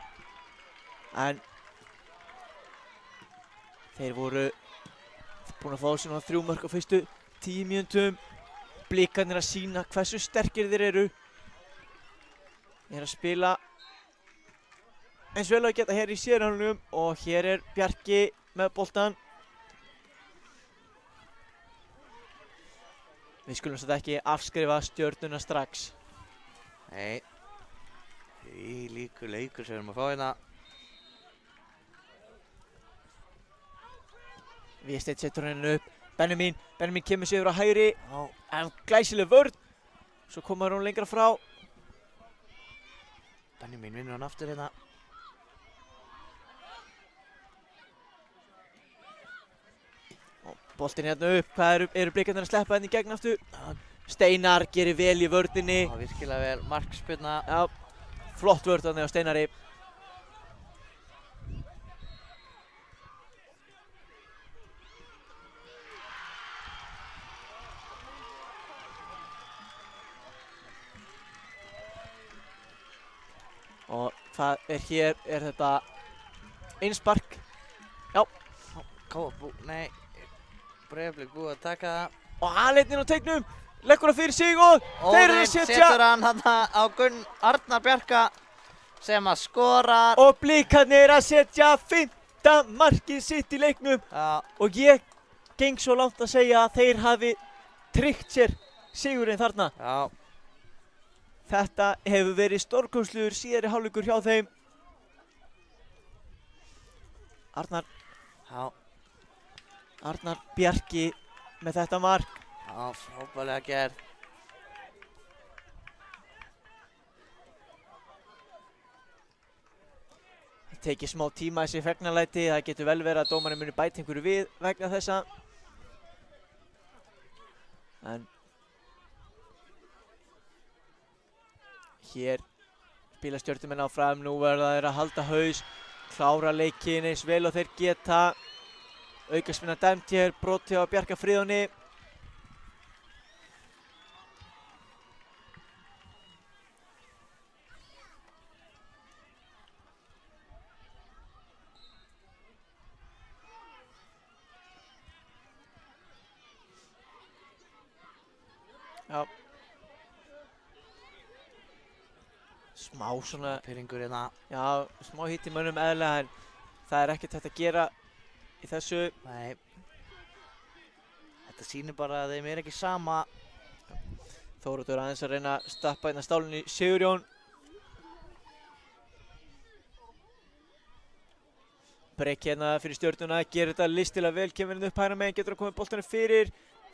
En þeir voru búin að fá svona 3 mörk á fyrstu 10 mínútum. Blikarnir að sýna hversu sterkir þeir eru. Þeir að spila eins vel að geta hér í sérhálfnum og hér er Bjarki með boltan. Við skulum þetta ekki afskrifa Stjörnuna strax. nei. Því líkur leikur sem við erum að fá hérna. Vésteinn setur henni upp. Benjamin kemur sér yfir á hægri. Já, En glæsileg vörn. Svo komar hún lengra frá. Benjamin vinnur hann aftur hérna. Boltinn hérna upp. Hvað eru Blikarnir að sleppa henni í gegn aftur? Steinar gerir vel í vörninni. Já, virkilega vel. Markspyrna. Já, flott vörn þarna á Steinari. Og það er hér, er þetta innspark. Nei, Breiðablik búið að taka það. Og aðleitnin á teignum, leggur það fyrir sig og þeir eru að Óðinn setja. setur hann þarna á Arnar Bjarka sem að skorar. Og Blikarnir að setja 5. markið sitt í leiknum. Já, Og ég geng svo langt að segja að þeir hafi tryggt sér sigurinn þarna. já, Þetta hefur verið stórkostlegur síðari hálfleikur hjá þeim. Arnar Já, Arnar Bjarki með þetta mark. já, frábærlega gerð. Það tekið smá tíma þessi fegnarlæti, það getur vel verið að dómarinn muni bæta einhverju við vegna þessa. En hér spila Stjörnumenn áfram, nú verða þeir að halda haus, klára leikinn eins vel og þeir geta. Aukaspyrna dæmd hér, brotið á Bjarka Friðjóni. Já. Smá svona, Pyrringur hérna. já, smá hitt í mönnum eðlilega en það er ekkert hægt að gera í þessu. Nei. Þetta sýnir bara að þeim er ekki sama. Þóroddur aðeins að reyna að stappa hérna stálinn í Sigurjón. Brekk hérna fyrir Stjörnuna, gerir þetta listilega vel, kemur hérna upp hægra megin, getur að koma boltanum fyrir.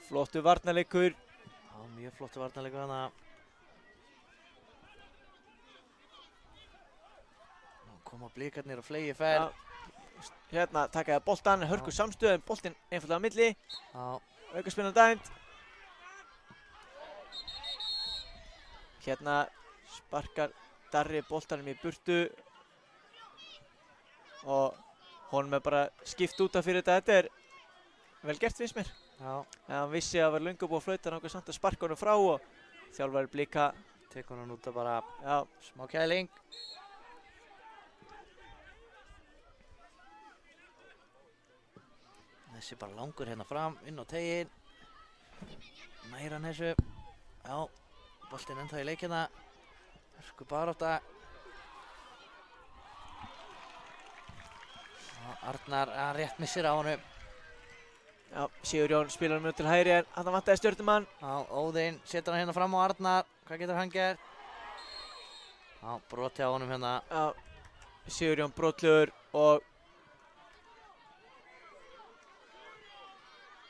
Flottur varnarleikur. Já, mjög flottu varnarleikur hana. Nú koma blikarnir og flegi ferð. Hérna takaði boltan, hörku samstöð en boltinn einfallega á milli. Já, Aukaspyrna dæmd. Hérna sparkar Darri boltanum í burtu. Og honum er bara skipt út af fyrir þetta. Þetta er vel gert finnst mér. já. En hann vissi að það var löngu búið að flauta náttúrulega samt að sparka honum frá og þjálfari Blika, Tekur hann út að bara já, smá kæling. Þessi bara langur hérna fram, inn á tegin. Næra hann þessu. Já, boltinn ennþá í leikina. Hörku barátta. Arnar, hann rétt missir á honum. já, Sigurjón spilar mjög til hægri en hann vantaði Stjörnumann. Já, Óðinn setur hann hérna fram á Arnar. Hvað getur hann gert? Já, broti á honum hérna. Já, Sigurjón brotlegur og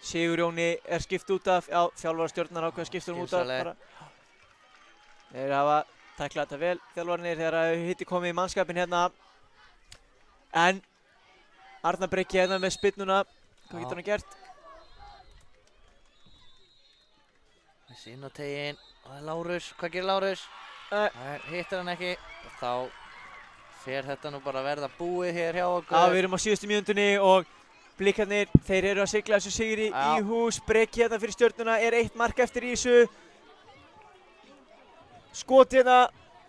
Sigurjóni er skipt út af, já, þjálfari Stjörnunar ákveða skipta honum út af. Skynsamlegt. Bara. Þeir hafa tæklað þetta vel, þjálfarinir, þegar að hitti komið í mannskapin hérna. En Arnar Breki hérna með spyrnuna, hvað getur hann gert? Þessi inn á tegin. Það er Lárus. Hvað gerir Lárus? Hittir hann ekki. Þá fer þetta nú bara að verða búið hér hjá okkur. Já, við erum á síðustu mínútunni og Blikarnir, þeir eru að sigla þessu sigri í hús. Breki hérna fyrir Stjörnuna, er 1 mark eftir í þessu. Skot hérna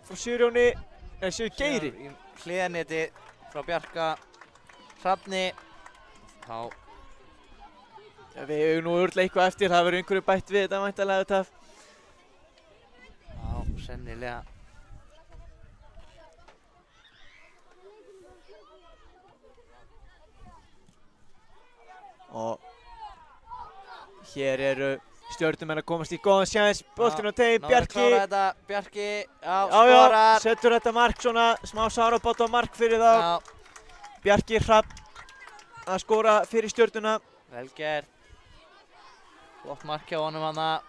frá Sigurjóni, Sigur Geiri. Í hliðarneti frá Bjarka Hrafni. Þá Við hefum nú örugglega eitthvað eftir, það verður einhverju bætt við þetta væntanlega þetta. Já, sennilega. Og hér eru Stjörnumenn að komast í góðan sjans, boltinn á teig, Bjarki. Klára þetta, Bjarki, já, Já, skorar. setur þetta mark svona, smá sárabót á mark fyrir þá. Já, Bjarki Hrafn að skora fyrir Stjörnuna. vel gert. Flott mark hjá honum hana.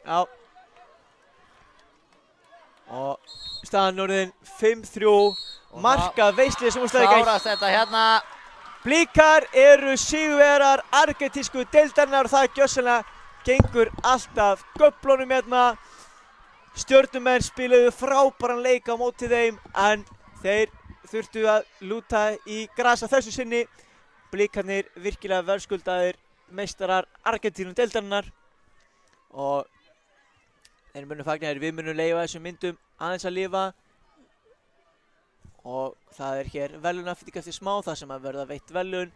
Já. Og staðan orðin 5-3, marka veislið sem úrslitaleiks. Klárast þetta hérna. Blikar eru sigurvegarar argentísku deildarinnar og það gjörsamlega gengur alltaf göflunum hérna. Stjörnumenn spiluðu frábæran leik á móti þeim en þeir þurftu að lúta í grasa þessu sinni. Blikarnir virkilega verðskuldaðir meistarar Argentínu deildarinnar og þeir munu fagna þér, við munum leyfa þessum myndum aðeins að lifa og það er hér verðlaunafyrirgjöf eftir smá þar sem að verða veitt verðlaun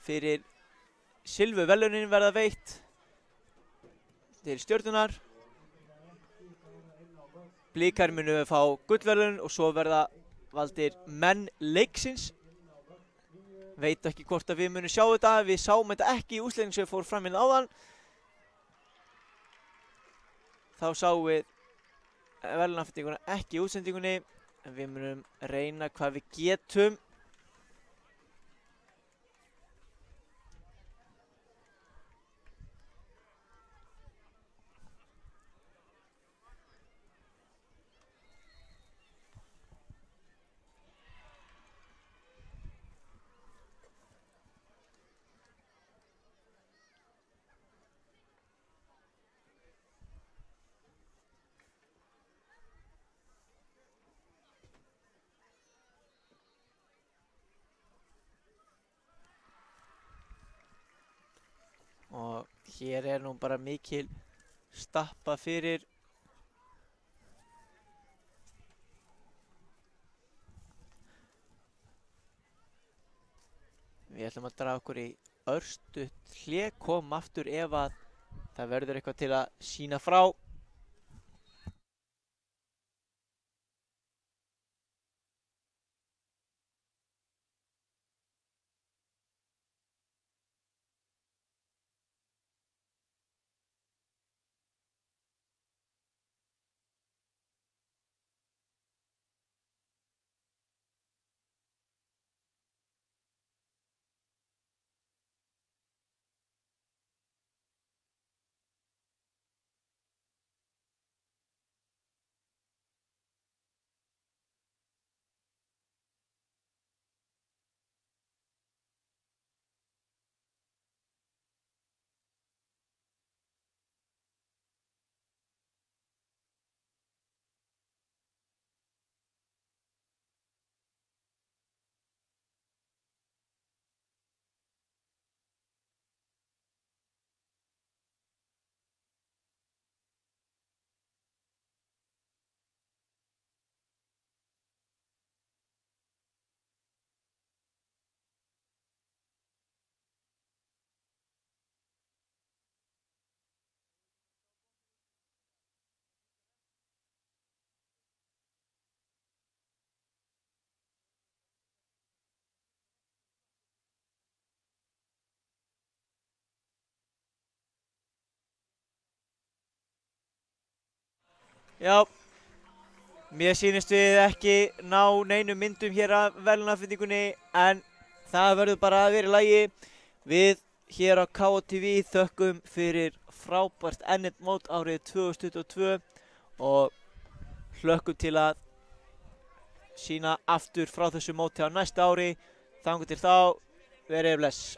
fyrir silfu verðlaunin verða veitt til Stjörnunar. Blikar munu fá gullverðlaun og svo verða valdir menn leiksins. Veit ekki hvort að við munum sjá þetta, við sáum þetta ekki í úrslitin sem fór fram hérna áðan. Þá sáum við verðlaunafyrirgjöfuna ekki í útsendingunni en við munum reyna hvað við getum. Og hér nú bara mikil stappa fyrir. Við ætlum að draga okkur í örstutt hlé, kom aftur ef að það verður eitthvað til að sýna frá. Já, mér sýnist við ekki ná neinum myndum hér af verðlaunafendingunni, en það verður bara að vera í lagi. Við hér á KTV þökkum fyrir frábært mót árið 2022 og hlökkum til að sýna aftur frá þessu móti á næsta ári. Þangað til þá, verið bless.